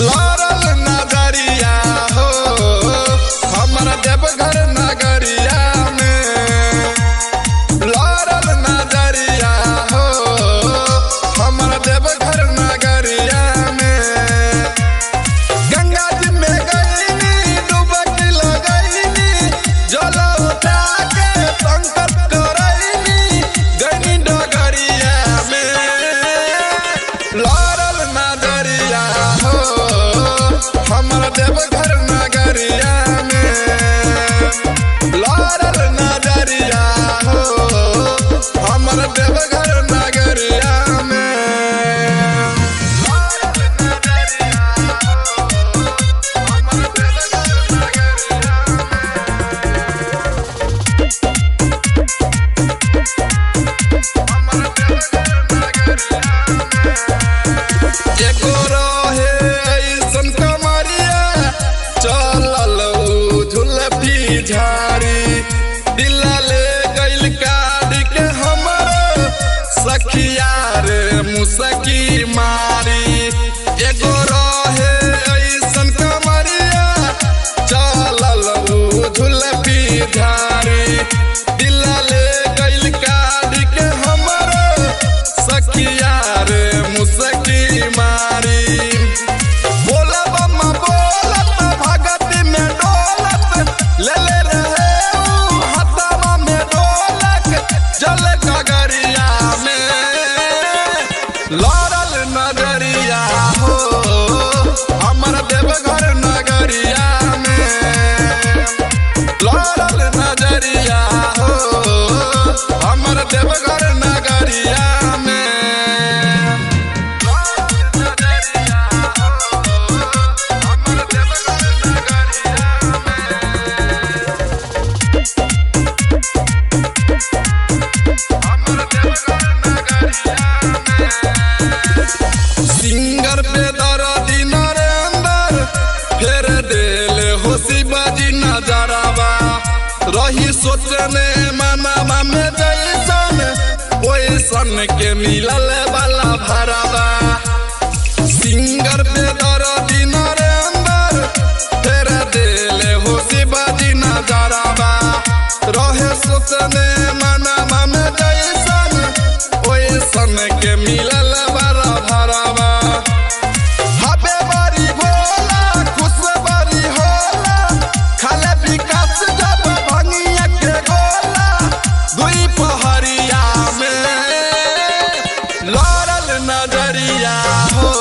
Speaker 3: लारल नजरिया हो हमर देवघर नगरिया में लारल नजरिया हो हमर देवघर नगरिया में गंगा जी में गईनी डुबकी लगईनी जल उठा के संकट करईनी गईनी डगरिया में लारल नजरिया हो हमर देवघर नगरिया में लारल नजरिया हो हमर देवघर नगरिया में लारल नजरिया हो हमर देवघर नगरिया एगो रहे ऐसन कमरिया चलल झुलफी झाड़ी दिला ले गइल काढ़ के हमर सखिया रे मुसकी मारी एगो रहे ऐसन कमरिया चलल झुलफी झाड़ी दिला ले गइल काढ़ के हमर सखिया रे मुसकी मारी बोला बम्मा बोलत भगत में डोलत ले ले रहे ऊ हथवा में ढोलक जल गगरिया में लारल नजरिया हो हमर देवघर नगरिया में लारल नजरिया हो हमर देवघर नगरिया में सिंगर पे दर्दी नरेंदर फेर देल होशी बाजी नजरावा रही सोचने मनवा में जैसन ओइसन के मिलल वाला भरावा सिंगर पे दर्दी नरेंदर फेर देल होशी बाजी नजरावा रहे सोचने मनवा में जैसन ओइसन के मिलल वाला भरावा हबे बारी भोला खुश बारी होला खाले विकास जब भंगिया के गोला दुई पहरिया में लारल नजरिया हो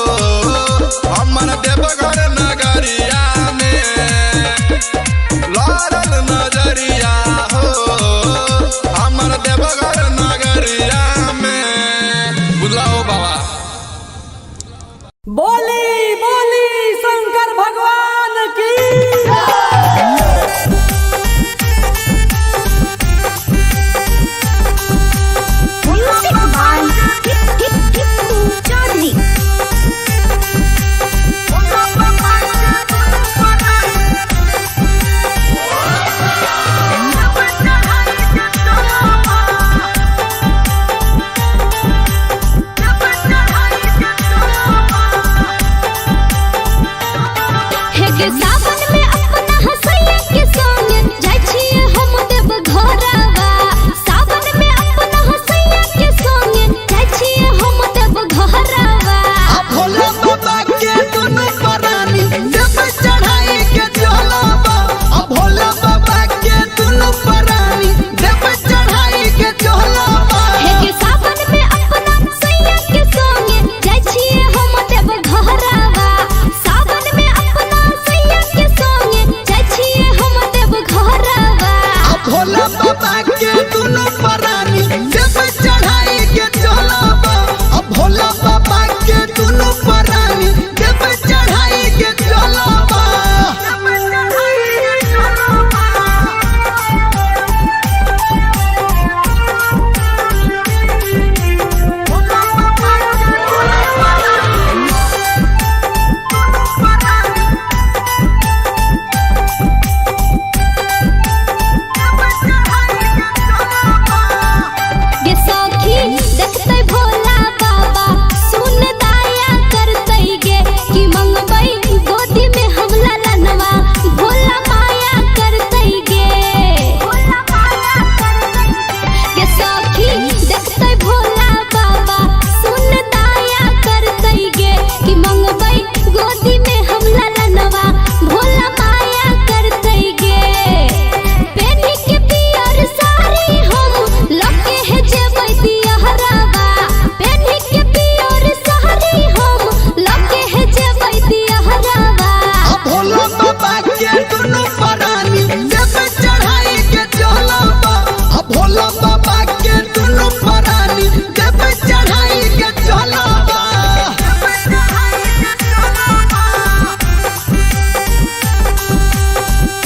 Speaker 3: हमर देवघर नगरिया में लारल नजरिया हो
Speaker 4: बाबा के दुनु परानी जब चढ़ाई के चलबा अब भोला बाबा के दुनु परानी जब चढ़ाई के चलबा
Speaker 1: गे सखी देखते भोला बाबा सुन दाया करते गे कि मंगबई गोदी में हमला लनवा भोला माया करते गे गे सखी देखते भोला बाबा सुन दाया करते गे कि मंगबई गोदी में हमला लनवा भोला माया करते गे पेनी के पियर साड़ी हम लगे है जेबै दियहरावा पेनी के पियर साड़ी हम लगे है जेबै दियहरावा
Speaker 4: अब भोला बाबा के दुनु परानी जब चढ़ाई के चलबा अब भोला बाबा के दुनु परानी जब चढ़ाई के चलबा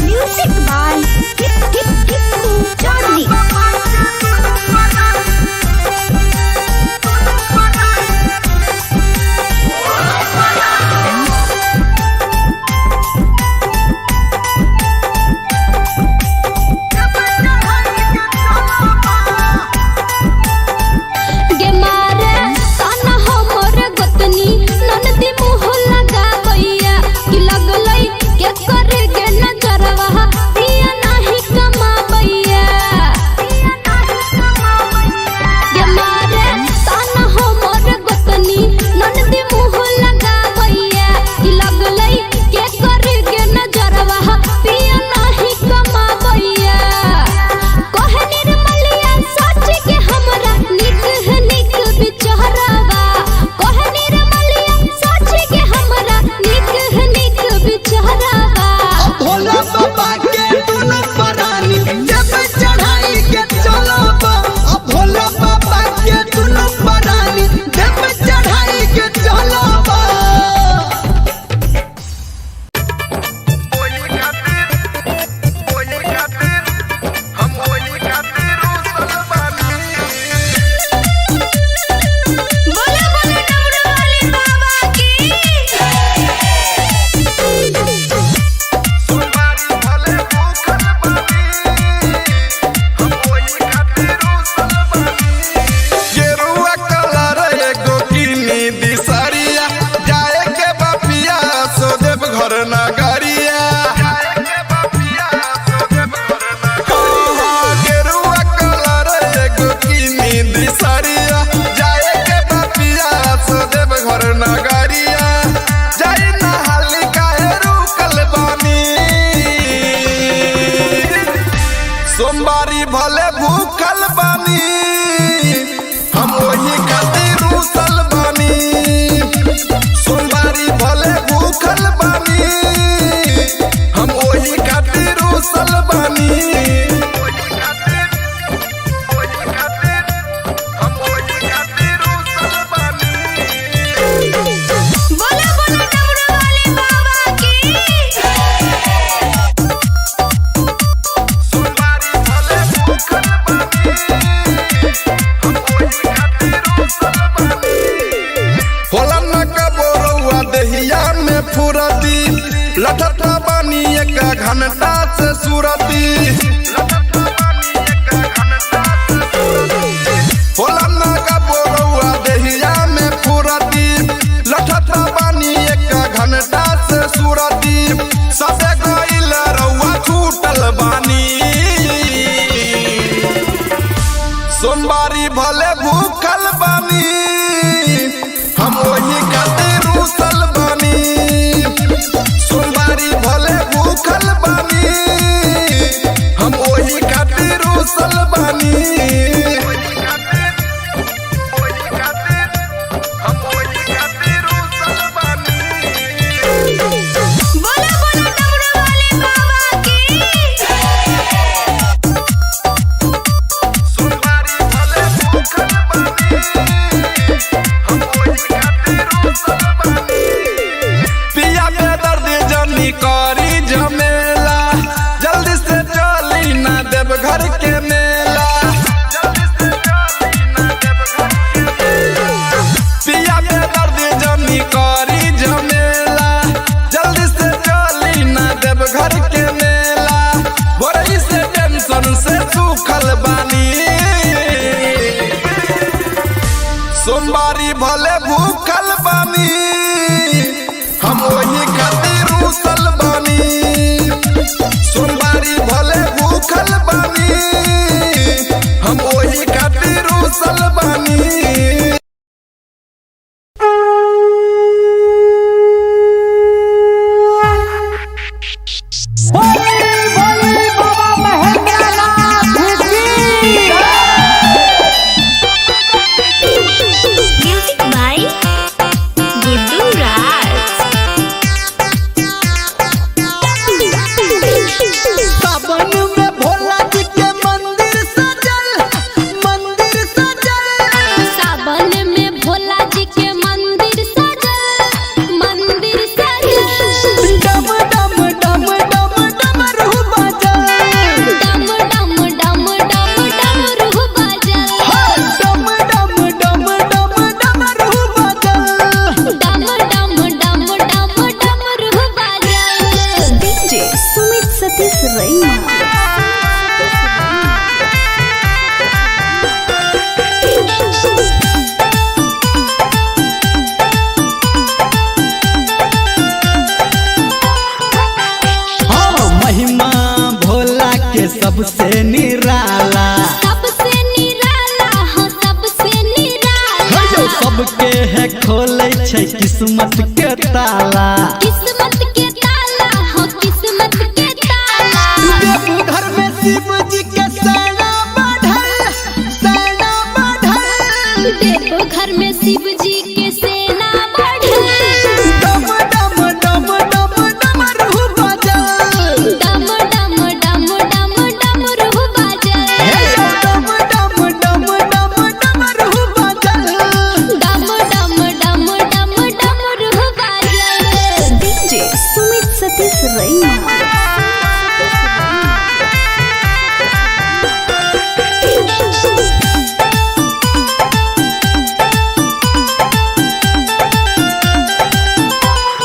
Speaker 1: म्यूजिक बाय चार्ली गे मारे ताना हमर गोतनी ननदी मुँह लगाबैया कि लगलै के करे गे नजरवा पिया नाही कमाबैया गे मारे ताना हमर गोतनी ननदी मुँह लगाबैया कि लगलै के करे गे नजरवा पिया नाही कमाबैया कहे निर्मलिया सच के हमरा निक है निक बिचहरावा कहे निर्मलिया सच के हमरा निक है निक बिचहरावा
Speaker 4: अब भोला बाबा के दुनु परानी जब चढ़ाई के चलबा अब भोला बाबा के दुनु परानी जब चढ़ाई के चलबा
Speaker 5: बोलो बोलो डमरू वाले बाबा की
Speaker 3: गेरुआ कलर एगो किनी दिसरिया जाए के बापिया सो देव घर नगरिया गेरुआ कलर एगो किनी दिसरिया जाए के बापिया सो देव घर नगरिया जाई नहाली काहे रुकल बानी सोमवारी भले भूखल बानी हम वही खातिर रुसल बानी सोमवारी भले भूखल बानी हम वही खातिर रुसल बानी
Speaker 5: बोलो बोलो डमरू वाले बाबा की
Speaker 3: होला न कबोरुआ देहिया में फुरती लठठा बानी एक घंटा से सुरती होला न कबोरुआ देहिया में फुरती लठठा बानी एक घंटा से सुरती सबे गइल रउआ छूटल बानी सोमवारी भले भूखल बानी हम वही खातिर रुसल बानी सोमवारी भले भूखल बानी हम वही खातिर रुसल बानी
Speaker 5: बोलो बोलो डमरू वाले बाबा की
Speaker 3: सोमवारी भले भूखल बानी हम वही खातिर रूसल बानी सोमवारी भले भूखल बानी हम वही खातिर रूसल बानी
Speaker 5: म्यूजिक बाय गुड्डू राज।
Speaker 4: सावन में भोला जी के मंदिर सजल
Speaker 1: सावन में भोला जी के मंदिर सजल
Speaker 4: डम डम डम डम डमरू बजल
Speaker 1: डम डम डम डम डमरू बजल
Speaker 4: डम डम डम डम डमरू बजल
Speaker 1: डम डम डम डम डमरू बजल। डीजे सुमित सतीश रैना।
Speaker 4: हाँ महिमा भोला के सबसे निराला
Speaker 1: सबसे निराला हो सबसे निराला
Speaker 4: सबके है खोले छै किस्मत के ताला
Speaker 1: किस्मत के ताला हो किस्मत के ताला
Speaker 4: घर में शिव जी के सेना बढ़ल
Speaker 1: देव घर में शिव जी के सेना बढ़ल
Speaker 4: डम डम डम डम डमरू बजल
Speaker 1: डम डम डम डम डमरू बजल
Speaker 4: डम डम डम डम डमरू बजल
Speaker 1: डम डम डम डम डमरू बजल। डीजे सुमित सतीश रैना।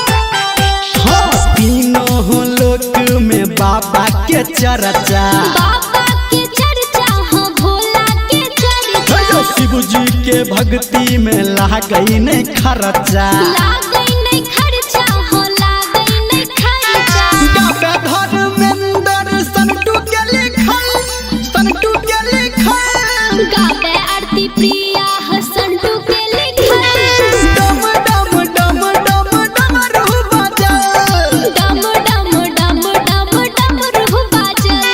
Speaker 4: हाँ तीनों लोक में बाबा के चर्चा
Speaker 1: बाबा के चर्चा हो भोला के चर्चा
Speaker 4: शिव जी के भक्ति में लागई नहीं खर्चा
Speaker 1: लागई नहीं खर्चा हो लागई नहीं खर्चा
Speaker 4: धर्मेंद्र संटू के लिखल
Speaker 1: गावे आरती प्रिया हसंटू के लिखल
Speaker 4: डम डम डम डम डमरू बजल
Speaker 1: डम डम डम डम डमरू बजल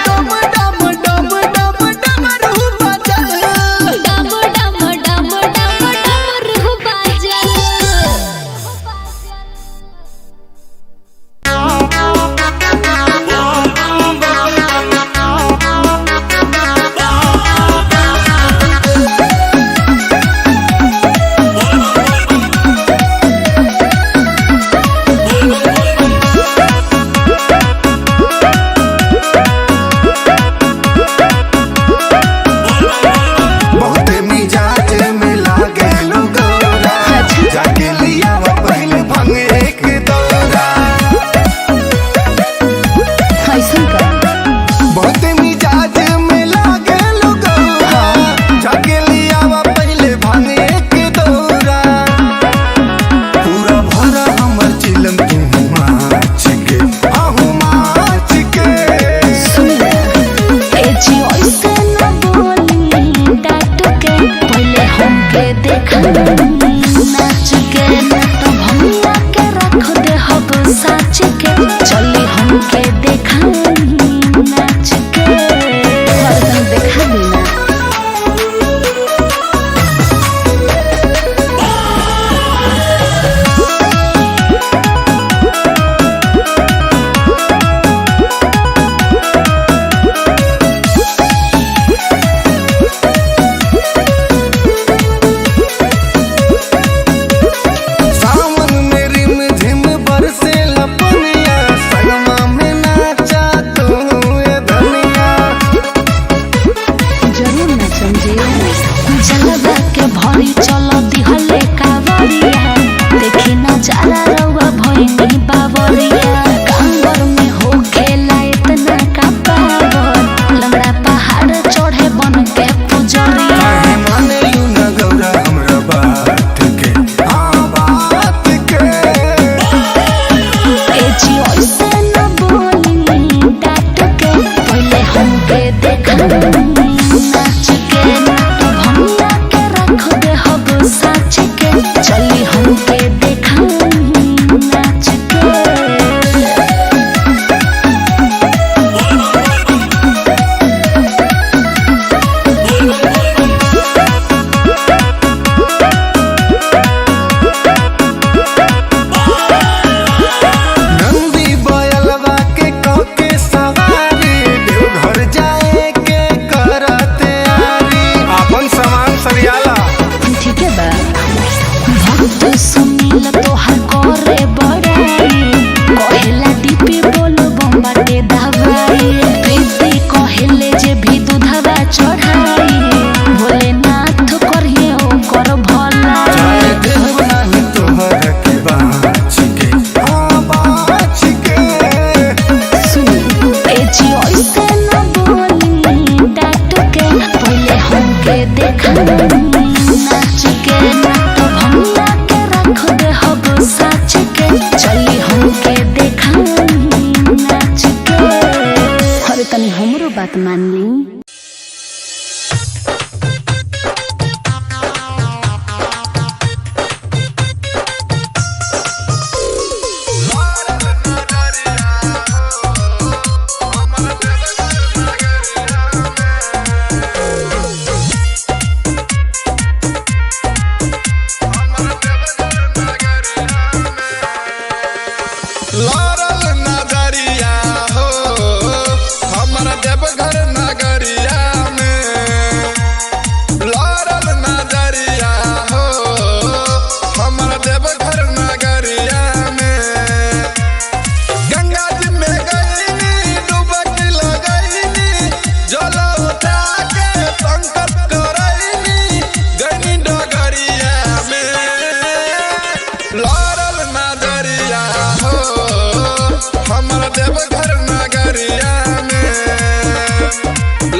Speaker 4: डम डम डम डम डमरू बजल
Speaker 1: डम डम डम डम डमरू बजल।
Speaker 2: बहुते मिजाज में लागे गौरा जाके लिया वो पहले भंग एक दौरा बहुते मिजाज में लागे गौरा जाके लिया वो पहले भंग एक दौरा पूरा भरा हमर चिलम तू माच के आहू माच के
Speaker 1: देखा नाच के तो भैया के रख दे हब साच के चली हमके देखा नाच के देखा देना।
Speaker 2: सावन में रिम झिम बरसे लपनिया संगमा में नाचा तू ये धनिया
Speaker 1: जरूर न समझे जलवा के भरी चलो दिहले कावरिया देखी न जाला रउआ भइनी बावरिया कांवर में हो खेला इतना का पावर लंगड़ा पहाड़ चढ़े बन के पुजरिया
Speaker 2: काहे माने यू न गौरा हमरा
Speaker 1: दिल तोहर करे बड़ाई कहेला दीपी बोलो बम्बाटे दवाई प्रीति कहेले जे भी दूधवा चढ़ाई भोलेनाथ करिए ओकर भला
Speaker 2: देव नाही तोहर के बाँच के बाँच के
Speaker 1: सुनी ए जी ऐसे न बोली डाट के पहले हमके देखा नाच के तो भैया के रख दे हब साच के चली हमके देखा नाच के अरे तनी हमरो बात मान ली
Speaker 3: लारल नजरिया हो हमारा देवघर नगरिया में लारल नजरिया हो हमारा देवघर नगरिया में गंगा जी में गईनी डुबकी लगईनी जल उठा के संकट करईनी गईनी डगरिया में लारल नजरिया हो हमारा देवघर नगरिया में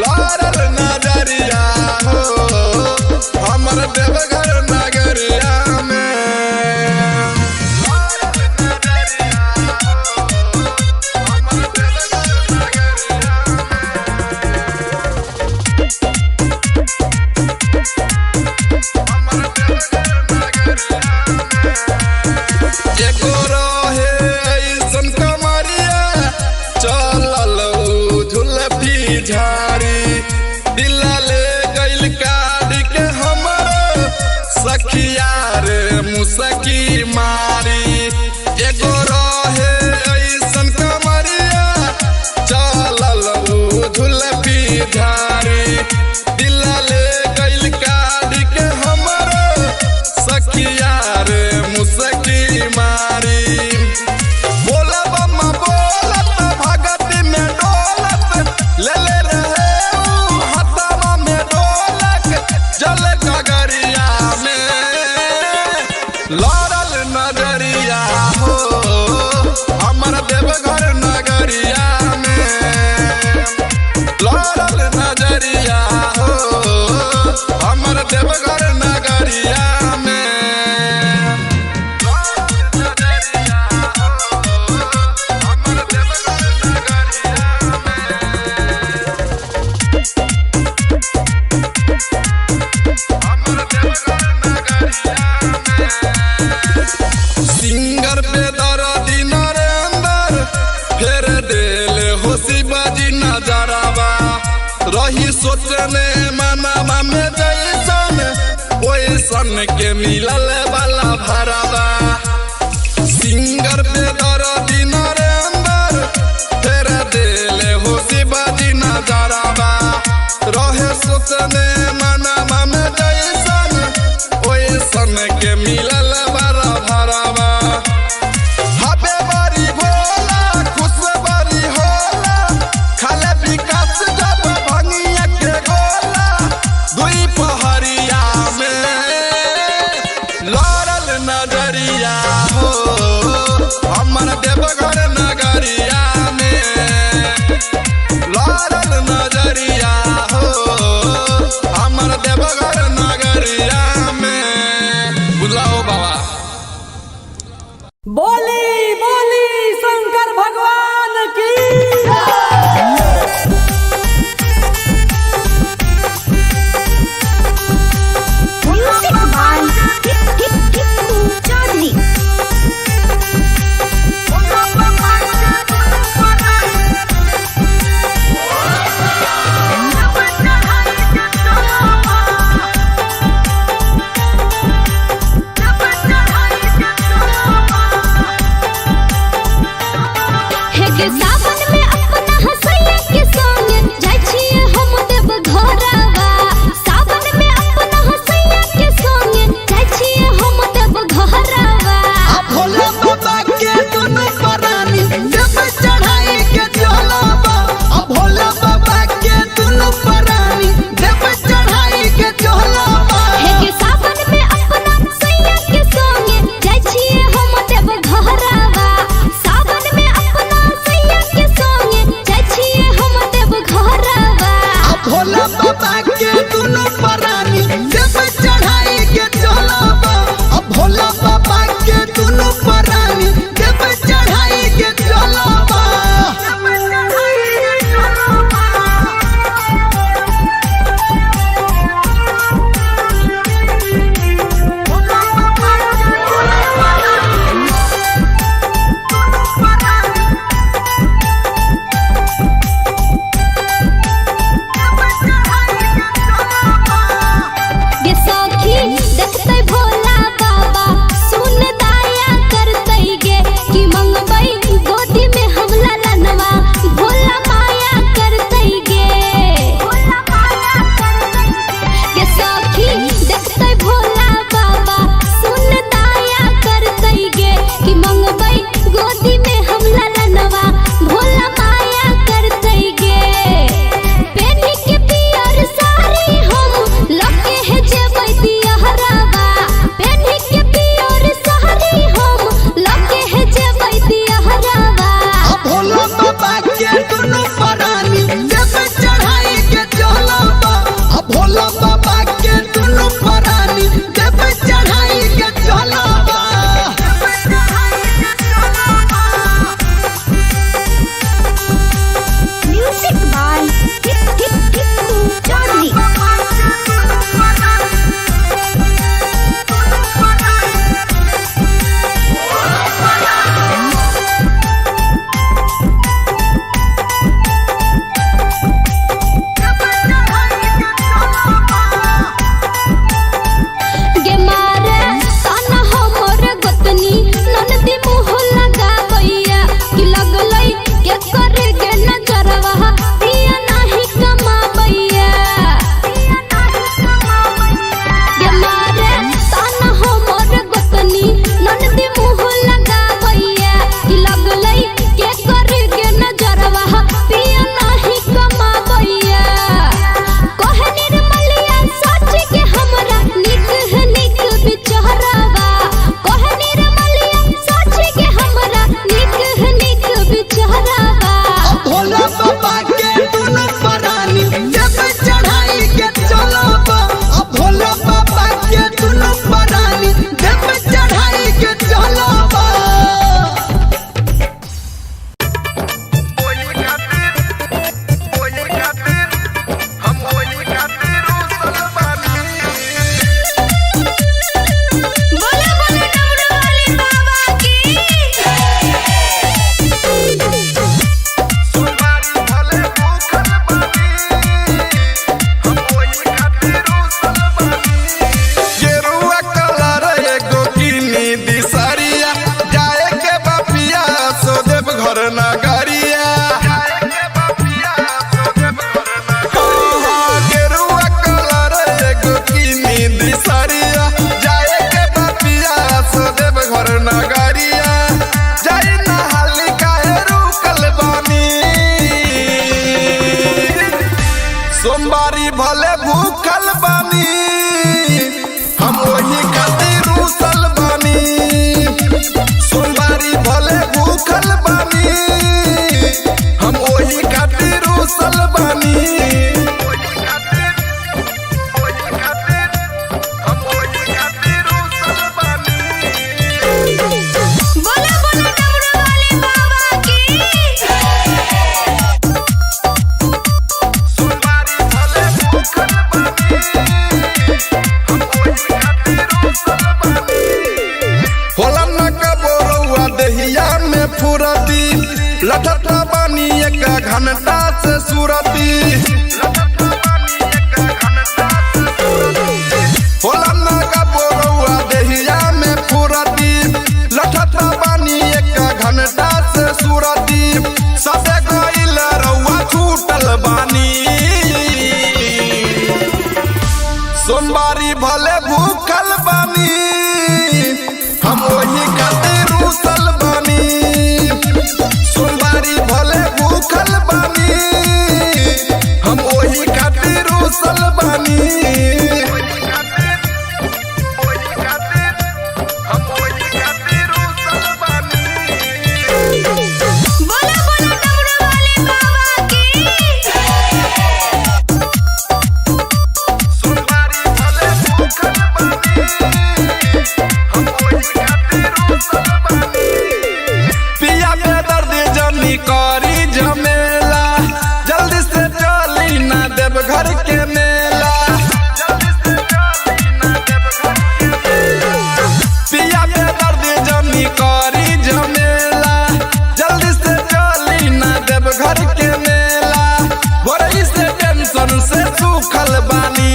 Speaker 3: लारल नजरिया हो हमारा देवघर नगरिया में लारल नजरिया हो हमारा देवघर एको रहे ऐसन कमरिया चलल झुलफी झारी दिला ले गइल काढ़ के हमर सखिया रे मुसकी मारी एको रहे ऐसन कमरिया चलल झुलफी झारी दिला ले गइल काढ़ के हमर सखिया रे मुसकी मारी बोला बम्मा बोलत भगती में डोलत ले ले रहे ऊ हथवा में ढोलक जल गगरिया में लारल नजरिया हो हमारा देवघर नगरिया में लारल नजरिया हो हमारा देवघर नगरिया में सिंगर पे दर्दी नरेंद्र फेर देले हो शिवाजी नजरवा रही सोचने मनावा में जैसन ओइसन के मिलल वाला भरवा सिंगर पे दर्दी नरेंद्र फेर देले हो शिवाजी नजरवा रहे सोचने मनावा में जैसन ओइसन के मिलल वाला भरवा हबे बारी भोला खुश बारी होला खाले विकास जब भंगिया के गोला दुई पहरिया में लारल नजरिया हो हमारा भूखल बानी हम वही खातिर रूसल बानी सोमवारी भले भूखल बानी हम वही खातिर रूसल बानी
Speaker 5: बोला बोला डमरू वाले बाबा की
Speaker 3: सोमवारी भले भूखल बानी हम वही खातिर रूसल बानी होला न कबोरुआ दहिया में फुरती लठता बानी एक घंटा से सुरती होला न कबोरुआ दहिया में फुरती लठता बानी एक घंटा से सुरती सबे गइल रउआ छूटल बानी सोमवारी भले भूखल बानी हम वही खातिर रूसल बानी सोमवारी भले भूखल बानी हम वही खातिर रूसल बानी
Speaker 5: बोला बोला डमरू वाले बाबा की
Speaker 3: सोमवारी भले भूखल बानी हम वही खातिर रूसल बानी पिया के दर्द जमी करी झमेला जल्दी से चली ना देव घर के मेला पिया के दर्द जमी करी झमेला जल्दी से चली ना देव घर के मेला भोरई से टेंशन से सूखल बानी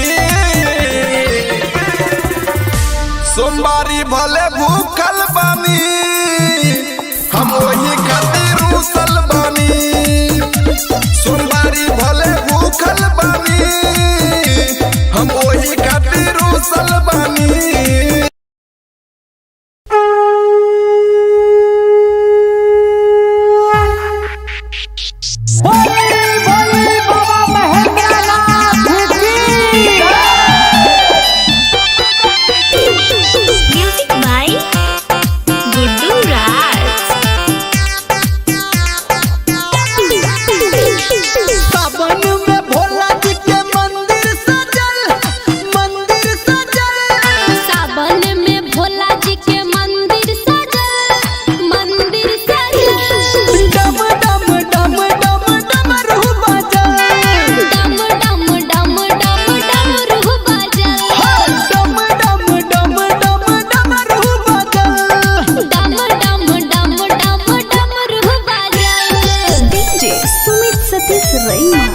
Speaker 3: सोमवारी भले भूखल बानी हम वही खातिर रूसल बानी सोमवारी भले भूखल बानी हम वही खातिर रूसल बानी
Speaker 5: म्यूजिक बाय गुड्डू राज
Speaker 4: सावन में भोला जी के मंदिर सजल
Speaker 1: सावन में भोला जी के मंदिर सजल
Speaker 4: डम डम डम डम डमरू बजल
Speaker 1: डम डम डम डम डमरू बजल
Speaker 4: डम डम डम डम डमरू बजल
Speaker 1: डम डम डम डम डमरू बजल डीजे सुमित सतीश रैना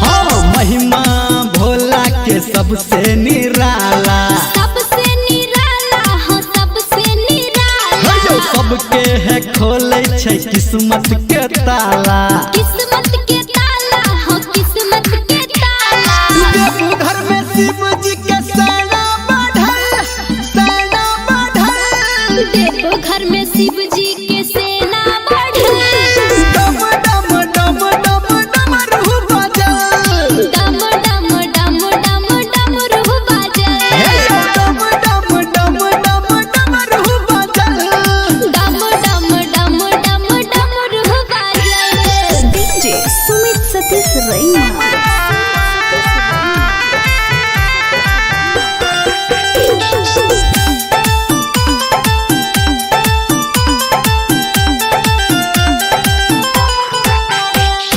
Speaker 4: हाँ महिमा भोला के सबसे निराला
Speaker 1: सबसे निराला हो सबसे निराला
Speaker 4: जो सबके है खोले छै किस्मत के ताला
Speaker 1: किस्मत के ताला हो किस्मत के ताला
Speaker 4: देवघर में शिव जी के सेना बढ़ल
Speaker 1: देवघर में शिव जी के सेना बढ़ल
Speaker 4: डम डम डम डम डमरू बजल
Speaker 1: डम डम डम डम डमरू बजल
Speaker 4: डम डम डम डम डमरू बजल
Speaker 1: डम डम डम डम डमरू बजल डीजे सुमित सतीश रैना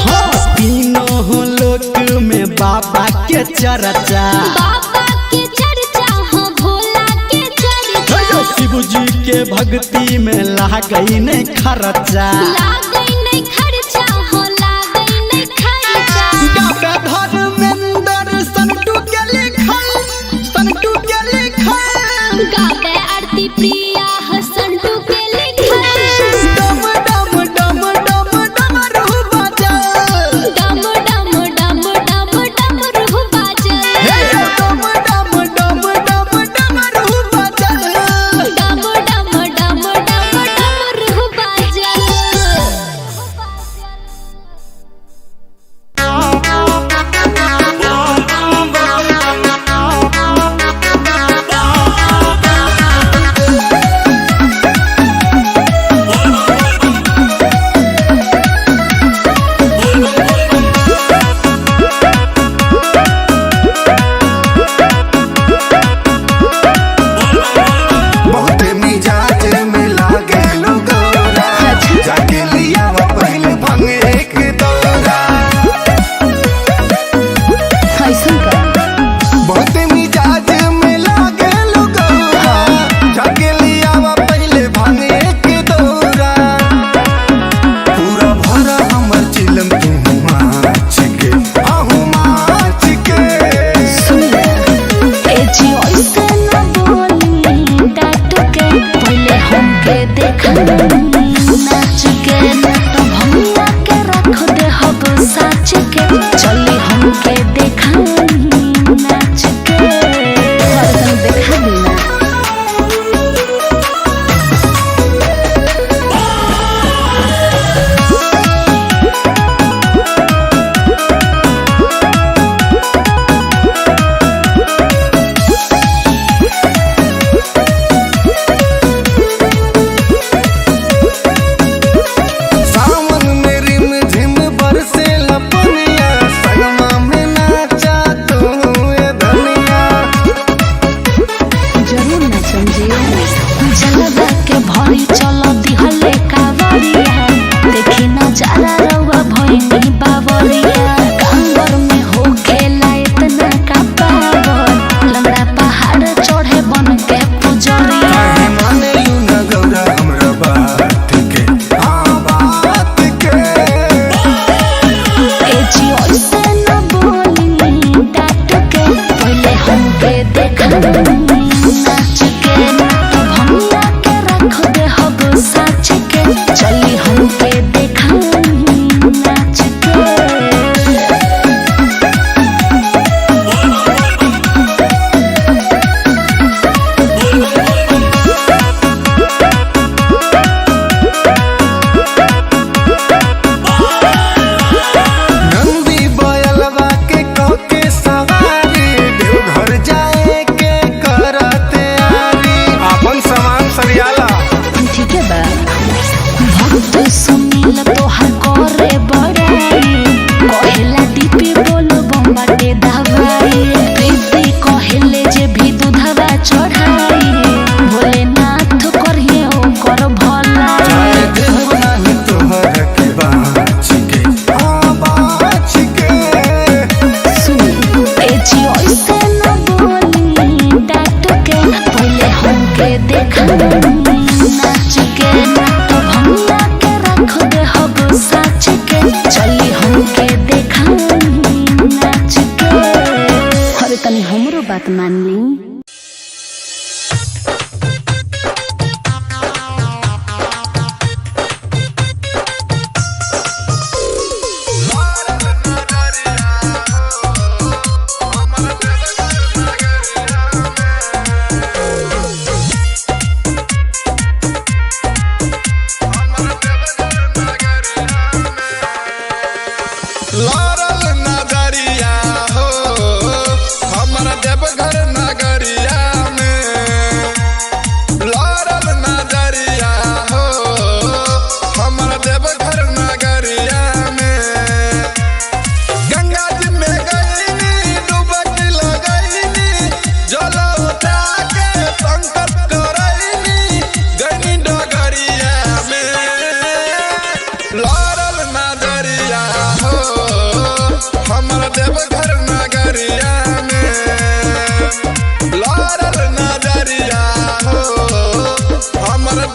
Speaker 4: हाँ तीनों लोक में बाबा के चर्चा
Speaker 1: बाबा के चर्चा हो भोला के चर्चा
Speaker 4: शिव जी के भक्ति में लागई नहीं खर्चा
Speaker 1: लागई नहीं खर्चा हो लागई नहीं खर्चा
Speaker 4: गावे धर्मेंद्र संटू के लिखल
Speaker 1: गावे आरती प्रिया हो संटू के लिखल
Speaker 4: डम डम डम डम डमरू बजल
Speaker 1: डम डम डम डम डमरू बजल
Speaker 4: डम डम डम डम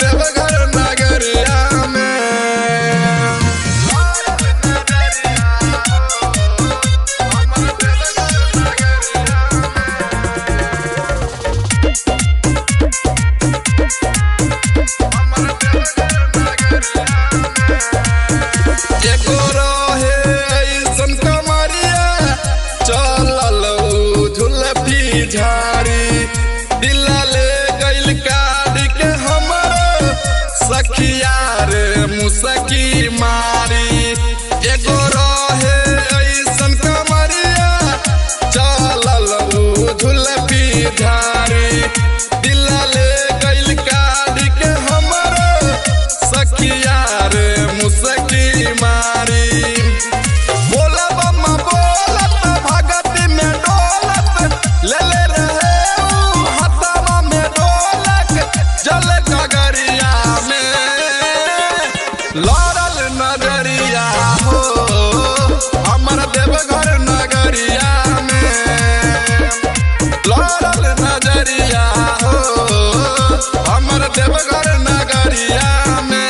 Speaker 3: देवघर नगरिया में एगो रहे ऐसन कमरिया चलल झुलफी झाड़ी दिल ले गइल काढ़ के हमर सखिया रे मुसकी मारी एगो रहे ऐसन कमरिया चलल झुलफी झाड़ी दिल ले गइल काढ़ के हमर सखिया रे मुसकी मारी बोला बम्मा बोलत भगत में डोलत ले रहे हथवा में ढोलक जल गगरिया में लड़ल नजरिया हो हमर देवघर नगरिया में लड़ल नजरिया हो हमर देवघर नगरिया में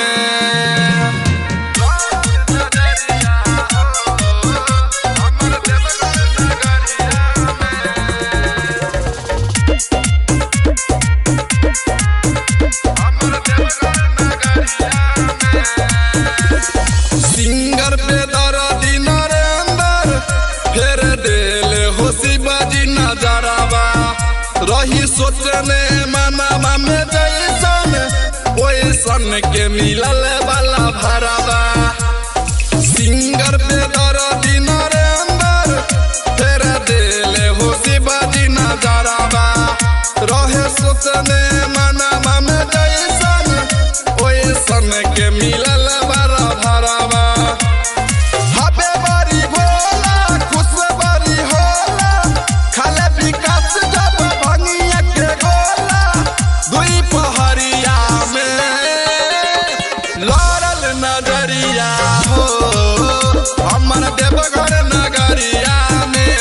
Speaker 3: सिंगर पे दर्दी नरेंद्र फेर देले हो शिवाजी नजरवा रही सोचने मनावा में जैसन ओइसन के मिलल वाला भरवा सिंगर पे दर्दी नरेंद्र फेर देले हो शिवाजी नजरवा रहे सोचने मनावा में जैसन ओइसन के मिलल वाला भरवा हबे बड़ी भोला खुश बड़ी होला खाले विकास जब भंगिया के गोला दुई पहरिया में लड़ल नजरिया हो हमर देवघर नगरिया में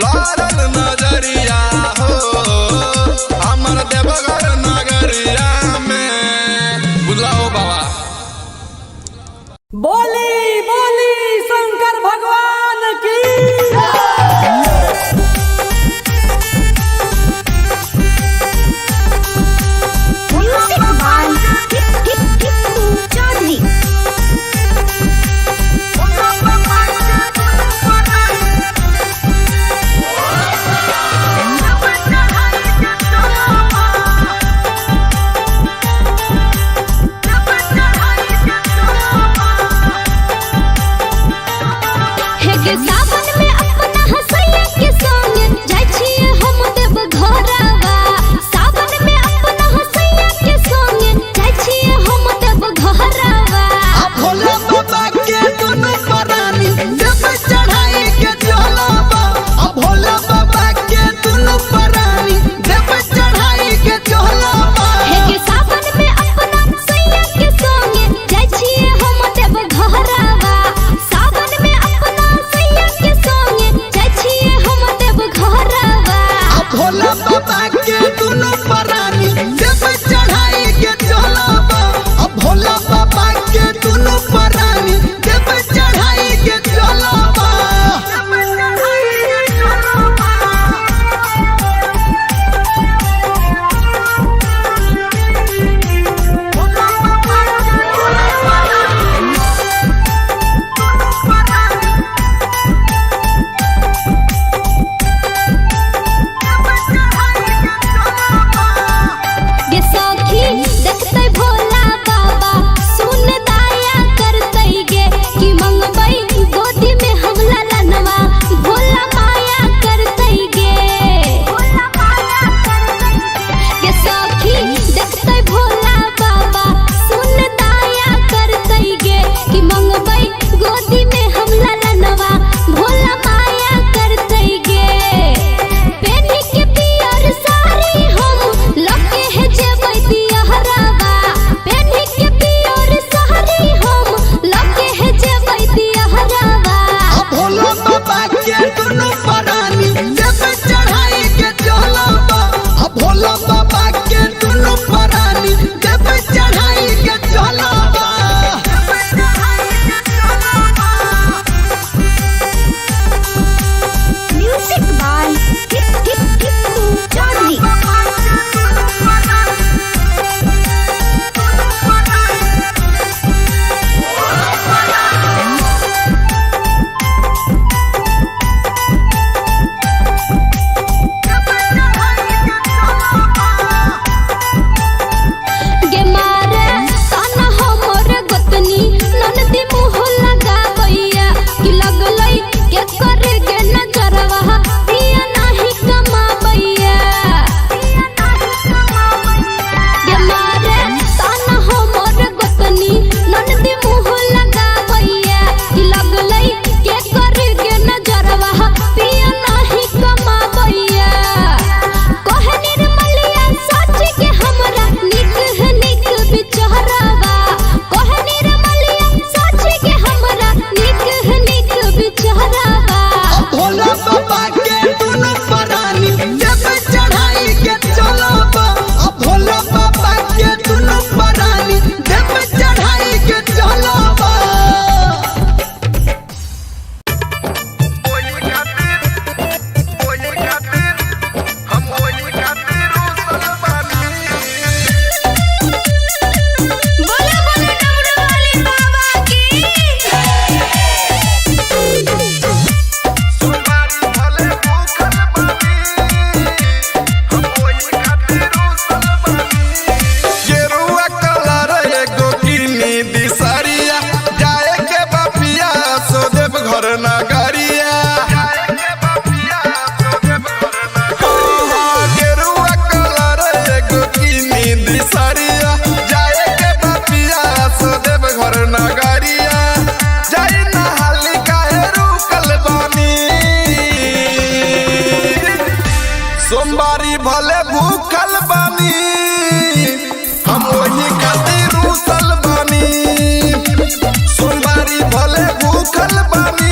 Speaker 3: लड़ल नजरिया हो हमर देवघर नगरिया में बुलाओ बाबा
Speaker 6: बोली बोली शंकर भगवान की
Speaker 5: म्यूजिक बाय टिप्पू चौधरी
Speaker 1: हे के सावन में अपना हसैया के संग जाय छिए हम देव घरवा सावन में अपना हसैया के संग जाय छिए हम देव घरवा
Speaker 4: आ भोला बाबा के दुनु परानी देव चढ़ाई के चलबा आ भोला बाबा के दुनु परानी देव चढ़ाई के चलबा
Speaker 1: हे के सावन में अपना हसैया के संग जाय छिए हम देव घरवा सावन में अपना हसैया के संग जाय छिए हम देव घरवा
Speaker 4: आ भोला बाबा के दुनु परानी देव चढ़ाई के चलबा आ भोला बाबा के दुनु परानी देव चढ़ाई के चलबा
Speaker 3: सोमवारी भले भूखल बानी हम वही खातिर रूसल बानी सोमवारी भले भूखल बानी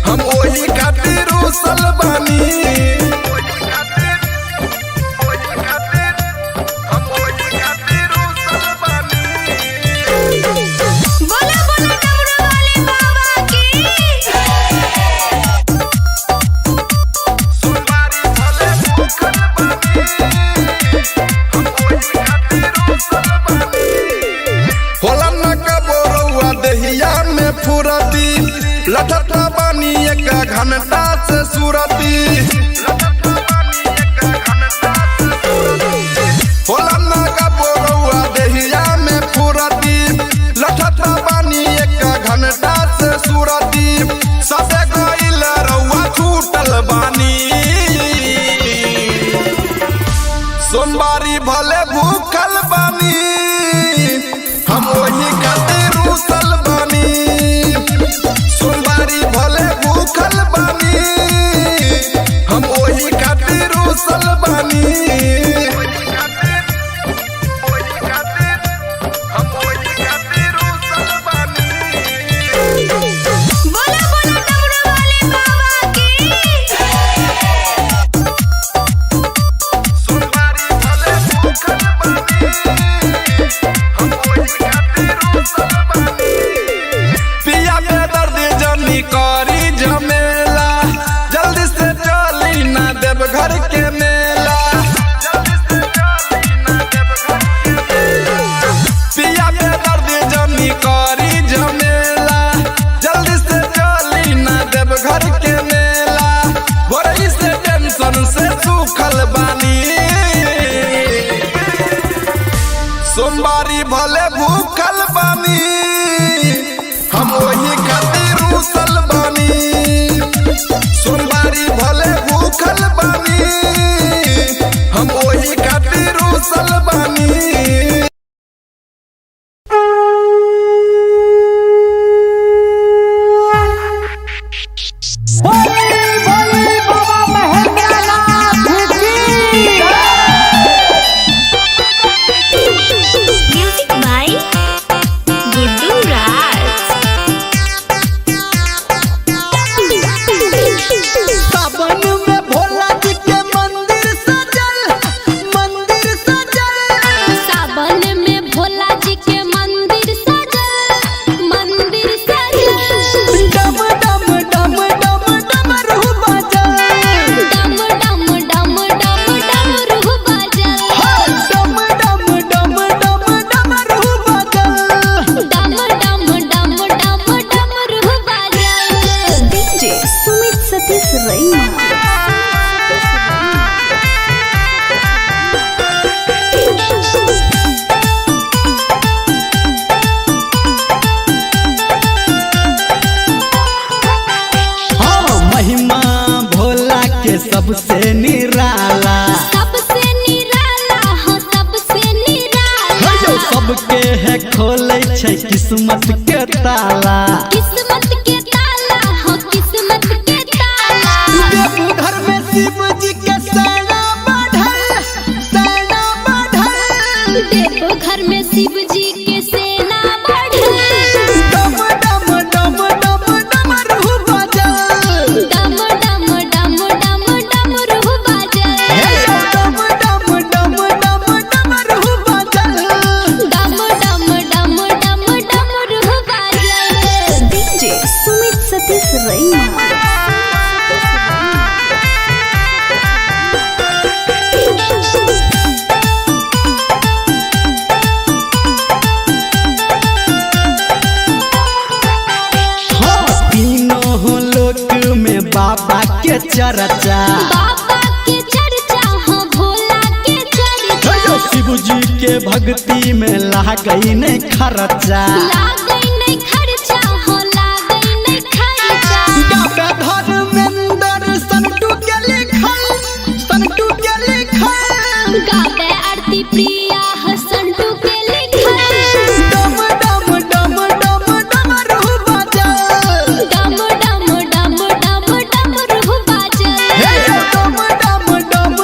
Speaker 3: हम वही खातिर रूसल बानी
Speaker 5: बोला बोला डमरू वाले बाबा की
Speaker 3: सोमवारी भले भूखल बानी हम वही खातिर रूसल बानी होला न कबोरवा दहिया में फुरती लठता बानी एक घंटा से सुरती होला न कबोरवा दहिया में फुरती लठता बानी एक घंटा से सुरती सबे गइल रउआ छूटल बानी सोमवारी भले भूखल बानी हम वही खातिर रूसल बानी सोमवारी भले भूखल बानी हम वही खातिर रूसल बानी
Speaker 5: बोला बोला डमरू वाले बाबा की
Speaker 3: सोमवारी भले भूखल बानी हम वही खातिर रूसल बानी पिया के दर्द जनी करी झमेला जल्दी से चली ना देव घर के मेला पिया के दर्द जनी करी झमेला जल्दी से चली ना देव घर के मेला भोरई से टेंशन से सूखल बानी सोमवारी भले भूखल बानी हम वही खातिर रूसल बानी सोमवारी भले भूखल बानी हम वही खातिर रूसल बानी
Speaker 5: म्यूजिक बाय गुड्डू राज
Speaker 4: सावन में भोला जी के मंदिर सजल
Speaker 1: सावन में भोला जी के मंदिर सजल
Speaker 4: डम डम डम डम डमरू बजल
Speaker 1: डम डम डम डम डमरू बजल
Speaker 4: डम डम डम डम डमरू बजल
Speaker 1: डम डम डम डम डमरू बजल डीजे सुमित सतीश रैना
Speaker 4: हाँ महिमा भोला के सबसे निराला
Speaker 1: सबसे निराला हो सबसे निराला
Speaker 4: जो सबके है खोले छै किस्मत के ताला
Speaker 1: किस्मत के ताला हो किस्मत के ताला
Speaker 4: देवघर में शिव जी के सेना बढ़ल
Speaker 1: देवघर में शिव जी के सेना बढ़ल
Speaker 4: डम डम डम डम डमरू बजल
Speaker 1: डम डम डम डम डमरू बजल
Speaker 4: डम डम डम डम डमरू बजल
Speaker 1: डम डम डम डम डमरू बजल डीजे सुमित सतीश रैना
Speaker 4: हाँ तीनों लोक में बाबा के चर्चा
Speaker 1: बाबा के चर्चा हो भोला के चर्चा
Speaker 4: शिव जी के भक्ति में लागई नहीं खर्चा
Speaker 1: लागई नहीं खर्चा हो लागई नहीं खर्चा
Speaker 4: गावे धर्मेंद्र संटू के लिखल
Speaker 1: गावे आरती प्रिया हसंटू के लिखल
Speaker 4: डम डम डम डम डमरू बजल
Speaker 1: डम डम डम डम डमरू बजल
Speaker 4: डम डम डम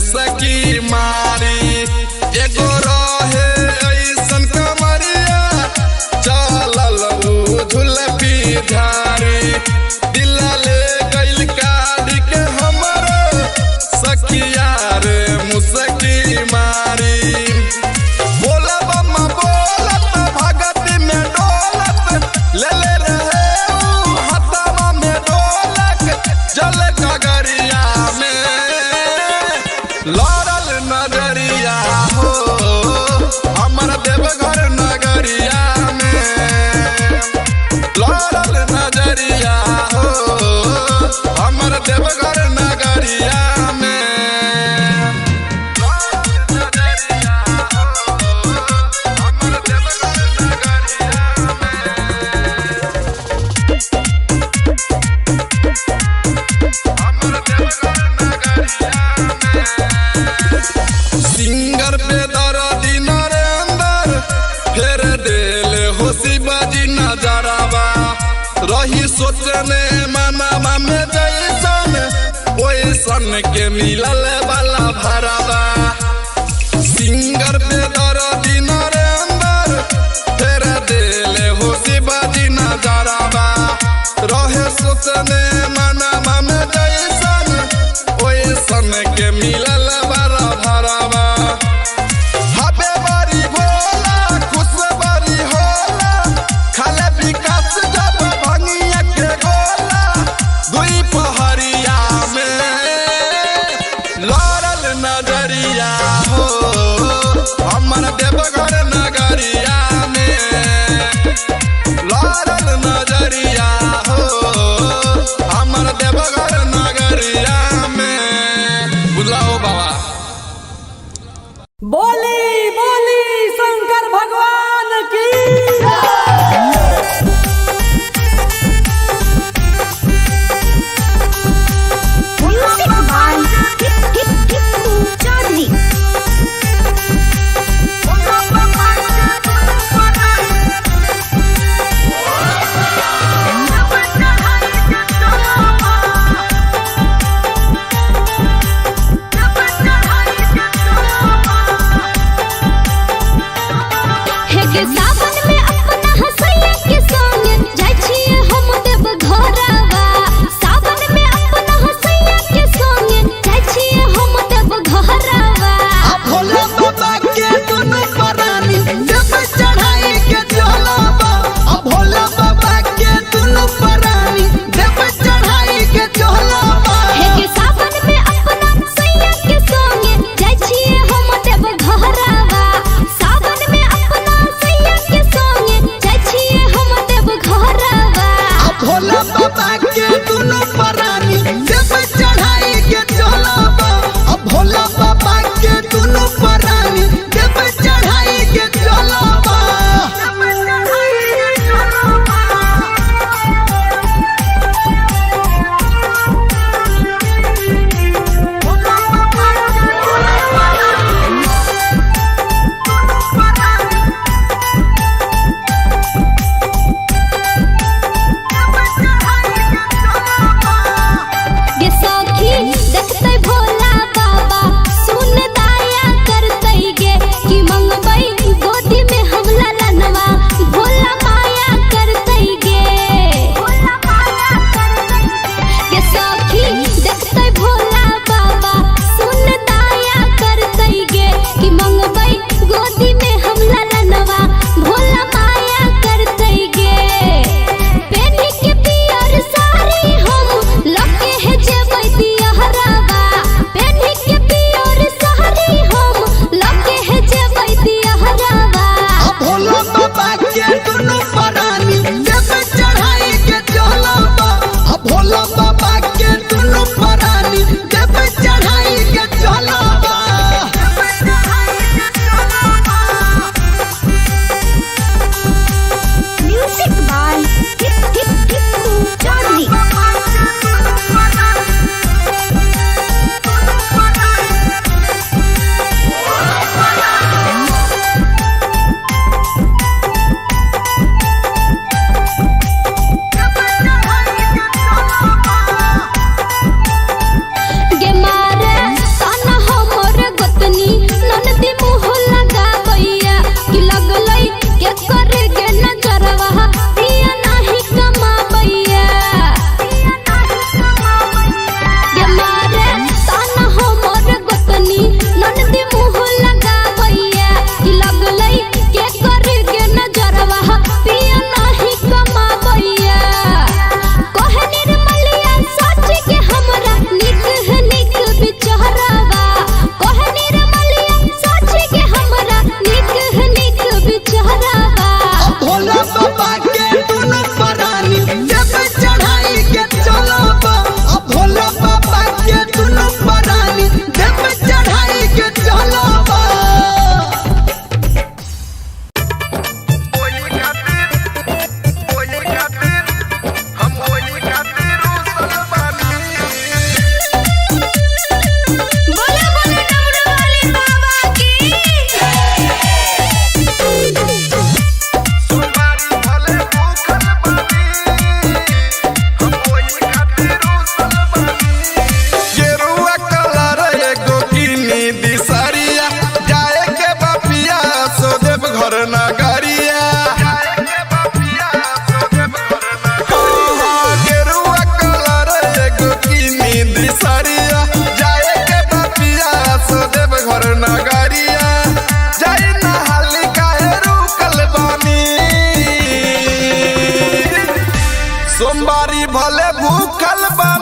Speaker 3: मुसकी मारी एगो रहे ऐसन कमरिया चलल झुलपी धारी दिल ले गइल काढ़ के हमरो सखिया रे मुसकी मारी बोला बम्मा बोलत भगत में डोलत ले ले रहे हथवा में ढोलक जल गगरिया में लड़ल नजरिया हो हमर देवघर नगरिया में लड़ल नजरिया हो हमर देवघर नगरिया में सिंगर पे दर्दी नरेंद्र फेर देले हो शिवाजी नजरवा रही सोचने मनावा में जैसन ओइसन के मिलल वाला भरवा सिंगर पे दर्दी नरेंद्र फेर देले हो शिवाजी नजरवा रहे सोचने मनावा में जैसन ओइसन के मिलल वाला भरवा हबे बारी भोला खुश बारी होला खाले विकास जब भंगिया के गोला दुई पहरिया में लड़ल नजरिया हो हमर देवघर नगरिया में लड़ल नजरिया हो हमर देवघर नगरिया में बुलाओ बाबा
Speaker 6: बोली बोली शंकर भगवान की
Speaker 5: म्यूजिक बाय टिप्पू चौधरी
Speaker 1: हे के सावन में अपना हसैया के संग जाय छिए हम देव घरवा सावन में अपना हसैया के संग जाय छिए हम देव घरवा
Speaker 4: भोला बाबा के दुनु परानी जब चढ़ाई के चलबा भोला बाबा के दुनु परानी जब चढ़ाई के चलबा
Speaker 1: हे के सावन में अपना हसैया के संग जाय छिए हम देव घरवा सावन में अपना हसैया के संग जाय छिए हम देव घरवा
Speaker 4: भोला बाबा के दुनु परानी जब चढ़ाई के चलबा भोला बाबा के दुनु परानी जब चढ़ाई के चलबा
Speaker 1: ये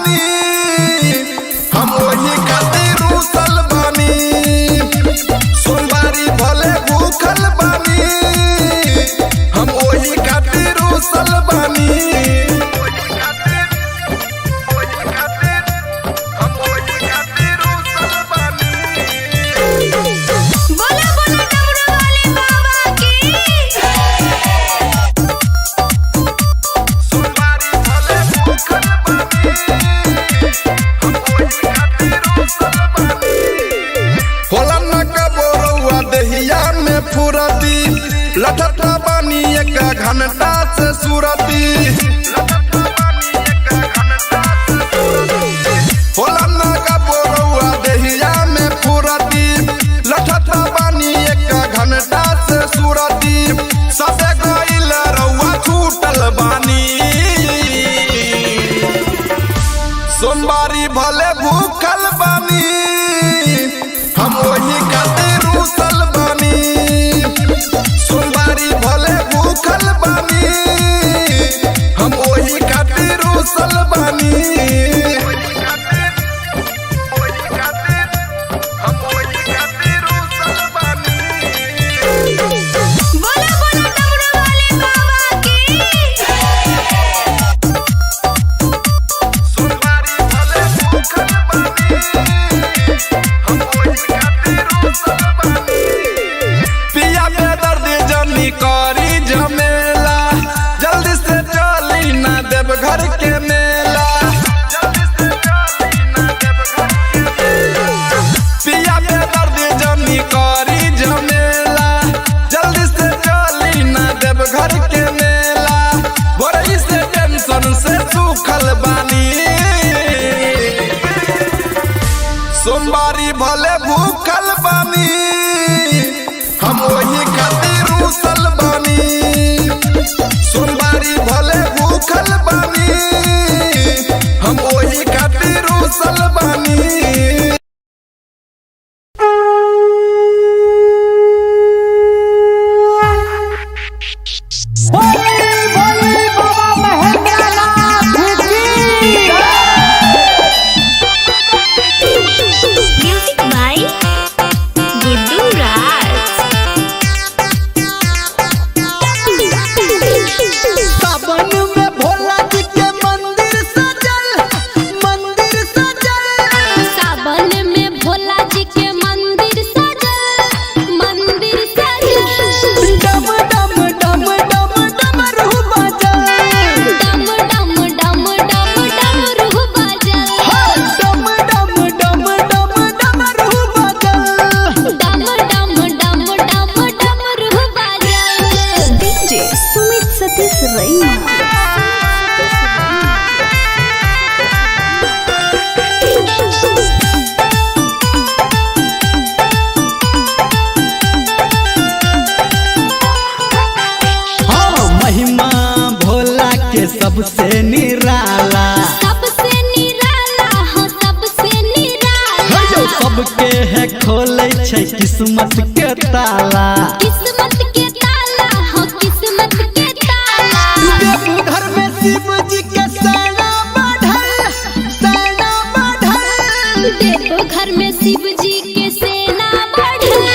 Speaker 2: बानी हम वही खातिर रूसल बानी सोमवारी भले भूखल बानी हम वही खातिर रूसल बानी
Speaker 5: बोला बोला डमरू वाले बाबा की
Speaker 2: सोमवारी भले भूखल बानी हम वही खातिर रूसल बानी होला न कबोरुआ दहिया में फुरती लठता बानी एक घंटा से सुरती होला न कबोरुआ दहिया में फुरती लठता बानी एक घंटा से सुरती सबे गइल रउआ छूटल बानी सोमवारी भले भूखल बानी हम वही खातिर रूसल बानी सोमवारी भले भूखल बानी हम वही खातिर रूसल बानी
Speaker 5: बोला बोला डमरू वाले बाबा की
Speaker 2: सोमवारी भले भूखल बानी हम वही खातिर रूसल बानी पिया के दर्द जनी करी झमेला जल्दी से चली ना देव घर के मेला पिया के दर्द जनी करी झमेला जल्दी से चली ना देव घर के मेला बोरई से टेंशन से सूखल बानी सोमवारी भले भूखल बानी हम वही खातिर रूसल बानी सोमवारी भले भूखल बानी हम वही खातिर रूसल बानी
Speaker 5: म्यूजिक बाय गुड्डू राज
Speaker 4: सावन में भोला जी के मंदिर सजल
Speaker 1: सावन में भोला जी के मंदिर सजल
Speaker 4: डम डम डम डम डमरू बजल
Speaker 1: डम डम डम डम डमरू बजल
Speaker 4: डम डम डम डम डमरू बजल
Speaker 1: डम डम डम डम डमरू बजल डीजे सुमित सतीश रैना
Speaker 4: हाँ महिमा भोला के सबसे निराला
Speaker 1: सबसे निराला हो सबसे निराला
Speaker 4: जो सबके है खोले छै किस्मत के ताला
Speaker 1: किस्मत के ताला हो किस्मत के ताला
Speaker 4: देवघर में शिव जी के सेना बढ़ल
Speaker 1: देवघर में शिव जी के सेना बढ़ल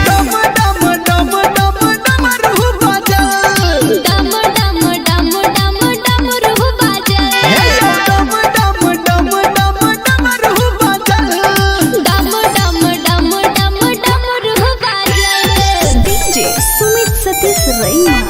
Speaker 4: डम डम डम डम डमरू बजल
Speaker 1: डम डम डम डम डमरू बजल
Speaker 4: डम डम डम डम डमरू बजल
Speaker 1: डम डम डम डम डमरू बजल डीजे सुमित सतीश रैना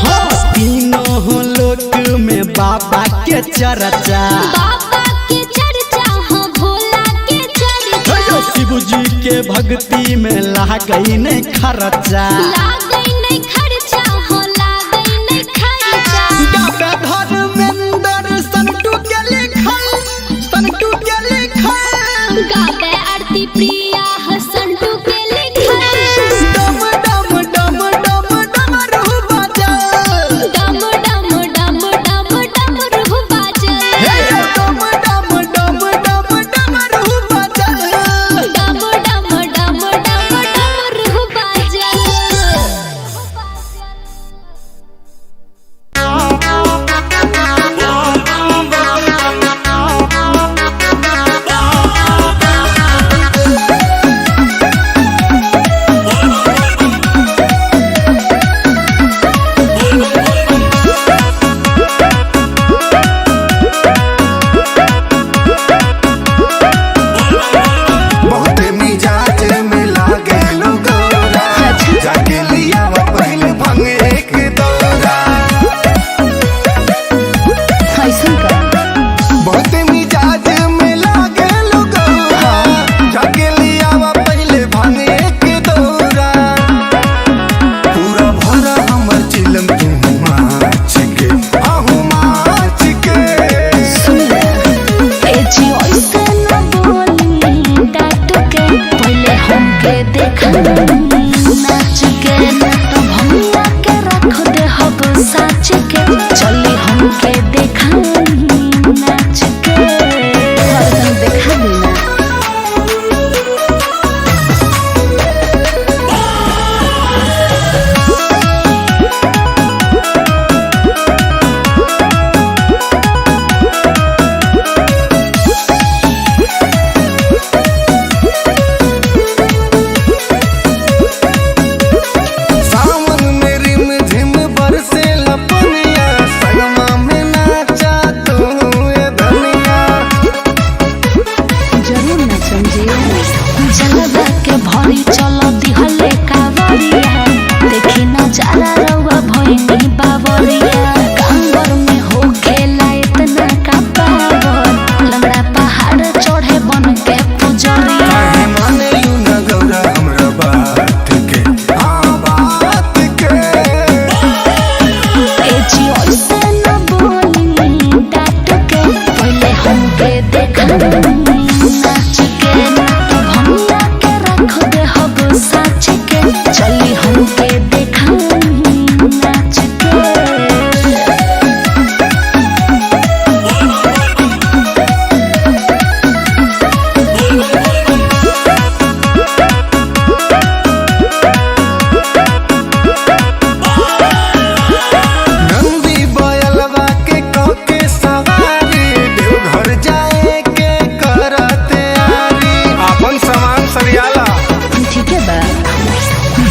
Speaker 4: हाँ तीनों लोक में बाबा के चर्चा
Speaker 1: बाबा के चर्चा हो भोला के चर्चा
Speaker 4: शिव जी के भक्ति में लागई नहीं खर्चा
Speaker 1: लागई नहीं खर्चा हो लागई नहीं खर्चा
Speaker 4: गावे धर्मेंद्र संटू के लिखल
Speaker 1: गावे आरती प्रिया हो संटू के लिखल
Speaker 4: डम डम डम डम डमरू बजल
Speaker 1: डम डम डम डम डमरू बजल
Speaker 4: डम डम डम डम डमरू बजल
Speaker 1: जलवा के भरी चलो दिहले कावरिया देखी नजारा रउआ भइनी बावरिया कांवर में हो खेला इतना का पावर लंगड़ा पहाड़ चढ़े बन के पुजरिया
Speaker 2: काहे माने यू न गौरा हमरा बात के बात के
Speaker 1: ए जी ओइसे न बोली डाट के पहले हमके देखा नाच के तो भंगा के रख दे हब साच के चली हमके देखा नाच के
Speaker 2: नंदी बयलवा के कके सवारी देवघर जाए के करते आरी अपन सामान सरियाला
Speaker 1: ठीक है बा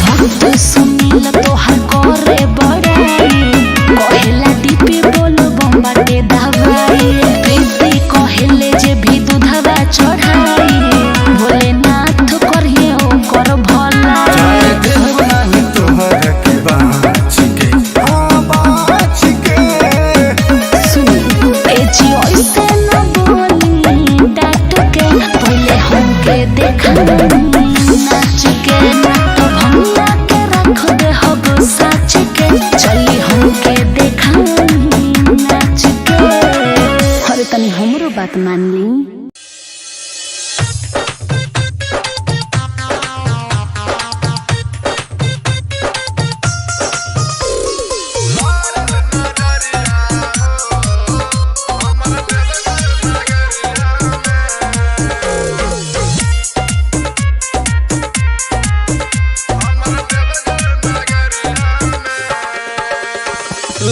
Speaker 1: भक्त सुनील तोहर करे बड़ाई कहेला दीपी बोलो बम्बाटे दवाई प्रीति कहेले जे भी दूधवा चढ़ाई भोलेनाथ करिए ओकर भला
Speaker 2: चाहे देव नाही तोहर के बाच के बाच के
Speaker 1: सुनी ए जी ओइसे न बोली डाट के पहले हमके देखा नाच के तो भंगा के रख दे हब साच के चली हमके देखा नाच के अरे तनी हमरो बात मान ली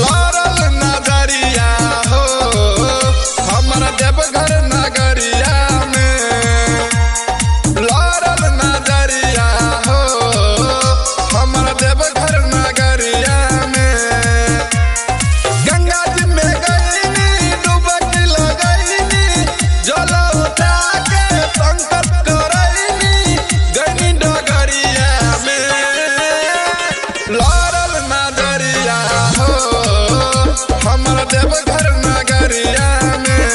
Speaker 3: लारल नजरिया हो हमारा देवघर नगरिया में लारल नजरिया हो हमारा देवघर नगरिया में गंगा जी में गईनी डुबकी लगईनी जल उठा के संकट करईनी गईनी डगरिया में लारल नजरिया हो हमारा देवघर नगरिया में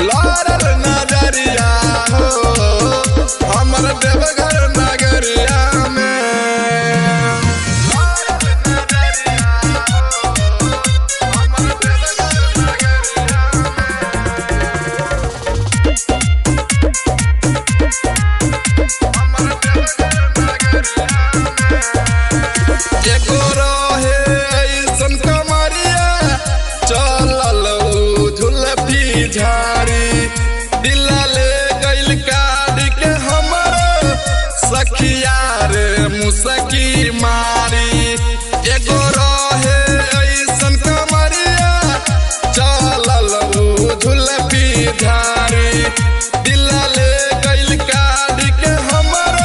Speaker 3: लारल नजरिया हो हमारा देवघर नगरिया में लारल नजरिया हो हमारा देवघर नगरिया हमारा देवघर नगरिया एगो रहे ऐसन कमरिया चलल उ झुलफी झाड़ी दिला ले गइल काढ़ के हमर सखिया रे मुसकी मारी एगो रहे ऐसन कमरिया चलल उ झुलफी झाड़ी दिला ले गइल काढ़ के हमर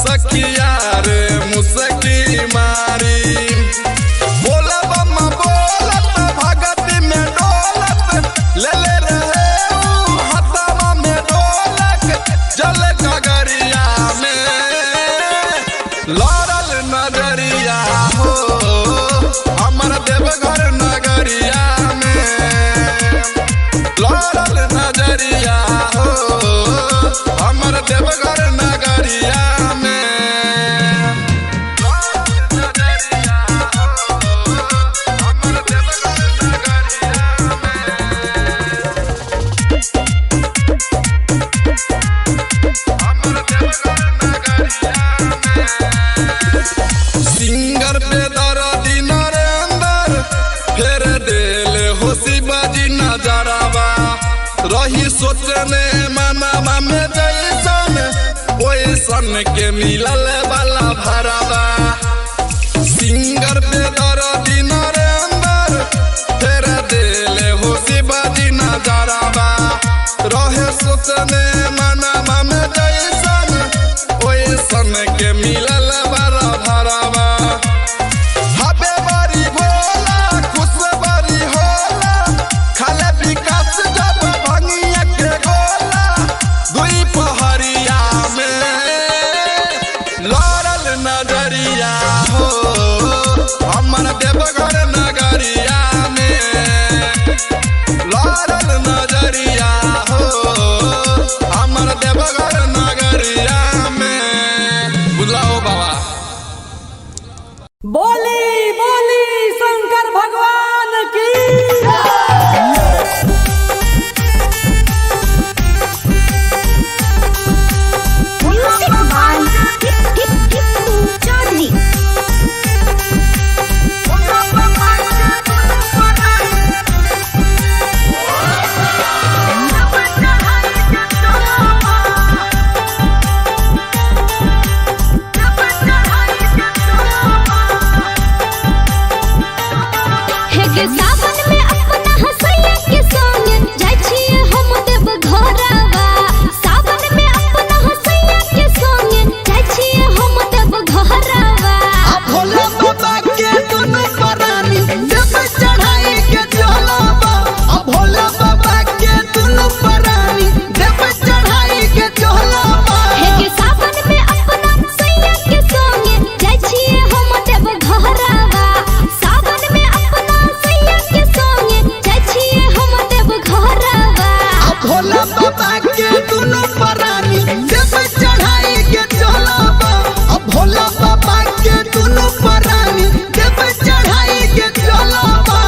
Speaker 3: सखिया रे मुसकी मारी बोला बम्मा बोलत भगती में डोलत ले ले रहे ऊ हथवा में ढोलक जल गगरिया में लारल नजरिया हो हमर देवघर नगरिया में लारल नजरिया हो हमर देवघर नगरिया में सिंगर पे दर्दी नरेंद्र फेर देले हो शिवाजी नजरावा रही सोचने मनावा में जैसन ओइसन के मिलल वाला भरावा सिंगर पे दर्दी नरेंद्र फेर देले हो शिवाजी नजरावा रहे सोचने मनावा में जैसन ओइसन के मिलल वाला भरावा हबे बारी भोला खुश बारी होला खाले विकास जब भंगिया के गोला दुई
Speaker 4: भोला बाबा के दुनु परानी जब चढ़ाई के चलबा भोला बाबा के दुनु परानी जब चढ़ाई के चलबा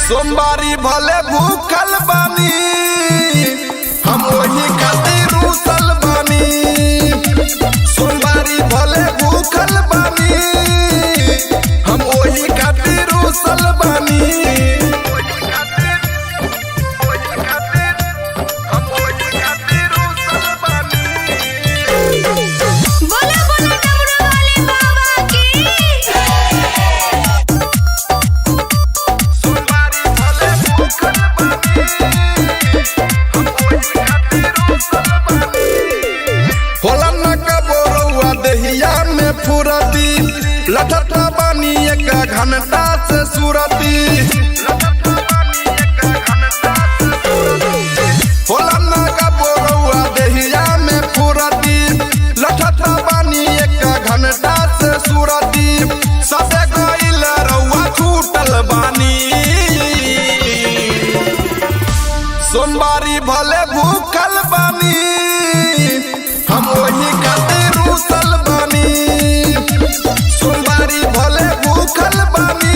Speaker 3: सोमवारी भले भूखल बानी हम वही खातिर रूसल बानी। सोमवारी भले भूखल बानी हम वही खातिर रूसल बानी। लठता बानी एक घंटा से सूरती होला ना का बोरौआ देहिया में फुरती। लठता बानी एक घंटा से सूरती सबे गइल रउआ छूटल बानी। सोमवारी भले भूखल बानी हम वही खातिर रूसल बानी। सोमवारी भले भूखल बानी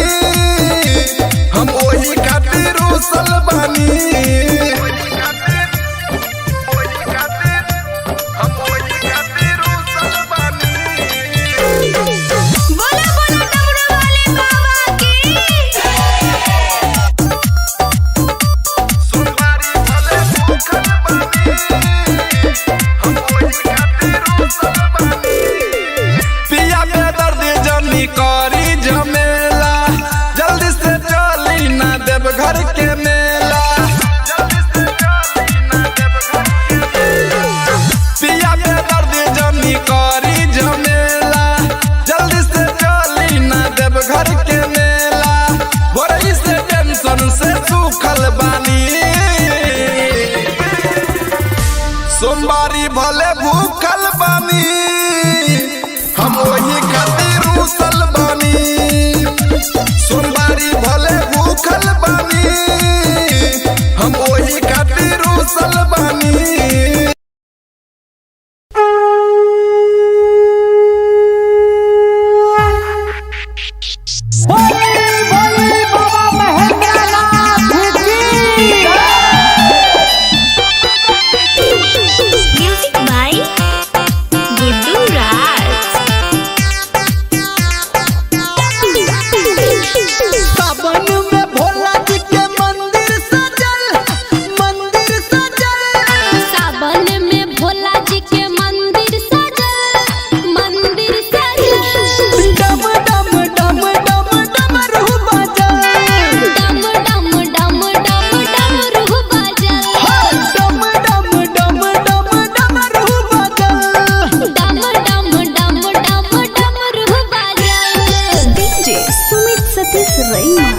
Speaker 3: बानी सोमवारी भले भूखल बानी हम वही खातिर रूसल बानी सोमवारी भले भूखल बानी हम वही खातिर रूसल बानी
Speaker 5: म्यूजिक बाय गुड्डू राज।
Speaker 4: सावन में भोला जी के मंदिर सजल
Speaker 1: सावन में भोला जी के मंदिर सजल
Speaker 4: डम डम डम डम डमरू बजल
Speaker 1: डम डम डम डम डमरू बजल
Speaker 4: डम डम डम डम डमरू बजल
Speaker 1: डम डम डम डम डमरू बजल। डीजे सुमित सतीश रैना।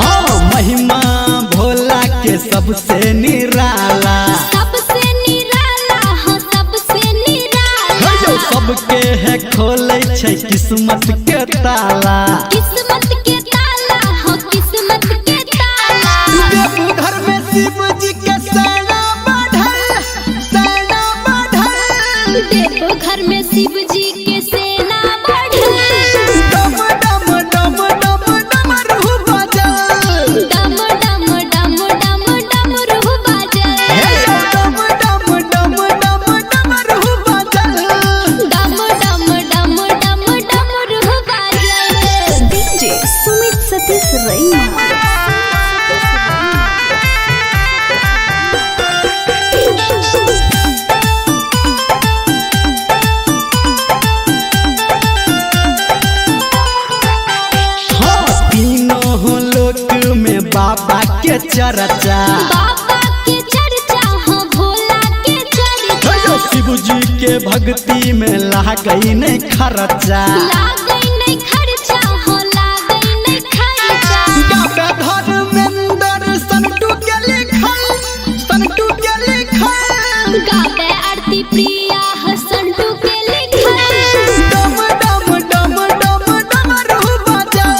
Speaker 4: हाँ महिमा भोला के सबसे निराला
Speaker 1: सबसे निराला हो सबसे निराला
Speaker 4: जो सबके है खोले छै किस्मत के ताला
Speaker 1: किस्मत के ताला हो किस्मत के ताला
Speaker 4: देवघर में शिव जी के सेना बढ़ल
Speaker 1: देवघर में शिव जी के सेना बढ़ल
Speaker 4: डम डम डम डम डमरू बजल
Speaker 1: डम डम डम डम डमरू बजल
Speaker 4: डम डम डम डम डमरू बजल
Speaker 1: डम डम डम डम डमरू बजल। डीजे सुमित सतीश रैना।
Speaker 4: हाँ तीनों लोक में बाबा के चर्चा
Speaker 1: बाबा के चर्चा हो भोला के चर्चा
Speaker 4: शिव जी के भक्ति में लागई नहीं खर्चा
Speaker 1: लागई नहीं खर्चा हो लागई नहीं खर्चा
Speaker 4: गावे धर्मेंद्र संटू के लिखल
Speaker 1: गावे आरती प्रिया हसंटू के लिखल
Speaker 4: डम डम डम डम डमरू बजल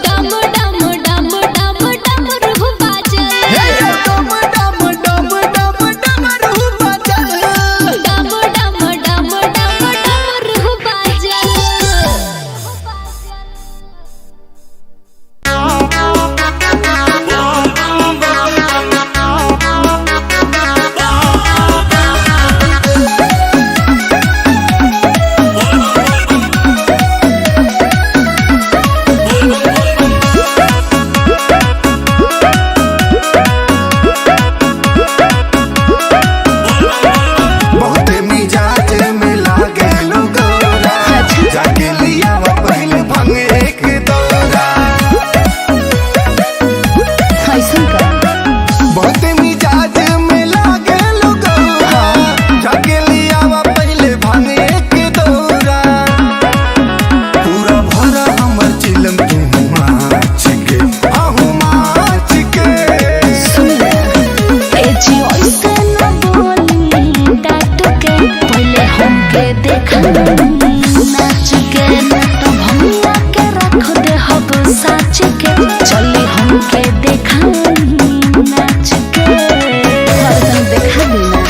Speaker 1: डम डम डम डम डमरू बजल
Speaker 4: डम डम डम डम डमरू बजल
Speaker 1: डम डम डम डम डमरू बजल।
Speaker 2: बहुते मिजाज में लागे लोगोरा जाके लिया वो पहले भांग एक दौरा बहुते मिजाज में लागे लोगोरा जाके लिया वो पहले भांग एक दौरा पूरा भरा हमर चिलम तू माच के आहू माच के
Speaker 1: देखा नाच के तो भैया के रख दे हब साच के चली हमके देखा नाच के हरदम देखा बिना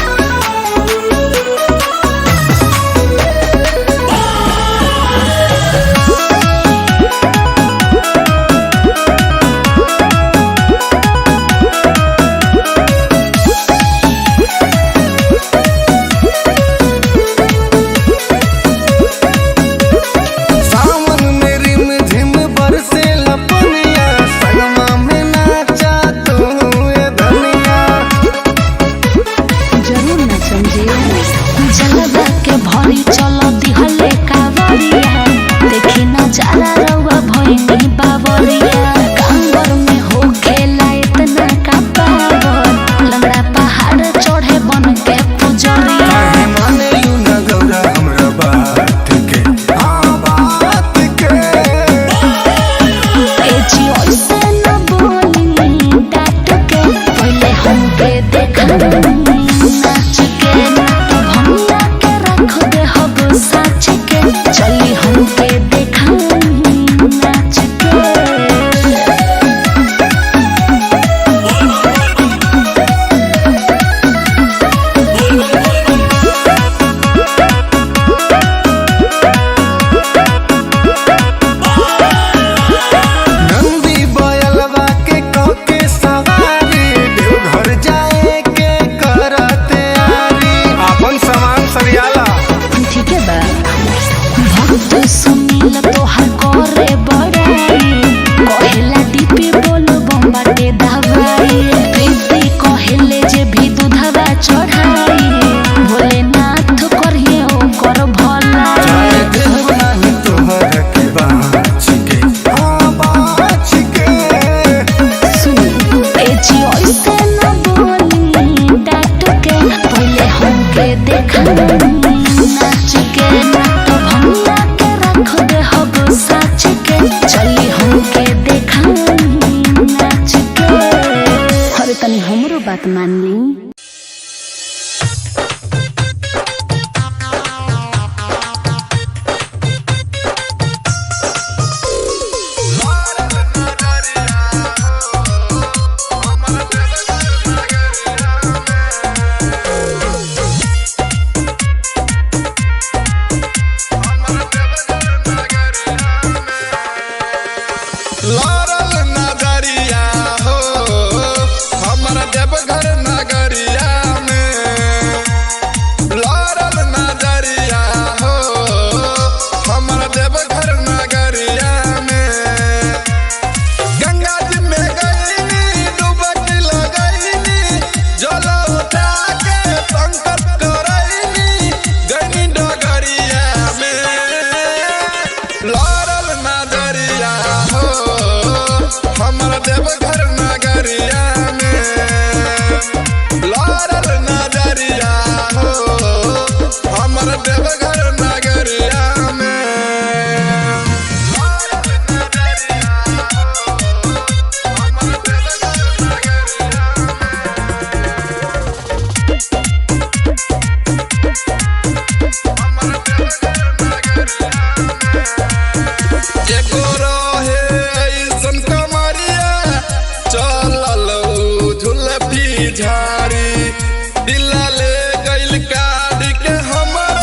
Speaker 3: दिला ले गइल काट के हमर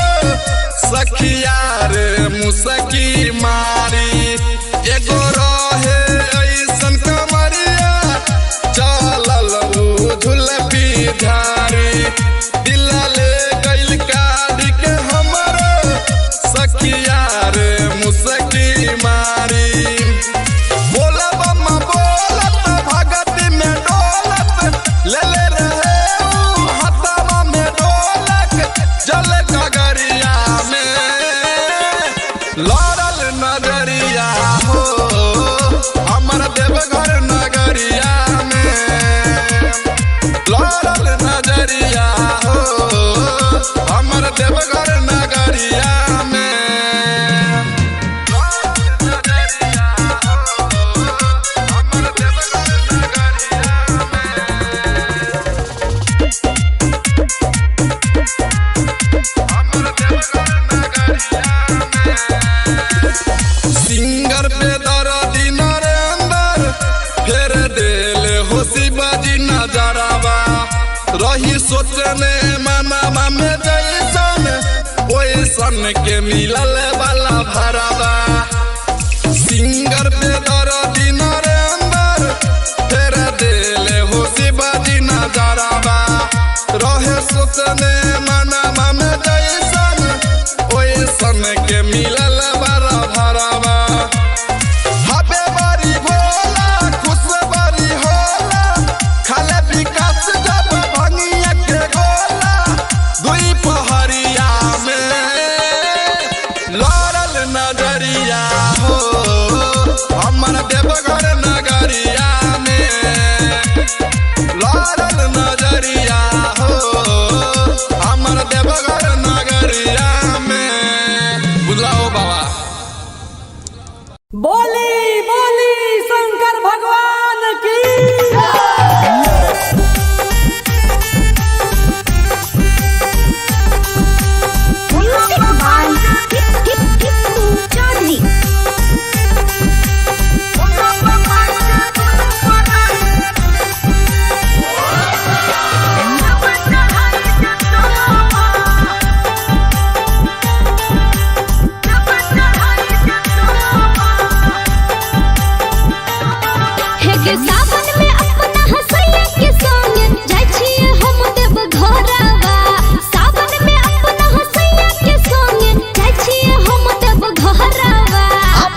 Speaker 3: सखिया रे मुसकी मारी एगो रहे ऐसन कमरिया चलल झुलपी धारी दिला ले गइल काट के हमर सखिया रे मुसकी मारी बोला बम्मा बोलत भगत में डोलत ले ले रहे हथवा में ढोलक जल गगरिया में लड़ल नजरिया हो हमर देवघर नगरिया में लड़ल नजरिया हो हमर देवघर नगरिया में सिंगर पे दर्दी नरेंद्र फेर देले हो शिवाजी नजरावा रही सोचने मनावा में जैसन ओइसन के मिलल वाला भरावा सिंगर पे दर्दी नरेंद्र फेर देले हो शिवाजी नजरावा रहे सोचने मनावा में जैसन ओइसन के मिलल वाला भरावा हबे बड़ी भोला खुश बड़ी होला खाले विकास जब भंगिया के गोला दुई पहरिया में लड़ल नजरिया हो हमर देवघर नगरिया में लड़ल नजरिया हो हमर देवघर नगरिया में बुलाओ बाबा
Speaker 6: बोली बोली शंकर भगवान की
Speaker 5: म्यूजिक बाय टिप्पू चौधरी
Speaker 1: हे के सावन में अपना हसैया के संग जाय छिए हम देव घरवा सावन में अपना हसैया के संग जाय छिए हम देव घरवा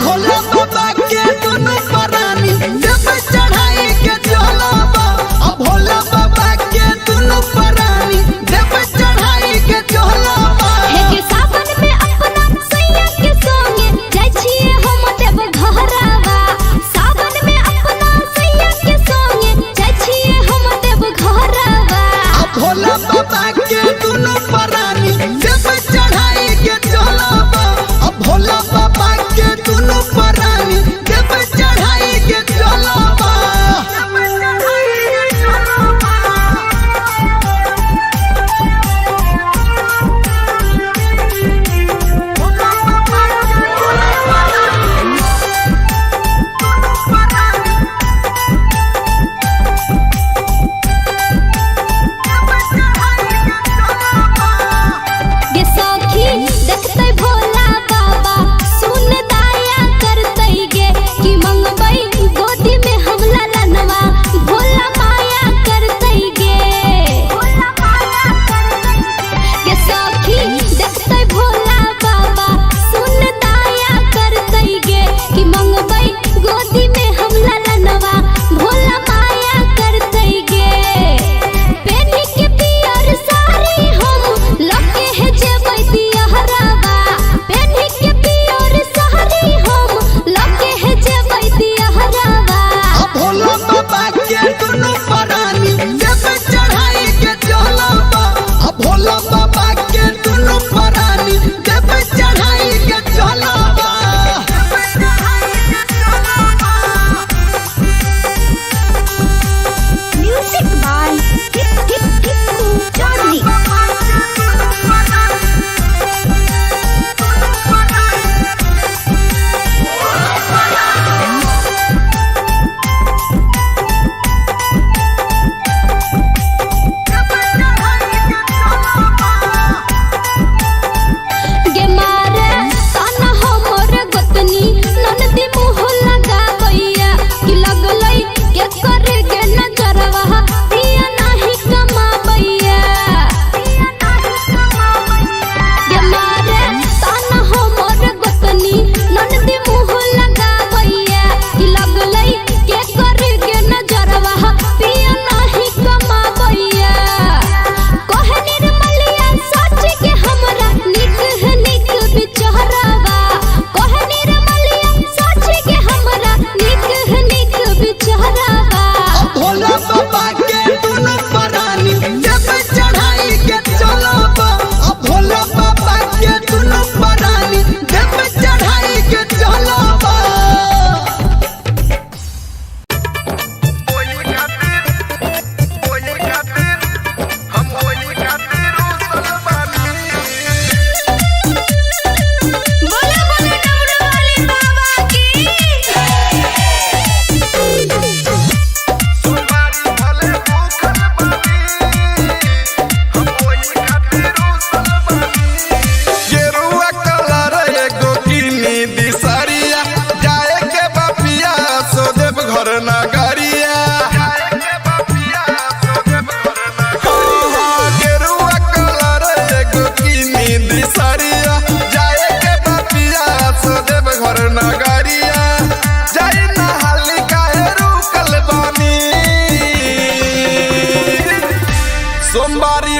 Speaker 4: भोला बाबा के दुनु परानी जब चढ़ाई के चलबा भोला बाबा के दुनु परानी जब चढ़ाई के चलबा
Speaker 1: हे के सावन में अपना हसैया के संग जाय छिए हम देव घरवा सावन में अपना हसैया के संग जाय छिए हम देव घरवा
Speaker 4: भोला बाबा के दुनु परानी जब चढ़ाई के चलबा भोला बाबा के दुनु परानी जब चढ़ाई के चलबा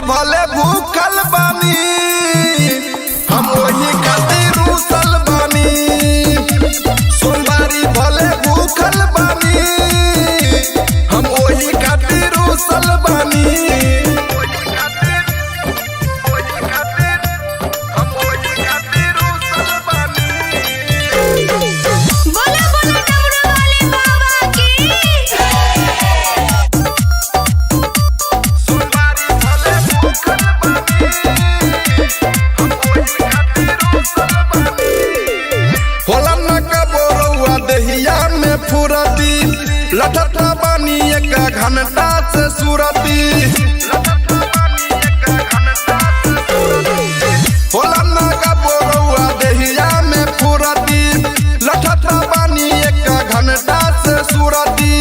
Speaker 3: भले भूखल बानी हम वही खातिर रूसल बानी सोमवारी भले भूखल बानी हम वही खातिर रूसल बानी
Speaker 5: बोला बोला डमरू वाले बाबा की
Speaker 3: होला न कबोरुआ दहिया में फुरती लठता बानी एक घंटा से सुरती होला न कबोरुआ दहिया में फुरती लठता बानी एक घंटा से सुरती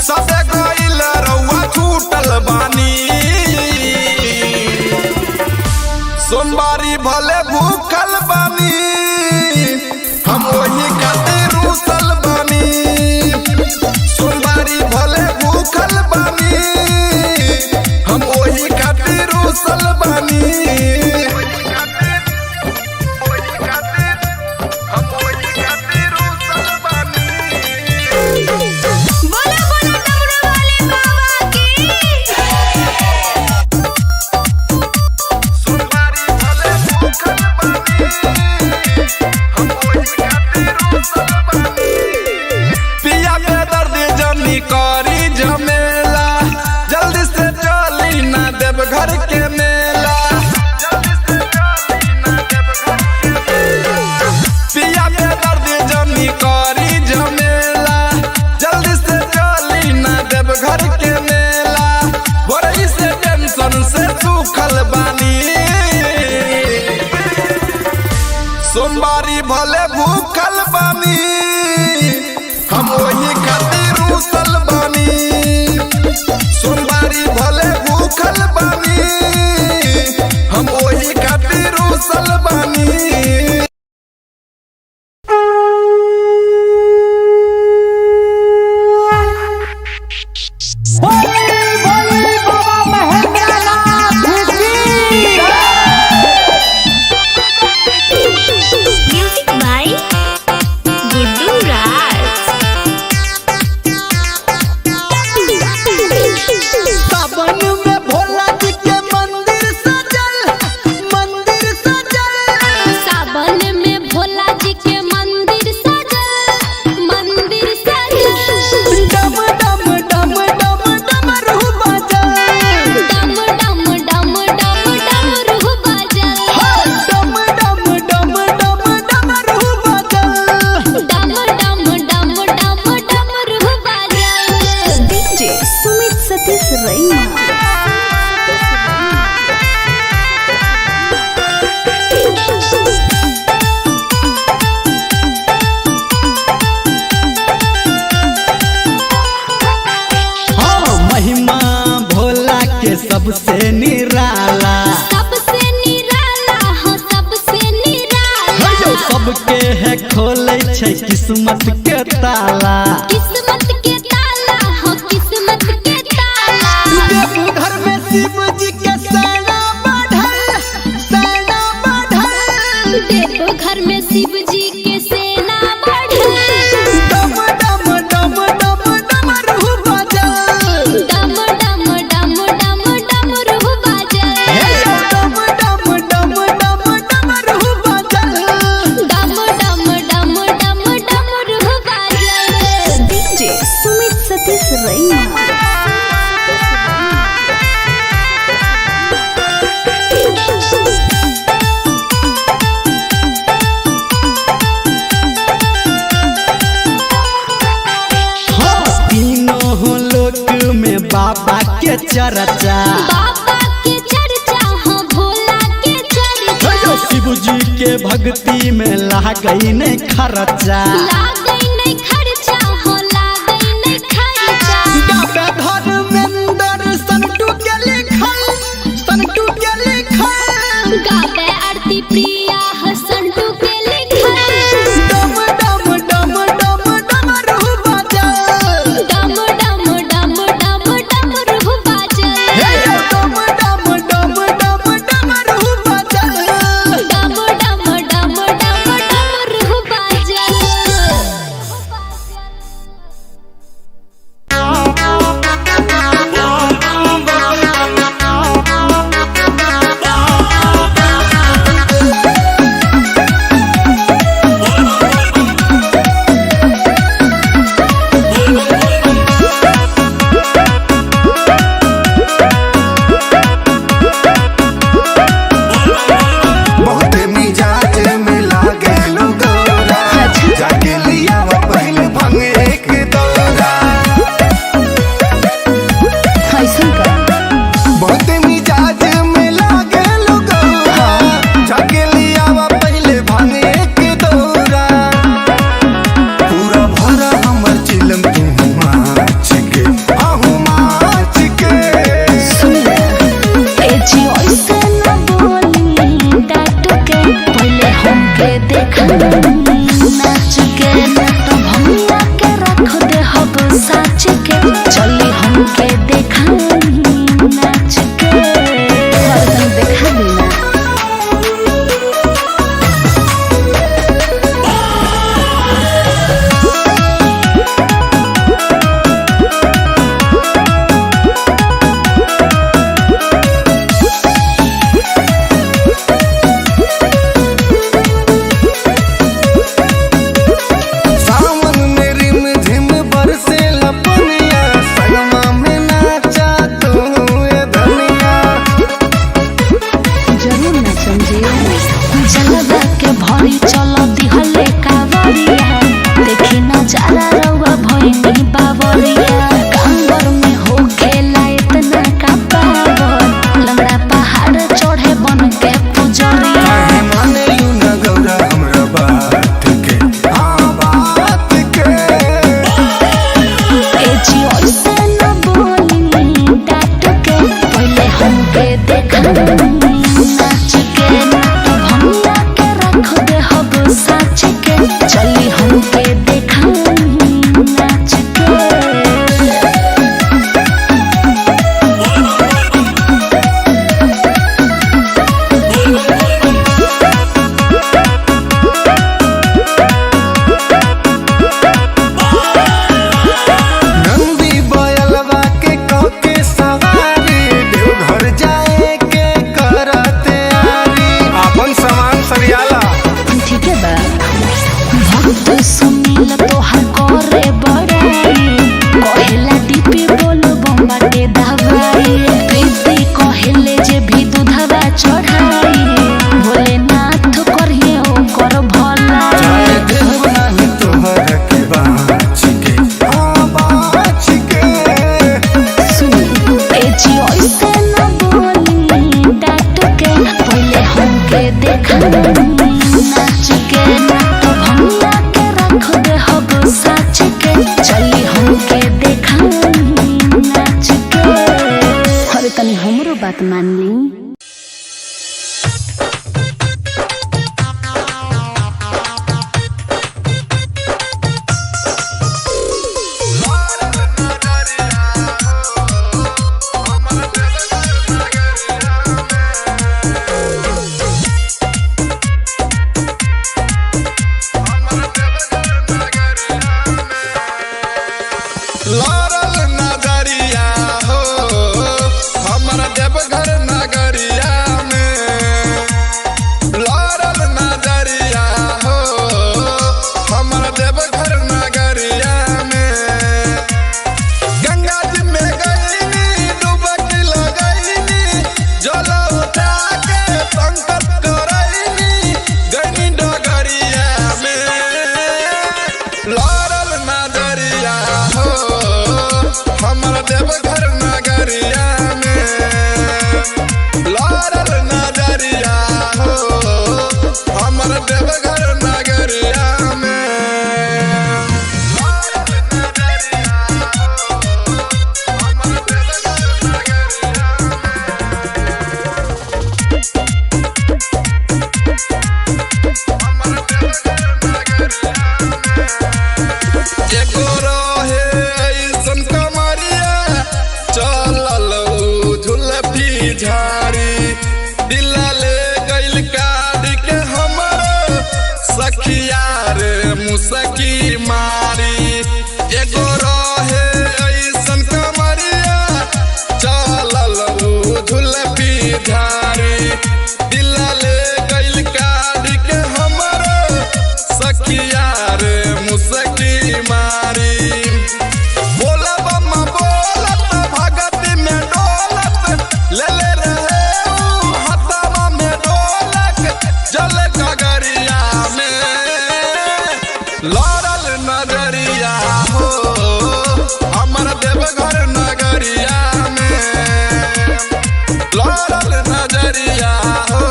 Speaker 3: सबे गइल रउआ छूटल बानी सोमवारी भले भूखल बानी हम वही खातिर रूसल बानी सोमवारी भले भूखल बानी हम वही खातिर रूसल बानी
Speaker 5: बोला बोला डमरू वाले बाबा की
Speaker 3: पिया के दर्द जमी करी झमेला जल्दी से चली ना देव घर के मेला पिया के दर्द जमी करी झमेला जल्दी से चली ना देव घर के मेला बड़ी से टेंशन से सूखल बानी सोमवारी भले भूखल बानी हम वही खातिर रूसल बानी सोमवारी भले भूखल बानी हम वही खातिर रूसल बानी
Speaker 5: म्यूजिक बाय गुड्डू राज
Speaker 4: सावन में भोला जी के मंदिर सजल
Speaker 1: सावन में भोला जी के मंदिर सजल
Speaker 4: डम डम डम डम डमरू बजल
Speaker 1: डम डम डम डम डमरू बजल
Speaker 4: डम डम डम डम डमरू बजल
Speaker 1: डम डम डम डम डमरू बजल डीजे सुमित सतीश रैना
Speaker 4: हाँ महिमा भोला के सबसे निराला
Speaker 1: सबसे निराला हो सबसे निराला
Speaker 4: जो सबके है खोले छै किस्मत के ताला
Speaker 1: किस्मत के ताला हो किस्मत के ताला
Speaker 4: देवघर में शिव जी के सेना बढ़ल
Speaker 1: देव घर में शिव जी के सेना बढ़ल
Speaker 4: डम डम डम डम डमरू बजल
Speaker 1: डम डम डम डम डमरू बजल
Speaker 4: डम डम डम डम डमरू बजल
Speaker 1: डम डम डम डम डमरू बजल डीजे सुमित सतीश रैना
Speaker 4: हाँ तीनों लोक में बाबा के चर्चा
Speaker 1: बाबा के चर्चा हो भोला के चर्चा
Speaker 4: शिव जी के भक्ति में लागई नहीं खर्चा
Speaker 1: लागई नहीं खर्चा हो लागई नहीं खर्चा
Speaker 4: गावे धर्मेंद्र संटू के लिखल
Speaker 1: गावे आरती प्रिया हो संटू के लिखल
Speaker 4: डम डम डम डम डमरू बजल
Speaker 1: डम डम डम डम डमरू बजल
Speaker 4: डम डम डम
Speaker 3: देवघर नगरिया में एगो रहे ऐसन कमरिया चलल झुलफी झाड़ी दिला ले गइल काट के हमर सखिया रे मुसकी मारी एगो रहे ऐसन कमरिया चलल झुलफी झाड़ी दिला ले गइल काट के हमर सखिया रे मुसकी मारी बोला बम्मा बोलत भगत में डोलत ले ले रहे हथवा में ढोलक जल गगरिया में लड़ल नजरिया हो हमर देवघर नगरिया में लड़ल नजरिया हो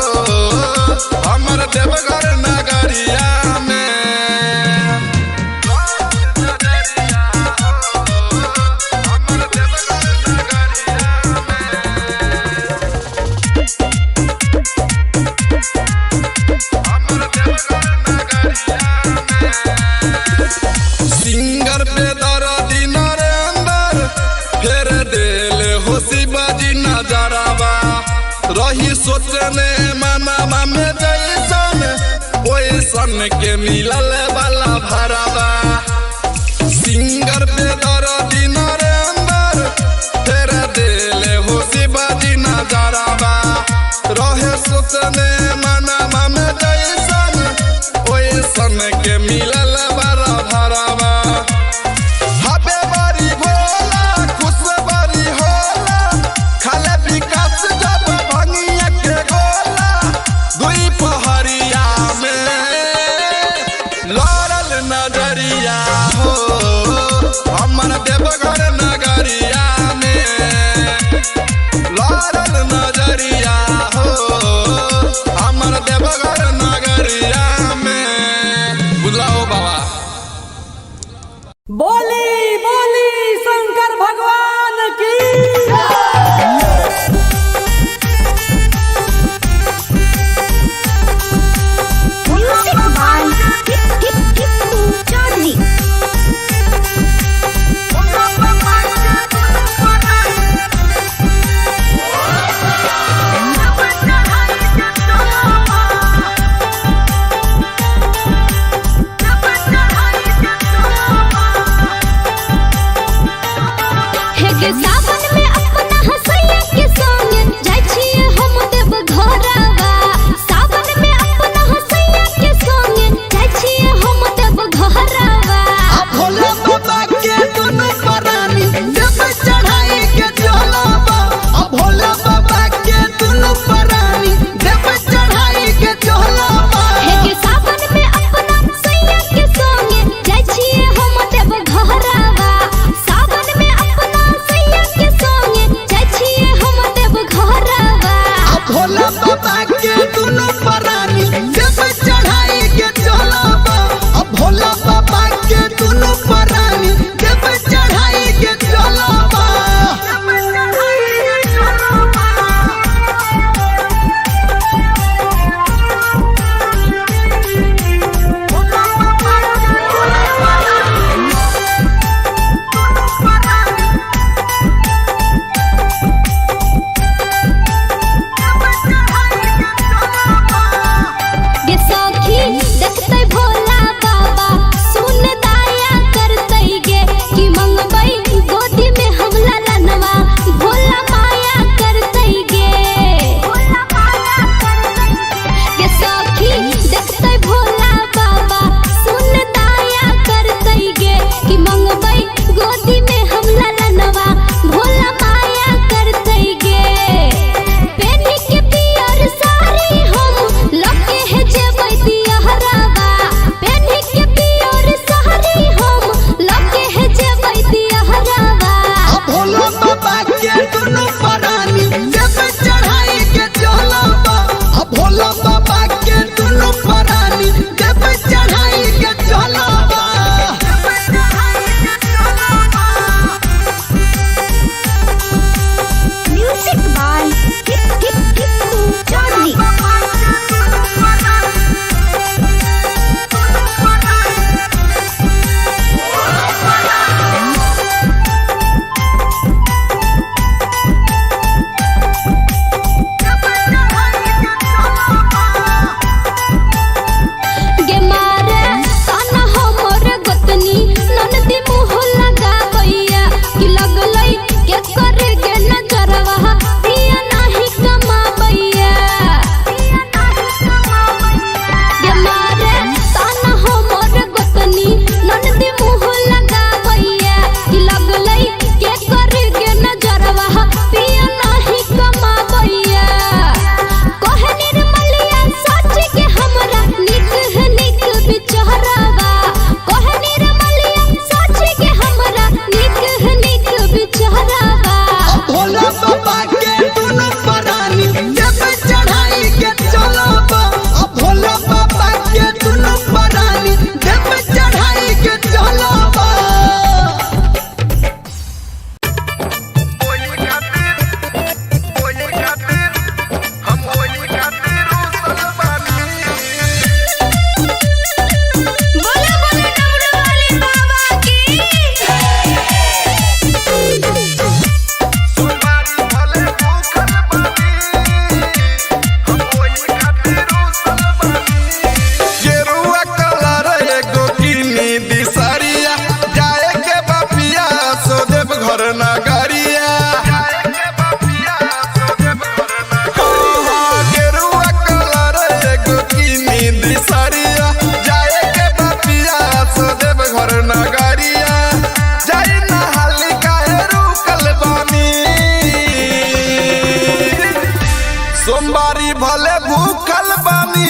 Speaker 3: हमर देवघर नगरिया में सिंगर पे दर्दी नरेंद्र फेर देले हो शिवाजी नजरावा रही सोचने मनावा में जैसन ओइसन के मिलल वाला भरावा सिंगर पे दर्दी नरेंद्र फेर देले हो शिवाजी नजरावा रहे सोचने मनावा में जैसन ओइसन के मिलल वाला भरावा हबे बड़ी भोला खुश बड़ी होला खाले विकास जब भंगिया के गोला दुई पहरिया में लड़ल नजरिया हो हमर देवघर नगरिया में लड़ल नजरिया हो हमर देवघर नगरिया में बुलाओ बाबा
Speaker 6: बोली बोली शंकर भगवान की
Speaker 5: म्यूजिक बाय टिप्पू चौधरी
Speaker 1: हे के सावन में अपना हसैया के संग जाय छिए हम देव घरवा सावन में अपना हसैया के संग जाय छिए हम देव घरवा
Speaker 4: भोला बाबा के दुनु परानी जब चढ़ाई के चलबा भोला बाबा के दुनु परानी जब चढ़ाई के चलबा
Speaker 1: हे के सावन में अपना हसैया के संग जाय छिए हम देव घरवा सावन में अपना हसैया के संग जाय छिए हम देव घरवा
Speaker 4: भोला बाबा के दुनु परानी जब चढ़ाई के चलबा भोला बाबा के दुनु परानी जब चढ़ाई के चलबा
Speaker 1: गे सखी
Speaker 3: सोमवारी भले भूखल बानी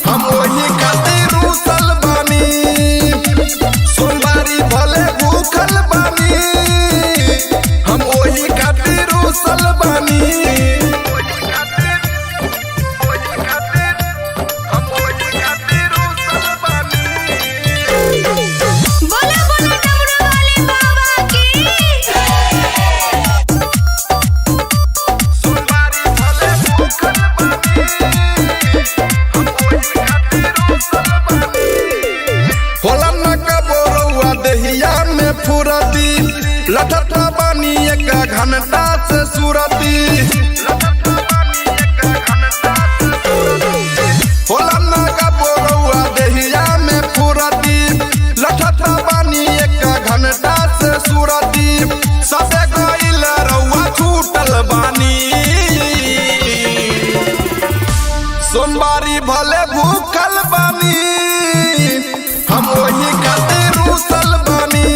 Speaker 3: हम वही खातिर रूसल बानी सोमवारी भले भूखल बानी हम वही खातिर रूसल बानी
Speaker 5: बोला बोला डमरू वाले बाबा की
Speaker 3: होला न कबोरुआ दहिया में फुरती लठता बानी एक घंटा से सुरती होला न कबोरुआ दहिया में फुरती लठता बानी एक घंटा से सुरती सबे गइल रउआ छूटल बानी सोमवारी भले भूखल बानी हम वही खातिर रूसल बानी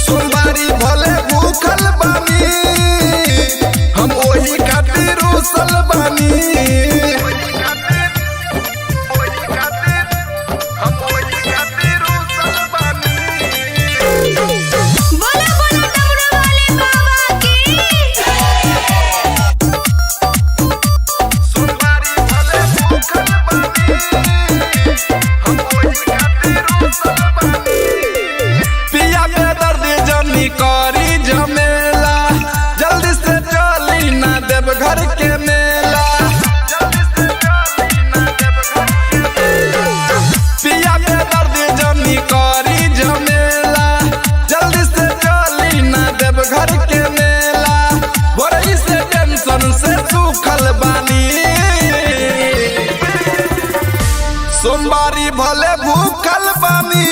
Speaker 3: सोमवारी भले भूखल बानी हम वही खातिर रूसल बानी
Speaker 5: बोला बोला डमरू वाले बाबा की
Speaker 3: पिया के दर्द जमी करी झमेला जल्दी से चली ना देव घर के मेला पिया के दर्द जमी करी झमेला जल्दी से चली ना देव घर के मेला बड़ी से टेंशन से सूखल बानी सोमवारी भले भूखल बानी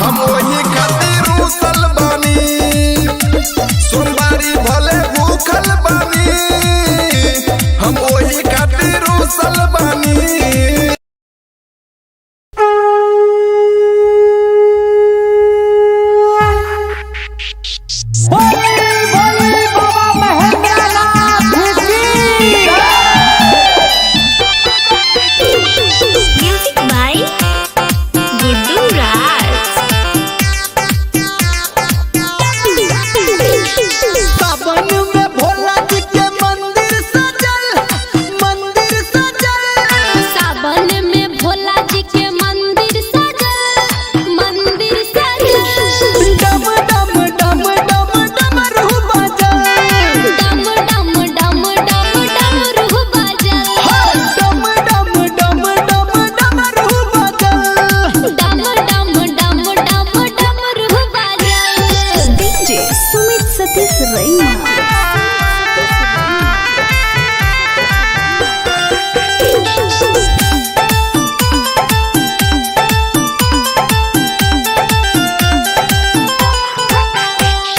Speaker 3: हम वही खातिर रूसल बानी सोमवारी भले भूखल बानी हम वही खातिर रूसल बानी
Speaker 6: बाबा महेंद्रनाथ की
Speaker 5: म्यूजिक बाय गुड्डू राज
Speaker 4: सावन में भोला जी के मंदिर सजल
Speaker 1: सावन में भोला जी के मंदिर सजल मंदिर सजल
Speaker 4: डम डम डम डम डमरू बजल
Speaker 1: डम डम डम डम डमरू बजल
Speaker 4: डम डम डम डम डमरू बजल
Speaker 1: डम डम डम डम डमरू बजल डीजे सुमित सतीश रैना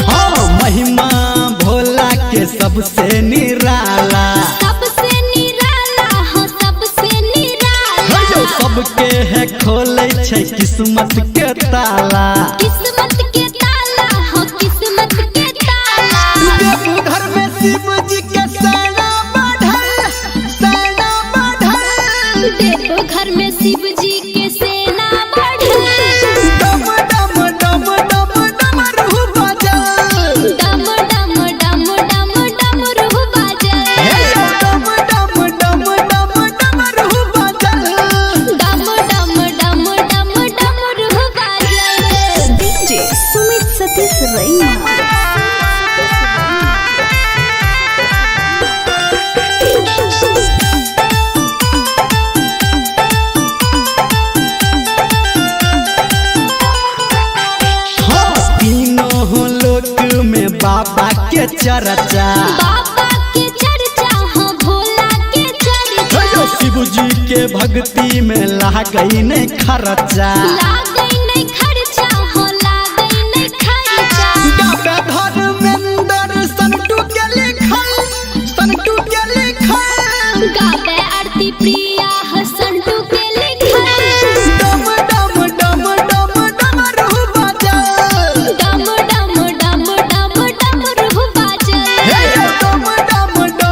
Speaker 4: हाँ महिमा भोला के सबसे निराला
Speaker 1: सबसे निराला हो सबसे निराला
Speaker 4: जो सबके है खोले छै किस्मत के ताला
Speaker 1: किस्मत के ताला हो किस्मत के ताला
Speaker 4: देवघर में शिव जी के सेना बढ़ल
Speaker 1: देव घर में शिव जी के सेना बढ़ल
Speaker 4: डम डम डम डम डमरू बजल
Speaker 1: डम डम डम डम डमरू बजल
Speaker 4: डम डम डम डम डमरू बजल
Speaker 1: डम डम डम डम डमरू बजल डीजे सुमित सतीश रैना
Speaker 4: हाँ तीनों लोक में बाबा के चर्चा
Speaker 1: बाबा के चर्चा हो भोला के चर्चा
Speaker 4: शिव जी के भक्ति में लागई नहीं खर्चा
Speaker 1: लागई नहीं खर्चा हो लागई नहीं खर्चा
Speaker 4: गावे धर्मेंद्र संटू के लिखल
Speaker 1: गावे आरती प्रिया हो संटू के लिखल
Speaker 4: डम डम डम डम डमरू बजल
Speaker 1: डम डम डम डम डमरू बजल
Speaker 4: डम डम डम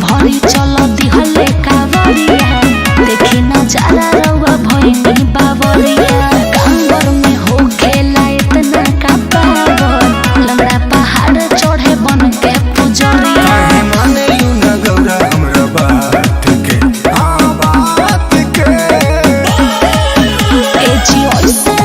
Speaker 1: भरी चलो दिहले कावरिया देखी नजारा रउआ भइनी बावरिया कांवर में हो खेला इतना का पावर लंगड़ा पहाड़ चढ़े बन के पुजरिया
Speaker 2: काहे मानेलू न गौरा हमरा बात के हाँ बात के
Speaker 1: ए जी ओइसे